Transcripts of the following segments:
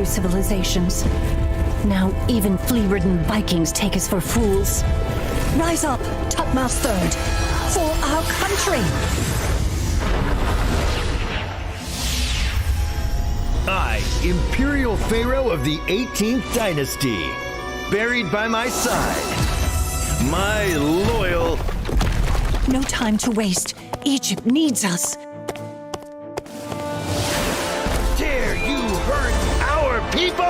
civilizations. Now even flea-ridden Vikings take us for fools. Rise up, topmost third, for our country! I, Imperial Pharaoh of the 18th Dynasty, buried by my side, my loyal... No time to waste. Egypt needs us. Dare you hurt our people?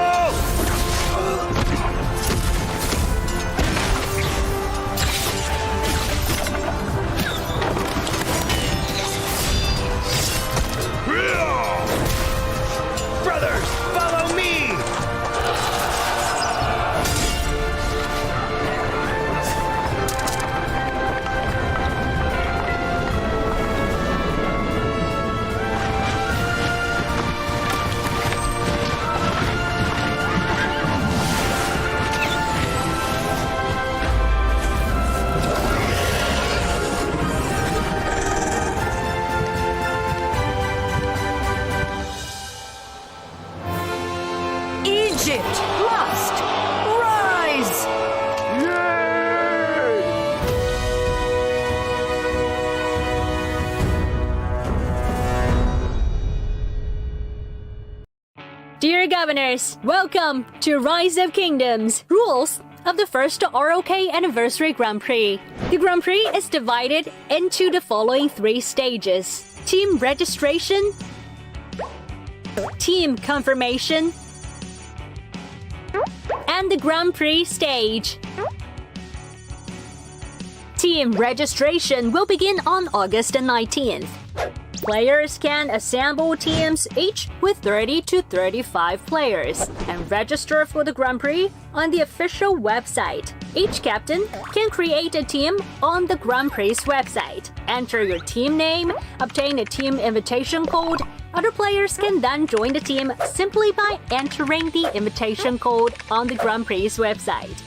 Brothers, follow me! Egypt must rise! Dear Governors, welcome to Rise of Kingdoms, rules of the first ROK Anniversary Grand Prix. The Grand Prix is divided into the following 3 stages: Team Registration, Team Confirmation, and the Grand Prix stage. Team registration will begin on August 19th. Players can assemble teams each with 30 to 35 players and register for the Grand Prix on the official website. Each captain can create a team on the Grand Prix website. Enter your team name, obtain a team invitation code. Other players can then join the team simply by entering the invitation code on the Grand Prix website.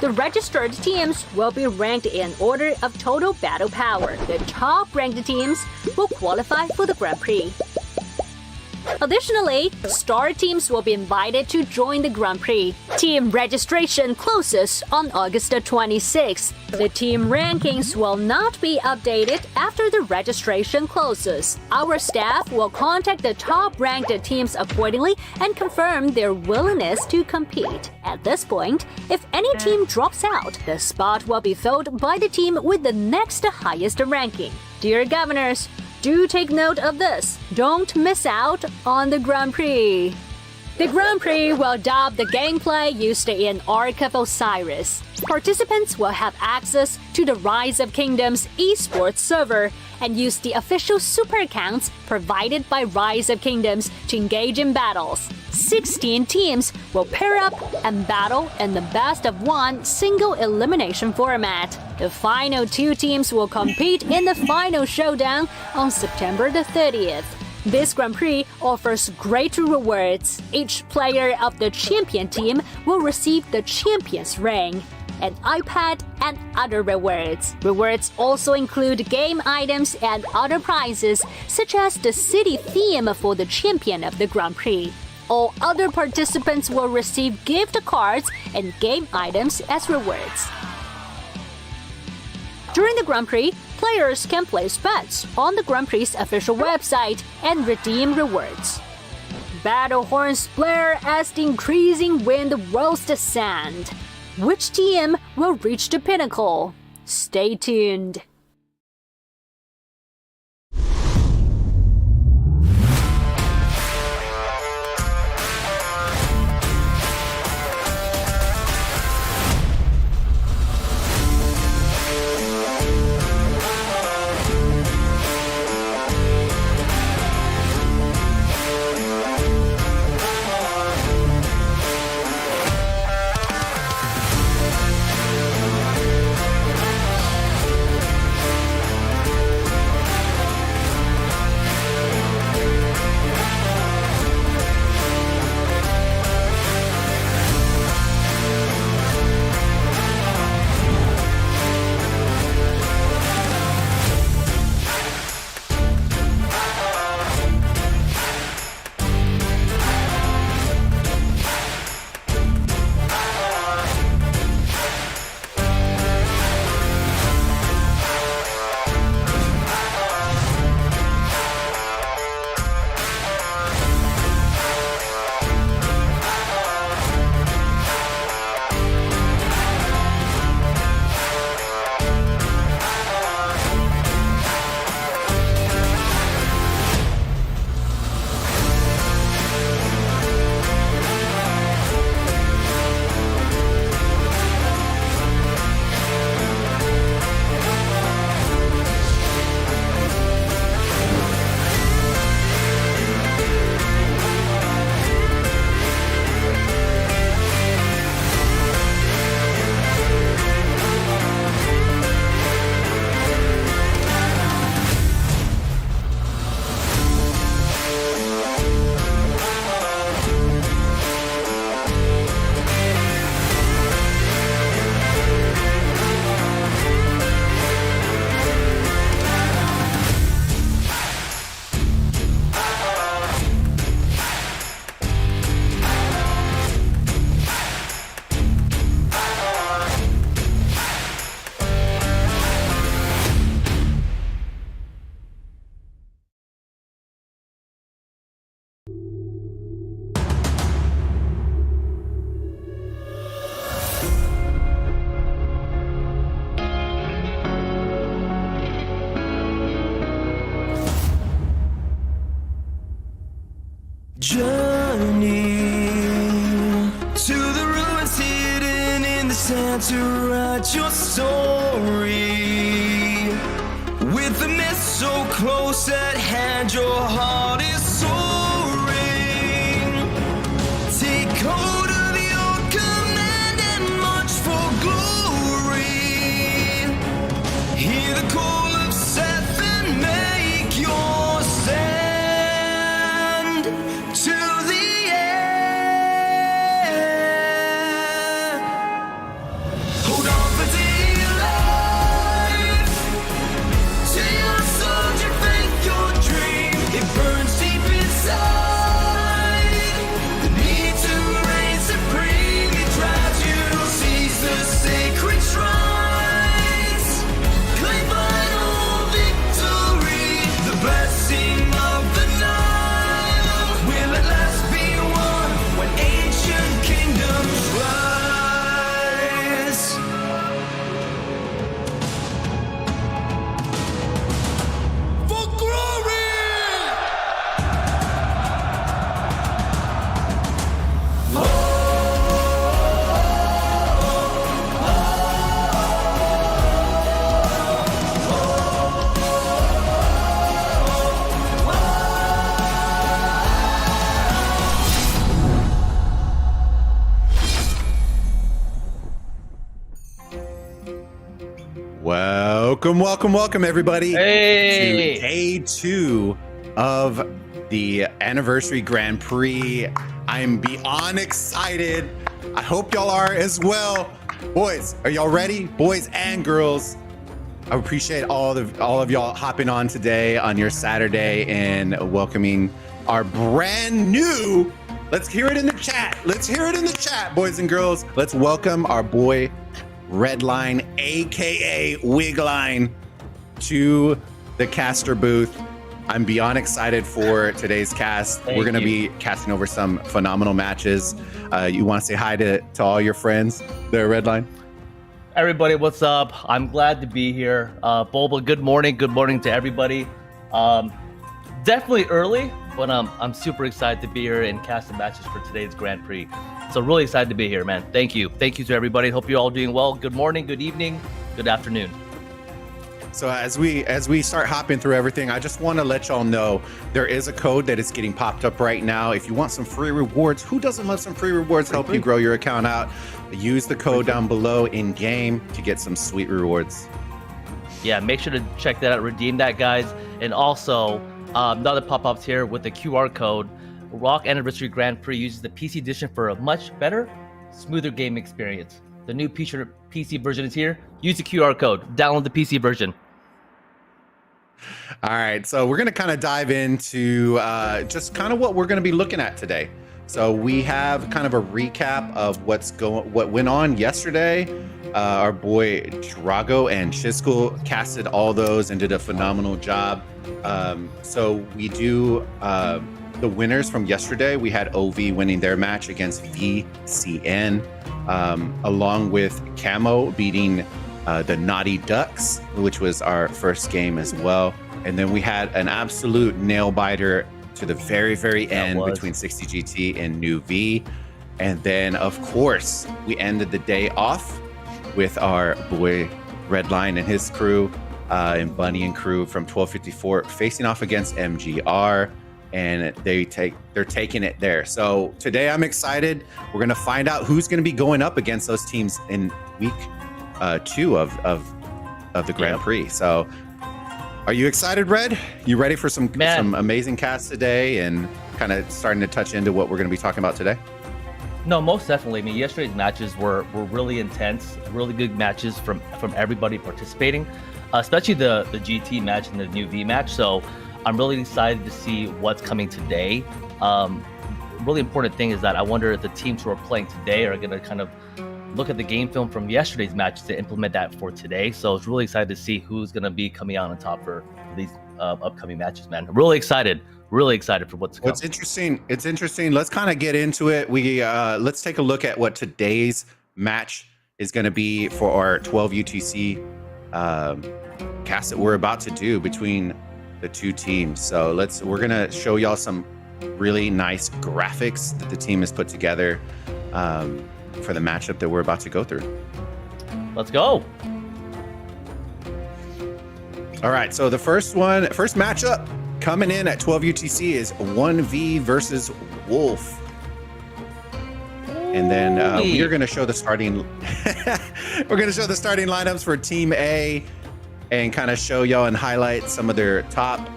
The registered teams will be ranked in order of total battle power. The top-ranked teams will qualify for the Grand Prix. Additionally, star teams will be invited to join the Grand Prix. Team registration closes on August 26th. The team rankings will not be updated after the registration closes. Our staff will contact the top-ranked teams accordingly and confirm their willingness to compete. At this point, if any team drops out, the spot will be filled by the team with the next highest ranking. Dear Governors, do take note of this. Don't miss out on the Grand Prix. The Grand Prix will adopt the gameplay used in Ark of Osiris. Participants will have access to the Rise of Kingdoms esports server and use the official super accounts provided by Rise of Kingdoms to engage in battles. 16 teams will pair up and battle in the best-of-1 single elimination format. The final 2 teams will compete in the final showdown on September the 30th. This Grand Prix offers great rewards. Each player of the champion team will receive the champion's ring, an iPad, and other rewards. Rewards also include game items and other prizes, such as the city theme for the champion of the Grand Prix. All other participants will receive gift cards and game items as rewards. During the Grand Prix, players can place bets on the Grand Prix's official website and redeem rewards. Battle horns blare as the increasing wind whirls the sand. Which team will reach the pinnacle? Stay tuned. journey to the ruins hidden in the sand to write your story. With the mist so close at hand, your heart is soaring. Take hold of your command and march for glory. Hear the call of Seth and make your stand to the end. Hold on for dear life. To your soldier, faith, your dream. It burns deep inside. The need to reign supreme. It drives you to seize the sacred shrines. Claim final victory. The blessing of the Nile will at last be won when ancient kingdoms rise. For glory! Welcome, everybody, Hey! to day 2 of the anniversary Grand Prix. I'm beyond excited. I hope y'all are as well. Boys, are y'all ready? Boys and girls. I appreciate all of y'all hopping on today on your Saturday and welcoming our brand new. Let's hear it in the chat. Let's hear it in the chat, boys and girls. Let's welcome our boy Redline, aka Wigline, to the caster booth. I'm beyond excited for today's cast. We're going to be casting over some phenomenal matches. You want to say hi to all your friends there, Redline? Everybody, what's up? I'm glad to be here. Boba, good morning. Good morning to everybody. Definitely early, but I'm super excited to be here and cast the matches for today's Grand Prix. So really excited to be here, man. Thank you. Thank you to everybody. Hope you're all doing well. Good morning, good evening, good afternoon. So as we start hopping through everything, I just want to let y'all know there is a code that is getting popped up right now. If you want some free rewards, who doesn't love some free rewards? Help you grow your account out. Use the code down below in game to get some sweet rewards. Yeah, make sure to check that out, redeem that, guys. And also, another pop-ups here with the QR code. Rock Anniversary Grand Prix uses the PC edition for a much better, smoother game experience. The new PC version is here. Use the QR code. Download the PC version. All right, so we're going to kind of dive into just kind of what we're going to be looking at today. So we have kind of a recap of what went on yesterday. Our boy Drago and Chisco casted all those and did a phenomenal job. So we do the winners from yesterday. We had OV winning their match against VCN, along with Camo beating the Naughty Ducks, which was our first game as well. And then we had an absolute nail biter to the very, very end between 60GT and New V. And then, of course, we ended the day off with our boy Redline and his crew and Bunny and crew from 1254 facing off against MGR. And they're taking it there. So today I'm excited. We're going to find out who's going to be going up against those teams in week 2 of the Grand Prix. So are you excited, Red? You ready for some amazing casts today and kind of starting to touch into what we're going to be talking about today? No, most definitely. I mean, yesterday's matches were really intense, really good matches from everybody participating, especially the GT match and the New V match. So I'm really excited to see what's coming today. Really important thing is that I wonder if the teams who are playing today are going to kind of look at the game film from yesterday's match to implement that for today. So it's really excited to see who's going to be coming out on top for these upcoming matches, man. Really excited for what's to come. It's interesting. Let's kind of get into it. Let's take a look at what today's match is going to be for our 12 UTC cast that we're about to do between the two teams. So we're going to show y'all some really nice graphics that the team has put together for the matchup that we're about to go through. Let's go. All right, so the first matchup coming in at 12 UTC is 1v versus Wolf. And then we're going to show the starting lineups for Team A and kind of show y'all and highlight some of their top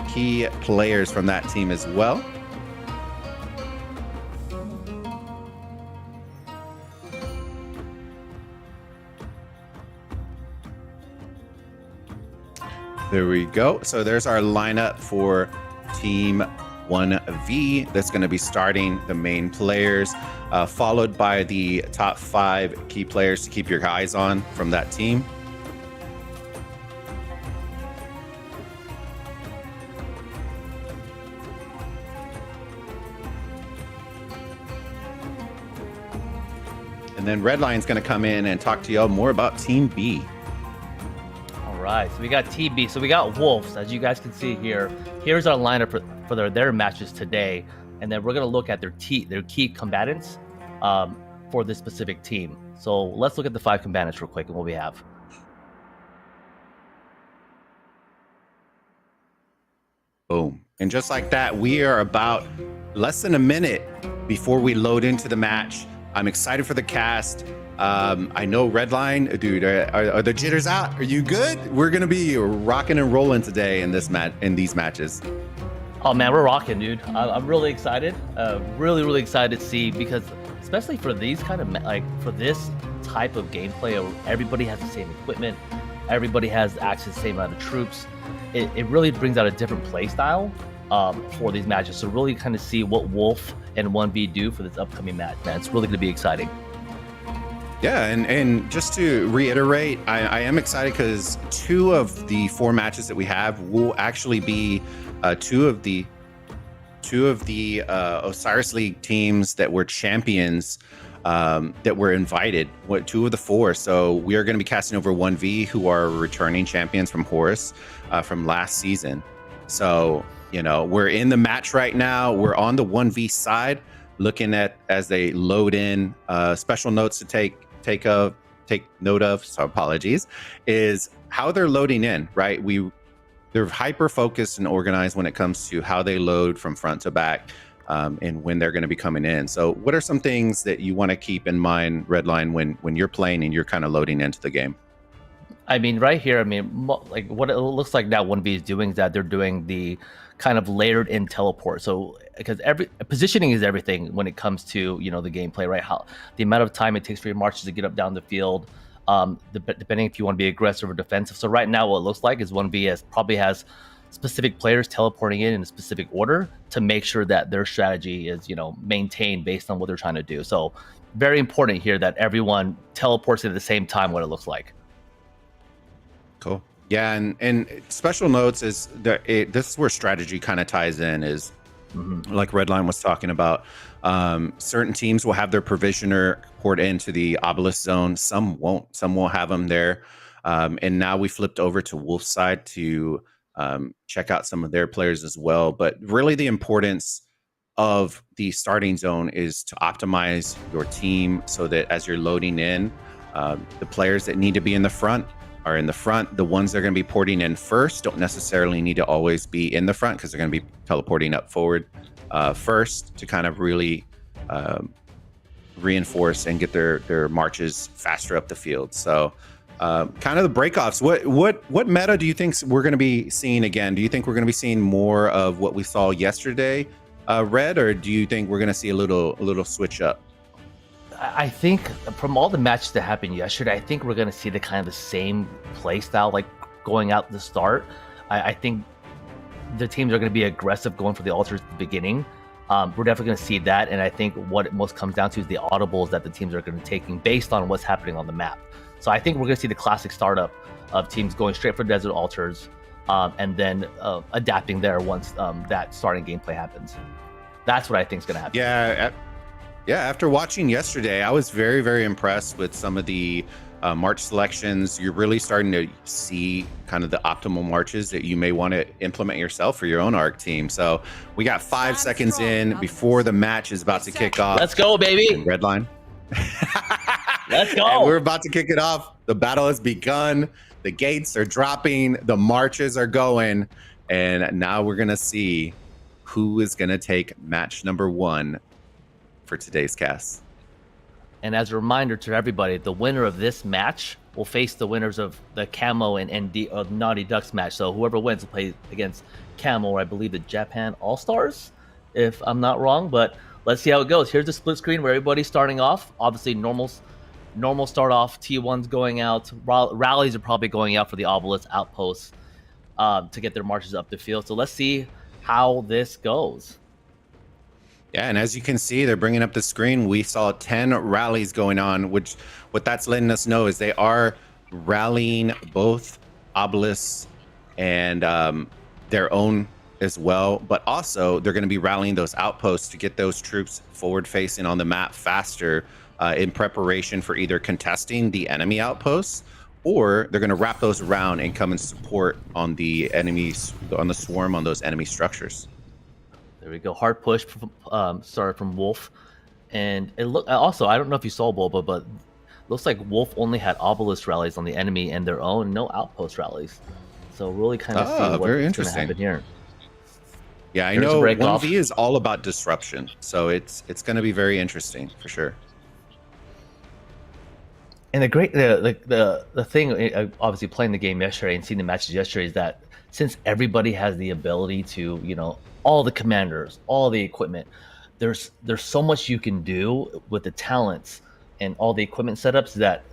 key players from that team as well. There we go. So there's our lineup for Team 1V that's going to be starting the main players, followed by the top 5 key players to keep your eyes on from that team. And then Redline's going to come in and talk to y'all more about Team B. All right, so we got TB. So we got Wolves, as you guys can see here. Here's our lineup for their matches today, and then we're going to look at their key combatants for this specific team. So let's look at the 5 combatants real quick and what we have. Boom. And just like that, we are about less than a minute before we load into the match. I'm excited for the cast. I know Redline, dude, are the jitters out? Are you good? We're going to be rocking and rolling today in these matches. Oh man, we're rocking, dude. I'm really excited. Really excited to see, because especially for these kind of for this type of gameplay, everybody has the same equipment, everybody has access to the same amount of troops. It really brings out a different play style for these matches. So really kind of see what Wolf and 1v do for this upcoming match, man. It's really going to be exciting. Yeah, and just to reiterate, I am excited because 2 of the 4 matches that we have will actually be two of the Osiris League teams that were champions that were invited. 2 of the 4. So we are going to be casting over 1v, who are returning champions from Horus from last season. So, you know, we're in the match right now. We're on the 1v side, looking at as they load in. Special notes to take note of, so apologies, is how they're loading in, right? They're hyper focused and organized when it comes to how they load from front to back, and when they're going to be coming in. So what are some things that you want to keep in mind, Redline, when you're playing and you're kind of loading into the game? I mean, right here, like what it looks like now 1v is doing is that they're doing the kind of layered in teleport. So because positioning is everything when it comes to, you know, the gameplay, right? How the amount of time it takes for your marches to get up down the field, depending if you want to be aggressive or defensive. So right now what it looks like is 1v probably has specific players teleporting in a specific order to make sure that their strategy is, you know, maintained based on what they're trying to do. So very important here that everyone teleports at the same time, what it looks like. Cool. Yeah, and special notes is that this is where strategy kind of ties in, is like Redline was talking about. Certain teams will have their provisioner poured into the obelisk zone. Some won't. Some will have them there. And now we flipped over to Wolf's side to check out some of their players as well. But really the importance of the starting zone is to optimize your team so that as you're loading in, the players that need to be in the front are in the front. The ones that are going to be porting in first don't necessarily need to always be in the front, because they're going to be teleporting up forward first to kind of really reinforce and get their marches faster up the field. So kind of the breakoffs. What meta do you think we're going to be seeing again? Do you think we're going to be seeing more of what we saw yesterday, Red, or do you think we're going to see a little switch up? I think from all the matches that happened yesterday, I think we're going to see the kind of the same play style, like going out the start. I think the teams are going to be aggressive going for the altars at the beginning. We're definitely going to see that, and I think what it most comes down to is the audibles that the teams are going to be taking based on what's happening on the map. So I think we're going to see the classic startup of teams going straight for desert altars, and then adapting there once that starting gameplay happens. That's what I think is going to happen. Yeah, after watching yesterday, I was very, very impressed with some of the march selections, you're really starting to see kind of the optimal marches that you may want to implement yourself for your own ARC team. So we got 5 seconds in before the match is about to kick off. Let's go, baby. Red line. Let's go. And we're about to kick it off. The battle has begun. The gates are dropping. The marches are going. And now we're going to see who is going to take match number 1 for today's cast. And as a reminder to everybody, the winner of this match will face the winners of the Camo and Naughty Ducks match. So whoever wins will play against Camo, or I believe the Japan All-Stars, if I'm not wrong. But let's see how it goes. Here's the split screen where everybody's starting off. Obviously, normal start off. T1's going out. Rallies are probably going out for the Obelisk outposts to get their marches up the field. So let's see how this goes. Yeah, and as you can see, they're bringing up the screen. We saw 10 rallies going on, which what that's letting us know is they are rallying both obelisks and their own as well. But also, they're going to be rallying those outposts to get those troops forward facing on the map faster in preparation for either contesting the enemy outposts, or they're going to wrap those around and come and support on the enemies, on the swarm on those enemy structures. There we go. Hard push started from Wolf. And it look also, I don't know if you saw Boba, but looks like Wolf only had obelisk rallies on the enemy and their own, no outpost rallies. So really kind of see what's going to happen here. Yeah, I know 1v is all about disruption. So it's going to be very interesting for sure. And the thing, obviously playing the game yesterday and seeing the matches yesterday, is that since everybody has the ability to, all the commanders, all the equipment, there's so much you can do with the talents and all the equipment setups that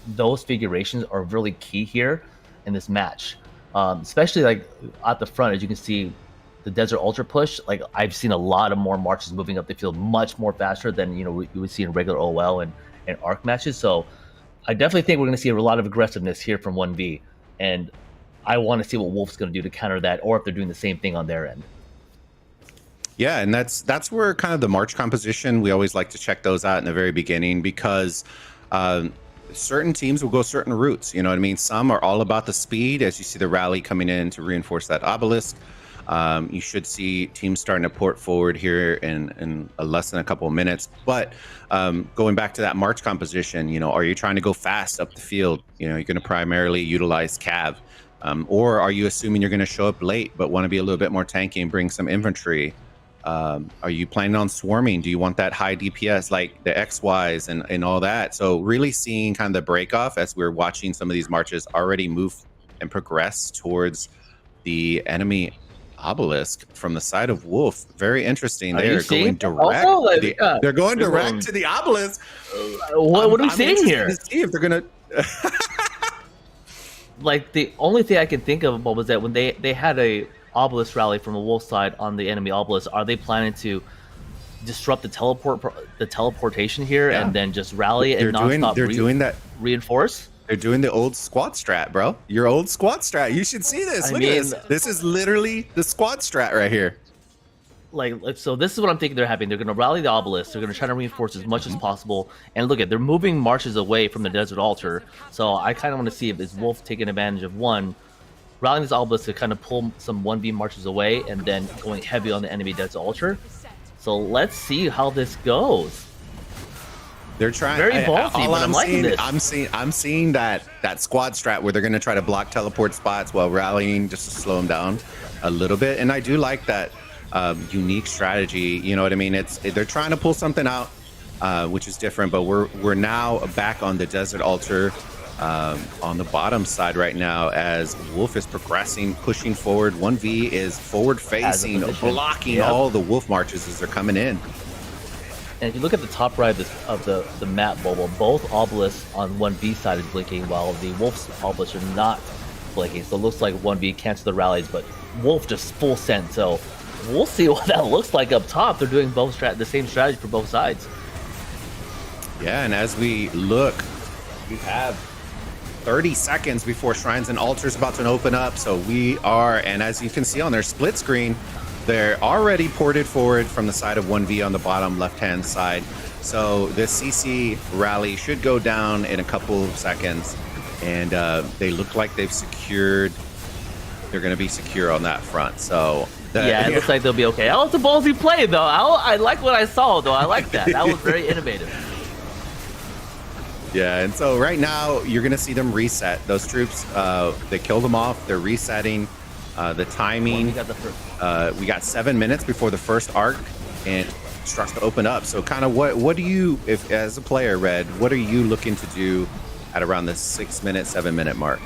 those figurations are really key here in this match. Especially like at the front, as you can see, the Desert Ultra push. Like I've seen a lot of more marches moving up the field much more faster than you would see in regular OL and ARC matches. So I definitely think we're going to see a lot of aggressiveness here from 1v, and I want to see what Wolf's going to do to counter that, or if they're doing the same thing on their end. Yeah, and that's where kind of the march composition, we always like to check those out in the very beginning, because certain teams will go certain routes. You know what I mean? Some are all about the speed, as you see the rally coming in to reinforce that obelisk. You should see teams starting to port forward here in less than a couple of minutes. But going back to that march composition, are you trying to go fast up the field? You're going to primarily utilize cav. Or are you assuming you're going to show up late but want to be a little bit more tanky and bring some infantry? Are you planning on swarming? Do you want that high DPS like the XYs and all that? So really seeing kind of the break off as we're watching some of these marches already move and progress towards the enemy obelisk from the side of Wolf. Very interesting. They're going direct. Also, they're going direct to the obelisk. What are we seeing here? To see if they're going to... Like the only thing I can think of was that when they had a obelisk rally from the Wolf side on the enemy obelisk, are they planning to disrupt the teleportation here and then just rally and non-stop doing that reinforce? They're doing the old squad strat, bro. Your old squad strat. You should see this. Look at this. This is literally the squad strat right here. So this is what I'm thinking they're having. They're going to rally the obelisk. They're going to try to reinforce as much as possible. And look at, they're moving marches away from the Desert Altar. So I kind of want to see if it's Wolf taking advantage of rallying this obelisk to kind of pull some 1v marches away and then going heavy on the enemy Desert Altar. So let's see how this goes. They're trying very ballsy, but I'm liking this. I'm seeing that squad strat where they're going to try to block teleport spots while rallying just to slow them down a little bit. And I do like that unique strategy. You know what I mean? They're trying to pull something out, which is different. But we're now back on the Desert Altar on the bottom side right now as Wolf is progressing, pushing forward. 1v is forward facing, blocking all the Wolf marches as they're coming in. And if you look at the top right of the map, both obelisks on 1v side is blinking, while the Wolf's obelisks are not blinking. So it looks like 1v cancel the rallies, but Wolf just full send. So we'll see what that looks like up top. They're doing the same strategy for both sides. Yeah, and as we look, we have 30 seconds before Shrines and Altars about to open up. So we are, and as you can see on their split screen, They're already ported forward from the side of 1V on the bottom left-hand side. So the CC rally should go down in a couple of seconds. And they look like they've secured. They're going to be secure on that front. So yeah, it looks like they'll be okay. That was a ballsy play, though. I like what I saw, though. I like that. That was very innovative. Yeah, and so right now you're going to see them reset. Those troops, they killed them off. They're resetting. The timing. We got 7 minutes before the first arc, and it starts to open up. So kind of what do you, if as a player, Red, what are you looking to do at around the 6 minute, 7 minute mark?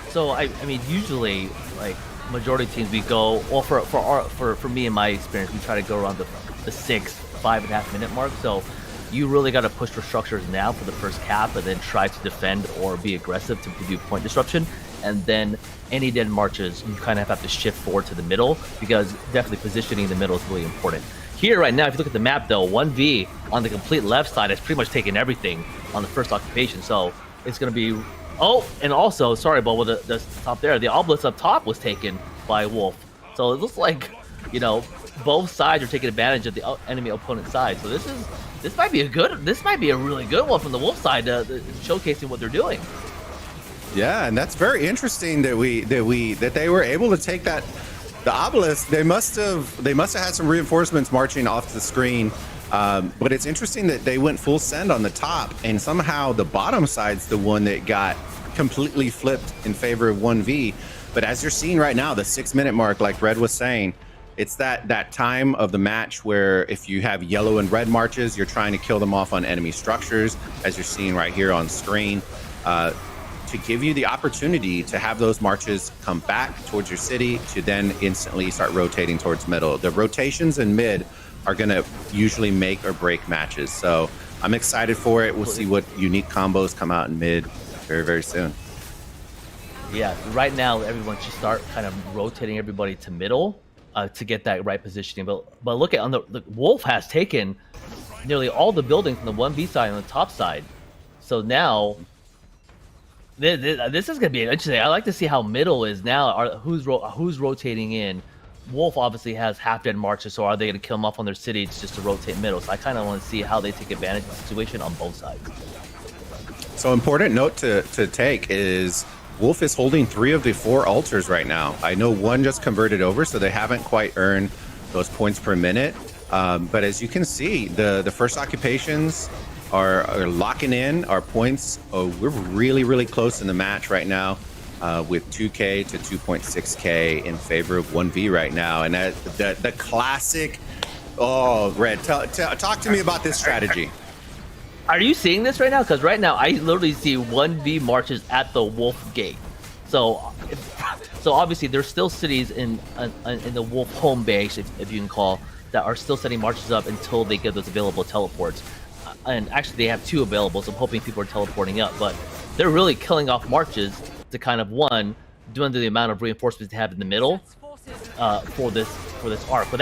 So I mean, usually like majority of teams we go, well for me in my experience, we try to go around the 5.5 minute mark. So you really got to push for structures now for the first cap, and then try to defend or be aggressive to do point disruption. And then any dead marches, you kind of have to shift forward to the middle, because definitely positioning the middle is really important. Here right now, if you look at the map though, 1V on the complete left side has pretty much taken everything on the first occupation. So it's going to be, oh, and also, sorry, but with the top there, the obelisk up top was taken by Wolf. So it looks like, you know, both sides are taking advantage of the enemy opponent side. So this might be a really good one from the Wolf side, showcasing what they're doing. Yeah, and that's very interesting that they were able to take that. The obelisk, they must have had some reinforcements marching off the screen, but it's interesting that they went full send on the top, and somehow the bottom side's the one that got completely flipped in favor of 1V. But as you're seeing right now, the 6 minute mark, like Red was saying, it's that time of the match where if you have yellow and red marches, you're trying to kill them off on enemy structures, as you're seeing right here on screen. To give you the opportunity to have those marches come back towards your city, to then instantly start rotating towards middle. The rotations in mid are going to usually make or break matches. So I'm excited for it. We'll see what unique combos come out in mid very, very soon. Yeah, right now everyone should start kind of rotating everybody to middle to get that right positioning. But look at the Wolf has taken nearly all the buildings from the 1V side on the top side. So now this is going to be interesting. I like to see how middle is now. Who's rotating in? Wolf obviously has half-dead marches, so are they going to kill them off on their city just to rotate middle? So I kind of want to see how they take advantage of the situation on both sides. So important note to take is Wolf is holding 3 of the 4 altars right now. I know one just converted over, so they haven't quite earned those points per minute. But as you can see, the first occupations are locking in our points. Oh, we're really, really close in the match right now, with 2K to 2.6K in favor of 1V right now. And the classic, oh, Red, talk to me about this strategy. Are you seeing this right now? Because right now I literally see 1V marches at the Wolf gate. So obviously there's still cities in the Wolf home base, if you can call, that are still setting marches up until they get those available teleports. And actually they have 2 available, so I'm hoping people are teleporting up. But they're really killing off marches to kind of, one, doing the amount of reinforcements they have in the middle for this arc. But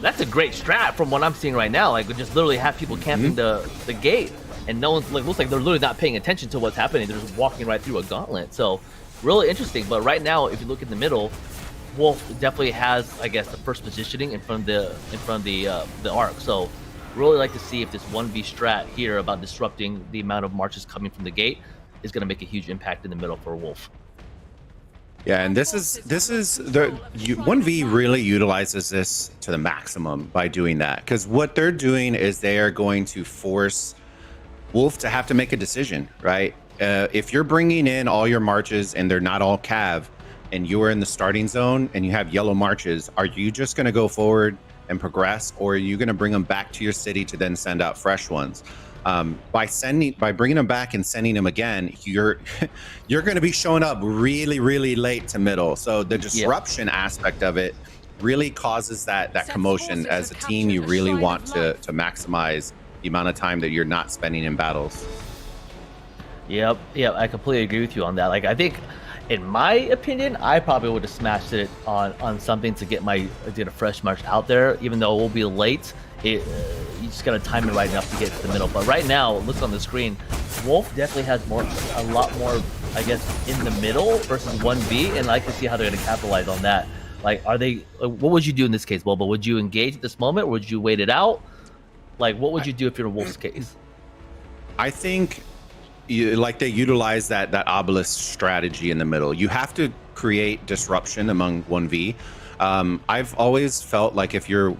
that's a great strat from what I'm seeing right now. Like, we just literally have people camping the gate, and no one's, like, looks like they're literally not paying attention to what's happening. They're just walking right through a gauntlet. So really interesting. But right now, if you look in the middle, Wolf definitely has, I guess, the first positioning in front of the arc. So really like to see if this 1v strat here about disrupting the amount of marches coming from the gate is going to make a huge impact in the middle for Wolf. Yeah, and this is the 1V really utilizes this to the maximum by doing that, because what they're doing is they are going to force Wolf to have to make a decision, right? If you're bringing in all your marches and they're not all cav, and you're in the starting zone and you have yellow marches, are you just going to go forward and progress, or are you going to bring them back to your city to then send out fresh ones? By bringing them back and sending them again, you're going to be showing up really, really late to middle. So the disruption aspect of it really causes that commotion. As a team, you really want to maximize the amount of time that you're not spending in battles. Yep, I completely agree with you on that. Like, I think, in my opinion, I probably would have smashed it on something to get a fresh march out there, even though it will be late. you just gotta time it right enough to get to the middle. But right now, it looks on the screen, Wolf definitely has a lot more, I guess, in the middle versus 1v, and I like to see how they're gonna capitalize on that. Like, what would you do in this case, Boba? Would you engage at this moment, or would you wait it out? Like, what would you do if you're in Wolf's case? I think they utilize that obelisk strategy in the middle. You have to create disruption among 1v. I've always felt like if you're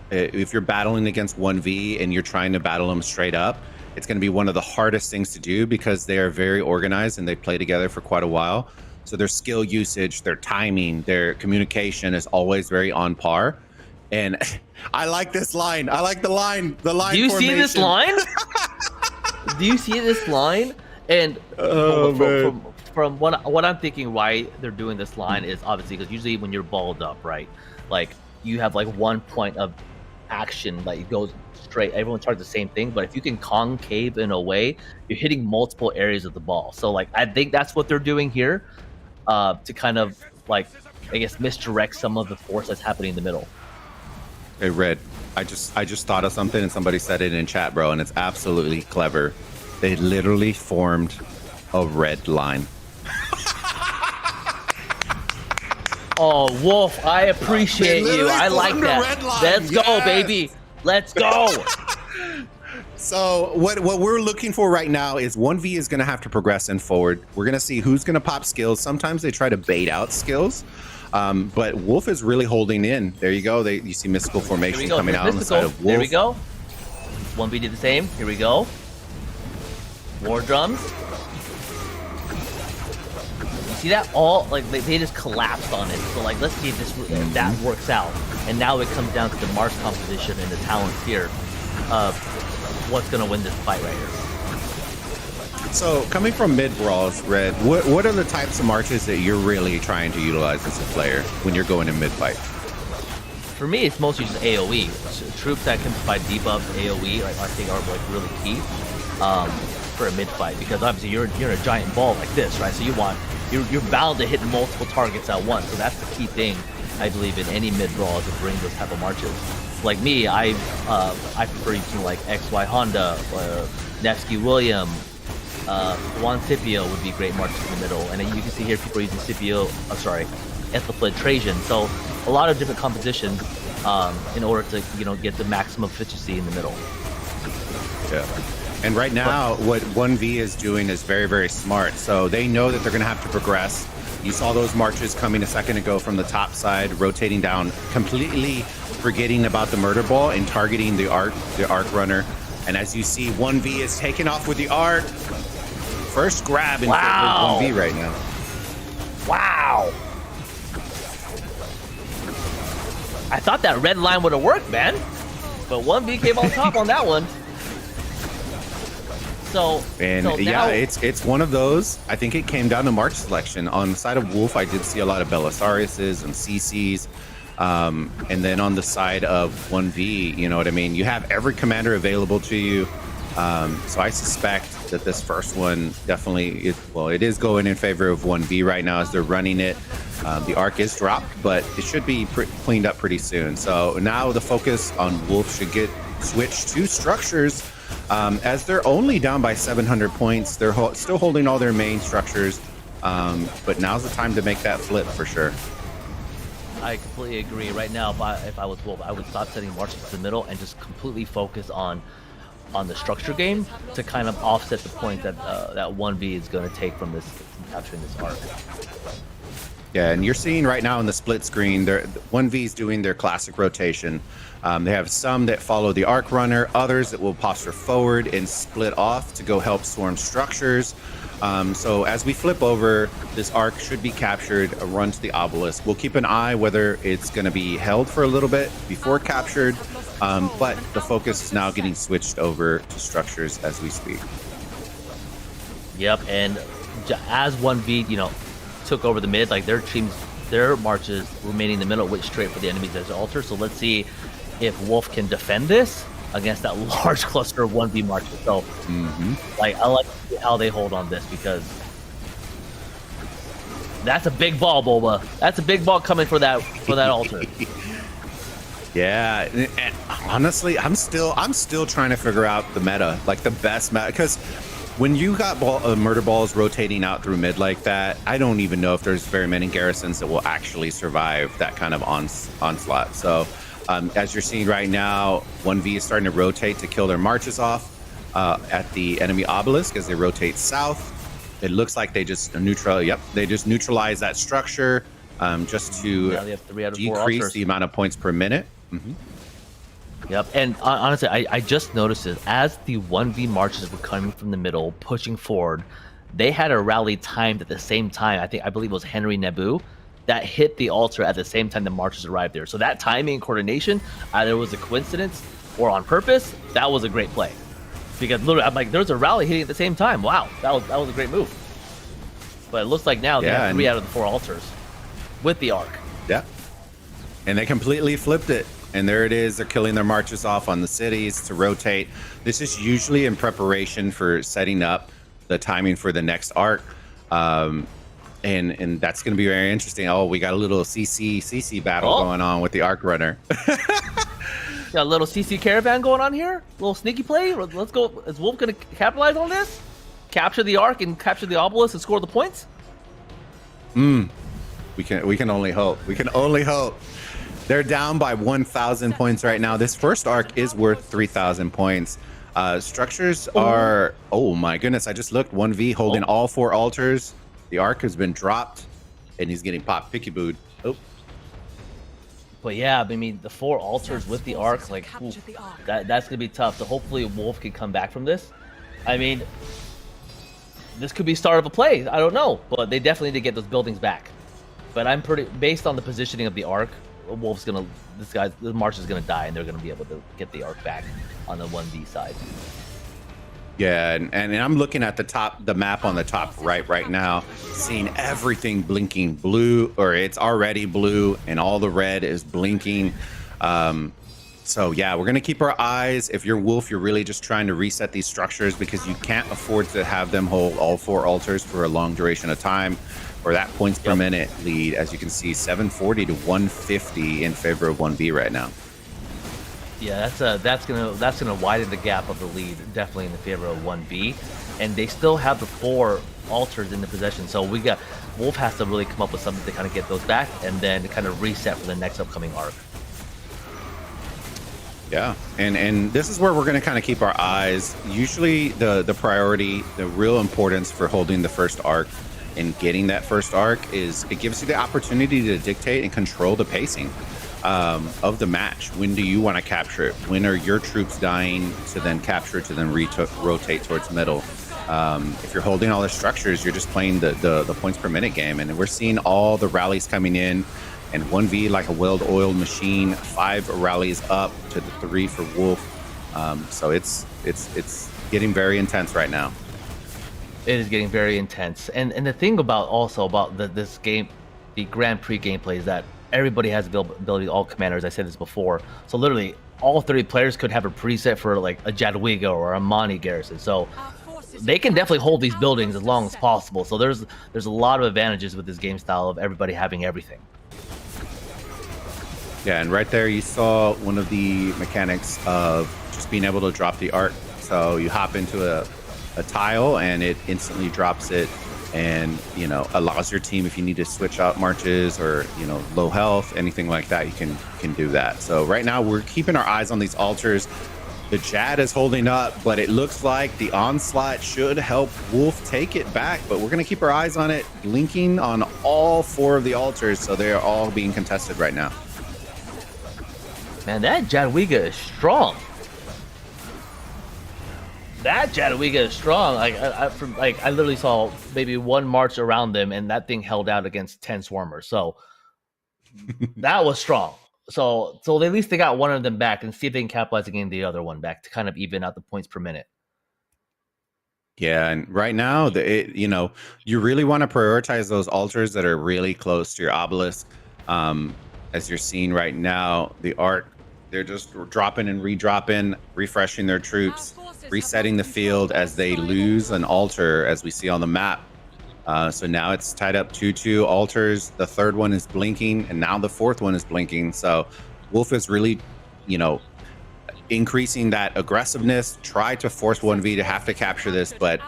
battling against 1v and you're trying to battle them straight up, it's going to be one of the hardest things to do because they are very organized and they play together for quite a while. So their skill usage, their timing, their communication is always very on par. And I like this line. I like the line. The line. Do you formation. see this line? Do you see this line? And from what I'm thinking, why they're doing this line is obviously because usually when you're balled up, right, like you have like one point of action, like it goes straight. Everyone targets the same thing, but if you can concave in a way, you're hitting multiple areas of the ball. So like I think that's what they're doing here, to kind of like, I guess, misdirect some of the force that's happening in the middle. Hey, Red, I just thought of something and somebody said it in chat, bro, and it's absolutely clever. They literally formed a red line. Oh, Wolf, I appreciate you. I like that. Let's go, baby. Let's go. So what we're looking for right now is 1v is going to have to progress and forward. We're going to see who's going to pop skills. Sometimes they try to bait out skills. But Wolf is really holding in. There you go. You see mystical formation coming out on the side of Wolf. There we go. 1v did the same. Here we go. War drums. You see that? All like they just collapsed on it. So like, let's see if that works out. And now it comes down to the March composition and the talents here. What's gonna win this fight right here? So coming from mid brawls, Red, what are the types of marches that you're really trying to utilize as a player when you're going in mid fight? For me, it's mostly just AOE. So troops that can provide debuff AOE, like I think are like really key for a mid fight, because obviously you're in a giant ball like this, right? So you're bound to hit multiple targets at once. So that's the key thing, I believe, in any mid brawl, to bring those type of marches. Like me, I prefer using like XY Honda, Nevsky William. Juan Scipio would be great marches in the middle, and you can see here people are using Ethelfled Trajan. So a lot of different compositions in order to get the maximum efficiency in the middle. Yeah. And right now, what 1v is doing is very, very smart. So they know that they're going to have to progress. You saw those marches coming a second ago from the top side, rotating down, completely forgetting about the murder ball and targeting the arc runner. And as you see, 1v is taking off with the arc. First grab in favor of 1v right now. Wow. I thought that red line would have worked, man. But 1v came on top on that one. So yeah, it's one of those. I think it came down to March selection. On the side of Wolf, I did see a lot of Belisariuses and CCs. And then on the side of 1v, you know what I mean? You have every commander available to you. So I suspect that this first one definitely it is going in favor of 1v right now as they're running it. The arc is dropped, but it should be cleaned up pretty soon. So now the focus on Wolf should get switched to structures. As they're only down by 700 points, they're still holding all their main structures. But now's the time to make that flip for sure. I completely agree. Right now, if I was Wolf, I would stop setting marches to the middle and just completely focus on the structure game to kind of offset the point that 1v is going to take from capturing this arc. Yeah, and you're seeing right now in the split screen, 1v is doing their classic rotation. They have some that follow the arc runner, others that will posture forward and split off to go help swarm structures. So as we flip over, this arc should be captured, a run to the obelisk. We'll keep an eye whether it's going to be held for a little bit before captured, but the focus is now getting switched over to structures as we speak. Yep, and as 1v, took over the mid, like their marches remaining in the middle went straight for the enemy's edge altar. So let's see if Wolf can defend this against that large cluster of 1v marches. So, I like how they hold on this, because that's a big ball, Boba. That's a big ball coming for that altar. Yeah, and honestly, I'm still trying to figure out the meta, like the best meta, because when you got murder balls rotating out through mid like that, I don't even know if there's very many garrisons that will actually survive that kind of onslaught. So as you're seeing right now, 1V is starting to rotate to kill their marches off at the enemy obelisk as they rotate south. It looks like they just neutralize that structure just to decrease the amount of points per minute. Yep, and honestly, I just noticed it. As the 1v marches were coming from the middle, pushing forward, they had a rally timed at the same time. I believe it was Henry Nebu that hit the altar at the same time the marches arrived there. So that timing and coordination, either was a coincidence or on purpose. That was a great play. Because literally, I'm like, there's a rally hitting at the same time. Wow, that was a great move. But it looks like now they have 3 out of the 4 altars with the arc. Yeah, and they completely flipped it. And there it is. They're killing their marches off on the cities to rotate. This is usually in preparation for setting up the timing for the next arc. And that's going to be very interesting. Oh, we got a little CC battle going on with the arc runner. Got a little CC caravan going on here. A little sneaky play. Let's go. Is Wolf going to capitalize on this? Capture the arc and capture the obelisk and score the points? We can only hope. We can only hope. They're down by 1,000 points right now. This first arc is worth 3,000 points. Structures are, oh my goodness, I just looked. 1V holding all 4 altars. The arc has been dropped, and he's getting popped picky-booed. Oh. But yeah, I mean, the 4 altars with the arc, like, that's going to be tough. So hopefully Wolf can come back from this. I mean, this could be start of a play. I don't know, but they definitely need to get those buildings back. But I'm based on the positioning of the arc, Wolf's gonna, the march is gonna die, and they're gonna be able to get the arc back on the 1v side. Yeah, and I'm looking at the map on the top right now, seeing everything blinking blue, or it's already blue, and all the red is blinking. So yeah, we're gonna keep our eyes. If you're Wolf, you're really just trying to reset these structures because you can't afford to have them hold all 4 altars for a long duration of time. Or that points per minute lead, as you can see, 740 to 150 in favor of 1B right now. Yeah, that's gonna widen the gap of the lead, definitely in the favor of 1B, and they still have the 4 altars in the possession. So Wolf has to really come up with something to kind of get those back, and then kind of reset for the next upcoming arc. Yeah, and this is where we're going to kind of keep our eyes. Usually, the priority, the real importance for holding the first arc and getting that first arc is it gives you the opportunity to dictate and control the pacing of the match. When do you want to capture it? When are your troops dying to then capture it to then rotate towards middle? If you're holding all the structures, you're just playing the points per minute game. And we're seeing all the rallies coming in, and 1V like a well-oiled machine, 5 rallies up to the 3 for Wolf. So it's getting very intense right now. It is getting very intense, and the thing about this game, the Grand Prix gameplay, is that everybody has the ability, all commanders. I said this before, so literally all 30 players could have a preset for like a Jadwiga or a Mani garrison, so they can definitely hold these buildings as long as possible. So there's a lot of advantages with this game style of everybody having everything. Yeah, and right there you saw one of the mechanics of just being able to drop the arc. So you hop into a tile and it instantly drops it, and allows your team, if you need to switch out marches or low health, anything like that, you can do that. So right now we're keeping our eyes on these altars. The Jad is holding up, but it looks like the onslaught should help Wolf take it back, but we're going to keep our eyes on it, blinking on all 4 of the altars, so they are all being contested right now. Man, that Jadwiga is strong. That Jadwiga is strong. I literally saw maybe 1 march around them, and that thing held out against 10 swarmers. So that was strong. So at least they got one of them back, and see if they can capitalize again the other one back to kind of even out the points per minute. Yeah, and right now, you really want to prioritize those altars that are really close to your obelisk. As you're seeing right now, the arc, they're just dropping and redropping, refreshing their troops, resetting the field as they lose an altar, as we see on the map. So now it's tied up 2-2 altars. The 3rd one is blinking, and now the 4th one is blinking. So Wolf is really, you know, increasing that aggressiveness, try to force 1v to have to capture this, but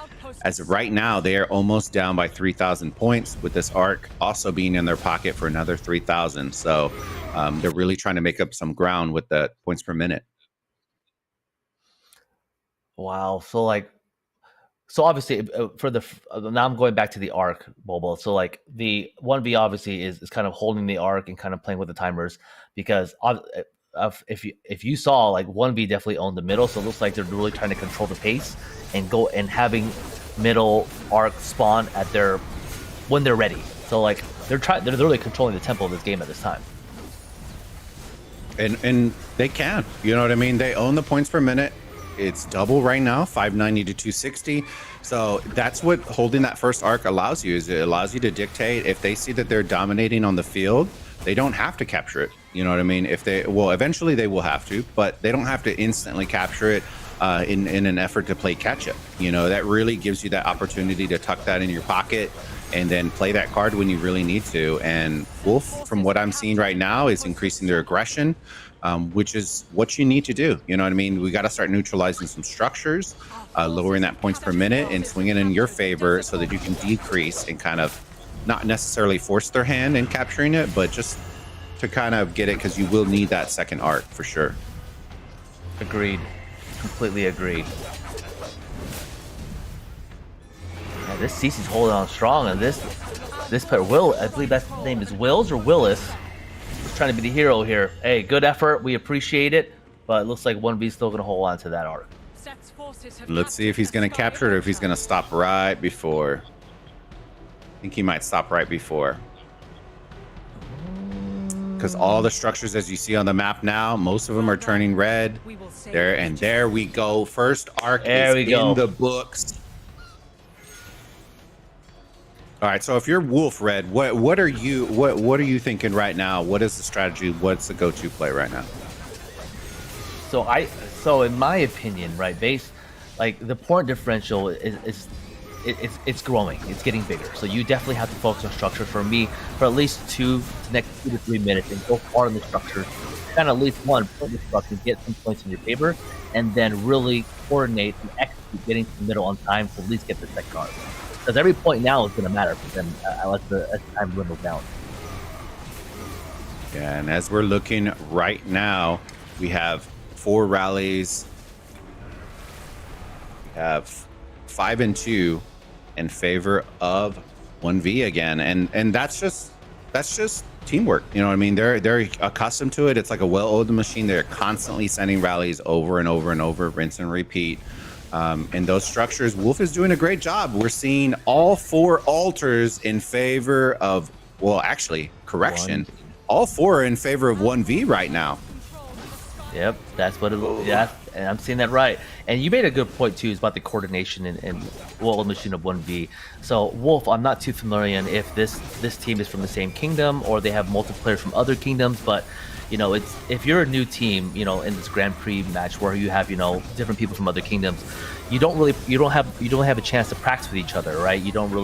as of right now, they are almost down by 3,000 points, with this arc also being in their pocket for another 3,000. So they're really trying to make up some ground with the points per minute. Wow. So like, so obviously for the now I'm going back to the arc, Bobo. So like the 1v obviously is kind of holding the arc and kind of playing with the timers, because if you saw, like 1v definitely owned the middle, so it looks like they're really trying to control the pace and go and having middle arc spawn at their when they're ready. So like they're really controlling the tempo of this game at this time. And they can, you know what I mean? They own the points per minute. It's double right now, 590 to 260. So that's what holding that first arc allows you, is it allows you to dictate. If they see that they're dominating on the field, they don't have to capture it. You know what I mean? If they, well, eventually they will have to, but they don't have to instantly capture it in an effort to play catch up. You know, that really gives you that opportunity to tuck that in your pocket and then play that card when you really need to. And Wolf, from what I'm seeing right now, is increasing their aggression, which is what you need to do. You know what I mean? We got to start neutralizing some structures, lowering that points per minute and swinging in your favor so that you can decrease and kind of not necessarily force their hand in capturing it, but just to kind of get it, because you will need that second arc for sure. Agreed. Completely agreed. Yeah, this CC's holding on strong, and this player, Will, I believe that's his name is Wills or Willis, he's trying to be the hero here. Hey, good effort. We appreciate it, but it looks like 1V's still going to hold on to that arc. Let's see if he's going to capture it or if he's going to stop right before. I think he might stop right before. Because all the structures, as you see on the map now, most of them are turning red. There we go. First arc is in the books. All right, so if you're Wolf Red, what are you thinking right now? What is the strategy? What's the go-to play right now? So in my opinion, right, like the point differential is it's growing, it's getting bigger. So you definitely have to focus on structure for me for at least next 2 to 3 minutes and go hard on the structure. Kind of at least one point the structure, get some points in your favor, and then really coordinate and execute getting to the middle on time to at least get the second arc. Because every point now is going to matter for them as the time dwindles down. Yeah, and as we're looking right now, we have 4 rallies. We have 5 and 2 in favor of 1v again, and that's just teamwork. You know what I mean? They're accustomed to it. It's like a well-oiled machine. They're constantly sending rallies over and over and over, rinse and repeat. And those structures, Wolf is doing a great job. We're seeing all 4 altars in favor of, well, actually, correction, all 4 are in favor of 1v right now. Yep, that's what it looks. Yeah, and I'm seeing that right. And you made a good point too, is about the coordination and well, machine of 1v. So Wolf, I'm not too familiar in if this team is from the same kingdom or they have multiple players from other kingdoms, but you know, it's if you're a new team, you know, in this Grand Prix match where you have, you know, different people from other kingdoms, you don't have a chance to practice with each other, right? You never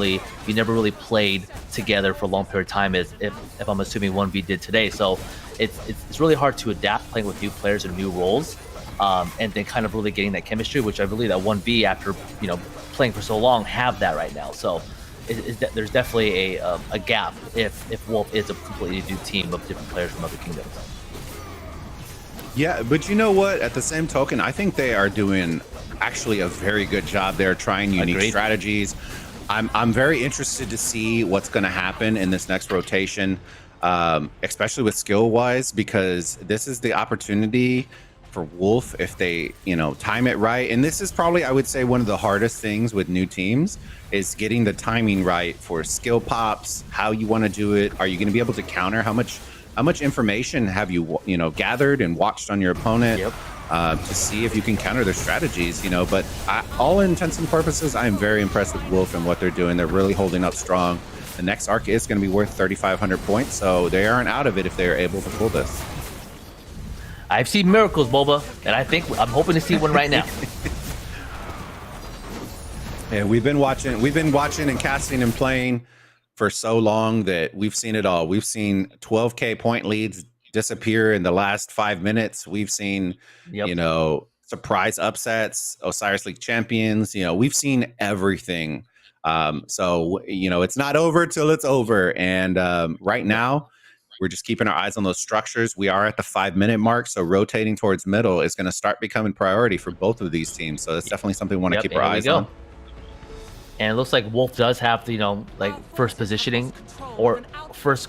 really played together for a long period of time, as if I'm assuming 1v did today. So it's really hard to adapt playing with new players and new roles, and then kind of really getting that chemistry, which I believe that 1v, after, you know, playing for so long, have that right now. So there's definitely a gap if Wolf is a completely new team of different players from other kingdoms. Yeah, but you know what? At the same token, I think they are doing actually a very good job. They're trying unique strategies. I'm very interested to see what's going to happen in this next rotation, especially with skill wise, because this is the opportunity for Wolf if they, you know, time it right. And this is probably, I would say, one of the hardest things with new teams is getting the timing right for skill pops, how you want to do it. Are you going to be able to counter? How much information have you gathered and watched on your opponent? Yep. To see if you can counter their strategies, you know. But all intents and purposes, I am very impressed with Wolf and what they're doing. They're really holding up strong. The next arc is going to be worth 3,500 points, so they aren't out of it if they're able to pull this. I've seen miracles, Boba, and I'm hoping to see one right now. Yeah, we've been watching and casting and playing for so long that we've seen it all. We've seen 12K point leads disappear in the last 5 minutes. We've seen, Yep. you know, surprise upsets, Osiris League champions. You know, we've seen everything. So, you know, it's not over till it's over. And right now, we're just keeping our eyes on those structures. We are at the 5-minute mark, so rotating towards middle is going to start becoming priority for both of these teams. So that's definitely something we want to keep our eyes on. And it looks like Wolf does have, you know, like first positioning or first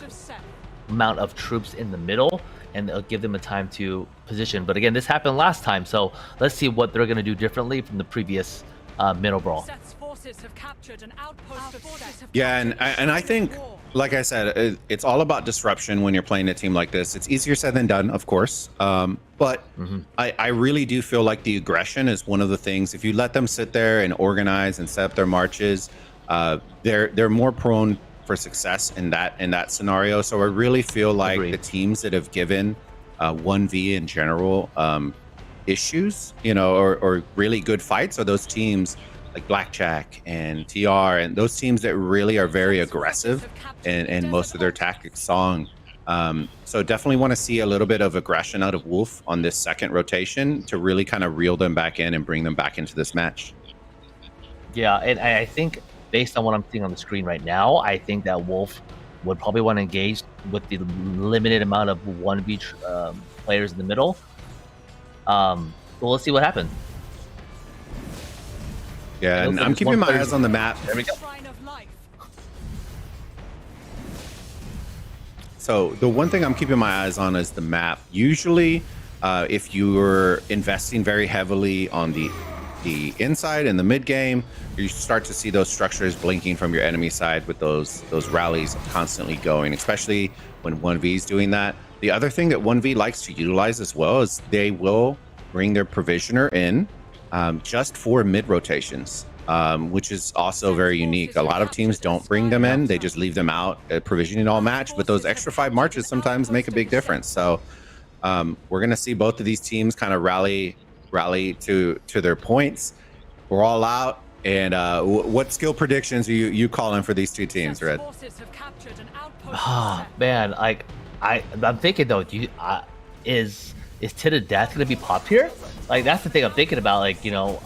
amount of troops in the middle, and it'll give them a time to position. But again, this happened last time, so let's see what they're going to do differently from the previous middle brawl. Yeah, and I think, like I said, it's all about disruption when you're playing a team like this. It's easier said than done, of course. But I really do feel like the aggression is one of the things. If you let them sit there and organize and set up their marches, they're more prone for success in that scenario. So I really feel like the teams that have given 1v in general issues, you know, or really good fights are those teams like Blackjack and TR and those teams that really are very aggressive in most of their tactics song. So definitely want to see a little bit of aggression out of Wolf on this second rotation to really kind of reel them back in and bring them back into this match. Yeah, and I think based on what I'm seeing on the screen right now, I think that Wolf would probably want to engage with the limited amount of 1v players in the middle. Well, let's see what happens. Yeah, and I'm keeping my eyes on the map. There we go. So the one thing I'm keeping my eyes on is the map. Usually, if you're investing very heavily on the inside and the mid game, you start to see those structures blinking from your enemy side with those rallies constantly going, especially when 1v is doing that. The other thing that 1v likes to utilize as well is they will bring their provisioner in just for mid rotations, which is also very unique. A lot of teams don't bring them in. They just leave them out provisioning all match, but those extra 5 marches sometimes make a big difference. So we're going to see both of these teams kind of rally to their points. We're all out. And what skill predictions are you calling for these two teams, Red? Oh, man, like I'm thinking though, is To the Death gonna be popped here? Like that's the thing I'm thinking about. Like, you know,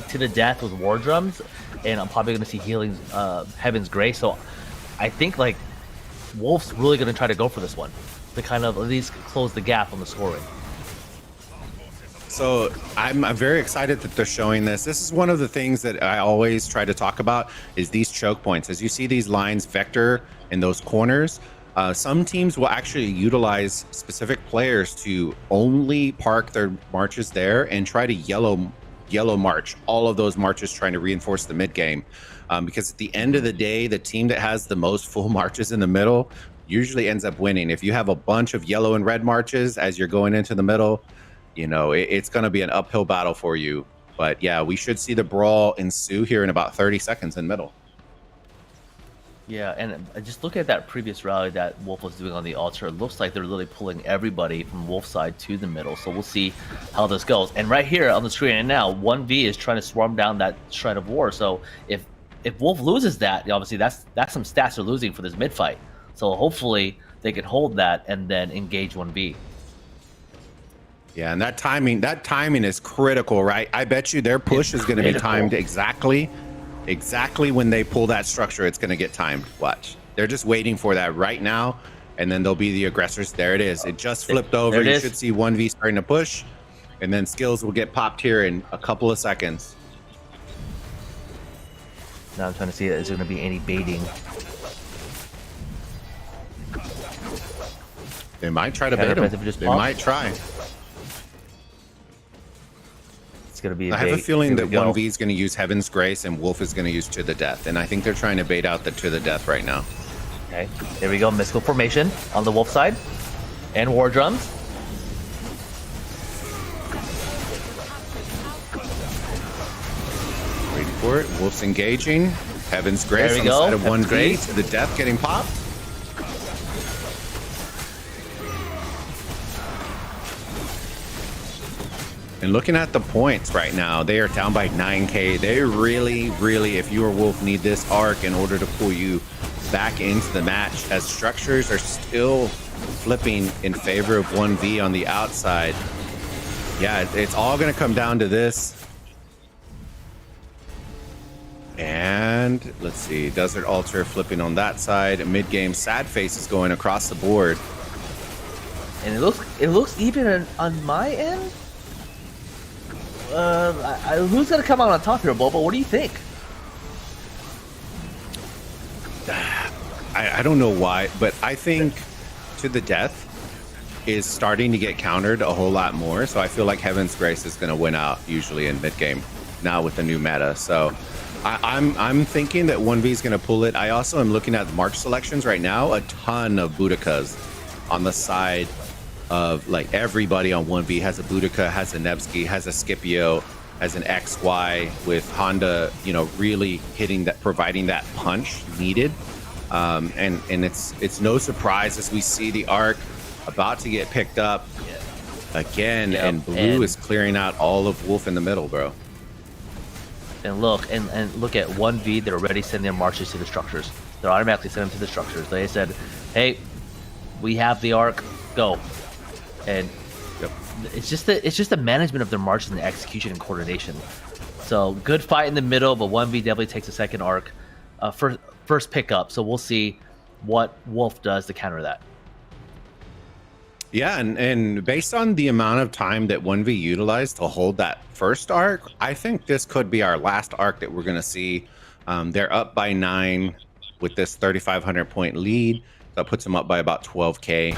To the Death with War Drums, and I'm probably gonna see Healing Heaven's Grace. So I think like Wolf's really gonna try to go for this one to kind of at least close the gap on the scoring. So I'm very excited that they're showing this. This is one of the things that I always try to talk about is these choke points. As you see these lines vector in those corners, some teams will actually utilize specific players to only park their marches there and try to yellow march all of those marches, trying to reinforce the mid game. Because at the end of the day, the team that has the most full marches in the middle usually ends up winning. If you have a bunch of yellow and red marches as you're going into the middle, you know, it's going to be an uphill battle for you. But yeah, we should see the brawl ensue here in about 30 seconds in middle. Yeah, and just look at that previous rally that Wolf was doing on the altar. It looks like they're really pulling everybody from Wolf's side to the middle. So we'll see how this goes. And right here on the screen right now, 1v is trying to swarm down that Shrine of War. So if Wolf loses that, obviously that's some stats they're losing for this mid fight. So hopefully they can hold that and then engage 1v. Yeah, and that timing is critical, right? I bet you their push is going to be timed exactly when they pull that structure. It's going to get timed. Watch. They're just waiting for that right now, and then they'll be the aggressors. There it is. It just flipped over. You should see 1v starting to push, and then skills will get popped here in a couple of seconds. Now I'm trying to see if there's going to be any baiting. They might try to bait him. They might try. It's going to be I have a feeling that 1v is going to use Heaven's Grace and Wolf is going to use To the Death, and I think they're trying to bait out the To the Death right now. Okay, there we go. Mystical formation on the Wolf side, and War Drums. Waiting for it. Wolf's engaging. Heaven's Grace on the side of 1v. To the Death getting popped. And looking at the points right now, they are down by 9k. They really, if you are Wolf, need this arc in order to pull you back into the match as structures are still flipping in favor of 1v on the outside. Yeah, it's all going to come down to this. And let's see, Desert Altar flipping on that side. Mid game, Sad Face is going across the board. And it looks even on my end. Who's gonna come out on top here, Boba? What do you think? I don't know why, but I think To the Death is starting to get countered a whole lot more. So I feel like Heaven's Grace is going to win out usually in mid game now with the new meta. So I'm thinking that 1v is going to pull it. I also am looking at the March selections right now. A ton of Boudikas on the side of like everybody on 1v has a Boudica, has a Nevsky, has a Scipio, has an XY with Honda, you know, really hitting that, providing that punch needed. And it's no surprise as we see the arc about to get picked up again, and Blue is clearing out all of Wolf in the middle, bro. And look at 1v. They're already sending their marches to the structures. They're automatically sending them to the structures. They said, "Hey, we have the arc, go." And it's just the management of their marches and the execution and coordination. So good fight in the middle, but 1v definitely takes a second arc, first pickup. So we'll see what Wolf does to counter that. Yeah, and based on the amount of time that 1v utilized to hold that first arc, I think this could be our last arc that we're going to see. They're up by 9 with this 3,500 point lead. That puts them up by about 12k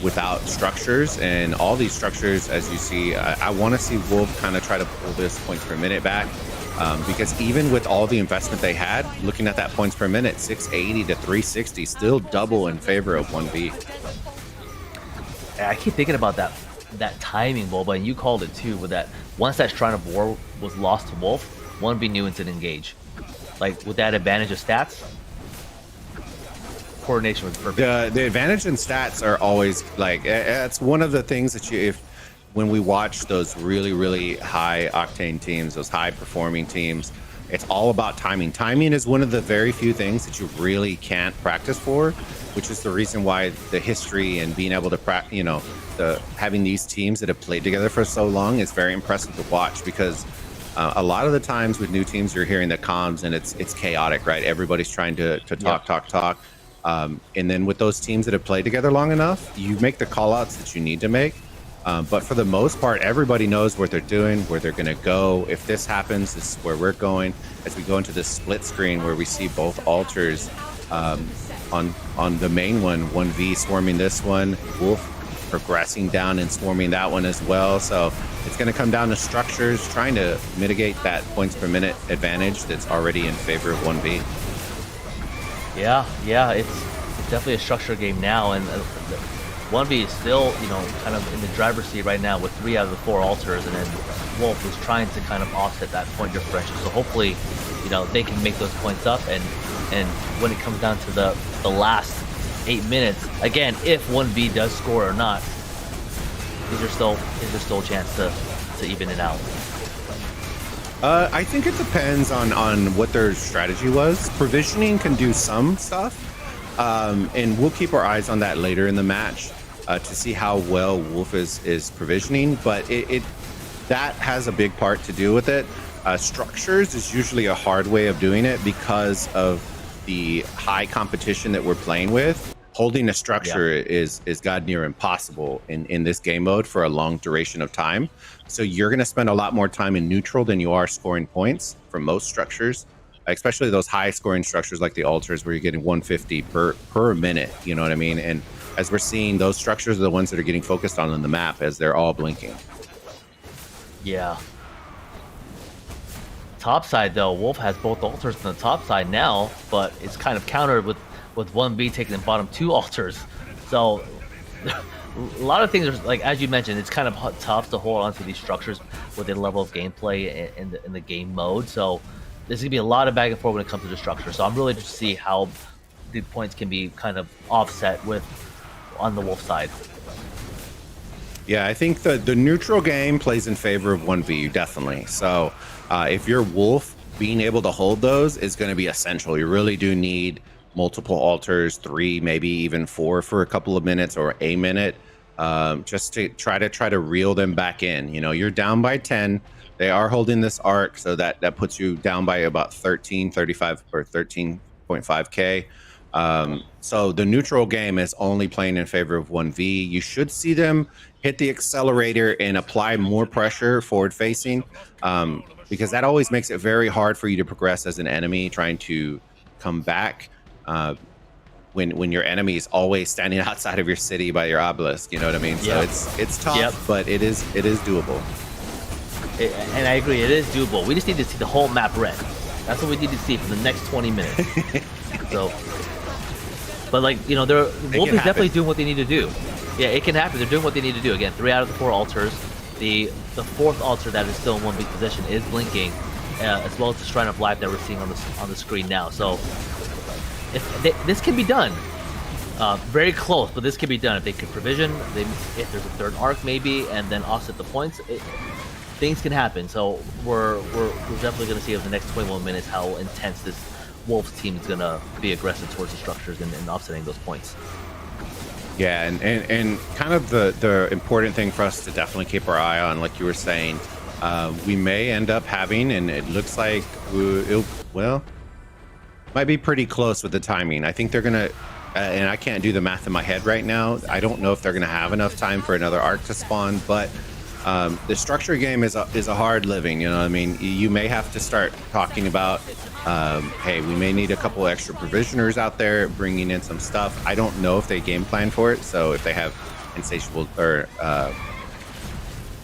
without structures. And all these structures, as you see, I want to see Wolf kind of try to pull this points per minute back. Because even with all the investment they had, looking at that points per minute, 680 to 360, still double in favor of 1v. I keep thinking about that timing, Boba, and you called it too, with that once that Shrine of War was lost to Wolf, 1v knew to engage. Like with that advantage of stats, coordination was perfect. The advantage in stats are always like, it's one of the things that when we watch those really high octane teams, those high performing teams, it's all about timing. Timing is one of the very few things that you really can't practice for, which is the reason why the history and being able to practice, you know, having these teams that have played together for so long is very impressive to watch, because a lot of the times with new teams, you're hearing the comms and it's chaotic, right? Everybody's trying to talk. And then with those teams that have played together long enough, you make the call outs that you need to make. But for the most part, everybody knows what they're doing, where they're going to go. If this happens, this is where we're going. As we go into this split screen where we see both altars on the main one, 1v swarming this one, Wolf progressing down and swarming that one as well. So it's going to come down to structures, trying to mitigate that points per minute advantage that's already in favor of 1v. Yeah, it's definitely a structure game now, and 1v is still, you know, kind of in the driver's seat right now with 3 out of the 4 altars, and then Wolf is trying to kind of offset that point differential. So hopefully, you know, they can make those points up, and when it comes down to the last 8 minutes, again, if 1v does score or not, is there still a chance to even it out? I think it depends on what their strategy was. Provisioning can do some stuff, and we'll keep our eyes on that later in the match to see how well Wolf is provisioning. But that has a big part to do with it. Structures is usually a hard way of doing it because of the high competition that we're playing with. Holding a structure is god near impossible in this game mode for a long duration of time. So you're going to spend a lot more time in neutral than you are scoring points for most structures, especially those high scoring structures like the altars where you're getting 150 per minute. You know what I mean? And as we're seeing, those structures are the ones that are getting focused on the map as they're all blinking. Yeah. Top side though, Wolf has both altars on the top side now, but it's kind of countered with 1v taking the bottom 2 altars. So a lot of things are, like as you mentioned, it's kind of tough to hold on to these structures with a level of gameplay in the game mode. So there's gonna be a lot of back and forth when it comes to the structure. So I'm really interested to see how the points can be kind of offset on the Wolf side. Yeah, I think the neutral game plays in favor of 1v, definitely. So if you're Wolf, being able to hold those is going to be essential. You really do need multiple altars, 3, maybe even 4 for a couple of minutes or a minute, just to try to reel them back in. You know, you're down by 10. They are holding this arc, so that puts you down by about 13.35 or 13.5k. So the neutral game is only playing in favor of 1v. You should see them hit the accelerator and apply more pressure forward facing, because that always makes it very hard for you to progress as an enemy trying to come back. When your enemy is always standing outside of your city by your obelisk, you know what I mean? So it's tough, but it is doable. And I agree, it is doable. We just need to see the whole map red. That's what we need to see for the next 20 minutes. So, but like, you know, Wolf is definitely doing what they need to do. Yeah, it can happen. They're doing what they need to do. Again, 3 out of the 4 altars. The 4th altar that is still in 1v position is blinking, as well as the Shrine of Life that we're seeing on the screen now. So this can be done. Very close, but this can be done if they could provision. If there's a 3rd arc maybe, and then offset the points. Things can happen. So we're definitely going to see over the next 21 minutes how intense this Wolves team is going to be aggressive towards the structures and offsetting those points. Yeah, and kind of the important thing for us to definitely keep our eye on, like you were saying, we may end up having, and it looks like might be pretty close with the timing. I think they're gonna, and I can't do the math in my head right now. I don't know if they're gonna have enough time for another arc to spawn, but the structure game is a hard living. You know what I mean? You may have to start talking about, hey, we may need a couple extra provisioners out there bringing in some stuff. I don't know if they game plan for it. So if they have insatiable or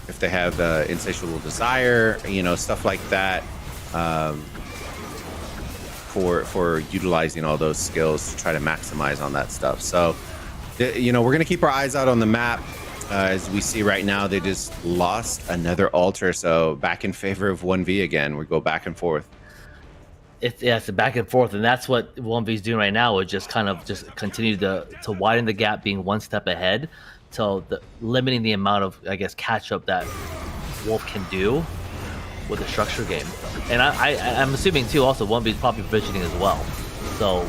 if they have insatiable desire, you know, stuff like that, for utilizing all those skills to try to maximize on that stuff. So, you know, we're gonna keep our eyes out on the map. As we see right now, they just lost another altar, so back in favor of 1v again. We go back and forth. It's a back and forth, and that's what 1v is doing right now. Is just kind of continue to widen the gap, being one step ahead, to limiting the amount of, I guess, catch up that Wolf can do with the structure game. And I'm assuming too, also 1v is probably provisioning as well. So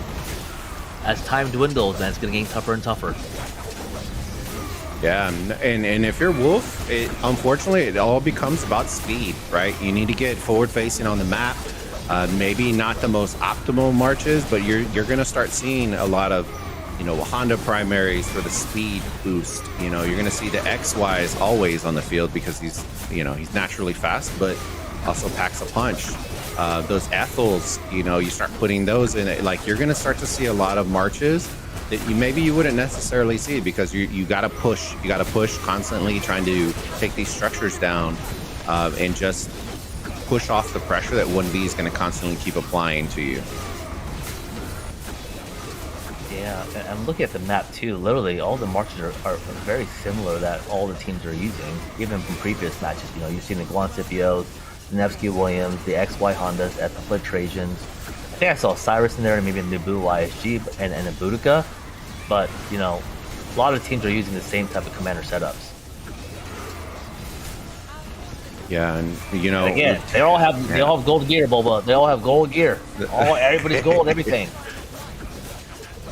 as time dwindles, man, it's gonna get tougher and tougher. Yeah, and if you're Wolf, unfortunately, it all becomes about speed, right? You need to get forward facing on the map. Maybe not the most optimal marches, but you're going to start seeing a lot of, you know, Honda primaries for the speed boost. You know, you're going to see the XYs always on the field because he's naturally fast, but also packs a punch. Those Ethels, you know, you start putting those in it. Like, you're going to start to see a lot of marches that you wouldn't necessarily see because you got to push. You got to push constantly, trying to take these structures down, and just push off the pressure that 1v is going to constantly keep applying to you. Yeah, and I'm looking at the map too. Literally, all the marches are very similar that all the teams are using, even from previous matches. You know, you've seen the Guan Scipios, the Nevsky Williams, the XY Hondas, Ethel Trajans. I think I saw Cyrus in there, and maybe a Naboo YSG and a Boudica. But, you know, a lot of teams are using the same type of commander setups. Yeah, and you know, and again, they all have gold gear, Boba. They all have gold gear. Everybody's gold, everything.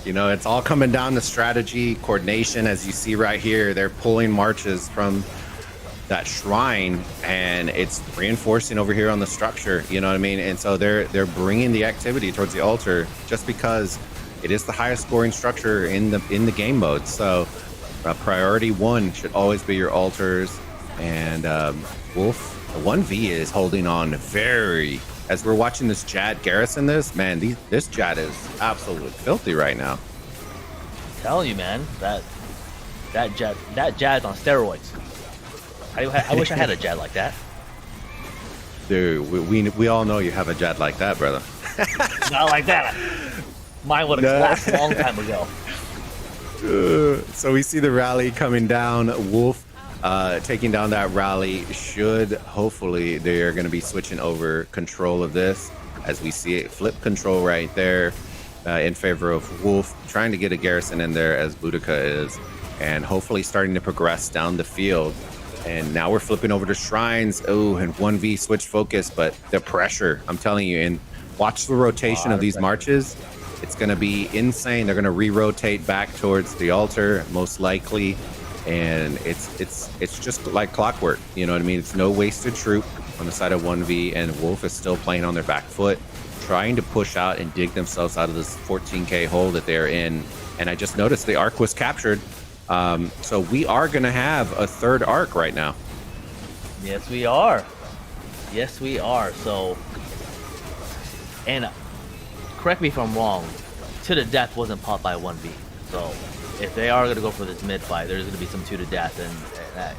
You know, it's all coming down to strategy, coordination. As you see right here, they're pulling marches from that shrine, and it's reinforcing over here on the structure. You know what I mean? And so they're bringing the activity towards the altar just because it is the highest scoring structure in the game mode. So priority 1 should always be your altars. And Wolf 1v is holding on very, as we're watching this Jad garrison this Jad is absolutely filthy right now. I'm telling you, man, that Jad's on steroids. I wish I had a Jad like that. Dude, we all know you have a Jad like that, brother. Not like that. Mine would have collapsed a long time ago. So we see the rally coming down. Wolf taking down that rally. Hopefully they are going to be switching over control of this, as we see it flip control right there in favor of Wolf, trying to get a garrison in there as Boudica is, and hopefully starting to progress down the field. And now we're flipping over to shrines. Oh, and 1v switch focus, but the pressure, I'm telling you, and watch the rotation of these marches. It's going to be insane. They're going to re-rotate back towards the altar, most likely, and it's just like clockwork. You know what I mean? It's no wasted troop on the side of 1v, and Wolf is still playing on their back foot, trying to push out and dig themselves out of this 14k hole that they're in. And I just noticed the arc was captured. So we are going to have a third arc right now. Yes, we are. Yes, we are. So, and correct me if I'm wrong, To the Death wasn't popped by 1v. So if they are going to go for this mid fight, there's going to be some To the Death, and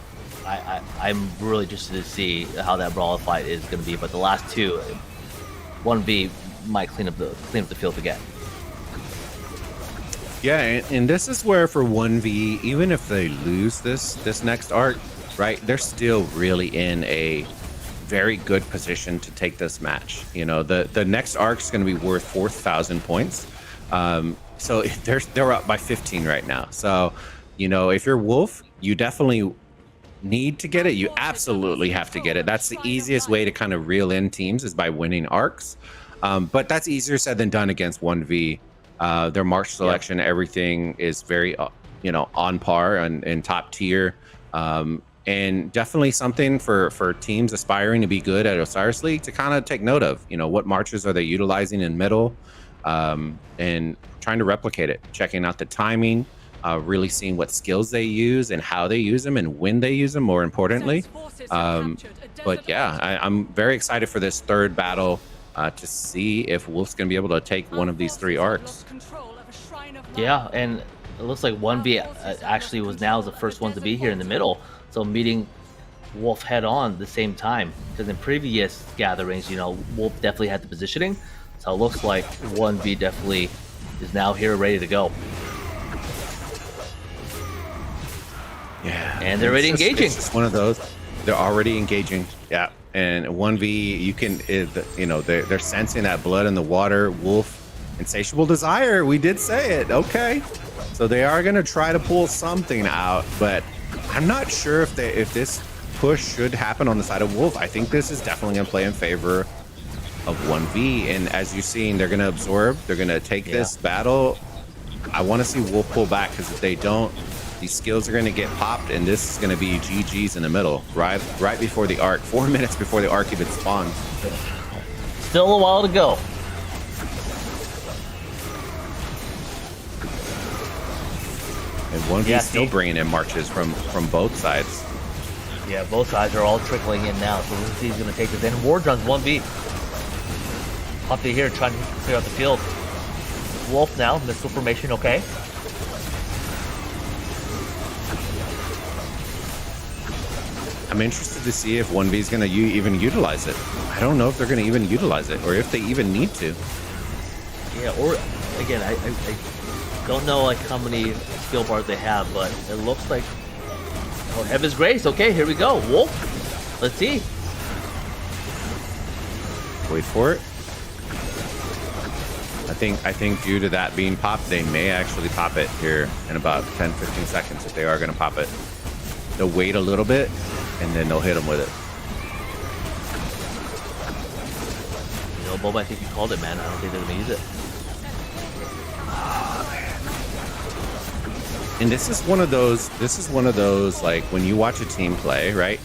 I'm really interested to see how that brawl fight is going to be. But the last two, 1v might clean up the field again. Yeah, and this is where for 1v, even if they lose this next arc, right, they're still really in a very good position to take this match. You know, the next arc is going to be worth 4,000 points. So they're up by 15 right now. So, you know, if you're Wolf, you definitely need to get it. You absolutely have to get it. That's the easiest way to kind of reel in teams, is by winning arcs. But that's easier said than done against 1v. Their March selection, everything is very, you know, on par and top tier. And definitely something for teams aspiring to be good at Osiris League to kind of take note of. You know, what marches are they utilizing in middle, and trying to replicate it, checking out the timing, really seeing what skills they use and how they use them and when they use them, more importantly. But yeah, I'm very excited for this third battle to see if Wolf's going to be able to take one of these three arcs. Yeah, and it looks like 1v actually was now the first one to be here in the middle. So meeting Wolf head on at the same time, because in previous gatherings, you know, Wolf definitely had the positioning. So it looks like 1v definitely is now here ready to go. Yeah, and they're already engaging. It's just one of those. They're already engaging. Yeah, and 1v, you can, you know, they're sensing that blood in the water. Wolf, insatiable desire. We did say it. Okay, so they are going to try to pull something out, but I'm not sure if this push should happen on the side of Wolf. I think this is definitely going to play in favor of 1v, and as you've seen, they're going to absorb. They're going to take this battle. I want to see Wolf pull back, because if they don't, these skills are going to get popped, and this is going to be GG's in the middle, right before the arc, 4 minutes before the arc even spawns. Still a while to go. And 1v still bringing in marches from both sides. Yeah, both sides are all trickling in now, so let's see who's going to take this in. Wardrun's 1v. Up to here, trying to clear out the field. Wolf now, missile formation, okay. I'm interested to see if 1v is going to even utilize it. I don't know if they're going to even utilize it, or if they even need to. Yeah, or again, I don't know like how many skill bars they have, but it looks like, oh, Heaven's Grace. Okay, here we go. Wolf. Let's see. Wait for it. I think due to that being popped, they may actually pop it here in about 10-15 seconds if they are going to pop it. They'll wait a little bit, and then they'll hit them with it. You know, Bob, I think you called it, man. I don't think they're going to use it. And this is one of those, like, when you watch a team play, right?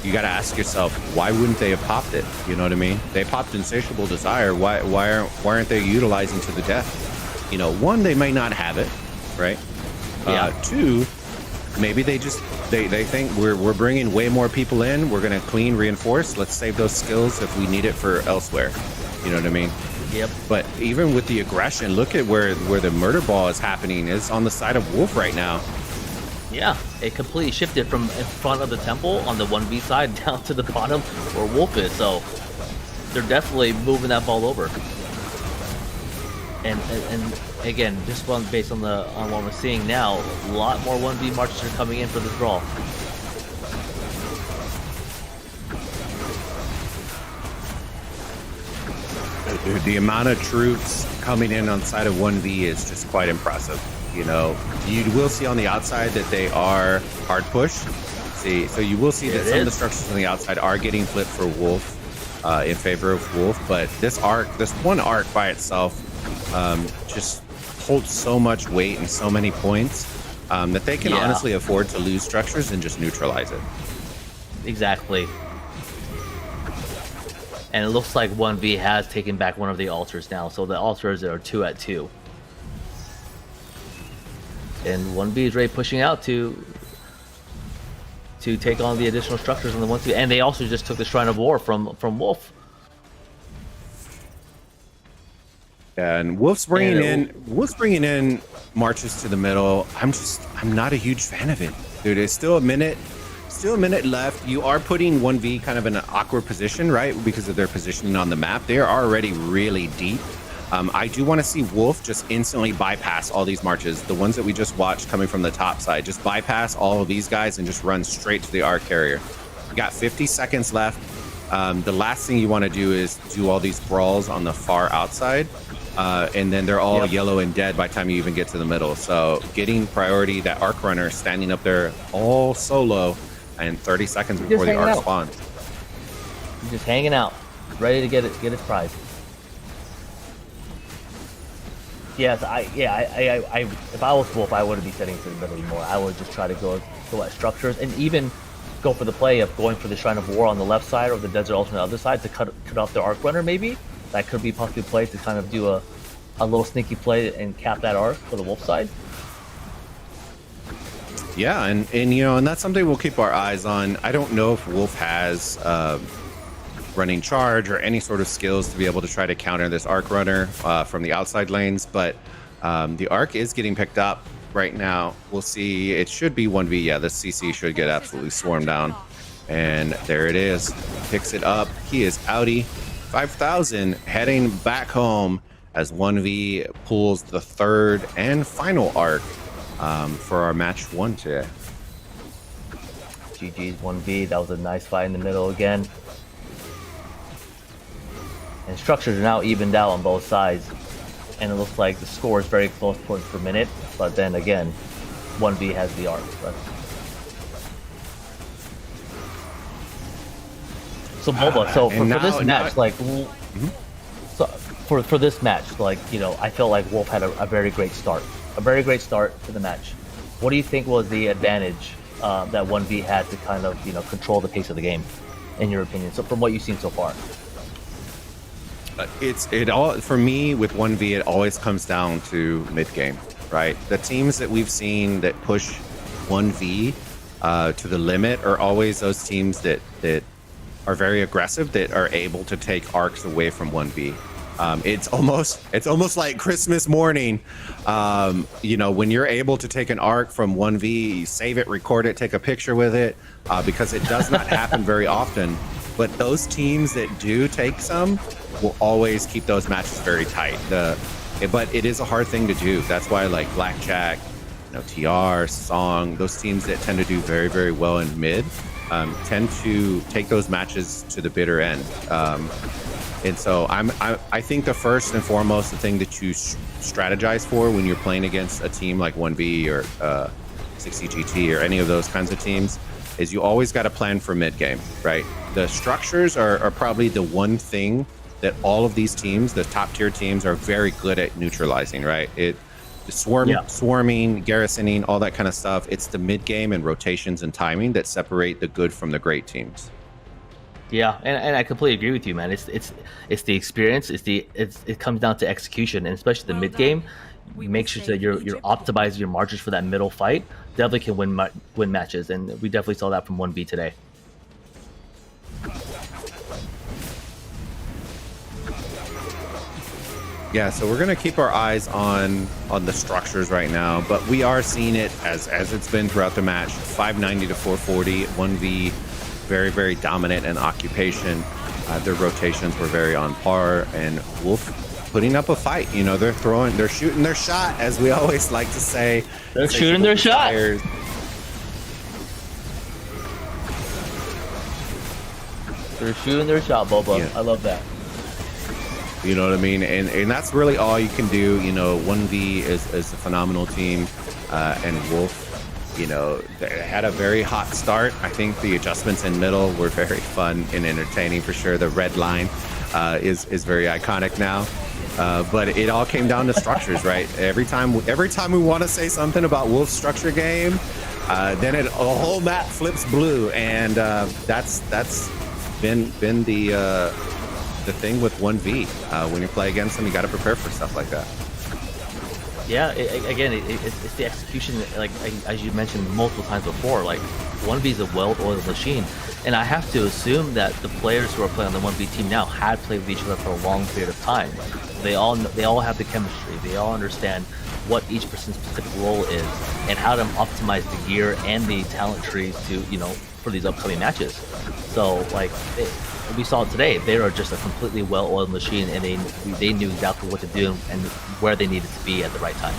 You got to ask yourself, why wouldn't they have popped it? You know what I mean? They popped Insatiable Desire. Why aren't they utilizing To the Death? You know, one, they may not have it, right? Yeah. Two, maybe they think we're bringing way more people in. We're gonna clean, reinforce. Let's save those skills if we need it for elsewhere. You know what I mean? Yep. But even with the aggression, look at where the murder ball is happening. It's on the side of Wolf right now. Yeah, it completely shifted from in front of the temple on the 1v side down to the bottom where Wolf is. So they're definitely moving that ball over. And again, just based on what we're seeing now, a lot more 1v marches are coming in for this brawl. The amount of troops coming in on side of 1v is just quite impressive. You know, you will see on the outside that they are hard push. See, so you will see that some of the structures on the outside are getting flipped for Wolf, in favor of Wolf. But this one arc by itself just hold so much weight and so many points that they can honestly afford to lose structures and just neutralize it. Exactly. And it looks like 1V has taken back one of the altars now, so the altars are 2-2. And 1V is ready pushing out to take on the additional structures on the 1-2. And they also just took the Shrine of War from Wolf. And Wolf's bringing in marches to the middle. I'm not a huge fan of it, dude. It's still a minute left. You are putting 1V kind of in an awkward position, right? Because of their positioning on the map. They are already really deep. I do want to see Wolf just instantly bypass all these marches. The ones that we just watched coming from the top side. Just bypass all of these guys and just run straight to the R carrier. We got 50 seconds left. The last thing you want to do is do all these brawls on the far outside. And then they're all yellow and dead by the time you even get to the middle. So getting priority, that arc runner standing up there all solo and 30 seconds before the arc spawns. He's just hanging out, ready to get his prize. Yes, if I was Wolf, I wouldn't be setting to the middle anymore. I would just try to go at structures and even go for the play of going for the Shrine of War on the left side or the Desert Ultimate on the other side to cut off their arc runner maybe. That could be possibly played to kind of do a little sneaky play and cap that arc for the Wolf side. Yeah, and you know, and that's something we'll keep our eyes on. I don't know if Wolf has running charge or any sort of skills to be able to try to counter this arc runner from the outside lanes, but the arc is getting picked up right now. We'll see. It should be 1v. Yeah, the CC should get absolutely swarmed down, and there it is. Picks it up. He is outie. 5,000 heading back home as 1v pulls the third and final arc for our match 1 today. GG's 1v. That was a nice fight in the middle again. And structures are now evened out on both sides. And it looks like the score is very close points per minute. But then again, 1v has the arc. But... So Boba, so for this match, like, so for this match, like, you know, I felt like Wolf had a very great start, to the match. What do you think was the advantage that 1v had to kind of, you know, control the pace of the game, in your opinion? So from what you've seen so far, it all for me with 1v. It always comes down to mid game, right? The teams that we've seen that push 1v to the limit are always those teams that are very aggressive, that are able to take arcs away from 1v. It's almost like Christmas morning. You know, when you're able to take an arc from 1v, you save it, record it, take a picture with it, because it does not happen very often. But those teams that do take some will always keep those matches very tight. But it is a hard thing to do. That's why, like Blackjack, you know, TR, Song, those teams that tend to do very, very well in mid tend to take those matches to the bitter end. And so I think the first and foremost, the thing that you strategize for when you're playing against a team like 1v or 60GT or any of those kinds of teams is you always got to plan for mid game, right? The structures are probably the one thing that all of these teams, the top tier teams, are very good at neutralizing, right? Swarming, garrisoning, all that kind of stuff. It's the mid game and rotations and timing that separate the good from the great teams. Yeah, and I completely agree with you, man. It's the experience. It comes down to execution, and especially the mid game. You make sure that you're optimizing your margins for that middle fight. Definitely can win matches, and we definitely saw that from 1v today. Yeah, so we're gonna keep our eyes on the structures right now, but we are seeing it as it's been throughout the match. 590 to 440, 1v, very, very dominant in occupation. Their rotations were very on par, and Wolf putting up a fight. You know, they're shooting their shot, as we always like to say. They're shooting their shot. They're shooting their shot, Boba. Yeah. I love that. You know what I mean? And that's really all you can do. You know, 1v is a phenomenal team, and Wolf, you know, they had a very hot start. I think the adjustments in middle were very fun and entertaining for sure. The red line is very iconic now. But it all came down to structures, right? Every time we want to say something about Wolf's structure game, then a whole map flips blue, and that's been the thing with 1v. When you play against them, you got to prepare for stuff like that. Yeah, it's the execution, like as you mentioned multiple times before, like 1v is a well-oiled machine, and I have to assume that the players who are playing on the 1v team now had played with each other for a long period of time. They all have the chemistry. They all understand what each person's specific role is and how to optimize the gear and the talent trees to, for these upcoming matches. So like we saw it today, they are just a completely well-oiled machine, and they knew exactly what to do and where they needed to be at the right time.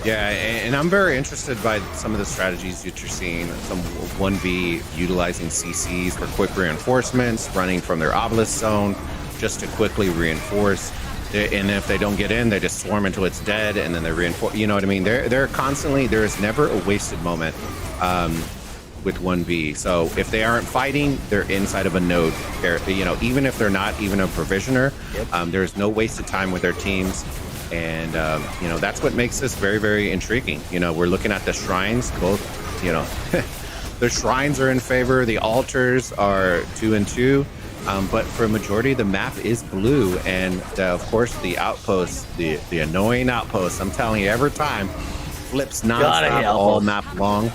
Yeah, and I'm very interested by some of the strategies that you're seeing. Some 1v utilizing CCs for quick reinforcements, running from their obelisk zone just to quickly reinforce. And if they don't get in, they just swarm until it's dead, and then they reinforce. You know what I mean? They're constantly, there is never a wasted moment with 1v. So if they aren't fighting, they're inside of a node. Even if they're not even a provisioner, there's no wasted time with their teams. And that's what makes this very, very intriguing. We're looking at the shrines, both, the shrines are in favor, the altars are 2-2. But for a majority, the map is blue, and of course the outposts, the annoying outposts, I'm telling you, every time flips nonstop all map long.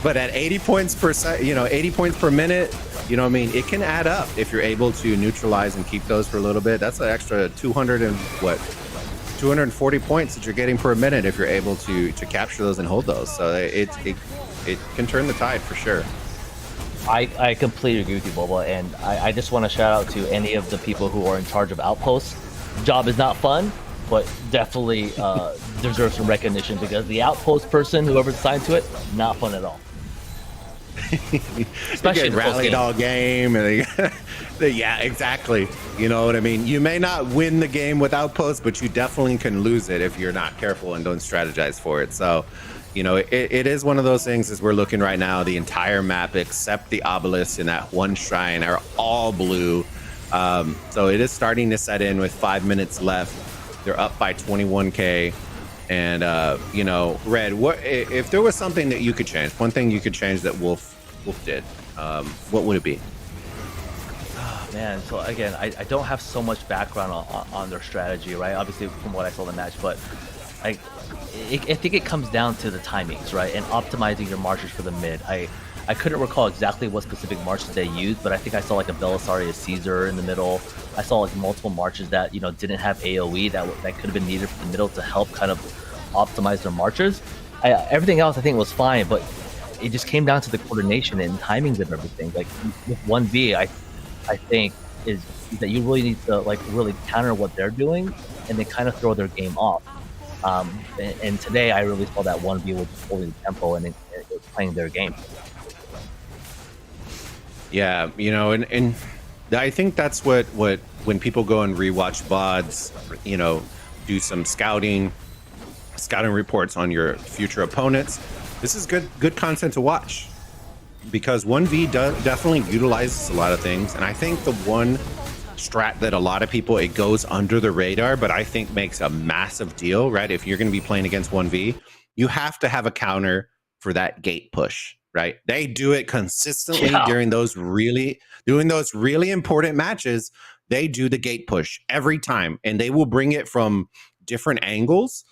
But at 80 points per 80 points per minute, it can add up if you're able to neutralize and keep those for a little bit. That's an extra 240 points that you're getting per minute if you're able to capture those and hold those. So it can turn the tide for sure. I completely agree with you, Boba, and I just want to shout out to any of the people who are in charge of outposts. Job is not fun, but definitely deserves some recognition, because the outpost person, whoever's assigned to it, not fun at all. Especially rallied all game, and yeah, exactly. You know what I mean? You may not win the game with outposts, but you definitely can lose it if you're not careful and don't strategize for it. So it is one of those things. As we're looking right now, the entire map except the obelisk and that one shrine are all blue. So it is starting to set in with 5 minutes left. They're up by 21k. And Red, what if there was something that you could change? One thing you could change that Wolf did. What would it be? Oh, man, so again, I don't have so much background on their strategy, right? Obviously, from what I saw in the match, but I think it comes down to the timings, right? And optimizing your marches for the mid. I couldn't recall exactly what specific marches they used, but I think I saw like a Belisarius Caesar in the middle. I saw like multiple marches that didn't have AoE that could have been needed for the middle to help kind of optimize their marches. Everything else I think was fine, but it just came down to the coordination and timings of everything. Like with 1v, I think is that you really need to really counter what they're doing and then kind of throw their game off. And today I really saw that 1v was holding the tempo and it was playing their game. Yeah, and I think that's what when people go and rewatch VODs, do some scouting reports on your future opponents. This is good content to watch, because 1v definitely utilizes a lot of things. And I think the one strat that a lot of people, it goes under the radar, but I think makes a massive deal, right? If you're going to be playing against 1v, you have to have a counter for that gate push. Right, they do it consistently during those really important matches. They do the gate push every time, and they will bring it from different angles,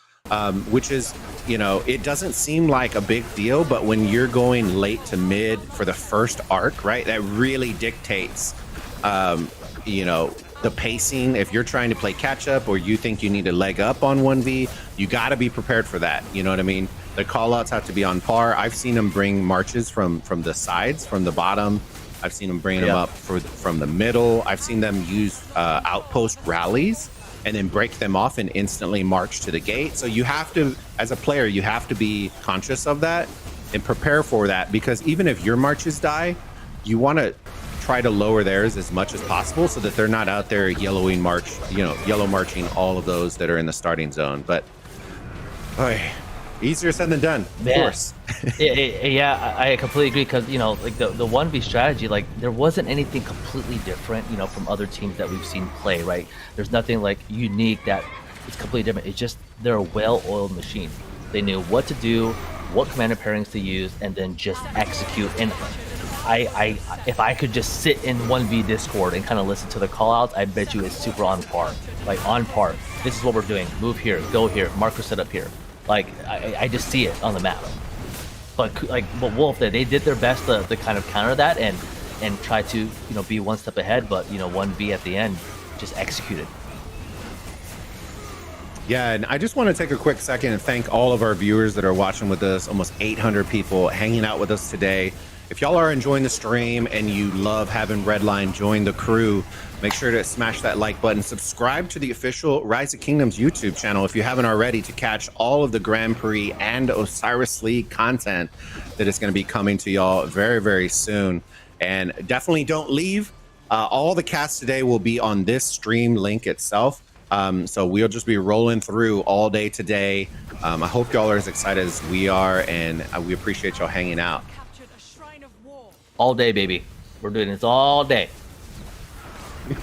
which is, it doesn't seem like a big deal, but when you're going late to mid for the first arc, right, that really dictates, the pacing. If you're trying to play catch up, or you think you need a leg up on 1v, you got to be prepared for that. You know what I mean? The call outs have to be on par. I've seen them bring marches from the sides, from the bottom. I've seen them bring them up from the middle. I've seen them use outpost rallies and then break them off and instantly march to the gate. So you have to, as a player, you have to be conscious of that and prepare for that, because even if your marches die, you want to try to lower theirs as much as possible so that they're not out there yellow marching all of those that are in the starting zone. But boy, Easier said than done, of Man. course. Yeah, I completely agree because like the 1v strategy, like there wasn't anything completely different, from other teams that we've seen play. Right? There's nothing like unique that is completely different. It's just they're a well-oiled machine. They knew what to do, what commander pairings to use, and then just execute. And I if I could just sit in 1v Discord and kind of listen to the callouts, I bet you it's super on par. Like on par. This is what we're doing. Move here, go here, marker set up here. Like I just see it on the map. But Wolf, they did their best to kind of counter that and try to be one step ahead. But 1v at the end just executed. Yeah, and I just want to take a quick second and thank all of our viewers that are watching with us. Almost 800 people hanging out with us today. If y'all are enjoying the stream and you love having Redline join the crew, make sure to smash that like button. Subscribe to the official Rise of Kingdoms YouTube channel if you haven't already to catch all of the Grand Prix and Osiris League content that is going to be coming to y'all very, very soon. And definitely don't leave. All the casts today will be on this stream link itself. So we'll just be rolling through all day today. I hope y'all are as excited as we are, and we appreciate y'all hanging out. All day, baby. We're doing this all day. It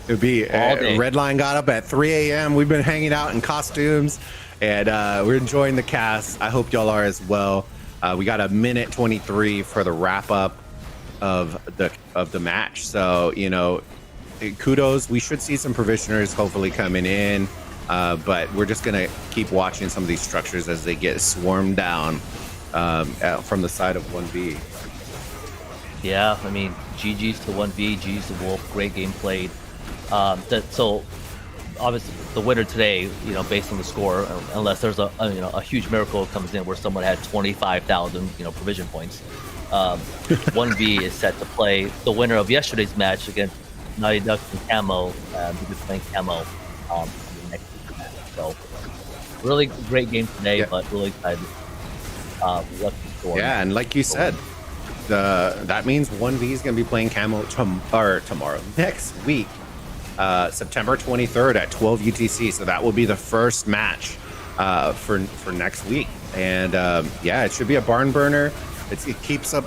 would be Redline got up at 3 a.m. We've been hanging out in costumes, and we're enjoying the cast. I hope y'all are as well. We got a minute 23 for the wrap up of the match. So kudos. We should see some provisioners hopefully coming in, but we're just gonna keep watching some of these structures as they get swarmed down from the side of 1v. Yeah, I mean, GG's to 1v, GG's to Wolf, great game played. So obviously the winner today, based on the score, unless there's a huge miracle comes in where someone had 25,000 provision points, 1v is set to play the winner of yesterday's match against Naughty Duck and Camo. We'll be playing Camo in the next week's match. So really great game today, but really excited. What's the score? Yeah, and like you said, that means 1v is going to be playing Camo tomorrow, next week, September 23rd at 12 UTC. So that will be the first match for next week, and it should be a barn burner. It keeps up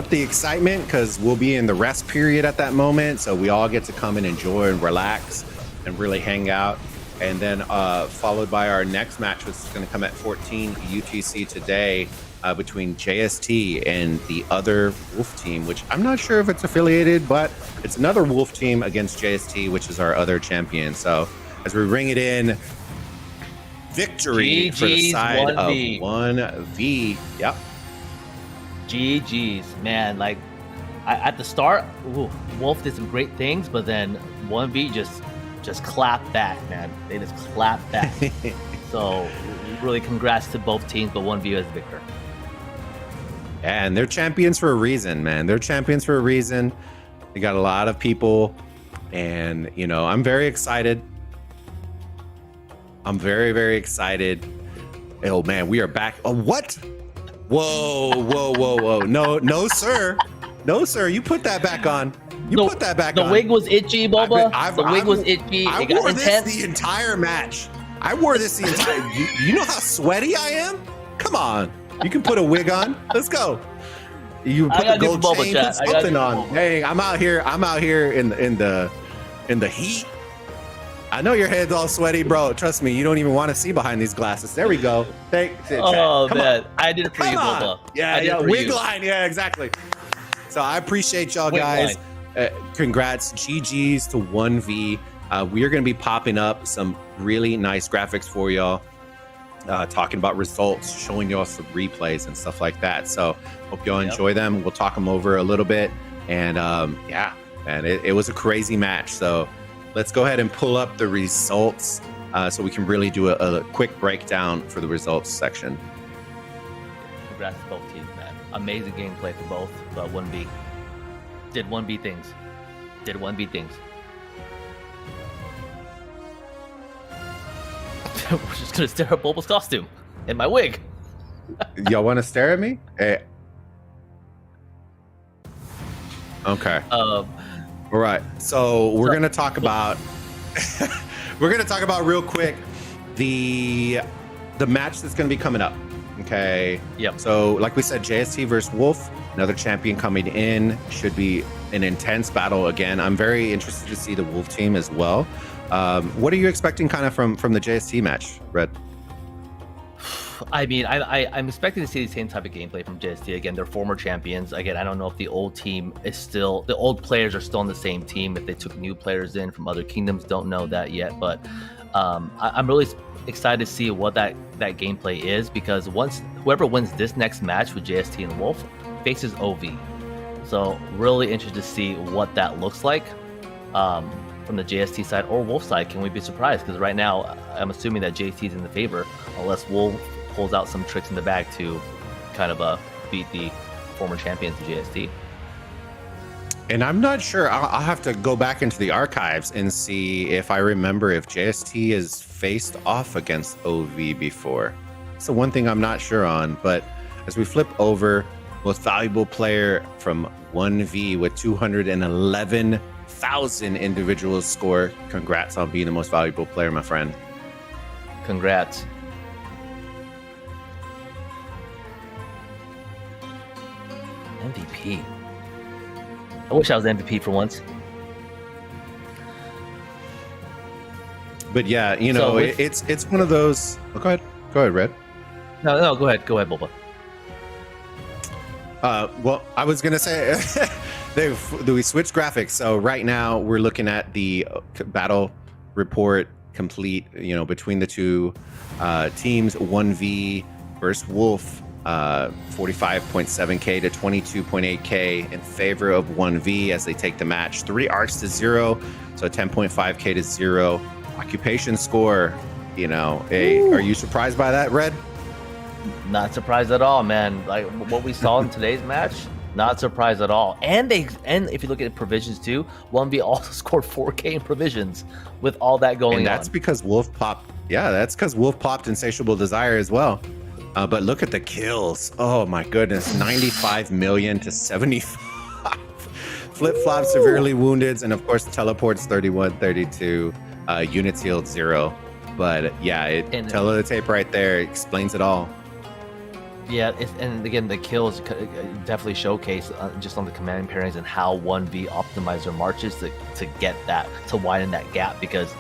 the excitement because we'll be in the rest period at that moment, so we all get to come and enjoy and relax and really hang out. And then followed by our next match, which is going to come at 14 UTC today, between JST and the other Wolf team, which I'm not sure if it's affiliated, but it's another Wolf team against JST, which is our other champion. So as we ring it in, victory for the side 1v. Of 1v. Yep. GG's, man. Like at the start, Wolf did some great things, but then 1v just clapped back, man. They just clapped back. So really congrats to both teams, but 1v as victor. And they're champions for a reason, man. They're champions for a reason. They got a lot of people, and I'm very excited. I'm very, very excited. Oh man, we are back. Oh, what? Whoa. No, sir. No, sir. You put that back on. Put that back on. The wig was itchy, Boba. The wig was itchy. I wore this the entire match. I wore this the entire. You know how sweaty I am? Come on. You can put a wig on. Let's go. You put the gold chain, put something on. Hey, I'm out here in the heat. I know your head's all sweaty, bro. Trust me, you don't even want to see behind these glasses. There we go. Oh man, I did it for you, Boba. Yeah, wig line. Yeah, exactly. So I appreciate y'all guys. Congrats, GG's to 1v. We are going to be popping up some really nice graphics for y'all. Talking about results, showing y'all some replays and stuff like that. So hope y'all enjoy them. We'll talk them over a little bit. And it was a crazy match. So let's go ahead and pull up the results so we can really do a quick breakdown for the results section. Congrats to both teams, man. Amazing gameplay for both, but 1v. Did 1v things. We're just gonna stare at Bulba's costume and my wig. Y'all want to stare at me? Hey. Okay. All right. So we're gonna talk about real quick the the match that's going to be coming up. Okay. Yep. So, like we said, JST versus Wolf, another champion coming in, should be an intense battle again. I'm very interested to see the Wolf team as well. What are you expecting kind of from the JST match, Red? I mean, I'm expecting to see the same type of gameplay from JST. Again, they're former champions. Again, I don't know if the old team is still, the old players are still on the same team. If they took new players in from other kingdoms, don't know that yet. But I'm really excited to see what that gameplay is, because once whoever wins this next match with JST and Wolf faces OV. So really interested to see what that looks like from the JST side or Wolf side. Can we be surprised? Because right now, I'm assuming that JST is in the favor, unless Wolf pulls out some tricks in the bag to kind of beat the former champions of JST. And I'm not sure. I'll have to go back into the archives and see if I remember if JST has faced off against OV before. It's the one thing I'm not sure on. But as we flip over, most valuable player from 1v with 211,000 individuals score. Congrats on being the most valuable player, my friend. Congrats. MVP. I wish I was MVP for once. But yeah, you know, So it's one of those. Oh, go ahead, Red. No, go ahead, Boba. Well, I was gonna say we switched graphics. So right now we're looking at the battle report complete. You know, between the two teams, 1v versus Wolf. 45.7k to 22.8k in favor of 1v as they take the match. 3 arcs to 0, so 10.5k to 0. Occupation score, you know, are you surprised by that, Red? Not surprised at all, man. Like what we saw in today's match, not surprised at all. And if you look at provisions too, 1v also scored 4k in provisions with all that going on. And that's because Wolf popped. Yeah, that's because Wolf popped Insatiable Desire as well. But look at the kills. Oh my goodness. 95 million to 75. Flip-flop, severely wounded, and of course teleports 31, 32. Units healed 0. But yeah, teletape right there explains it all. Yeah, and again, the kills definitely showcase just on the command pairings and how 1v optimize their marches to get that, to widen that gap, because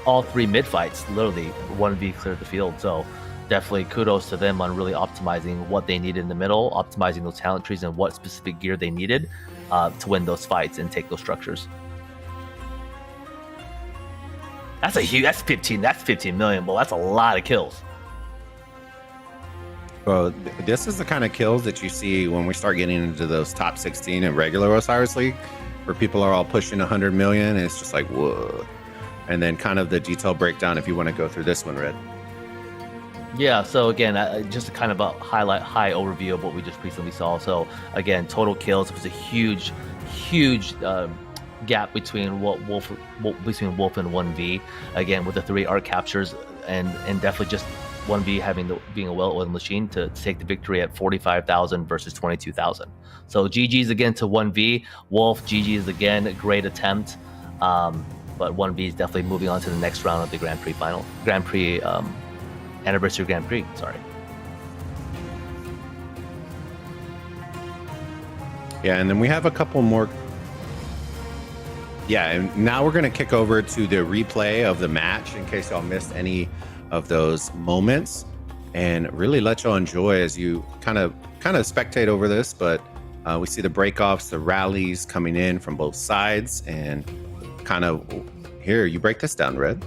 all 3 mid fights, literally 1v cleared the field. So definitely kudos to them on really optimizing what they needed in the middle, optimizing those talent trees and what specific gear they needed to win those fights and take those structures. That's 15 million. Well, that's a lot of kills. Well, this is the kind of kills that you see when we start getting into those top 16 in regular Osiris League, where people are all pushing 100 million, and it's just like, whoa. And then kind of the detail breakdown if you want to go through this one, Red. Yeah, so again, just to kind of high overview of what we just recently saw. So again, total kills was a huge gap between Wolf and 1v. Again, with the 3 arc captures and definitely just 1v being a well-oiled machine to take the victory at 45,000 versus 22,000. So GG's again to 1v. Wolf, GG's again, great attempt. But 1v is definitely moving on to the next round of the Grand Prix Anniversary Grand Prix, sorry. Yeah, and then we have a couple more. Yeah, and now we're going to kick over to the replay of the match in case y'all missed any of those moments, and really let y'all enjoy as you kind of spectate over this. But we see the breakoffs, the rallies coming in from both sides, and kind of here, you break this down, Red.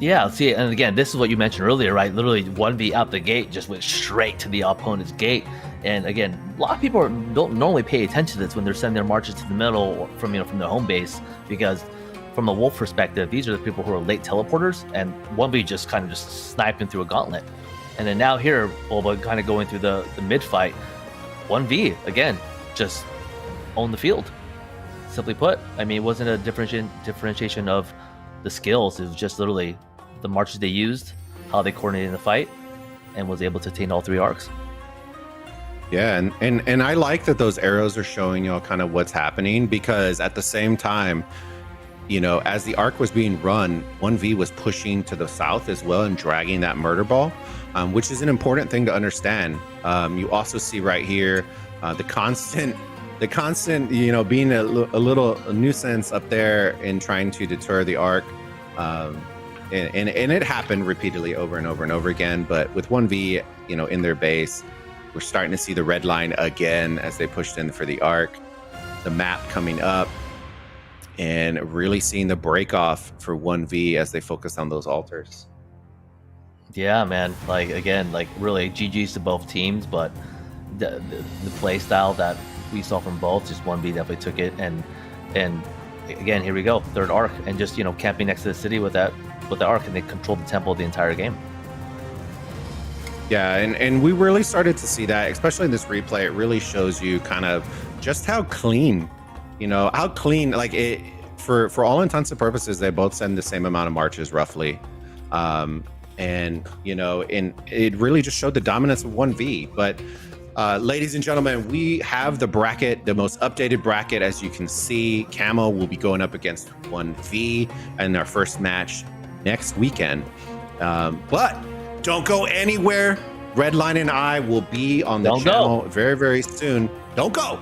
Yeah, see, and again, this is what you mentioned earlier, right? Literally 1v out the gate just went straight to the opponent's gate. And again, a lot of people don't normally pay attention to this when they're sending their marches to the middle or from their home base, because from a Wolf perspective, these are the people who are late teleporters, and 1v just kind of just sniping through a gauntlet. And then now here, Boba kind of going through the mid fight, 1v again, just own the field. Simply put, I mean, it wasn't a differentiation of the skills. It was just literally the marches they used, how they coordinated the fight, and was able to attain all 3 arcs. Yeah, and I like that those arrows are showing y'all kind of what's happening, because at the same time, as the arc was being run, 1V was pushing to the south as well and dragging that murder ball, which is an important thing to understand. You also see right here the constant, being a little nuisance up there in trying to deter the arc. And it happened repeatedly over and over and over again. But with 1V, in their base, we're starting to see the red line again as they pushed in for the arc, the map coming up, and really seeing the break off for 1V as they focus on those altars. Yeah, man. Really GG's to both teams, but the play style that we saw from both, just 1V definitely took it, and again, here we go, third arc, and just camping next to the city with the arc, and they controlled the tempo the entire game. Yeah, and we really started to see that, especially in this replay. It really shows you kind of just how clean, like it, for all intents and purposes, they both send the same amount of marches roughly. And it really just showed the dominance of 1V. But ladies and gentlemen, we have the bracket, the most updated bracket. As you can see, Camo will be going up against 1V in their first match next weekend. But don't go anywhere. Redline and I will be on the channel very, very soon. Don't go.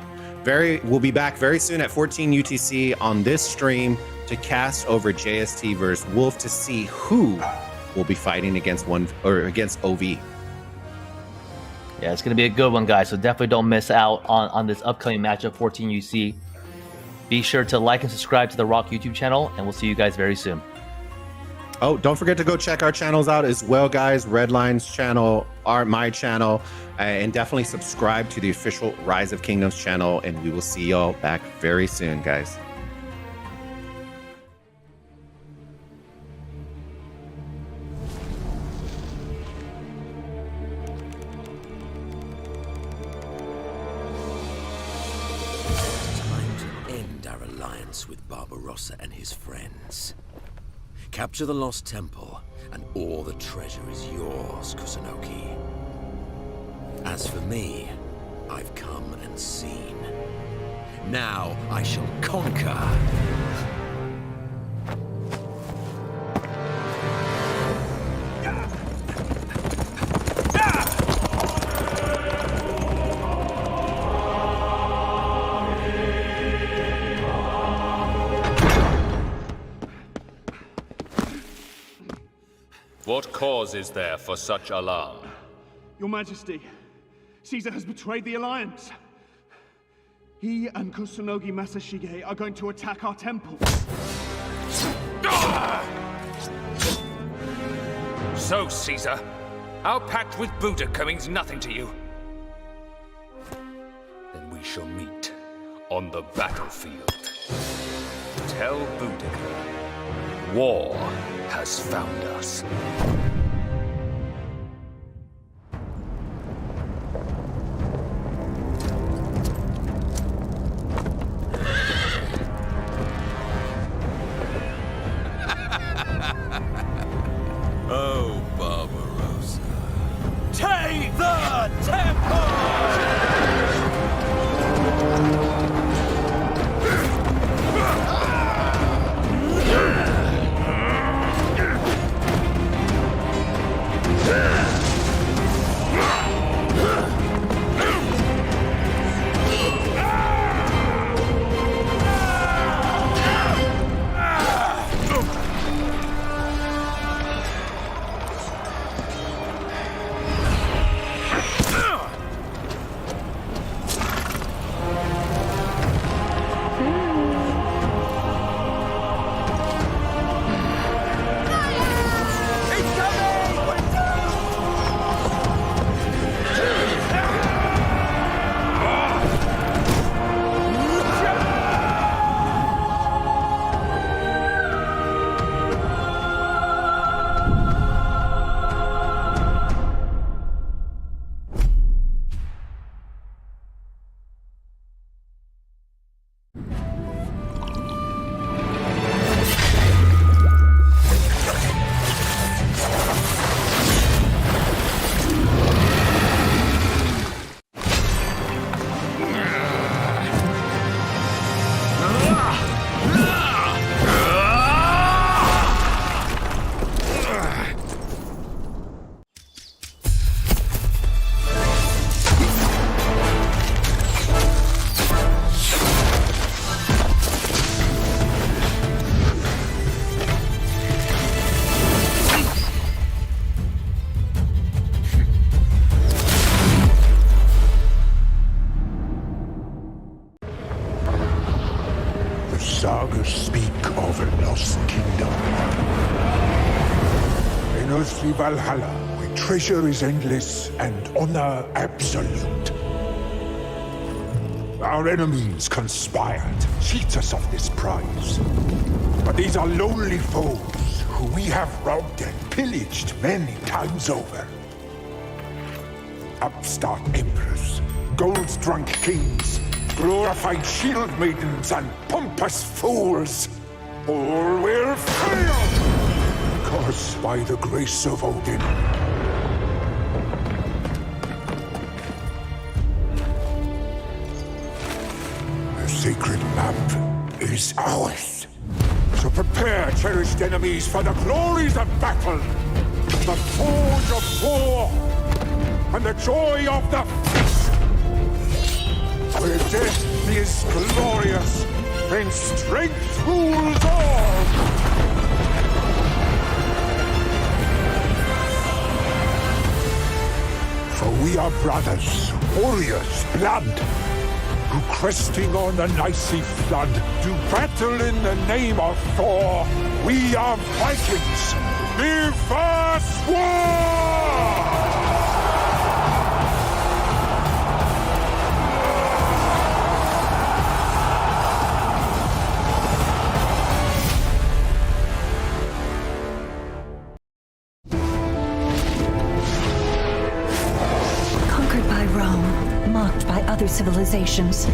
We'll be back very soon at 14 UTC on this stream to cast over JST versus Wolf to see who will be fighting against OV. Yeah, it's going to be a good one, guys. So definitely don't miss out on this upcoming matchup, 14 UC. Be sure to like and subscribe to the Rock YouTube channel, and we'll see you guys very soon. Oh, don't forget to go check our channels out as well, guys. Redline's channel, my channel, and definitely subscribe to the official Rise of Kingdoms channel, and we will see y'all back very soon, guys. Time to end our alliance with Barbarossa and his friends. Capture the Lost Temple, and all the treasure is yours, Kusunoki. As for me, I've come and seen. Now I shall conquer. What cause is there for such alarm? Your Majesty, Caesar has betrayed the Alliance. He and Kusunogi Masashige are going to attack our temple. So, Caesar, our pact with Boudica means nothing to you. Then we shall meet on the battlefield. Tell Boudica, war has found us. Oh, Barbarossa. Take the temple! Valhalla, where treasure is endless and honor absolute. Our enemies conspired to cheat us of this prize. But these are lonely foes who we have robbed and pillaged many times over. Upstart emperors, gold-drunk kings, glorified shield maidens, and pompous fools. All will fail! Because by the grace of Odin, the sacred map is ours. So prepare, cherished enemies, for the glories of battle, the forge of war, and the joy of the feast. Where death is glorious, and strength rules all. For we are brothers, warriors, blood, who cresting on the icy flood, do battle in the name of Thor. We are Vikings. Give us war! Mocked by other civilizations.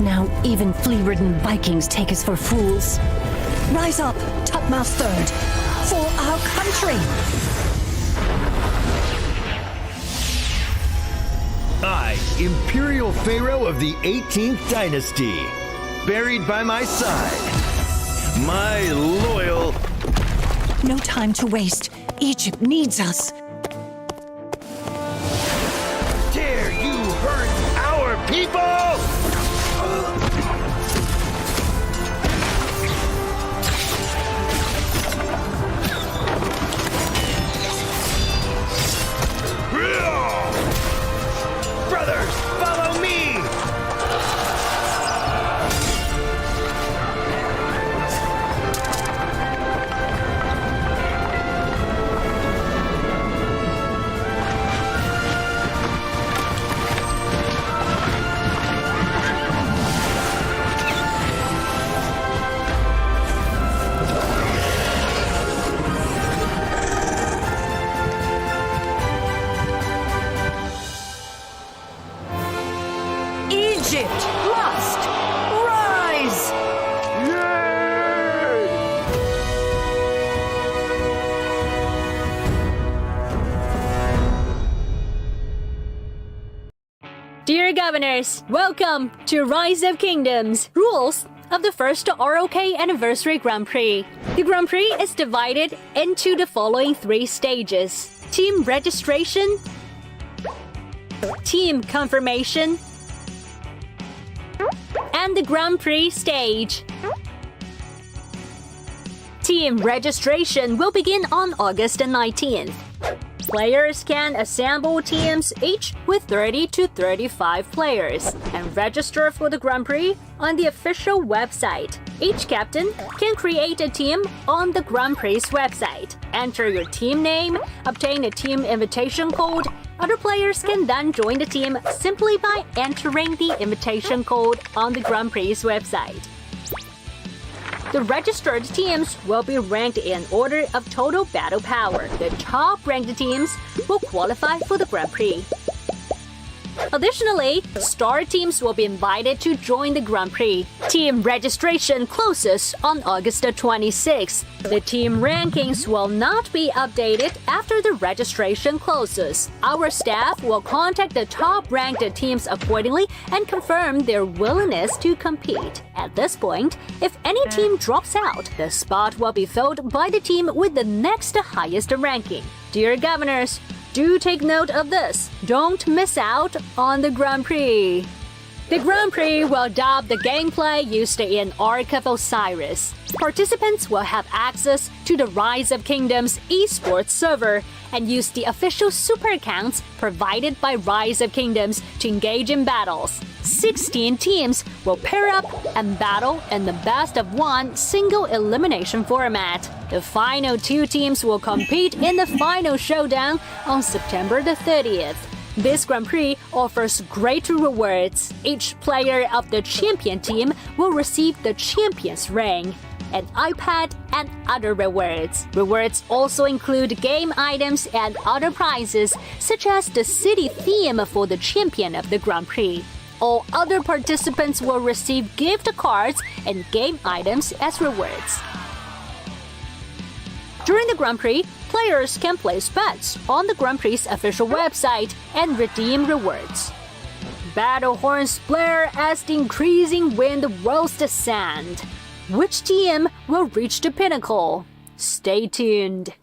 Now even flea-ridden Vikings take us for fools. Rise up, topmost third, for our country! I, Imperial Pharaoh of the 18th Dynasty, buried by my side, my loyal... No time to waste. Egypt needs us. Dare you hurt our people? Brothers, follow me! Egypt must rise! Dear Governors, welcome to Rise of Kingdoms. Rules of the first ROK Anniversary Grand Prix. The Grand Prix is divided into the following 3 stages: Team Registration, Team Confirmation, and the Grand Prix stage. Team registration will begin on August 19th. Players can assemble teams each with 30 to 35 players and register for the Grand Prix on the official website. Each captain can create a team on the Grand Prix website. Enter your team name, obtain a team invitation code. Other players can then join the team simply by entering the invitation code on the Grand Prix website. The registered teams will be ranked in order of total battle power. The top-ranked teams will qualify for the Grand Prix. Additionally, star teams will be invited to join the Grand Prix. Team registration closes on August 26th. The team rankings will not be updated after the registration closes. Our staff will contact the top-ranked teams accordingly and confirm their willingness to compete. At this point, if any team drops out, the spot will be filled by the team with the next highest ranking. Dear Governors, do take note of this. Don't miss out on the Grand Prix. The Grand Prix will adopt the gameplay used in Ark of Osiris. Participants will have access to the Rise of Kingdoms esports server and use the official super accounts provided by Rise of Kingdoms to engage in battles. 16 teams will pair up and battle in the best-of-1 single elimination format. The final 2 teams will compete in the final showdown on September the 30th. This Grand Prix offers great rewards. Each player of the champion team will receive the champion's ring, an iPad, and other rewards. Rewards also include game items and other prizes, such as the city theme for the champion of the Grand Prix. All other participants will receive gift cards and game items as rewards. During the Grand Prix, players can place bets on the Grand Prix official website and redeem rewards. Battle horns blare as the increasing wind rolls the sand. Which team will reach the pinnacle? Stay tuned.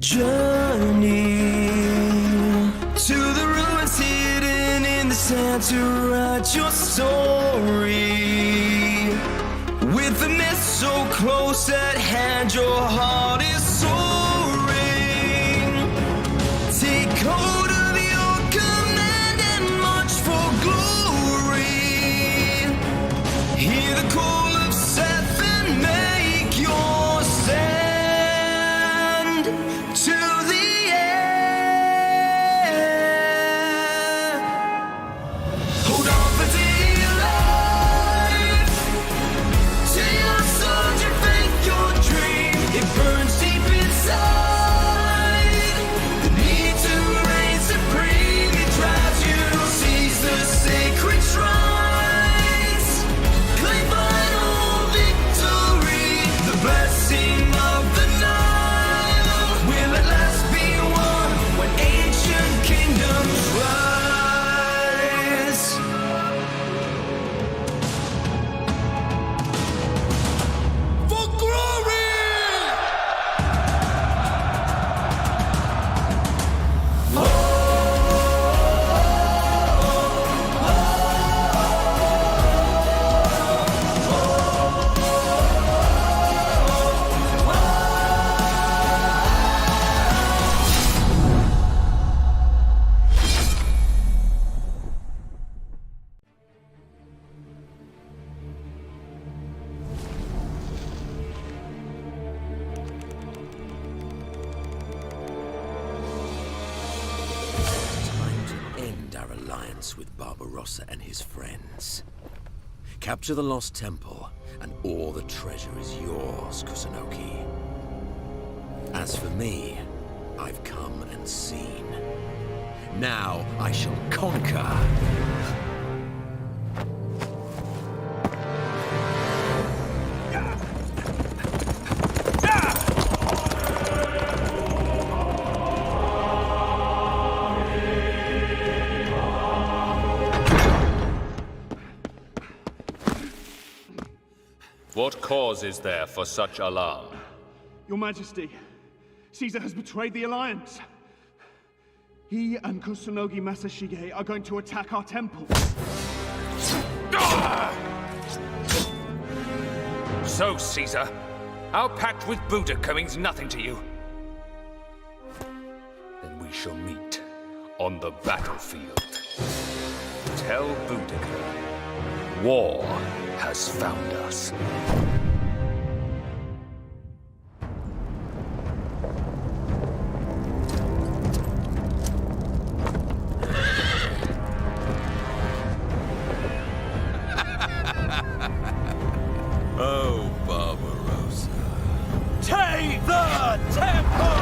Journey to the ruins hidden in the sand to write your story. With the mist so close at hand, your heart is soaring. Take hold of your command and march for glory. Hear the call of Seth and make your stand to the end. Hold on for dear life to your soldier faith, your dream. It burns deep inside. alliance with Barbarossa and his friends. Capture the lost temple, and all the treasure is yours, Kusunoki. As for me, I've come and seen. Now I shall conquer. What cause is there for such alarm? Your Majesty, Caesar has betrayed the Alliance. He and Kusunogi Masashige are going to attack our temple. So, Caesar, our pact with Boudica means nothing to you. Then we shall meet on the battlefield. Tell Boudica, war has found us. Oh, Barbarossa. Take the temple!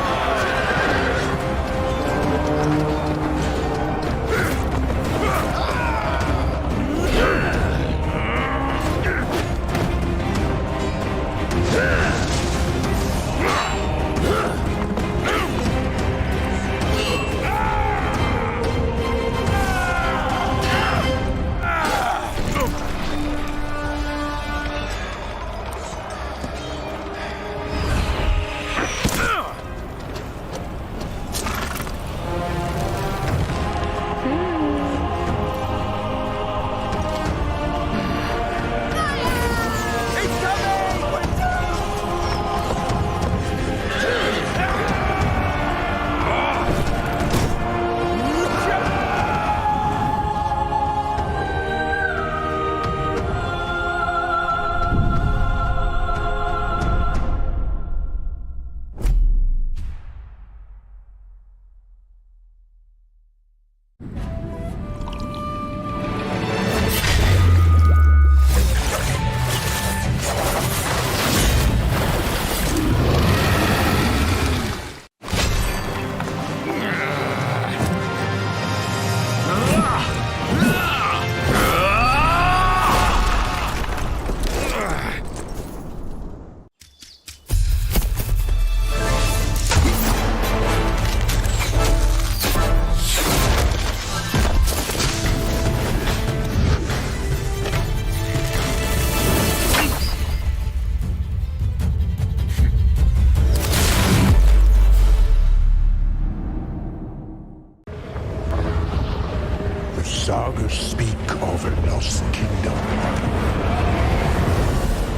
Sagas speak of a lost kingdom.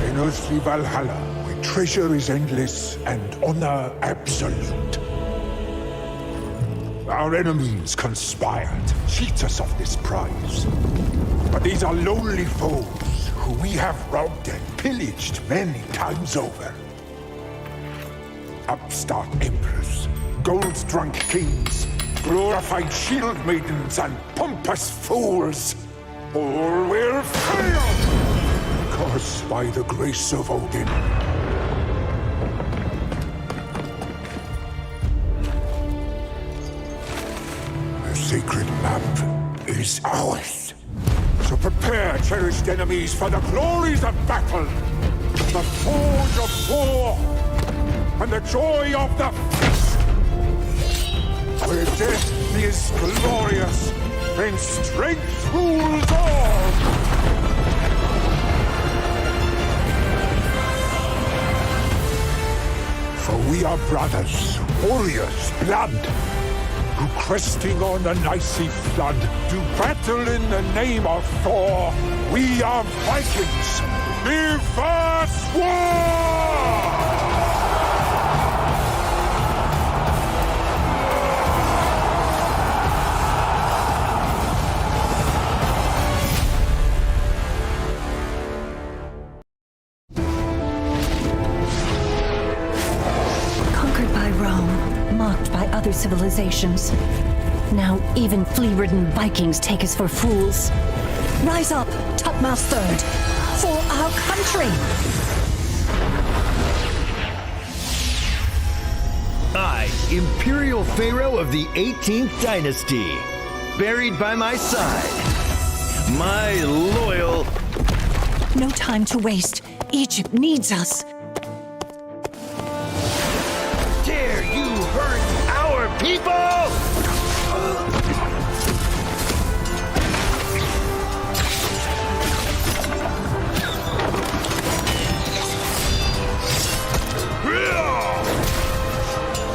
An earthly Valhalla, where treasure is endless and honor absolute. Our enemies conspired to cheat us of this prize. But these are lowly foes who we have robbed and pillaged many times over. Upstart emperors, gold-drunk kings, glorified shield maidens and pompous fools. All will fail, caused by the grace of Odin. The sacred map is ours. So prepare, cherished enemies, for the glories of battle, the forge of war, and the joy of the feast. Where death is glorious, and strength rules all! For we are brothers, warriors, blood, who cresting on an icy flood, do battle in the name of Thor. We are Vikings! Give us war! Conquered by Rome, mocked by other civilizations. Now even flea-ridden Vikings take us for fools. Rise up, topmost third, for our country! I, Imperial Pharaoh of the 18th Dynasty, buried by my side, my loyal... No time to waste. Egypt needs us. Dare you hurt our people?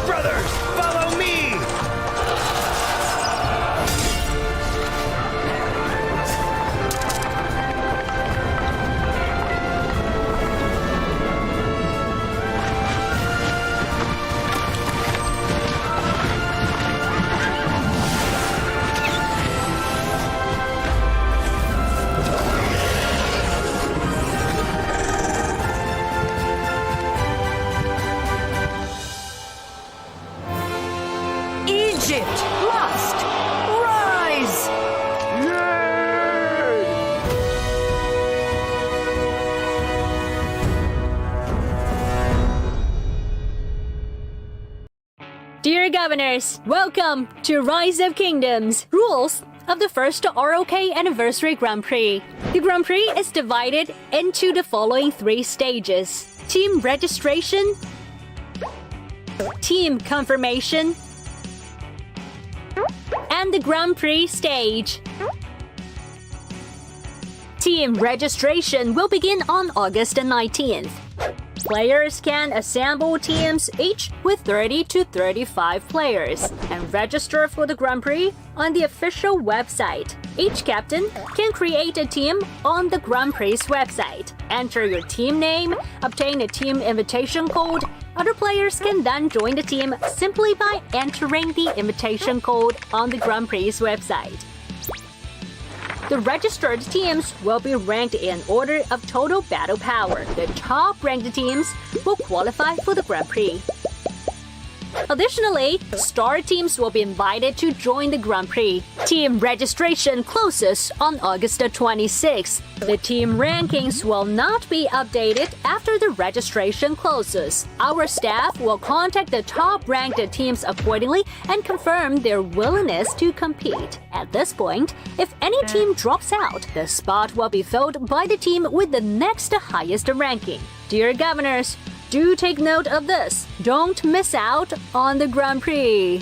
Brothers, follow me! Egypt must rise! Dear Governors, welcome to Rise of Kingdoms. Rules of the first ROK Anniversary Grand Prix. The Grand Prix is divided into the following 3 stages: Team Registration, Team Confirmation, and the Grand Prix stage. Team registration will begin on August 19th. Players can assemble teams each with 30 to 35 players and register for the Grand Prix on the official website. Each captain can create a team on the Grand Prix website. Enter your team name, obtain a team invitation code. Other players can then join the team simply by entering the invitation code on the Grand Prix website. The registered teams will be ranked in order of total battle power. The top-ranked teams will qualify for the Grand Prix. Additionally, star teams will be invited to join the Grand Prix. Team registration closes on August 26th. The team rankings will not be updated after the registration closes. Our staff will contact the top-ranked teams accordingly and confirm their willingness to compete. At this point, if any team drops out, the spot will be filled by the team with the next highest ranking. Dear Governors, do take note of this. Don't miss out on the Grand Prix.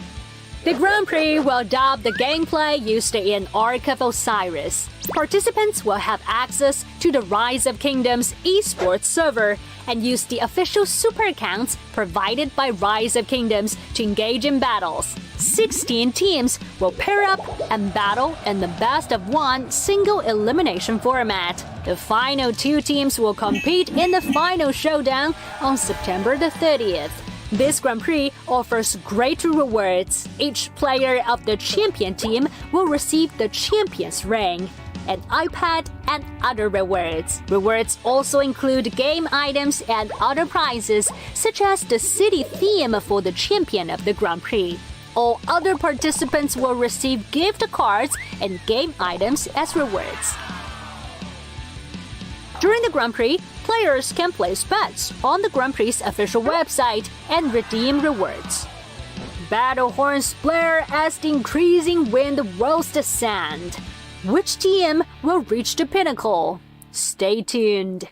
The Grand Prix will adopt the gameplay used in Ark of Osiris. Participants will have access to the Rise of Kingdoms esports server and use the official super accounts provided by Rise of Kingdoms to engage in battles. 16 teams will pair up and battle in the best-of-1 single elimination format. The final 2 teams will compete in the final showdown on September the 30th. This Grand Prix offers great rewards. Each player of the champion team will receive the champion's ring, an iPad, and other rewards. Rewards also include game items and other prizes, such as the city theme for the champion of the Grand Prix. All other participants will receive gift cards and game items as rewards. During the Grand Prix, players can place bets on the Grand Prix official website and redeem rewards. Battle horns blare as the increasing wind rolls the sand. Which team will reach the pinnacle? Stay tuned.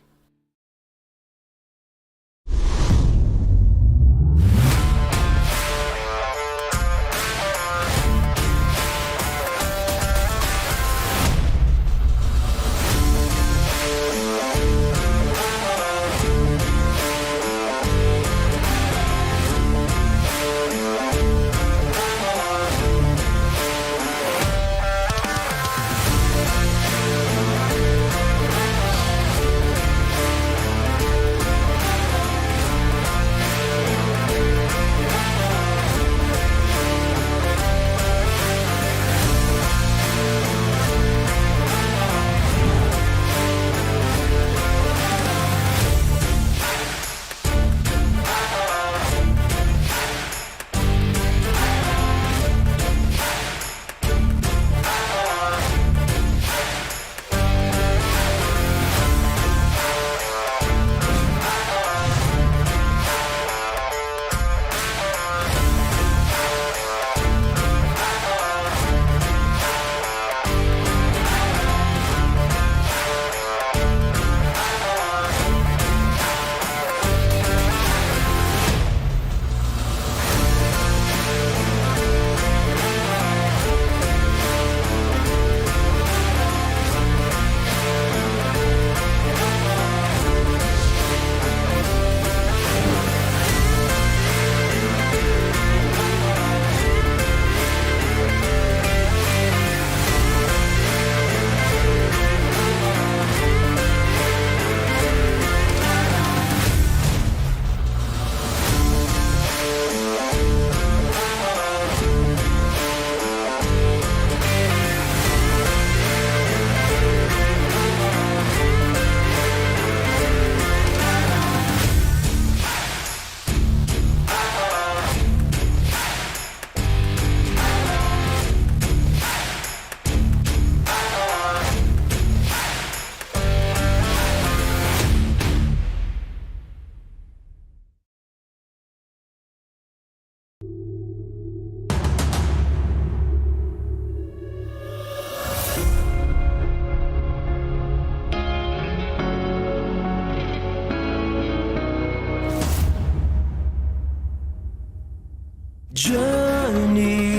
Journey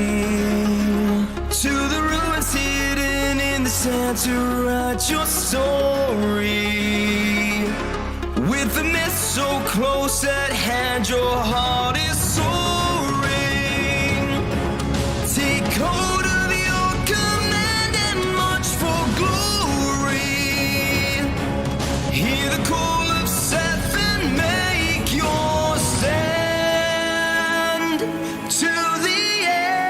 to the ruins hidden in the sand to write your story. With the mist so close at hand, your heart is soaring. Take hold of your command and march for glory. Hear the call of Seth and make your stand to the end.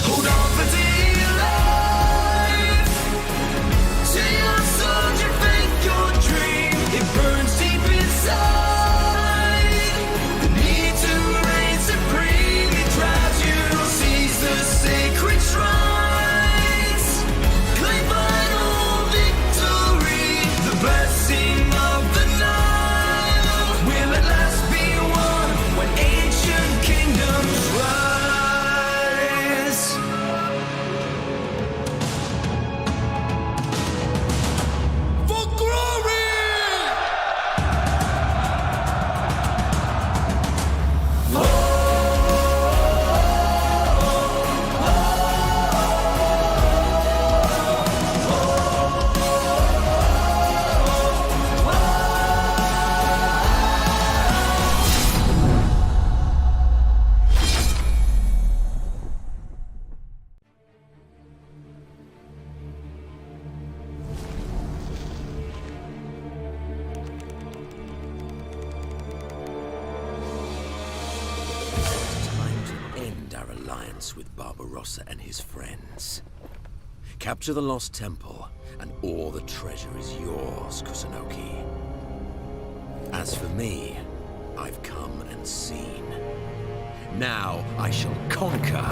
Hold on for dear life. To your soldier, faith, your dream. It burns deep inside. The need to reign supreme. It drives you to seize the sacred shrines. Claim final victory. The blessing of the Nile will at last be won when ancient kingdoms rise. For glory! Time to end our alliance with Barbarossa and his friends. Capture the lost temple, and all the treasure is yours, Kusunoki. As for me, I've come and seen. Now I shall conquer.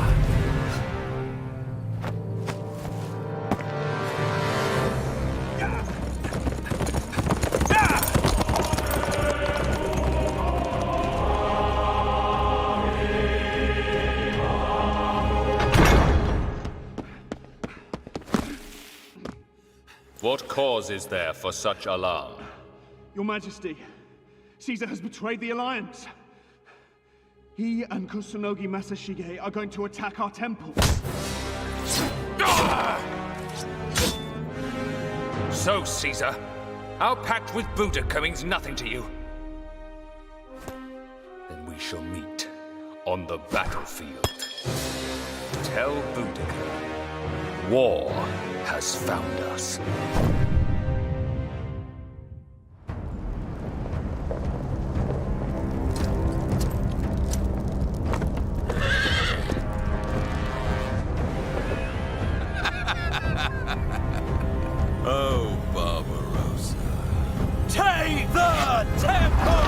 What cause is there for such alarm? Your Majesty, Caesar has betrayed the Alliance. He and Kusunogi Masashige are going to attack our temple. So, Caesar, our pact with Boudica means nothing to you. Then we shall meet on the battlefield. Tell Boudica, war has found us. Oh, Barbarossa. Take the temple!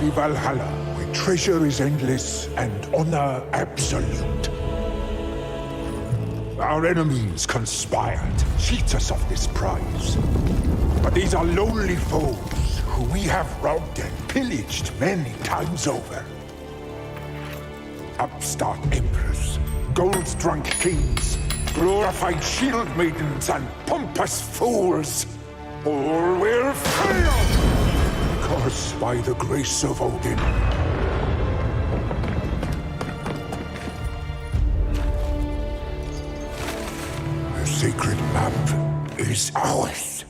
mighty Valhalla, where treasure is endless and honor absolute. Our enemies conspired to cheat us of this prize. But these are lonely foes who we have robbed and pillaged many times over. Upstart emperors, gold-drunk kings, glorified shield maidens, and pompous fools. All will fail! Because by the grace of Odin, the sacred map is ours.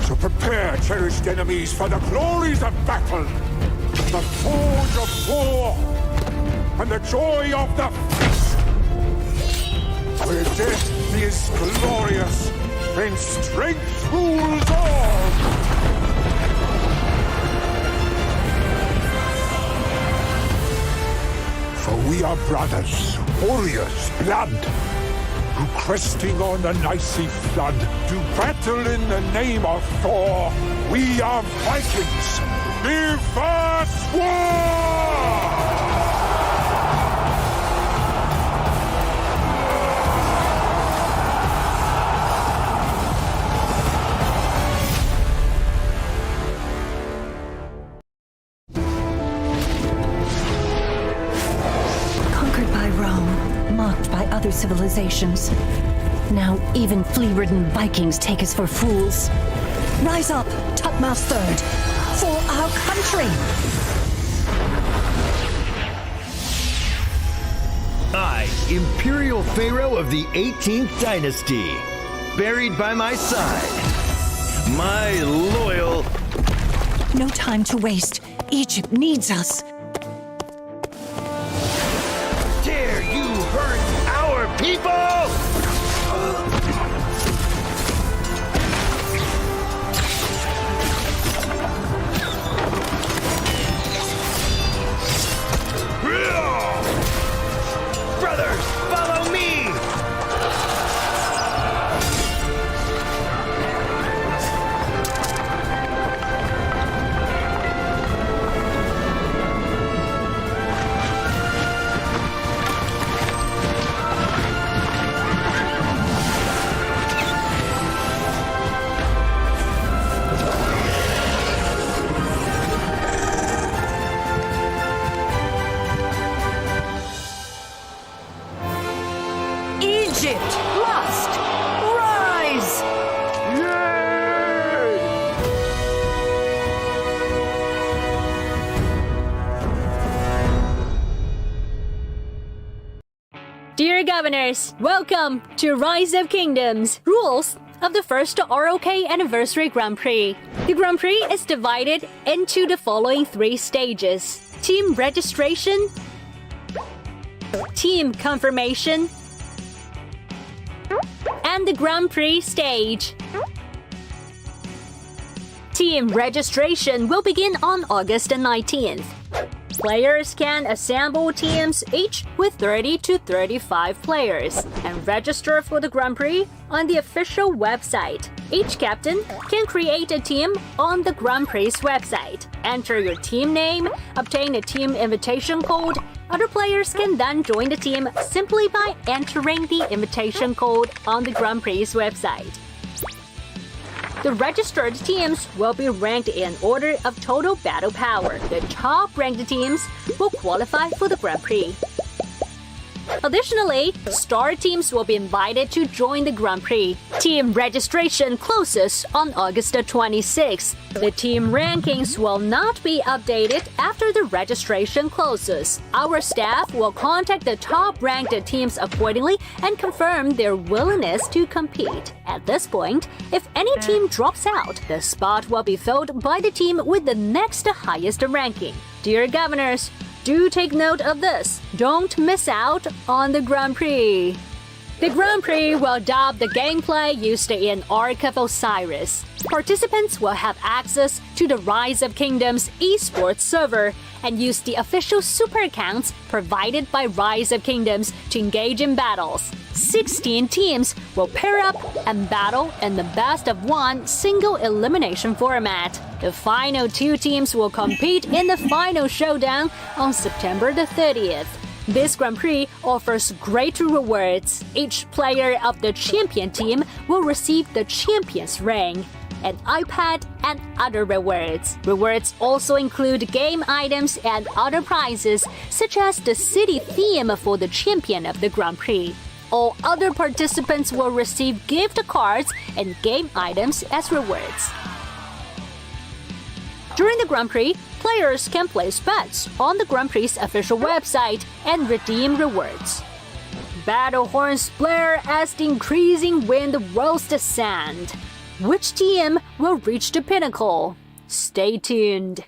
So prepare, cherished enemies, for the glories of battle, the forge of war, and the joy of the feast. Where death is glorious, and strength rules all. For we are brothers, warriors, blood, who cresting on an icy flood, do battle in the name of Thor. We are Vikings. Give us war! Conquered by Rome, mocked by other civilizations. Now even flea-ridden Vikings take us for fools. Rise up, topmost third, for our country! I, Imperial Pharaoh of the 18th Dynasty, buried by my side, my loyal... No time to waste. Egypt needs us. Dare you hurt our people? Brothers, follow me! Egypt must rise! Dear Governors, welcome to Rise of Kingdoms, rules of the first ROK Anniversary Grand Prix. The Grand Prix is divided into the following 3 stages: Team Registration, Team Confirmation, and the Grand Prix stage. Team registration will begin on August 19th. Players can assemble teams each with 30 to 35 players and register for the Grand Prix on the official website. Each captain can create a team on the Grand Prix website. Enter your team name, obtain a team invitation code. Other players can then join the team simply by entering the invitation code on the Grand Prix website. The registered teams will be ranked in order of total battle power. The top-ranked teams will qualify for the Grand Prix. Additionally, star teams will be invited to join the Grand Prix. Team registration closes on August 26th. The team rankings will not be updated after the registration closes. Our staff will contact the top-ranked teams accordingly and confirm their willingness to compete. At this point, if any team drops out, the spot will be filled by the team with the next highest ranking. Dear Governors, do take note of this. Don't miss out on the Grand Prix. The Grand Prix will adopt the gameplay used in Ark of Osiris. Participants will have access to the Rise of Kingdoms esports server and use the official super accounts provided by Rise of Kingdoms to engage in battles. 16 teams will pair up and battle in the best-of-1 single elimination format. The final 2 teams will compete in the final showdown on September the 30th. This Grand Prix offers great rewards. Each player of the champion team will receive the champion's ring, an iPad, and other rewards. Rewards also include game items and other prizes, such as the city theme for the champion of the Grand Prix. All other participants will receive gift cards and game items as rewards. During the Grand Prix, players can place bets on the Grand Prix's official website and redeem rewards. Battle horns blare as the increasing wind rolls the sand. Which team will reach the pinnacle? Stay tuned.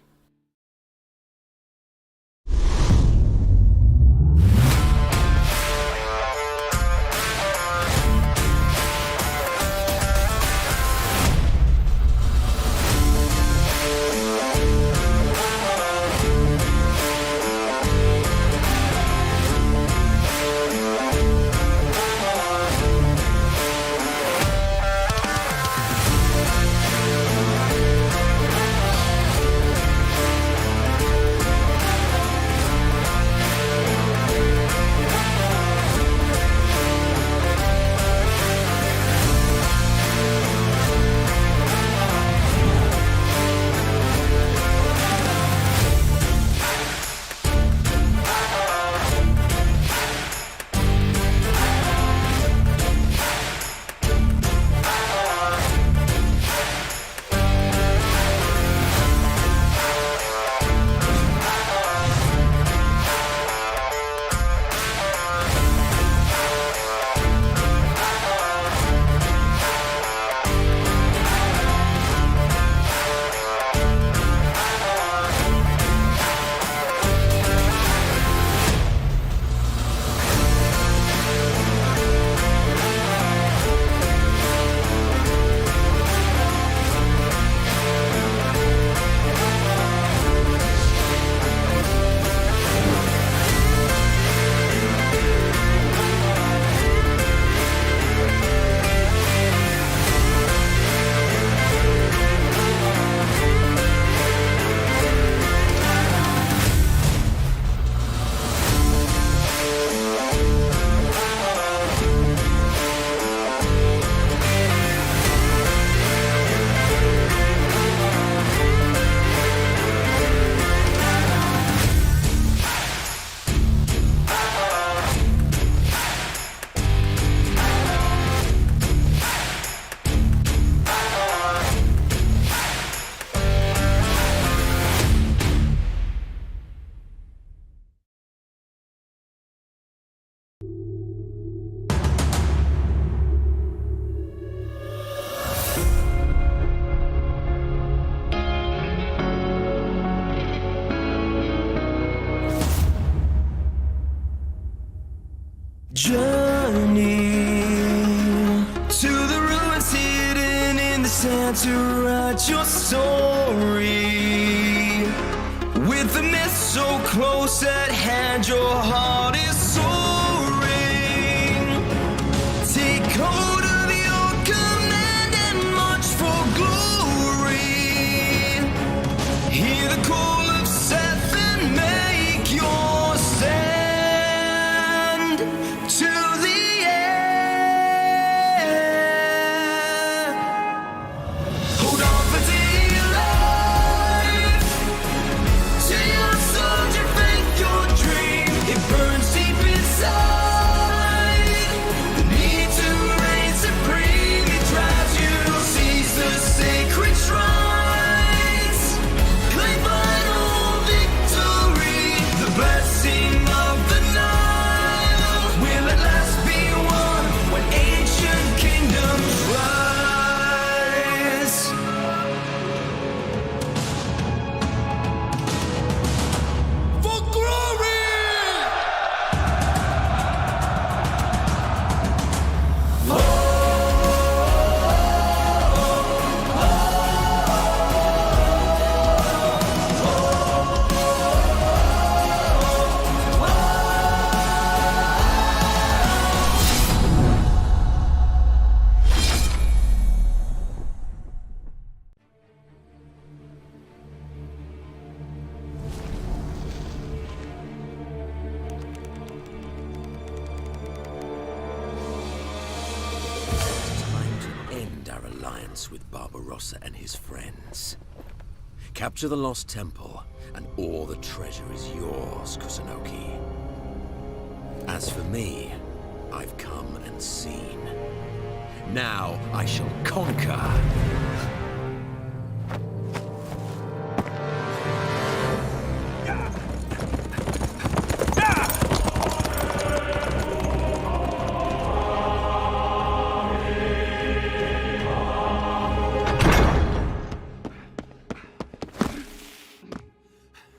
Journey to the ruins hidden in the sand to write your story. With the mist so close at hand, your heart is soaring. Take hold of your command and march for glory. Hear the call of Seth and make your stand. To the end. Hold on for dear life. To your soldier, faith, your dream. It burns deep inside. alliance with Barbarossa and his friends. Capture the lost temple, and all the treasure is yours, Kusunoki. As for me, I've come and seen. Now I shall conquer.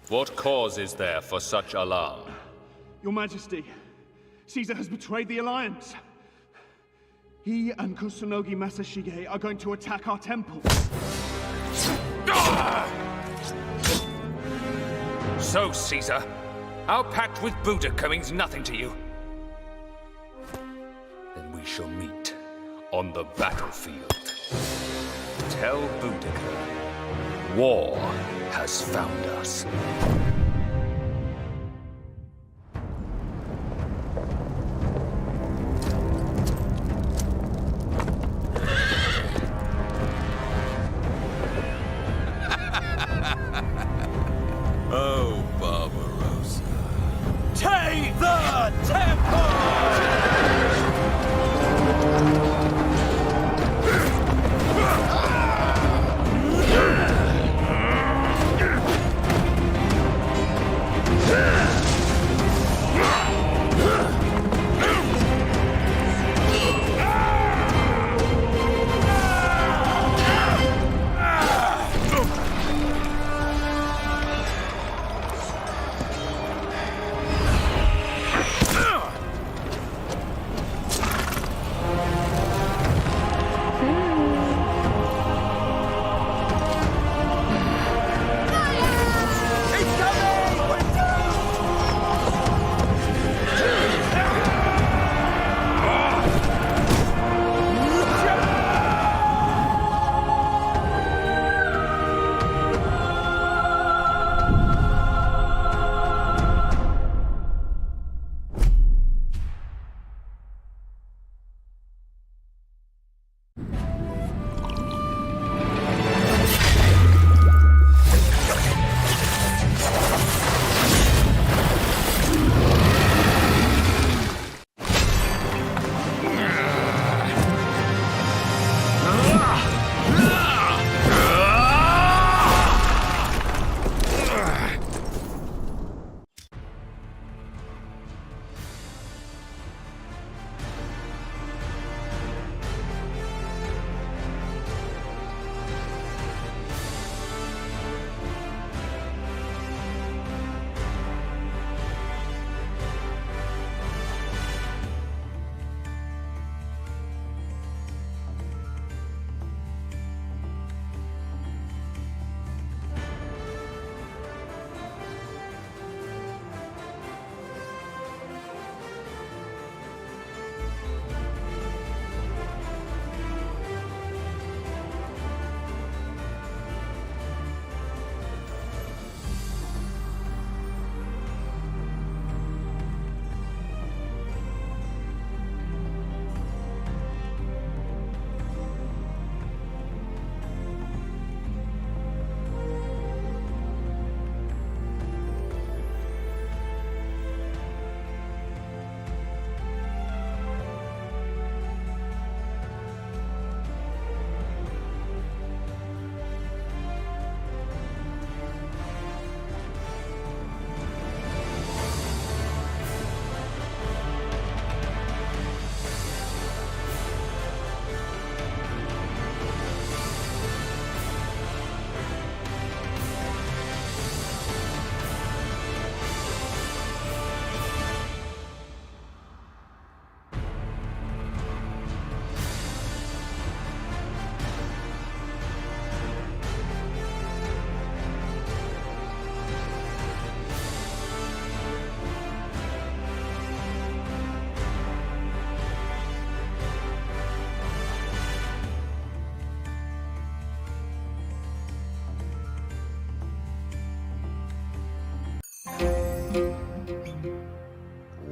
What cause is there for such alarm? Your Majesty, Caesar has betrayed the Alliance. He and Kusunogi Masashige are going to attack our temple. So, Caesar, our pact with Boudica means nothing to you? Then we shall meet on the battlefield. Tell Boudica, war has found us. Oh, Barbarossa. Take the temple!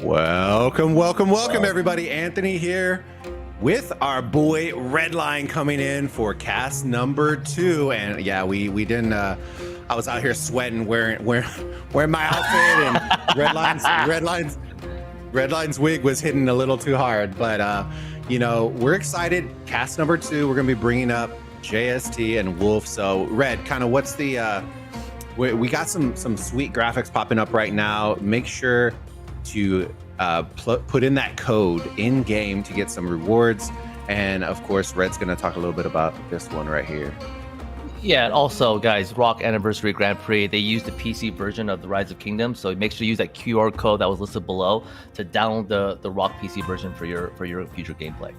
Welcome, welcome, welcome, everybody. Anthony here. with our boy Redline coming in for cast number 2. And yeah, we didn't. I was out here sweating, wearing my outfit, and Redline's wig was hitting a little too hard. But we're excited. Cast number 2. We're gonna be bringing up JST and Wolf. So Red, kind of what's the? We got some sweet graphics popping up right now. Make sure to put in that code in game to get some rewards. And of course, Red's going to talk a little bit about this one right here. Yeah, and also, guys, Rock Anniversary Grand Prix, they used the PC version of the Rise of Kingdoms, so make sure to use that QR code that was listed below to download the Rock PC version for your future gameplay.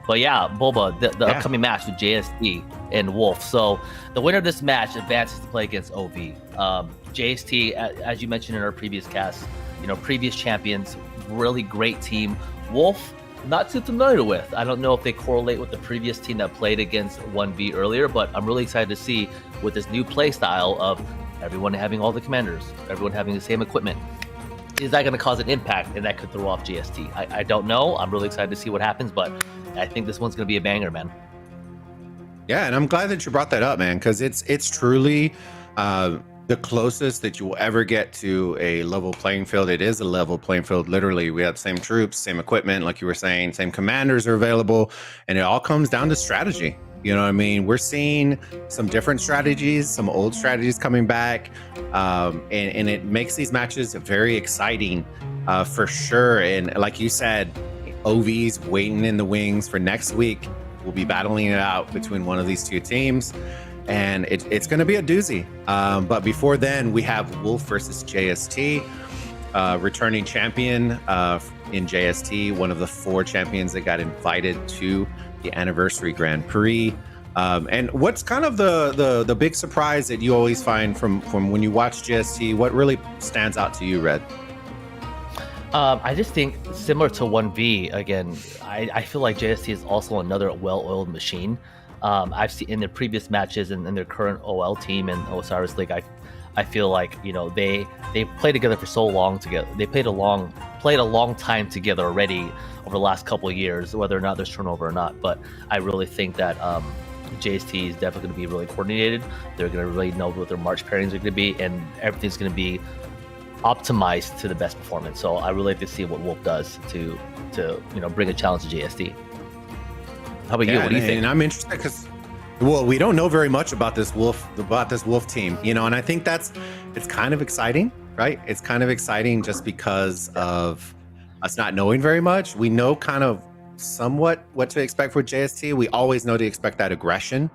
But yeah, Boba, the upcoming match with JST and Wolf. So the winner of this match advances to play against OV. JST, as you mentioned in our previous cast, previous champions, really great team. Wolf, not too familiar with. I don't know if they correlate with the previous team that played against 1v earlier, but I'm really excited to see with this new play style of everyone having all the commanders, everyone having the same equipment. Is that going to cause an impact, and that could throw off JST? I don't know. I'm really excited to see what happens, but I think this one's going to be a banger, man. Yeah, and I'm glad that you brought that up, man, because it's truly the closest that you will ever get to a level playing field. It is a level playing field. Literally, we have the same troops, same equipment, like you were saying, same commanders are available, and it all comes down to strategy. You know what I mean? We're seeing some different strategies, some old strategies coming back, and it makes these matches very exciting for sure. And like you said, OV's waiting in the wings for next week. We'll be battling it out between one of these two teams, and it's going to be a doozy. But before then, we have Wolf versus JST, returning champion in JST, one of the 4 champions that got invited to the Anniversary Grand Prix. And what's kind of the big surprise that you always find from when you watch JST? What really stands out to you, Red? I just think similar to 1v, again, I feel like JST is also another well-oiled machine. I've seen in their previous matches and in their current OL team and Osiris League, I feel like they played together for so long together. They played a long time together already over the last couple of years, whether or not there's turnover or not. But I really think that JST is definitely going to be really coordinated. They're going to really know what their March pairings are going to be, and everything's going to be optimized to the best performance. So I really like to see what Wolf does to bring a challenge to JST. How about you? What do you think? And I'm interested because, well, we don't know very much about this Wolf team, and I think it's kind of exciting, right? It's kind of exciting just because of us not knowing very much. We know kind of somewhat what to expect for JST. We always know to expect that aggression,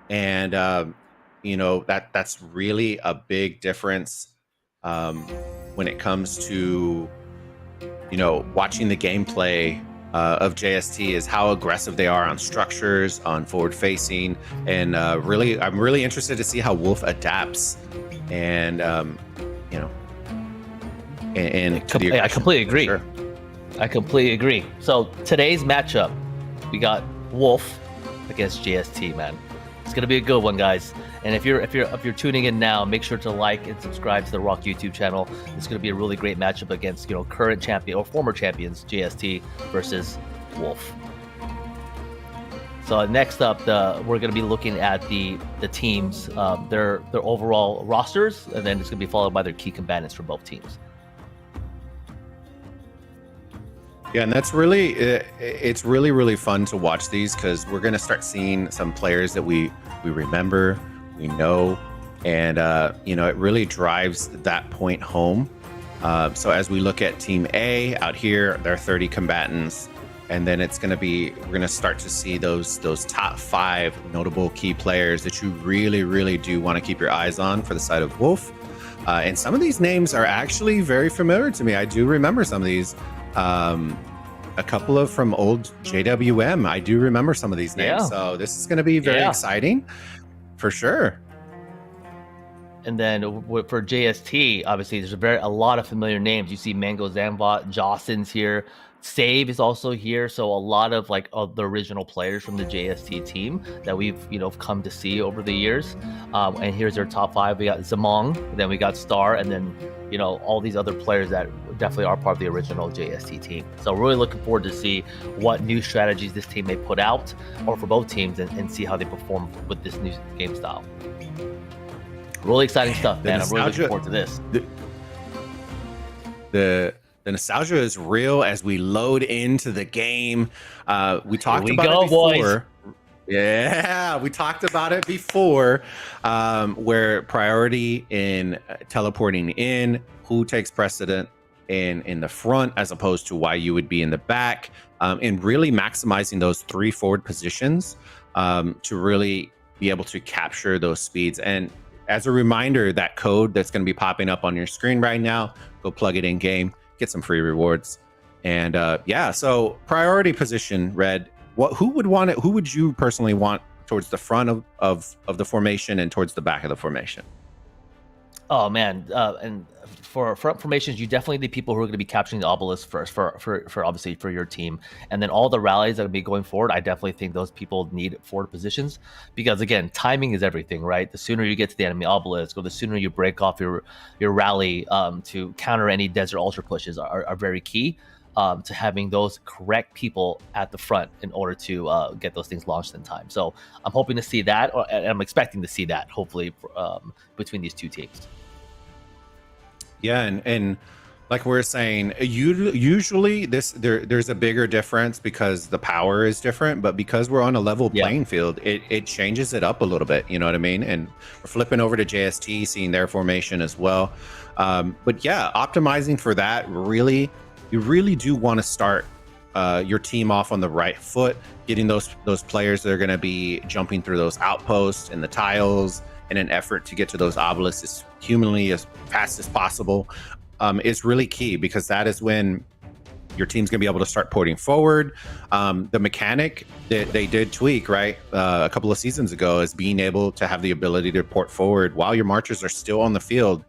and that's really a big difference when it comes to watching the gameplay of JST, is how aggressive they are on structures, on forward facing, and I'm really interested to see how Wolf adapts. And I completely agree. Sure. I completely agree. So today's matchup, we got Wolf against JST, man. It's gonna be a good one, guys. And if you're tuning in now, make sure to like and subscribe to the Rock YouTube channel. It's gonna be a really great matchup against current champion or former champions JST versus Wolf. So next up, we're gonna be looking at the teams, their overall rosters, and then it's gonna be followed by their key combatants for both teams. Yeah, and that's it's really fun to watch these, because we're gonna start seeing some players that we remember, we know, and it really drives that point home. So as we look at Team A out here, there are 30 combatants, and then we're gonna start to see those top 5 notable key players that you really do want to keep your eyes on for the side of Wolf. And some of these names are actually very familiar to me. I do remember some of these. A couple of from old JWM. I do remember some of these names. Yeah. So this is going to be very exciting for sure. And then for JST, obviously there's a lot of familiar names. You see Mango Zambot, Jawson's here. Save is also here. So a lot of the original players from the JST team that we've come to see over the years. And here's their top 5. We got Zamong, then we got Star, and then all these other players that definitely are part of the original JST team. So really looking forward to see what new strategies this team may put out, or for both teams, and see how they perform with this new game style. Really exciting stuff, man. I'm really looking forward to this. The nostalgia is real as we load into the game. We talked about it before. Boys. Yeah, we talked about it before, where priority in teleporting in, who takes precedent in the front as opposed to why you would be in the back, and really maximizing those 3 forward positions to really be able to capture those speeds. And as a reminder, that code that's going to be popping up on your screen right now, go plug it in game, get some free rewards. And yeah, so priority position, Red. Who would want it? Who would you personally want towards the front of the formation and towards the back of the formation? Oh man, and for front formations, you definitely need people who are going to be capturing the obelisk first for obviously for your team, and then all the rallies that will be going forward. I definitely think those people need forward positions because again, timing is everything, right? The sooner you get to the enemy obelisk, or the sooner you break off your rally to counter any desert ultra pushes are very key. To having those correct people at the front in order to get those things launched in time. So I'm hoping to see that, and I'm expecting to see that, hopefully, between these two teams. Yeah, and like we're saying, usually there's a bigger difference because the power is different, but because we're on a level playing field, it changes it up a little bit, you know what I mean? And we're flipping over to JST, seeing their formation as well. But yeah, optimizing for that, really, you really do want to start your team off on the right foot, getting those players that are going to be jumping through those outposts and the tiles in an effort to get to those obelisks as humanly as fast as possible is really key, because that is when your team's going to be able to start porting forward. The mechanic that they did tweak, right, a couple of seasons ago, is being able to have the ability to port forward while your marchers are still on the field.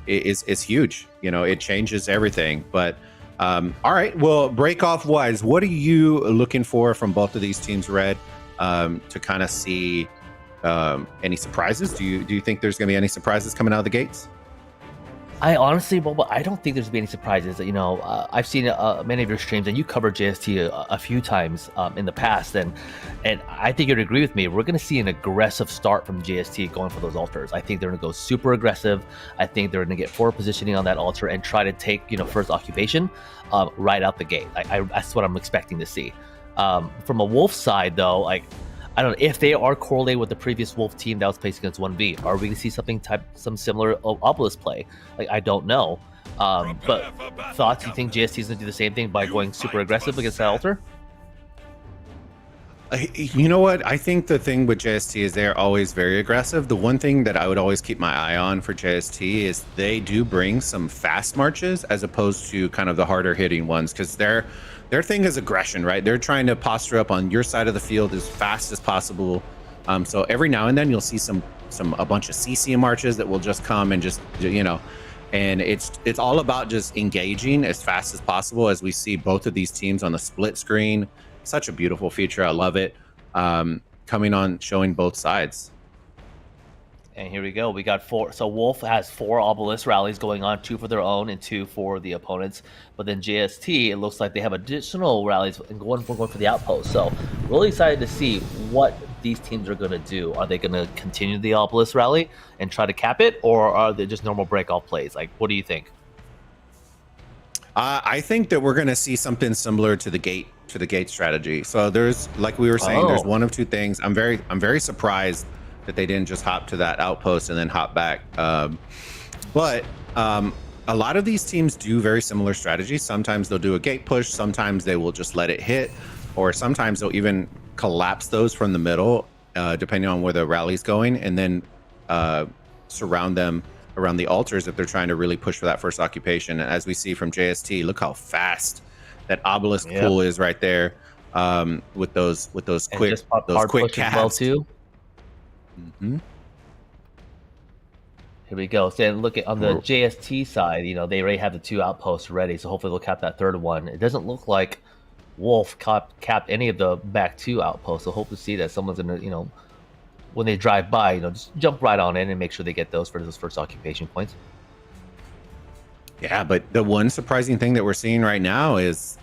Is huge. You know, it changes everything. But all right, well, break off wise, what are you looking for from both of these teams, Red, to kind of see any surprises? Do you think there's going to be any surprises coming out of the gates? I honestly, well, I don't think there's been any surprises. You know, I've seen many of your streams, and you covered JST a few times in the past, and I think you'd agree with me. We're going to see an aggressive start from JST going for those altars. I think they're going to go super aggressive. I think they're going to get forward positioning on that altar and try to take, you know, first occupation right out the gate. That's what I'm expecting to see. From a Wolf side, though, like, I don't know if they are correlated with the previous Wolf team that was placed against 1v. Are we going to see some similar obelisk play? Like, I don't know. But thoughts? You think JST is going to do the same thing by going super aggressive against that altar? You know what? I think the thing with JST is they're always very aggressive. The one thing that I would always keep my eye on for JST is they do bring some fast marches as opposed to kind of the harder hitting ones, because their thing is aggression, right? They're trying to posture up on your side of the field as fast as possible. So every now and then you'll see a bunch of CCM marches that will just come and just, you know, and it's all about just engaging as fast as possible, as we see both of these teams on the split screen. Such a beautiful feature. I love it. Coming on, showing both sides. And here we go. We got 4. So Wolf has 4 obelisk rallies going on, 2 for their own and 2 for the opponents. But then JST, it looks like they have additional rallies and going for the outpost. So really excited to see what these teams are going to do. Are they going to continue the obelisk rally and try to cap it, or are they just normal break-off plays? Like, what do you think? I think that we're going to see something similar to the gate strategy. So there's, like we were saying, there's one of 2 things. I'm very surprised that they didn't just hop to that outpost and then hop back. But a lot of these teams do very similar strategies. Sometimes they'll do a gate push. Sometimes they will just let it hit, or sometimes they'll even collapse those from the middle, depending on where the rally's going, and then surround them around the altars if they're trying to really push for that first occupation. And as we see from JST, look how fast that obelisk pool is right there, with those quick caps. Well too. Mm-hmm. Here we go. So look at on the JST side, you know, they already have the 2 outposts ready, so hopefully they'll cap that 3rd one. It doesn't look like Wolf capped any of the back 2 outposts, so hope to see that someone's gonna, you know, when they drive by, you know, just jump right on in and make sure they get those for those first occupation points. Yeah, but the one surprising thing that we're seeing right now is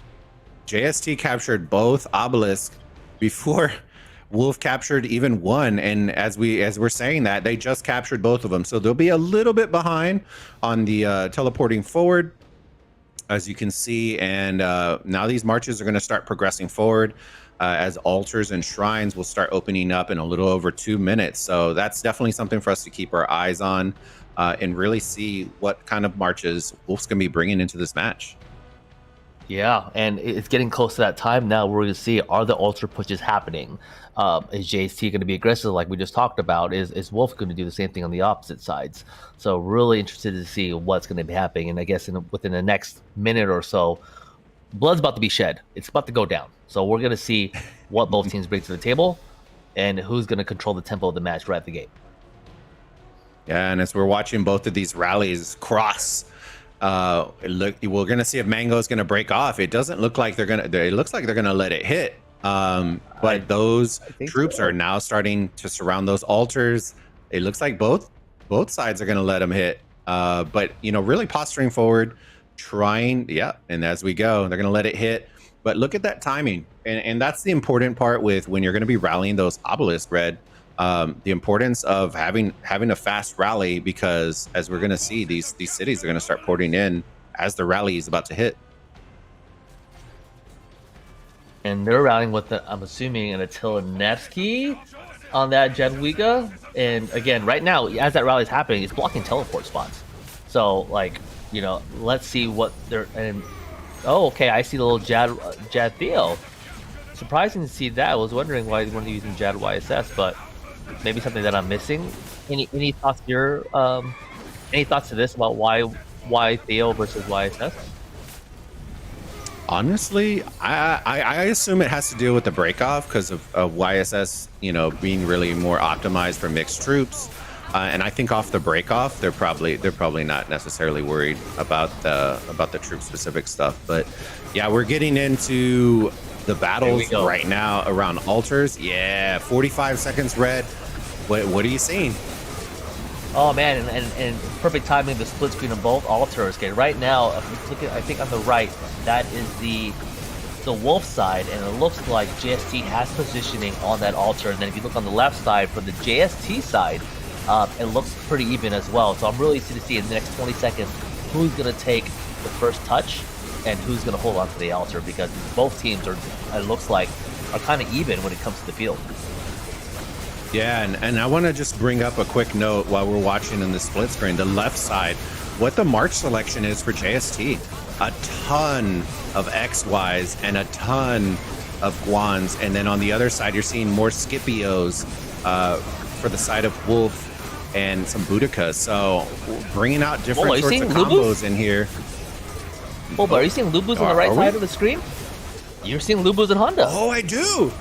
JST captured both obelisk before Wolf captured even one, and as we're saying that, they just captured both of them, so they'll be a little bit behind on the teleporting forward, as you can see. And now these marches are going to start progressing forward as altars and shrines will start opening up in a little over 2 minutes. So that's definitely something for us to keep our eyes on and really see what kind of marches Wolf's going to be bringing into this match. Yeah, and it's getting close to that time now. We're going to see, are the altar pushes happening? Is JST going to be aggressive like we just talked about? Is Wolf going to do the same thing on the opposite sides? So really interested to see what's going to be happening. And I guess within the next minute or so, blood's about to be shed. It's about to go down. So we're going to see what both teams bring to the table and who's going to control the tempo of the match right at the gate. Yeah, and as we're watching both of these rallies cross, we're gonna see if Mango is gonna break off. It doesn't look like they're gonna. It looks like they're gonna let it hit. But those troops are now starting to surround those altars. It looks like both sides are gonna let them hit. But really posturing forward, trying. Yeah, and as we go, they're gonna let it hit. But look at that timing, and that's the important part with when you're gonna be rallying those obelisks, Red. The importance of having a fast rally, because as we're going to see, these cities are going to start porting in as the rally is about to hit. And they're rallying with I'm assuming an Attila Nevsky on that Jadwiga. And again, right now, as that rally is happening, it's blocking teleport spots. So let's see what they're. And oh, okay, I see the little Jad Theo. Surprising to see that. I was wondering why they weren't using Jad YSS, but maybe something that I'm missing. Any thoughts here? Any thoughts to this about why Theo versus YSS? Honestly, I assume it has to do with the breakoff because of YSS, being really more optimized for mixed troops. And I think off the breakoff, they're probably not necessarily worried about the troop specific stuff. But yeah, we're getting into the battles right now around altars. Yeah, 45 seconds, Red. What are you seeing? Oh man, and perfect timing, the split screen of both altars. Okay, right now, I think on the right, that is the Wolf side, and it looks like JST has positioning on that altar. And then if you look on the left side for the JST side, it looks pretty even as well. So I'm really interested to see in the next 20 seconds who's going to take the first touch and who's going to hold on to the altar, because both teams it looks like, are kind of even when it comes to the field. Yeah, and I want to just bring up a quick note while we're watching in the split screen, the left side, what the March selection is for JST. A ton of XYs and a ton of Guans. And then on the other side, you're seeing more Scipios for the side of Wolf and some Boudikas. So bringing out different sorts of combos in here. Oh, but are you seeing Lubus on the right side of the screen? You're seeing Lubus and Honda. Oh, I do.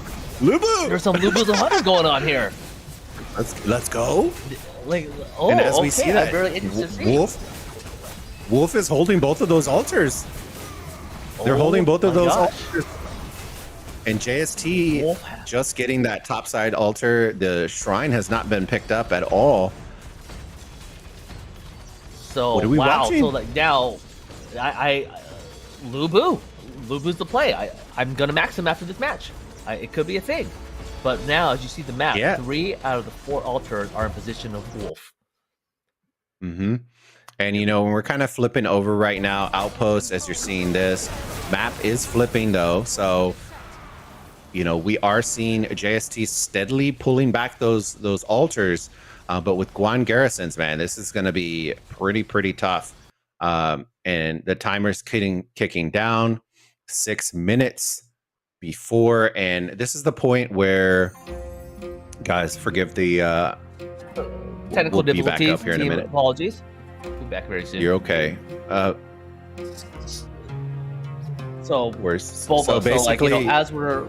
Lubu. There's some Lubus and Honda going on here. Let's go. And as we see that, Wolf is holding both of those altars. They're holding both of those altars. And JST just getting that topside altar. The shrine has not been picked up at all. So what are we watching? So now, Lubu's the play. I'm gonna max him after this match. It could be a thing. But now, as you see the map, 3 out of the 4 altars are in position of Wolf. Mm-hmm. And when we're kind of flipping over right now, outposts, as you're seeing this, map is flipping though. So, we are seeing JST steadily pulling back those altars. But with Guan garrisons, man, this is going to be pretty tough. And the timer's kicking down 6 minutes before, and this is the point where, guys, forgive the technical difficulties. Be back up here in a minute. Apologies. We'll be back very soon. You're okay. So basically, as we're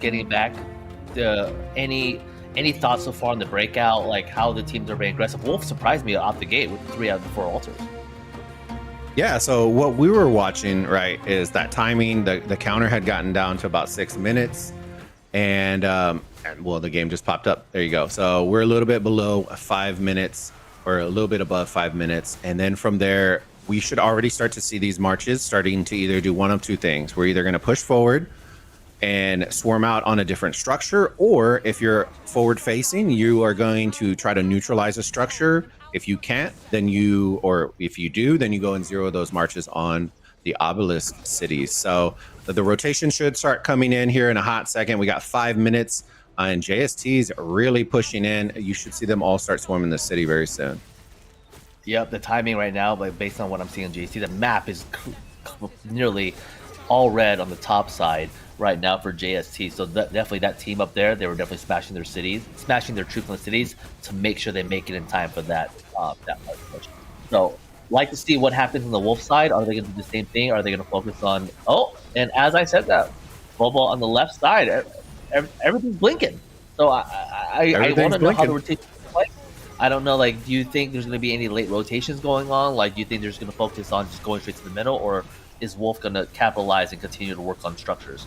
getting back, any thoughts so far on the breakout, like how the teams are being aggressive? Wolf surprised me out the gate with 3 out of the 4 altars. Yeah, so what we were watching, right, is that timing. The counter had gotten down to about 6 minutes, and the game just popped up. There you go. So we're a little bit below 5 minutes or a little bit above 5 minutes. And then from there, we should already start to see these marches starting to either do one of two things. We're either going to push forward and swarm out on a different structure, or if you're forward facing, you are going to try to neutralize a structure. If you can't, then or if you do, then you go and zero those marches on the obelisk cities. So the rotation should start coming in here in a hot second. We got 5 minutes, and JST's really pushing in. You should see them all start swarming the city very soon. Yep, the timing right now, like based on what I'm seeing on JST, the map is nearly all red on the top side right now for JST. So definitely that team up there, they were definitely smashing their cities, smashing their troops in the cities to make sure they make it in time for that push. So like to see what happens on the Wolf side. Are they going to do the same thing? Are they going to focus on? Oh, and as I said that, Bobo on the left side, everything's blinking. So I want to know how the rotation is like. I don't know. Like, do you think there's going to be any late rotations going on? Like, do you think there's going to focus on just going straight to the middle, or is Wolf going to capitalize and continue to work on structures?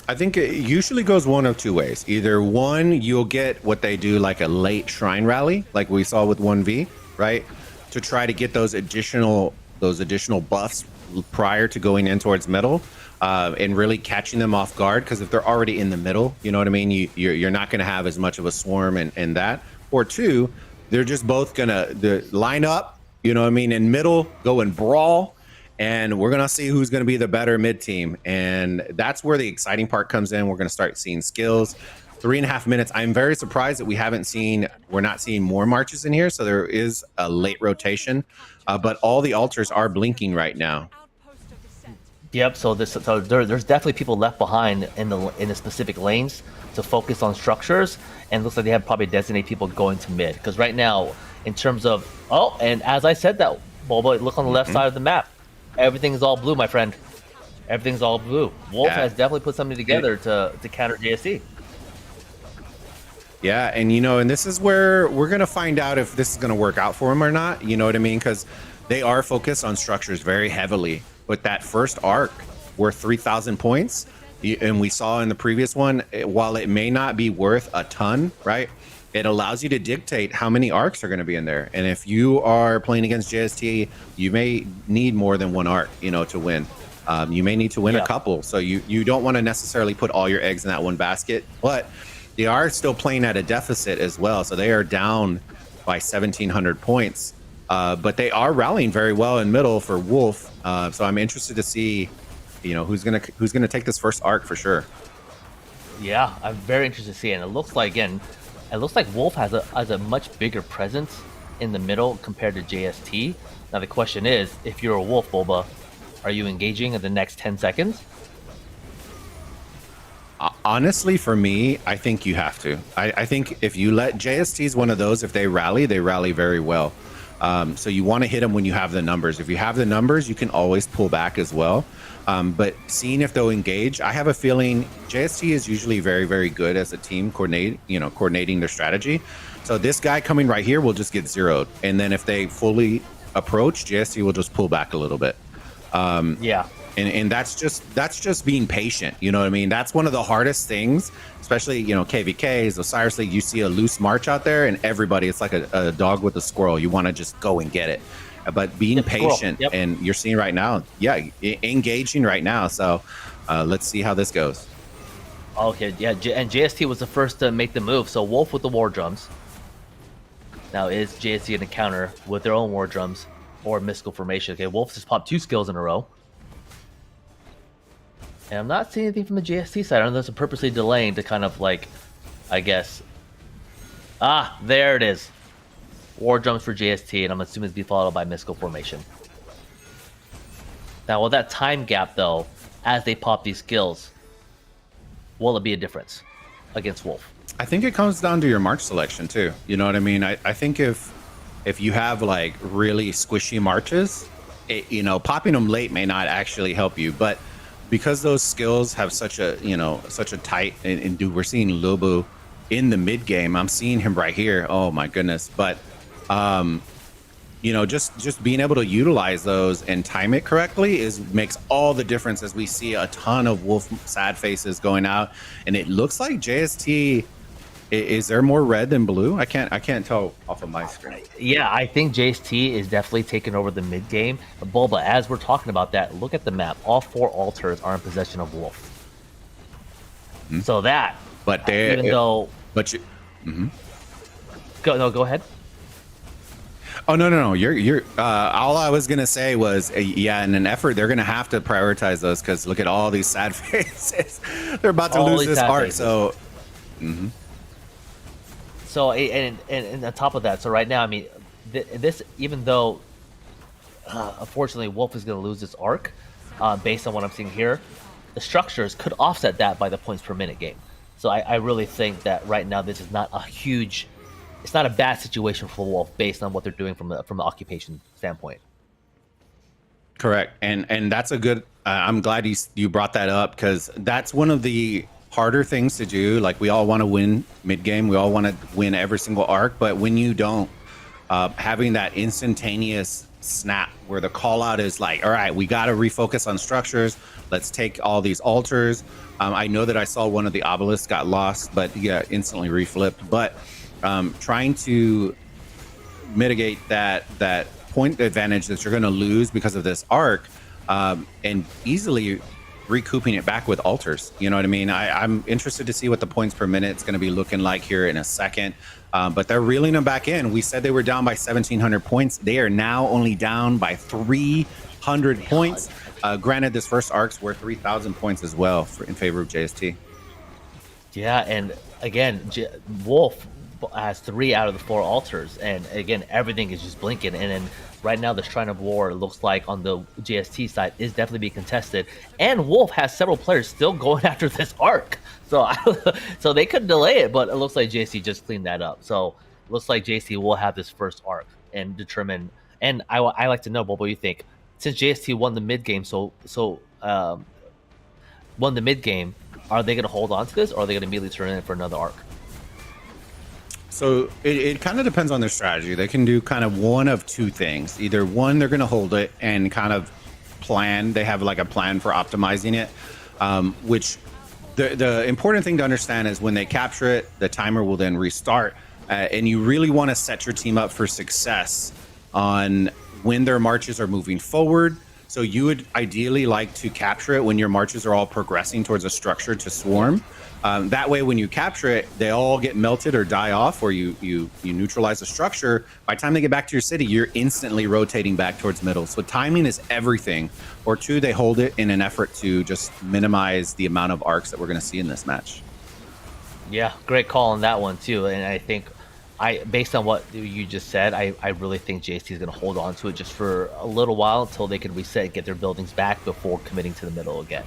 I think it usually goes one of two ways. Either one, you'll get what they do, like a late shrine rally, like we saw with 1v, right? To try to get those additional buffs prior to going in towards middle, and really catching them off guard. Because if they're already in the middle, you know what I mean? You're not going to have as much of a swarm and that. Or two, they're just both going to line up, you know what I mean, in middle, go and brawl. And we're going to see who's going to be the better mid team. And that's where the exciting part comes in. We're going to start seeing skills. 3.5 minutes. I'm very surprised that we're not seeing more marches in here. So there is a late rotation, but all the altars are blinking right now. Yep. So there's definitely people left behind in the specific lanes to focus on structures, and it looks like they have probably designated people going to mid. Because right now, in terms of and as I said that, Bobo, look on the left side of the map. Everything's all blue, my friend. Everything's all blue. Wolf has definitely put something together to counter JST. Yeah, and and this is where we're gonna find out if this is gonna work out for them or not. You know what I mean? Because they are focused on structures very heavily. But that first arc worth 3,000 points, and we saw in the previous one, while it may not be worth a ton, right? It allows you to dictate how many arcs are going to be in there. And if you are playing against JST, you may need more than one arc, to win. You may need to win a couple. So you don't want to necessarily put all your eggs in that one basket. But they are still playing at a deficit as well. So they are down by 1,700 points. But they are rallying very well in middle for Wolf. So I'm interested to see, who's gonna take this first arc for sure. Yeah, I'm very interested to see it. And it looks like Wolf has a much bigger presence in the middle compared to JST. Now the question is, if you're a Wolf, Boba, are you engaging in the next 10 seconds? Honestly, for me, I think you have to. I think if you let JST is one of those, if they rally very well. So you want to hit them when you have the numbers. If you have the numbers, you can always pull back as well. But seeing if they'll engage, I have a feeling JST is usually very, very good as a team coordinating their strategy. So this guy coming right here will just get zeroed. And then if they fully approach, JST will just pull back a little bit. And that's just being patient. You know what I mean? That's one of the hardest things, especially, KVKs, Osiris League, you see a loose march out there and everybody, it's like a dog with a squirrel. You want to just go and get it. But being patient, and you're seeing right now, engaging right now. So let's see how this goes. Okay, yeah, and JST was the first to make the move. So Wolf with the war drums. Now is JST going to counter with their own war drums or mystical formation? Okay, Wolf just popped 2 skills in a row. And I'm not seeing anything from the JST side. I don't know if they're purposely delaying to kind of I guess. There it is. War drums for JST, and I'm assuming it's be followed by mystical formation. Now, with that time gap, though, as they pop these skills, will it be a difference against Wolf? I think it comes down to your march selection, too. You know what I mean? I think if you have, really squishy marches, popping them late may not actually help you, but because those skills have such a tight and we're seeing Lubu in the mid game. I'm seeing him right here. Oh my goodness. But just being able to utilize those and time it correctly makes all the difference, as we see a ton of Wolf sad faces going out. And it looks like JST Is there more red than blue? I can't tell off of my screen. Yeah, I think JST is definitely taking over the mid game. Bulba, as we're talking about that, look at the map. All 4 altars are in possession of Wolf. So that, But they, even though, but you, go ahead. oh no, you're. All I was gonna say was, yeah, in an effort, they're gonna have to prioritize those because look at all these sad faces. They're about to All lose these this sad arc. faces. So, So and on top of that, so right now, I mean, this, even though unfortunately Wolf is going to lose this arc, based on what I'm seeing here, the structures could offset that by the points per minute game. So I really think that right now this is not a huge, it's not a bad situation for Wolf based on what they're doing from the occupation standpoint. correct, and that's a good. I'm glad you brought that up because that's one of the harder things to do. Like we all want to win mid game, we all want to win every single arc, but when you don't, having that instantaneous snap where the call out is like, all right, we got to refocus on structures. Let's take all these altars. I know that I saw one of the obelisks got lost, but yeah, instantly reflipped. But trying to mitigate that point advantage that you're going to lose because of this arc, and easily recouping it back with altars. You know what I mean? I'm interested to see what the points per minute is going to be looking like here in a second. But they're reeling them back in. We said they were down by 1,700 points. They are now only down by 300 points. Granted, this first arc's worth 3,000 points as well in favor of JST. Yeah, and again, Wolf has 3 out of the 4 altars, and again, everything is just blinking. And then right now, the Shrine of War looks like on the JST side is definitely being contested, and Wolf has several players still going after this arc. So, so they could delay it, but it looks like JST just cleaned that up. So, it looks like JST will have this first arc and determine. And I like to know, Bob, what do you think? Since JST won the mid game, won the mid game, are they going to hold on to this, or are they going to immediately turn in for another arc? So it kind of depends on their strategy. They can do kind of one of two things. Either one, they're going to hold it and kind of plan. They have like a plan for optimizing it, which the important thing to understand is when they capture it, the timer will then restart. And you really want to set your team up for success on when their marches are moving forward. So you would ideally like to capture it when your marches are all progressing towards a structure to swarm. That way, when you capture it, they all get melted or die off, or you neutralize the structure. By the time they get back to your city, you're instantly rotating back towards middle. So timing is everything. Or 2, they hold it in an effort to just minimize the amount of arcs that we're going to see in this match. Yeah, great call on that one too. And I think, based on what you just said, I really think JST is going to hold on to it just for a little while until they can reset and get their buildings back before committing to the middle again.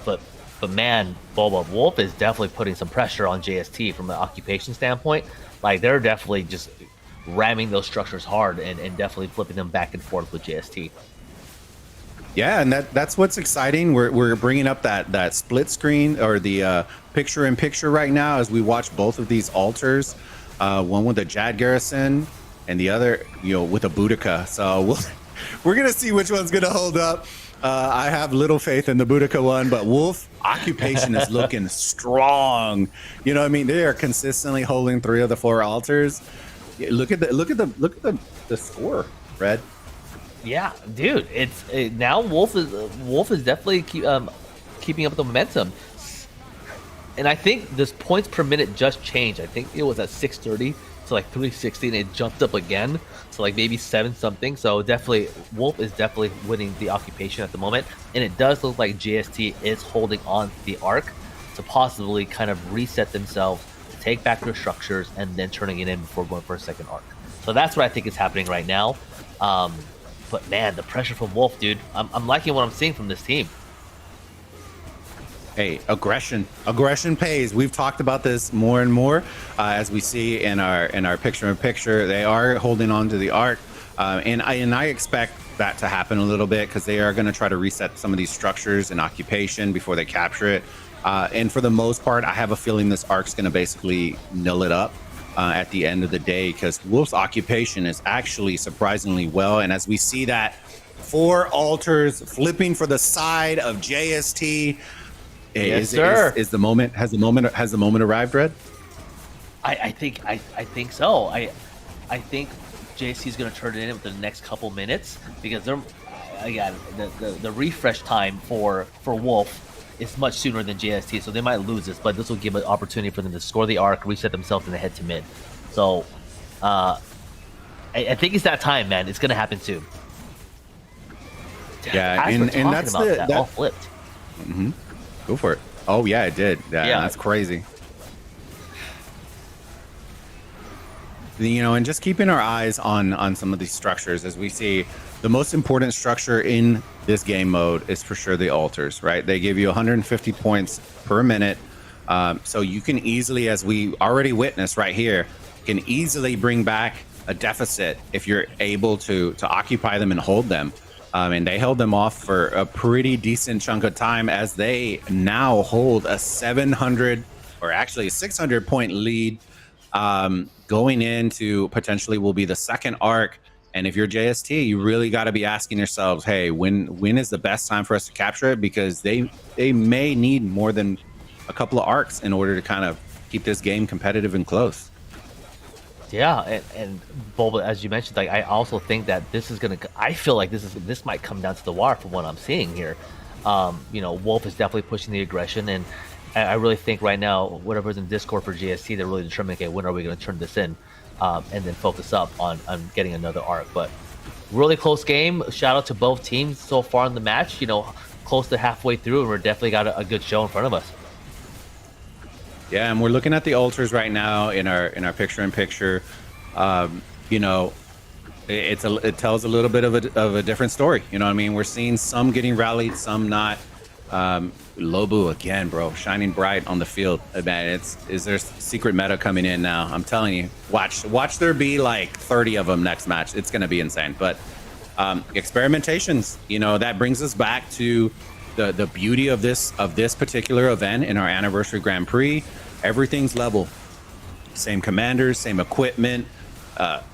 But man, Boba, Wolf is definitely putting some pressure on JST from an occupation standpoint. Like, they're definitely just ramming those structures hard and definitely flipping them back and forth with JST. Yeah, and that's what's exciting. We're bringing up that split screen or the picture-in-picture right now as we watch both of these altars, one with a Jad Garrison and the other, with a Boudica. So we're gonna see which one's gonna hold up. I have little faith in the Boudica one, but Wolf occupation is looking strong. You know what I mean? They are consistently holding 3 of the 4 altars. Look at the score, Red. Yeah, dude, now Wolf is definitely keeping up with the momentum. And I think this points per minute just changed. I think it was at 630 to like 360, and it jumped up again to like maybe 7 something. So definitely, Wolf is definitely winning the occupation at the moment, and it does look like JST is holding on to the arc to possibly kind of reset themselves to take back their structures and then turning it in before going for a second arc. So that's what I think is happening right now. But man, the pressure from Wolf, dude, I'm liking what I'm seeing from this team. Hey, aggression pays. We've talked about this more and more as we see in our picture-in-picture. They are holding on to the arc, and I expect that to happen a little bit because they are going to try to reset some of these structures and occupation before they capture it. And for the most part, I have a feeling this arc's going to basically nil it up at the end of the day because Wolf's occupation is actually surprisingly well. And as we see that 4 altars flipping for the side of JST. Yes, sir. Has the moment arrived, Red? I think so. I think JST is going to turn it in within the next couple minutes because they're again the refresh time for Wolf is much sooner than JST, so they might lose this, but this will give an opportunity for them to score the arc, reset themselves in the head to mid. So I think it's that time, man. It's going to happen soon. Yeah, and that's that all flipped. Mm-hmm. Go for it. Oh yeah, it did. Yeah, that's crazy. You know, and just keeping our eyes on some of these structures as we see the most important structure in this game mode is for sure the altars, right? They give you 150 points per minute. So you can easily, as we already witnessed right here, can easily bring back a deficit if you're able to occupy them and hold them. And they held them off for a pretty decent chunk of time as they now hold a 700 or actually a 600 point lead going into potentially will be the second arc. And if you're JST, you really got to be asking yourselves, hey, when is the best time for us to capture it? Because they may need more than a couple of arcs in order to kind of keep this game competitive and close. Yeah, and Bulba, as you mentioned, like I also think that this is gonna. I feel like this might come down to the wire from what I'm seeing here. You know, Wolf is definitely pushing the aggression, and I really think right now, whatever's in Discord for GST, they're really determining, okay, when are we going to turn this in, and then focus up on getting another arc. But really close game. Shout out to both teams so far in the match. You know, close to halfway through, and we're definitely got a good show in front of us. Yeah, and we're looking at the altars right now in our picture-in-picture. You know, it tells a little bit of a different story. You know what I mean? We're seeing some getting rallied, some not. Lobu again, bro, shining bright on the field. Man, is there secret meta coming in now? I'm telling you, watch there be like 30 of them next match. It's gonna be insane. But experimentations, you know, that brings us back to the beauty of this particular event in our anniversary Grand Prix. Everything's level, same commanders, same equipment,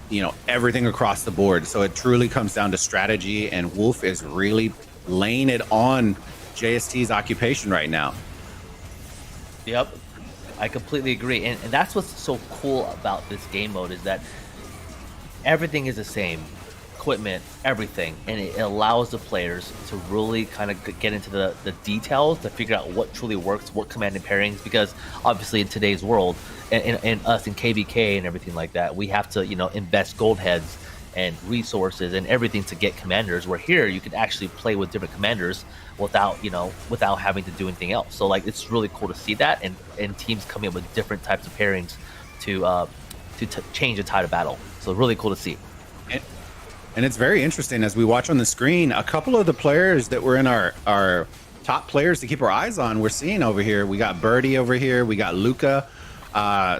you know, everything across the board. So it truly comes down to strategy, and Wolf is really laying it on JST's occupation right now. Yep, I completely agree, and that's what's so cool about this game mode is that everything is the same. Equipment, everything, and it allows the players to really kind of get into the details to figure out what truly works, what command and pairings, because obviously in today's world and us in KVK and everything like that, we have to, you know, invest gold heads and resources and everything to get commanders, where here you can actually play with different commanders without having to do anything else. So like it's really cool to see that, and teams coming up with different types of pairings to change the tide of battle. So really cool to see. And it's very interesting as we watch on the screen, a couple of the players that were in our top players to keep our eyes on, we're seeing over here. We got Birdie over here. We got Luca.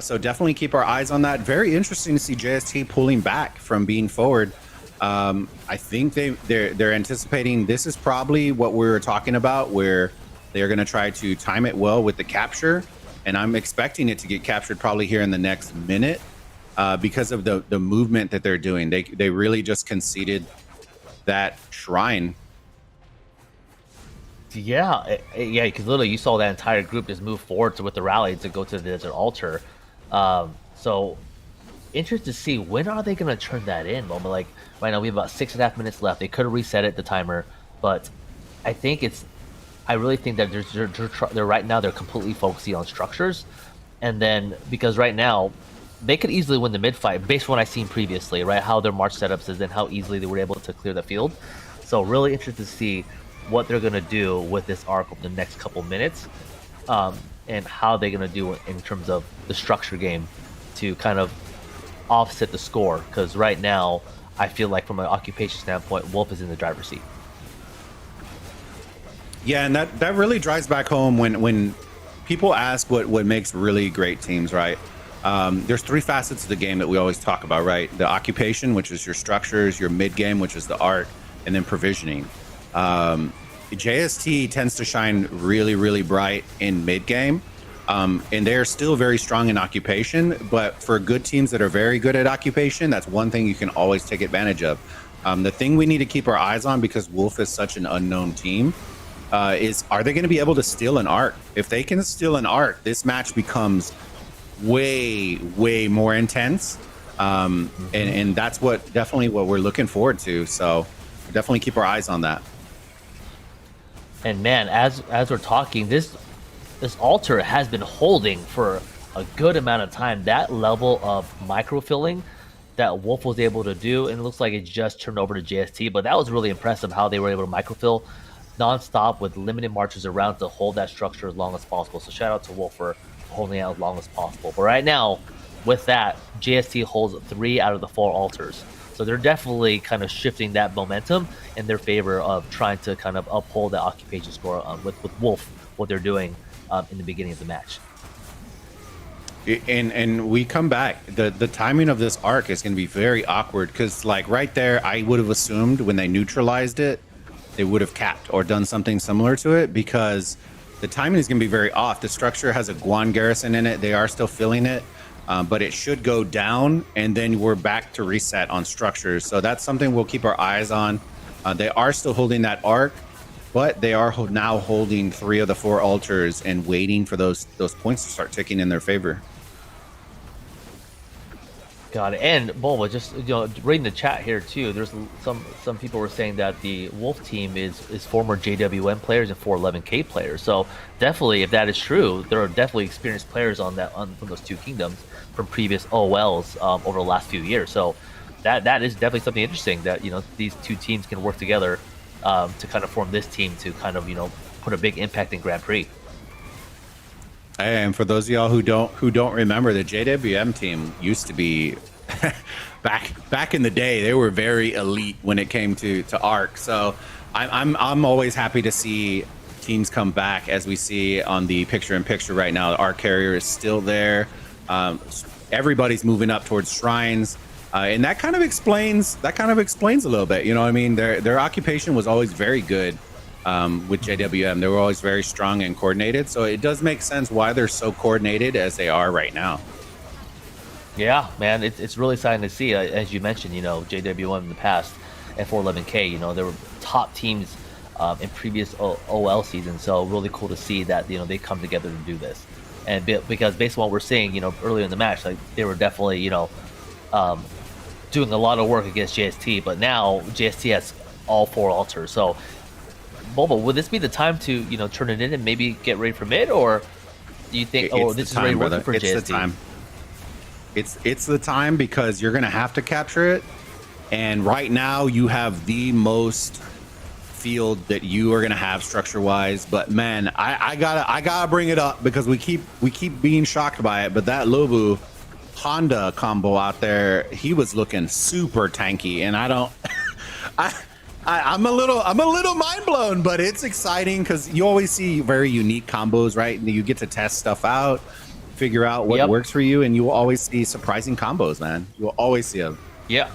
So definitely keep our eyes on that. Very interesting to see JST pulling back from being forward. I think they're anticipating this is probably what we were talking about, where they're going to try to time it well with the capture. And I'm expecting it to get captured probably here in the next minute. Because of the movement that they're doing. They really just conceded that shrine. Yeah, because literally you saw that entire group just move forward with the rally to go to the desert altar. So interested to see when are they going to turn that in. But like right now we have about 6.5 minutes left. They could have reset it, the timer, but I really think that they're right now they're completely focusing on structures, and then because right now they could easily win the mid fight based on what I've seen previously, right? How their March setups is and how easily they were able to clear the field. So really interested to see what they're going to do with this arc over the next couple minutes, and how they're going to do it in terms of the structure game to kind of offset the score. Because right now, I feel like from an occupation standpoint, Wolf is in the driver's seat. Yeah, and that really drives back home when people ask what makes really great teams, right? There's three facets of the game that we always talk about, right? The occupation, which is your structures, your mid game, which is the art, and then provisioning. JST tends to shine really, really bright in mid game, and they're still very strong in occupation. But for good teams that are very good at occupation, that's one thing you can always take advantage of. The thing we need to keep our eyes on, because Wolf is such an unknown team, is are they going to be able to steal an arc? If they can steal an arc, this match becomes way more intense. And that's definitely what we're looking forward to. So definitely keep our eyes on that. And man, as we're talking, this altar has been holding for a good amount of time. That level of microfilling that Wolf was able to do, and it looks like it just turned over to JST, but that was really impressive how they were able to microfill non-stop with limited marches around to hold that structure as long as possible. So shout out to Wolf for holding out as long as possible. But right now, with that, JST holds 3 out of the 4 altars. So they're definitely kind of shifting that momentum in their favor of trying to kind of uphold the occupation score with Wolf, what they're doing in the beginning of the match. And we come back. The timing of this arc is going to be very awkward because, like, right there, I would have assumed when they neutralized it, they would have capped or done something similar to it because the timing is going to be very off. The structure has a Guan garrison in it. They are still filling it. But it should go down, and then we're back to reset on structures. So that's something we'll keep our eyes on. They are still holding that arc, but they are now holding 3 of the 4 altars and waiting for those points to start ticking in their favor. Got it. And Bulba, just reading the chat here too. There's some people were saying that the Wolf team is former JWM players and 411K players. So definitely, if that is true, there are definitely experienced players from those 2 kingdoms from previous OLs over the last few years. So that is definitely something interesting that these 2 teams can work together to kind of form this team to kind of put a big impact in Grand Prix. And for those of y'all who don't remember, the JWM team used to be back in the day. They were very elite when it came to ARC. So I'm always happy to see teams come back, as we see on the picture-in-picture right now. The ARC carrier is still there. Everybody's moving up towards shrines, and that kind of explains a little bit. You know what I mean? Their occupation was always very good. With JWM, they were always very strong and coordinated, so it does make sense why they're so coordinated as they are right now. Yeah, man, it's really exciting to see. As you mentioned, JWM in the past and 411K, there were top teams in previous OL seasons, so really cool to see that they come together to do this. And because based on what we're seeing, earlier in the match, like they were definitely doing a lot of work against JST, but now JST has all 4 altars, so. Bobo, would this be the time to turn it in and maybe get ready for mid, or do you think this is already working for JST? It's the time. It's the time because you're gonna have to capture it, and right now you have the most field that you are gonna have structure wise. But man, I gotta bring it up because we keep being shocked by it. But that Lobu Honda combo out there, he was looking super tanky, and I'm a little mind blown, but it's exciting because you always see very unique combos, right? And you get to test stuff out, figure out what works for you, and you will always see surprising combos, man. You will always see them. Yeah,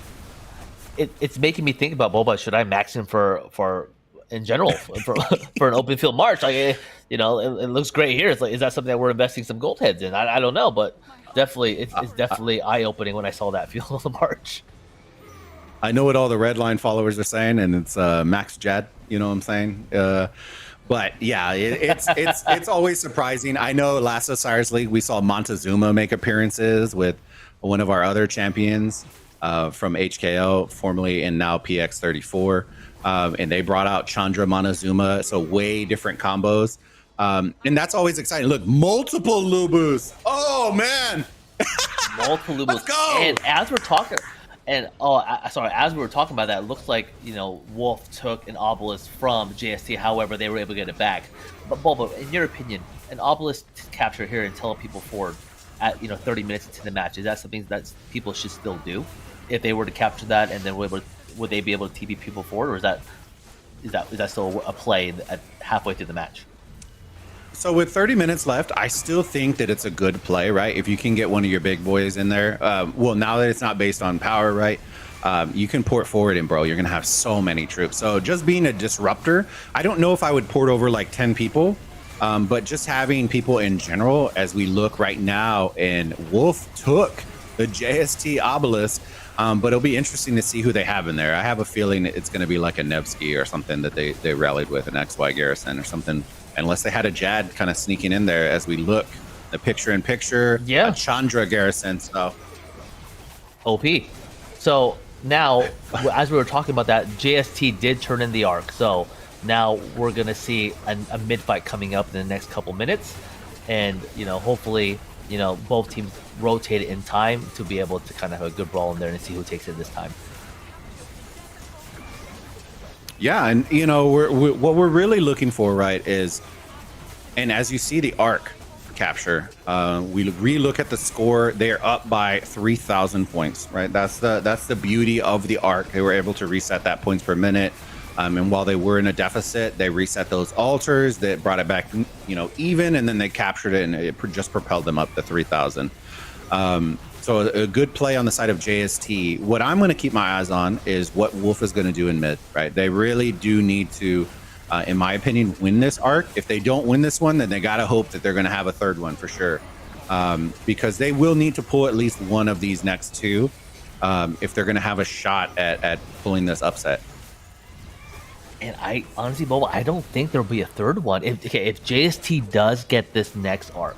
it's making me think about Boba. Should I max him for in general for an open field march? Like, it looks great here. It's like, is that something that we're investing some gold heads in? I don't know, but definitely it's definitely eye opening when I saw that field of the march. I know what all the red line followers are saying, and it's Max Jad. You know what I'm saying? But yeah, it's always surprising. I know last Osiris League we saw Montezuma make appearances with one of our other champions from HKO, formerly and now PX34, and they brought out Chandra Montezuma. So way different combos, and that's always exciting. Look, multiple Lubus. Oh man, multiple Lubus. Let's go. And as we're talking. And as we were talking about that, it looks like Wolf took an obelisk from JST. However, they were able to get it back. But Bulba, in your opinion, an obelisk capture here and tell people forward at 30 minutes into the match, is that something that people should still do if they were to capture that? And then would they be able to TP people forward, or is that still a play at halfway through the match? So with 30 minutes left, I still think that it's a good play, right? If you can get one of your big boys in there. Well, now that it's not based on power, right? You can port forward in, bro. You're going to have so many troops. So just being a disruptor, I don't know if I would port over like 10 people, but just having people in general as we look right now, and Wolf took the JST obelisk, but it'll be interesting to see who they have in there. I have a feeling it's going to be like a Nevsky or something that they rallied with, an XY garrison or something. Unless they had a Jad kind of sneaking in there as we look the picture-in-picture. Yeah. Chandra garrison. So OP. So now, as we were talking about that, JST did turn in the arc. So now we're gonna see a mid fight coming up in the next couple minutes, and hopefully, both teams rotate it in time to be able to kind of have a good brawl in there and see who takes it this time. yeah, and what we're really looking for, right, is, and as you see the arc capture, we re-look at the score. They're up by 3,000 points, right? That's the beauty of the arc. They were able to reset that points per minute, and while they were in a deficit, they reset those altars that brought it back, even, and then they captured it, and it just propelled them up to 3,000. So a good play on the side of JST. What I'm going to keep my eyes on is what Wolf is going to do in mid, right? They really do need to, in my opinion, win this arc. If they don't win this one, then they got to hope that they're going to have a third one for sure. Because they will need to pull at least one of these next two if they're going to have a shot at pulling this upset. And I honestly, Boba, I don't think there'll be a third one. If JST does get this next arc,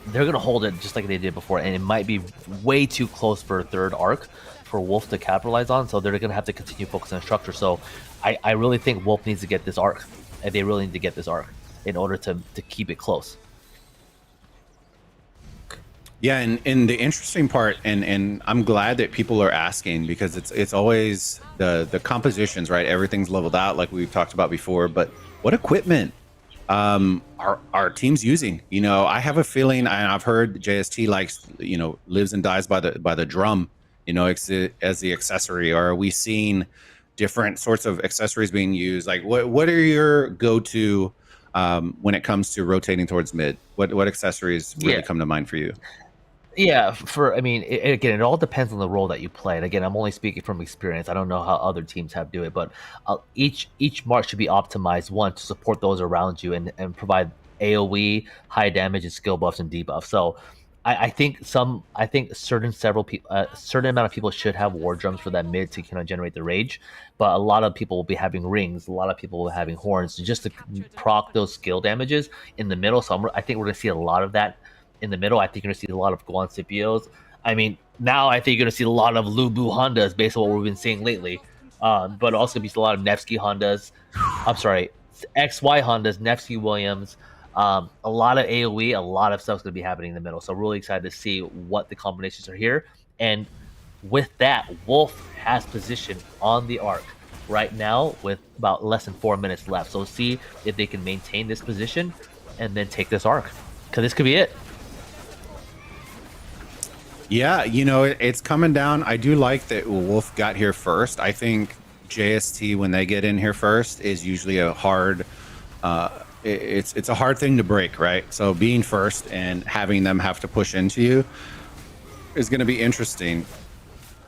they're going to hold it just like they did before, and it might be way too close for a third arc for Wolf to capitalize on, so they're going to have to continue focusing on structure. So I really think Wolf needs to get this arc, and they really need to get this arc in order to keep it close. Yeah, and the interesting part, and I'm glad that people are asking, because it's always the compositions, right? Everything's leveled out like we've talked about before, but what equipment are teams using? I have a feeling, and I've heard JST likes, lives and dies by the drum, as the accessory. Or are we seeing different sorts of accessories being used? Like, what are your go-to when it comes to rotating towards mid? What accessories really come to mind for you? Yeah, again, it all depends on the role that you play. And again, I'm only speaking from experience. I don't know how other teams have do it, but each mark should be optimized, one, to support those around you and provide AoE, high damage, and skill buffs and debuffs. So I think a certain amount of people should have war drums for that mid to kind of generate the rage, but a lot of people will be having rings, a lot of people will be having horns just to proc those skill damages in the middle. So I think we're going to see a lot of that in the middle. I think you're going to see a lot of Guan Scipios. Now I think you're going to see a lot of Lubu Hondas based on what we've been seeing lately. But also going to be a lot of Nevsky Hondas. I'm sorry, XY Hondas, Nevsky Williams. A lot of AoE, a lot of stuff's going to be happening in the middle. So really excited to see what the combinations are here. And with that, Wolf has position on the arc right now with about less than 4 minutes left. So see if they can maintain this position and then take this arc, because this could be it. Yeah, it's coming down. I do like that Wolf got here first. I think JST, when they get in here first, is usually a hard it's a hard thing to break, right? So being first and having them have to push into you is going to be interesting.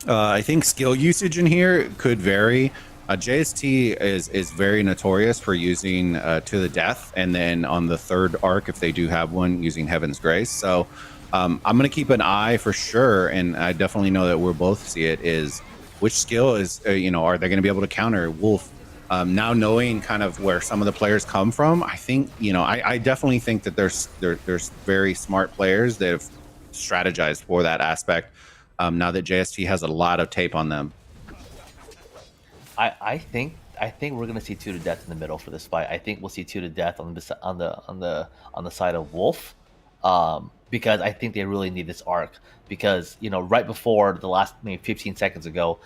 I think skill usage in here could vary. JST is very notorious for using To the Death, and then on the third arc, if they do have one, using Heaven's Grace. So I'm going to keep an eye for sure, and I definitely know that we'll both see it, is which skill is, are they going to be able to counter Wolf? Now knowing kind of where some of the players come from, I think, I definitely think that there's very smart players that have strategized for that aspect now that JST has a lot of tape on them. I think we're gonna see To the Death in the middle for this fight. I think we'll see To the Death on the side of Wolf, because I think they really need this arc. Because right before the last maybe 15 seconds ago,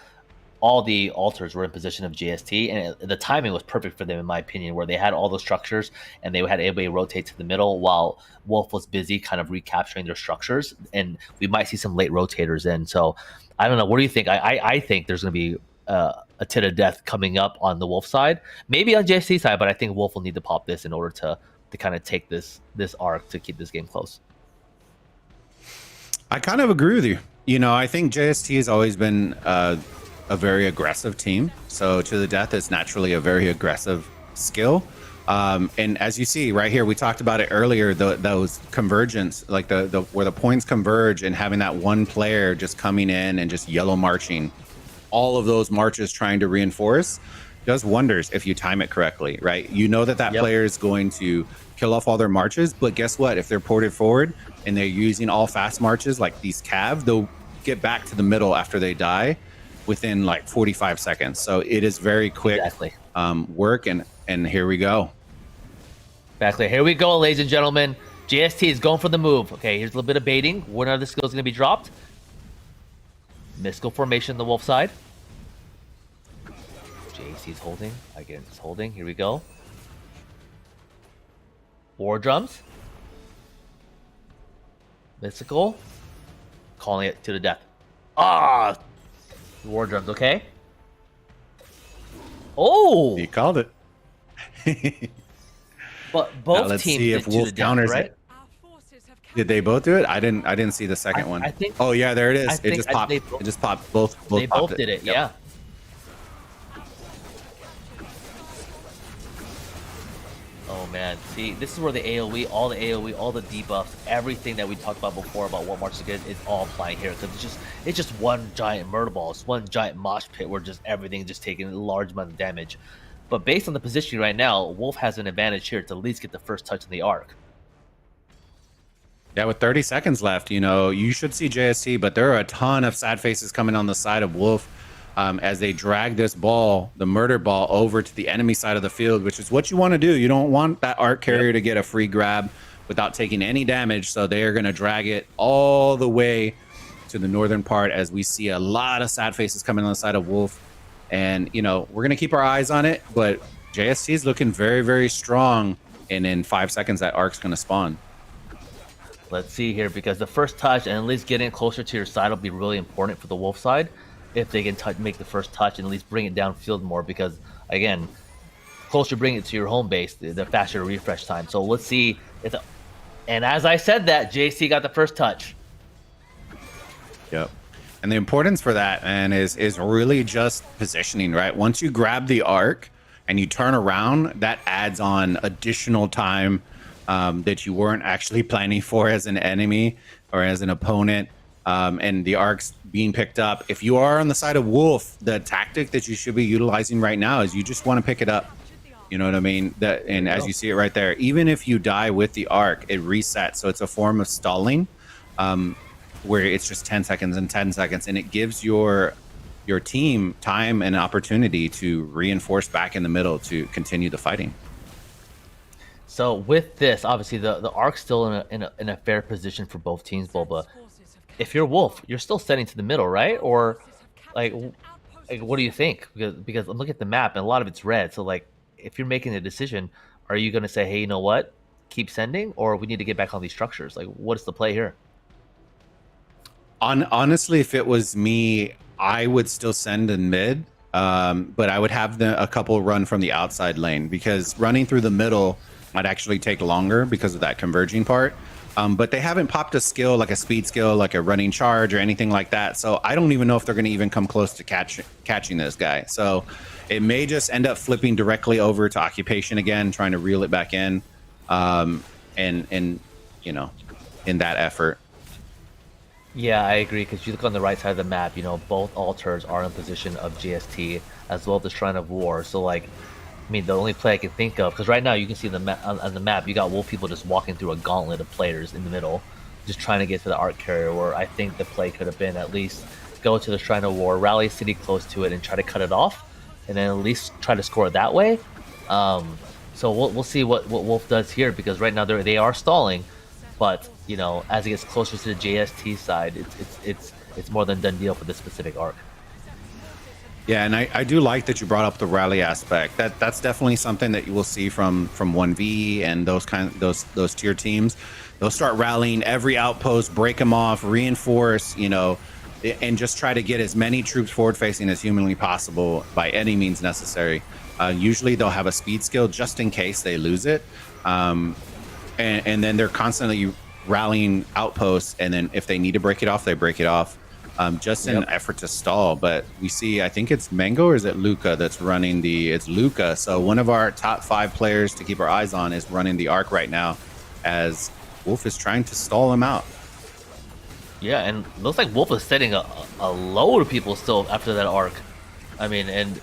all the altars were in position of JST, and the timing was perfect for them, in my opinion, where they had all the structures and they had everybody rotate to the middle while Wolf was busy kind of recapturing their structures, and we might see some late rotators in. So I don't know. What do you think? I think there's going to be a To the Death coming up on the Wolf side, maybe on JST side, but I think Wolf will need to pop this in order to kind of take this arc to keep this game close. I kind of agree with you. I think JST has always been a very aggressive team, so To the Death is naturally a very aggressive skill. And as you see right here, we talked about it earlier, those convergence, like the where the points converge, and having that one player just coming in and just yellow marching all of those marches trying to reinforce does wonders if you time it correctly, right? You know that Yep. player is going to kill off all their marches, but guess what? If they're ported forward and they're using all fast marches like these cav, they'll get back to the middle after they die within like 45 seconds. So it is very quick Exactly. work, and here we go. Exactly. Here we go, ladies and gentlemen. JST is going for the move. Okay, here's a little bit of baiting. When are the skills going to be dropped? Mystical formation on the wolf side. JST's holding. Again, it's holding. Here we go. War drums. Mystical. Calling it to the death. Ah! War drums, okay? Oh! You called it. But Now both let's teams see did if to Wolf the death, counters right? it. Did they both do it? I didn't see the second one. I think. Oh yeah, there it is. I It think just popped. they both- It just popped. Both They popped both did it, Yep. yeah. Oh man, see, this is where the AoE, all the debuffs, everything that we talked about before about what marches good is all applying here because it's just one giant murder ball, it's one giant mosh pit where just everything is just taking a large amount of damage. But based on the positioning right now, Wolf has an advantage here to at least get the first touch in the arc. Yeah, with 30 seconds left, you should see JST, but there are a ton of sad faces coming on the side of Wolf as they drag this ball, the murder ball, over to the enemy side of the field, which is what you want to do. You don't want that arc carrier to get a free grab without taking any damage, so they are going to drag it all the way to the northern part as we see a lot of sad faces coming on the side of Wolf. And, we're going to keep our eyes on it, but JST is looking very, very strong, and in 5 seconds, that arc's going to spawn. Let's see here, because the first touch and at least getting closer to your side will be really important for the Wolf side if they can make the first touch and at least bring it downfield more, because again, closer you bring it to your home base, the faster refresh time. So let's see if and as I said that, JC got the first touch. Yep. And the importance for that, man, is really just positioning, right? Once you grab the arc and you turn around, that adds on additional time that you weren't actually planning for as an enemy or as an opponent. And the arcs being picked up. If you are on the side of Wolf, the tactic that you should be utilizing right now is you just want to pick it up. You know what I mean? And as you see it right there, even if you die with the arc, it resets. So it's a form of stalling, where it's just 10 seconds and 10 seconds, and it gives your team time and opportunity to reinforce back in the middle to continue the fighting. So with this, obviously the arc's still in a fair position for both teams, Boba. If you're Wolf, you're still setting to the middle, right? Or like what do you think? Because I'm looking at the map and a lot of it's red. So like, if you're making a decision, are you going to say, hey, you know what, keep sending, or we need to get back on these structures? Like, what is the play here? Honestly, if it was me, I would still send in mid, but I would have a couple run from the outside lane, because running through the middle might actually take longer because of that converging part. But they haven't popped a skill, like a speed skill, like a running charge or anything like that. So I don't even know if they're going to even come close to catching this guy. So it may just end up flipping directly over to occupation again, trying to reel it back in, in that effort. Yeah, I agree, because you look on the right side of the map, both altars are in position of GST as well as the Shrine of War. So like, I mean, the only play I can think of, because right now you can see on the map, you got Wolf people just walking through a gauntlet of players in the middle, just trying to get to the arc carrier, where I think the play could have been at least go to the Shrine of War, rally City close to it, and try to cut it off, and then at least try to score it that way. So we'll see what Wolf does here, because right now they are stalling, but as it gets closer to the JST side, it's more than done deal for this specific arc. Yeah, and I do like that you brought up the rally aspect. That's definitely something that you will see from 1V and those tier teams. They'll start rallying every outpost, break them off, reinforce, and just try to get as many troops forward facing as humanly possible by any means necessary. Usually they'll have a speed skill just in case they lose it, and then they're constantly rallying outposts, and then if they need to break it off, they break it off. Just in an effort to stall. But we see, I think it's Mango, or is it Luca that's running it's Luca. So one of our top 5 players to keep our eyes on is running the arc right now, as Wolf is trying to stall him out. Yeah, and it looks like Wolf is setting a load of people still after that arc. I mean, and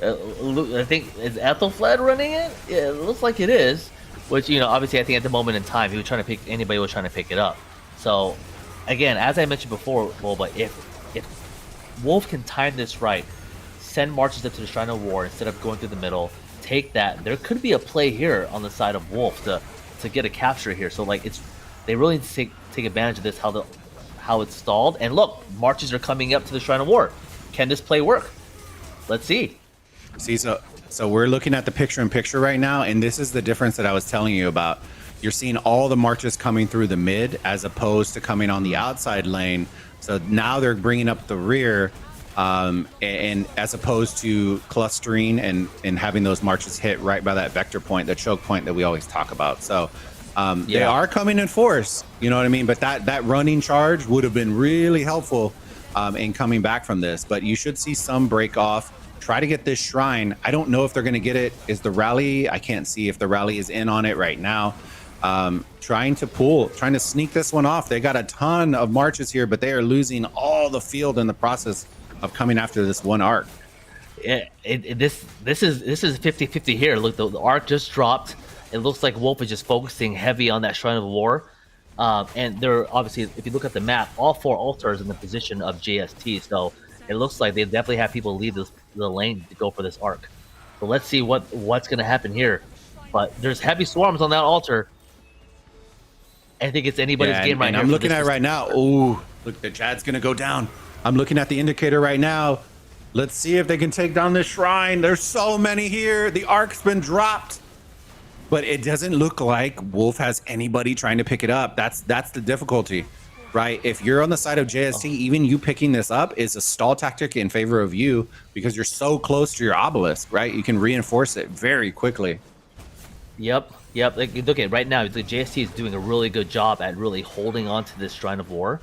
I think is Ethelfled running it. Yeah, it looks like it is. Which obviously, I think at the moment in time, he was trying to pick anybody was trying to pick it up. So, again, as I mentioned before, but if Wolf can time this right, send marches up to the Shrine of War instead of going through the middle, take that. There could be a play here on the side of Wolf to get a capture here. So like they really need to take advantage of this how it's stalled. And look, marches are coming up to the Shrine of War. Can this play work? Let's see. See, so we're looking at the picture-in-picture right now, and this is the difference that I was telling you about. You're seeing all the marches coming through the mid as opposed to coming on the outside lane. So now they're bringing up the rear, and as opposed to clustering and having those marches hit right by that vector point, the choke point that we always talk about. So they are coming in force, you know what I mean? But that running charge would have been really helpful in coming back from this. But you should see some break off. Try to get this shrine. I don't know if they're going to get it. Is the rally? I can't see if the rally is in on it right now. Trying to sneak this one off. They got a ton of marches here, but they are losing all the field in the process of coming after this one arc. Yeah, this is 50-50 here. Look, the arc just dropped. It looks like Wolf is just focusing heavy on that Shrine of War. And they're obviously, if you look at the map, all 4 altars in the position of JST. So it looks like they definitely have people leave the lane to go for this arc. So let's see what's going to happen here. But there's heavy swarms on that altar. I think it's anybody's game right now. I'm looking at it right now. Ooh, look, the Jad's going to go down. I'm looking at the indicator right now. Let's see if they can take down this shrine. There's so many here. The arc's been dropped. But it doesn't look like Wolf has anybody trying to pick it up. That's the difficulty, right? If you're on the side of JST, even you picking this up is a stall tactic in favor of you because you're so close to your obelisk, right? You can reinforce it very quickly. Yep. Like, look at right now, the JST is doing a really good job at really holding on to this Shrine of War.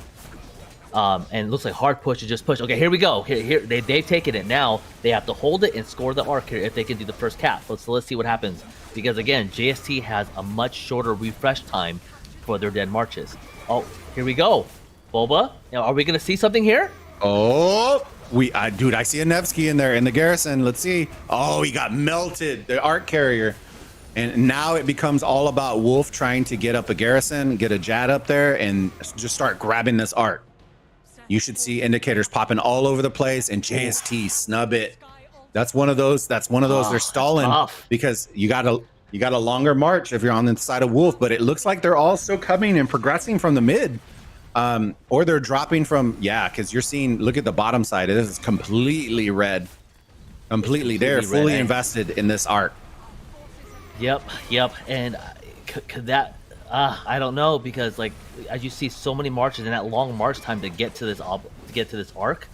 And it looks like hard push to just push. Okay, here we go. Here they've taken it. Now they have to hold it and score the arc here if they can do the first cap. So let's see what happens. Because again, JST has a much shorter refresh time for their dead marches. Oh, here we go. Boba, now, are we going to see something here? Oh, dude, I see a Nevsky in there in the garrison. Let's see. Oh, he got melted. The arc carrier. And now it becomes all about Wolf trying to get up a garrison, get a Jad up there, and just start grabbing this arc. You should see indicators popping all over the place, and JST snub it. That's one of those. They're stalling because you got a longer march if you're on the side of Wolf. But it looks like they're all still coming and progressing from the mid, or they're dropping from because you're seeing. Look at the bottom side. This is completely red. Completely, they're fully invested in this arc. Yep. And could that? I don't know because like as you see so many marches and that long march time to get to this arc,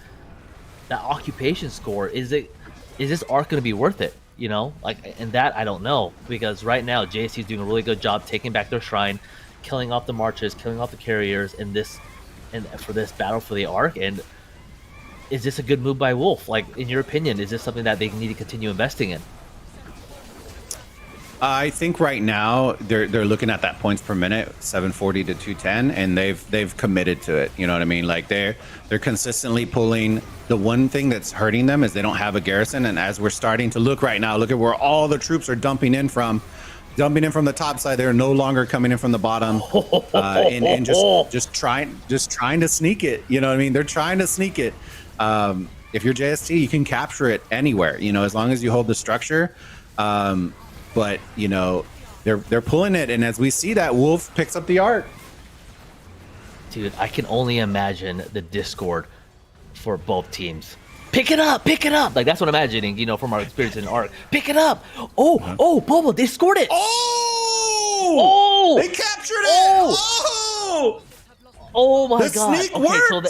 that occupation score is this arc going to be worth it? You know, like and that I don't know because right now JSC is doing a really good job taking back their shrine, killing off the marches, killing off the carriers in this and for this battle for the arc. And is this a good move by Wolf? Like in your opinion, is this something that they need to continue investing in? I think right now they're looking at that points per minute, 740 to 210, and they've committed to it. You know what I mean? Like they're consistently pulling. The one thing that's hurting them is they don't have a garrison. And as we're starting to look right now, look at where all the troops are dumping in from the top side. They're no longer coming in from the bottom, and just trying to sneak it. You know what I mean? They're trying to sneak it. If you're JST, you can capture it anywhere. You know, as long as you hold the structure. But you know, they're pulling it, and as we see that, Wolf picks up the arc. Dude, I can only imagine the discord for both teams. Pick it up! Like that's what I'm imagining, you know, from our experience in arc. Pick it up! Oh, Bobo, they scored it! Oh! They captured it! Oh my god! The sneak worked! So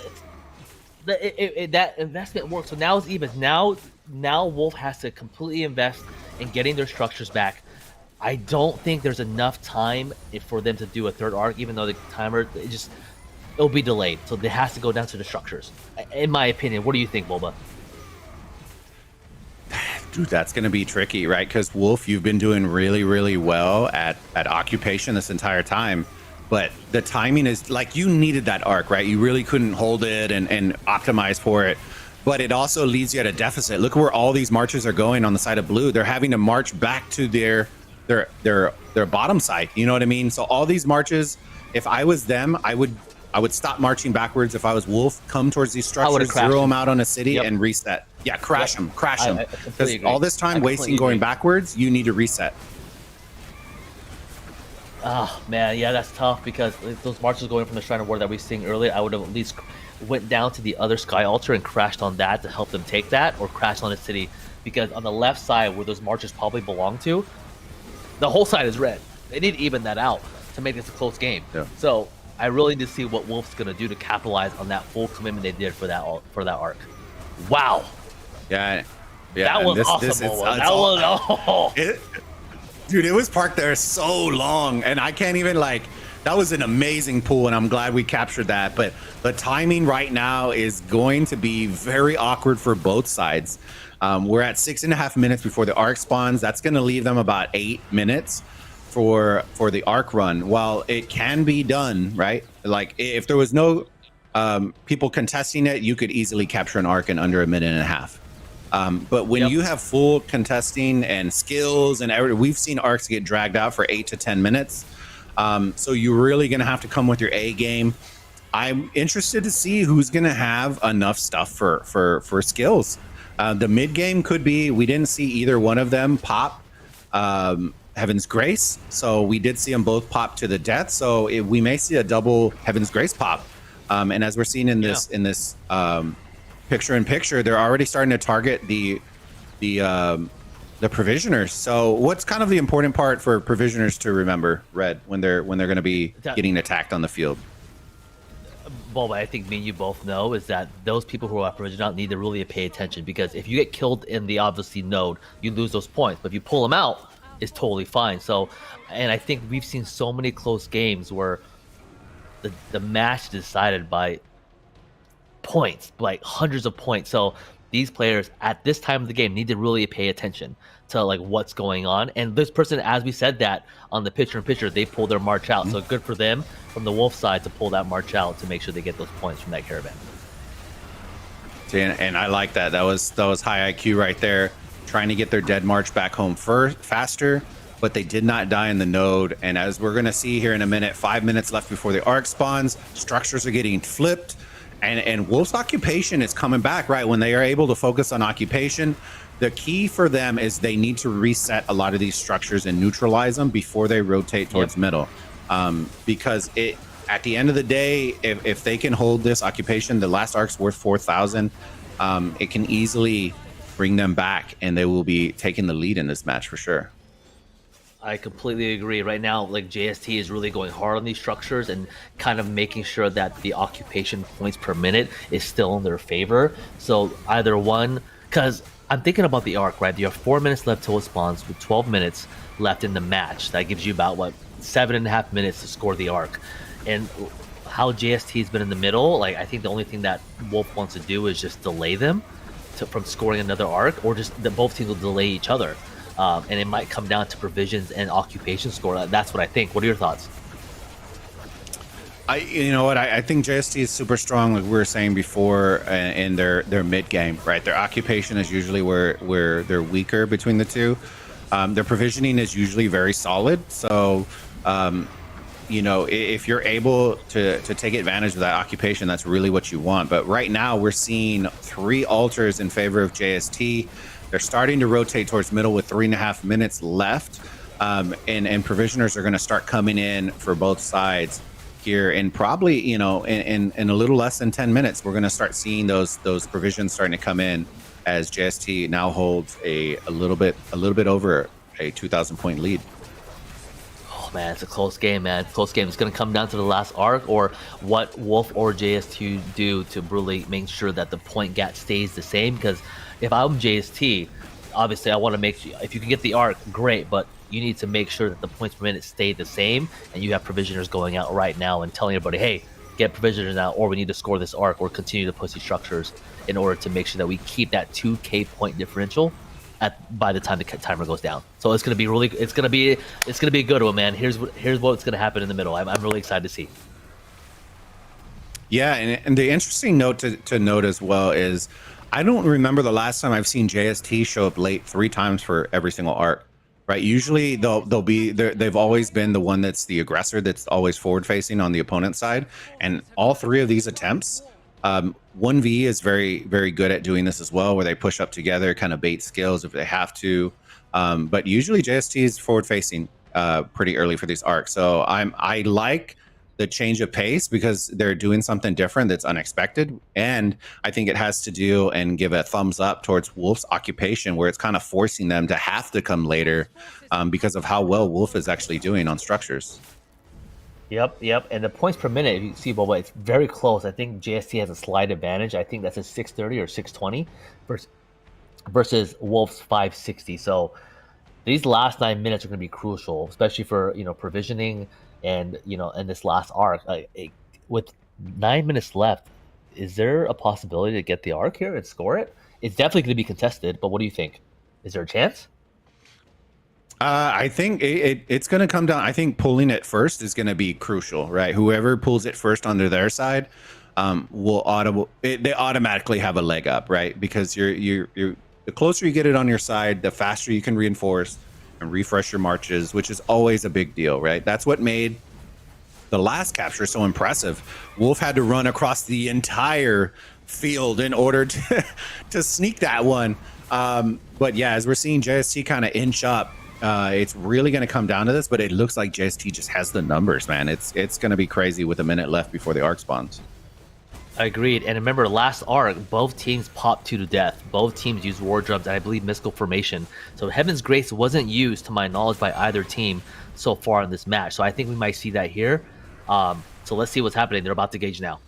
that investment worked. So now it's even. Now Wolf has to completely invest in getting their structures back. I don't think there's enough time for them to do a third arc, even though the timer it'll be delayed. So it has to go down to the structures. In my opinion, what do you think, Boba? Dude, that's going to be tricky, right? Because Wolf, you've been doing really, really well at occupation this entire time. But the timing is like you needed that arc, right? You really couldn't hold it and optimize for it. but it also leaves you at a deficit. Look where all these marches are going on the side of blue. They're having to march back to their bottom side. You know what I mean? So all these marches, if I was them, I would stop marching backwards. If I was Wolf, come towards these structures, zero them out on a city, and reset. Yeah, crash them. Because all this time wasting going backwards, you need to reset. Oh man, yeah, that's tough because those marches going from the Shrine of War that we were seeing earlier, I would have at least went down to the other Sky Altar and crashed on that to help them take that, or crashed on the city, because on the left side where those marches probably belong to, the whole side is red. They need to even that out to make this a close game. Yeah. So I really need to see what Wolf's gonna do to capitalize on that full commitment they did for that arc. Wow. Yeah. That was awesome. Dude, it was parked there so long, and I can't even that was an amazing pool, and I'm glad we captured that. But the timing right now is going to be very awkward for both sides. We're at 6.5 minutes before the arc spawns. That's going to leave them about 8 minutes for the arc run. While it can be done, right? Like if there was no people contesting it, you could easily capture an arc in under 1.5 minutes. But when you have full contesting and skills and everything, we've seen arcs get dragged out for 8 to 10 minutes. So you're really going to have to come with your A game. I'm interested to see who's going to have enough stuff for skills. The mid game could be, we didn't see either one of them pop Heaven's Grace. So we did see them both pop to the death. So we may see a double Heaven's Grace pop. And as we're seeing in this picture-in-picture, they're already starting to target the provisioners. So what's kind of the important part for provisioners to remember, Red, when they're going to be getting attacked on the field? Well, what I think me and you both know is that those people who are provisional need to really pay attention, because if you get killed in the obviously node, you lose those points. But if you pull them out, it's totally fine. So, and I think we've seen so many close games where the match decided by points, like hundreds of points. So these players at this time of the game need to really pay attention to what's going on. And this person, as we said that on the picture-in-picture, they pulled their march out. So good for them from the Wolf side to pull that march out to make sure they get those points from that caravan. And I like that. That was high IQ right there, trying to get their dead march back home faster, but they did not die in the node. And as we're going to see here in a minute, 5 minutes left before the arc spawns, structures are getting flipped. And Wolf's occupation is coming back, right? When they are able to focus on occupation, the key for them is they need to reset a lot of these structures and neutralize them before they rotate towards middle. Because at the end of the day, if they can hold this occupation, the last arc's worth 4,000, it can easily bring them back, and they will be taking the lead in this match for sure. I completely agree. Right now, JST is really going hard on these structures and kind of making sure that the occupation points per minute is still in their favor. So either one, because I'm thinking about the arc, right? You have 4 minutes left till it spawns with 12 minutes left in the match. That gives you about 7.5 minutes to score the arc. And how JST has been in the middle, I think the only thing that Wolf wants to do is just delay them from scoring another arc, or just that both teams will delay each other. And it might come down to provisions and occupation score. That's what I think. What are your thoughts? I think JST is super strong, like we were saying before, in their mid game, right? Their occupation is usually where they're weaker between the two. Their provisioning is usually very solid. So, if you're able to take advantage of that occupation, that's really what you want. But right now we're seeing 3 altars in favor of JST. They're starting to rotate towards middle with 3.5 minutes left. And provisioners are going to start coming in for both sides here. And probably, in a little less than 10 minutes, we're going to start seeing those provisions starting to come in, as JST now holds a little bit over a 2,000 point lead. Oh man, it's a close game, man. Close game. It's going to come down to the last arc, or what Wolf or JST do to really make sure that the point gap stays the same. Because if I'm JST, obviously I want to make sure, if you can get the arc, great, but you need to make sure that the points per minute stay the same, and you have provisioners going out right now and telling everybody, hey, get provisioners now, or we need to score this arc, or continue to push these structures in order to make sure that we keep that 2k point differential by the time the timer goes down. So it's going to be it's going to be a good one, man. Here's what's going to happen in the middle. I'm really excited to see. Yeah, and the interesting note to note as well is, I don't remember the last time I've seen JST show up late 3 times for every single arc. Right? Usually they've always been the one that's the aggressor, that's always forward facing on the opponent's side. And all 3 of these attempts, 1V is very, very good at doing this as well, where they push up together, kind of bait skills if they have to. But usually JST is forward facing pretty early for these arcs. So I like the change of pace because they're doing something different that's unexpected. And I think it has to do and give a thumbs up towards Wolf's occupation, where it's kind of forcing them to have to come later because of how well Wolf is actually doing on structures. Yep. And the points per minute, if you see, Boba, it's very close. I think JST has a slight advantage. I think that's a 630 or 620 versus Wolf's 560. So these last 9 minutes are going to be crucial, especially for, provisioning and, in this last arc. With 9 minutes left, is there a possibility to get the arc here and score it? It's definitely going to be contested, but what do you think? Is there a chance? I think it's going to come down. I think pulling it first is going to be crucial, right? Whoever pulls it first onto their side they automatically have a leg up, right? Because you're the closer you get it on your side, the faster you can reinforce and refresh your marches, which is always a big deal, right? That's what made the last capture so impressive. Wolf had to run across the entire field in order to sneak that one. But yeah, as we're seeing JST kind of inch up, it's really going to come down to this, but it looks like JST just has the numbers, man. It's going to be crazy with a minute left before the arc spawns. Agreed. And remember, last arc, both teams popped 2 to death. Both teams used war drums and I believe mystical formation. So Heaven's Grace wasn't used, to my knowledge, by either team so far in this match. So I think we might see that here. So let's see what's happening. They're about to gauge now.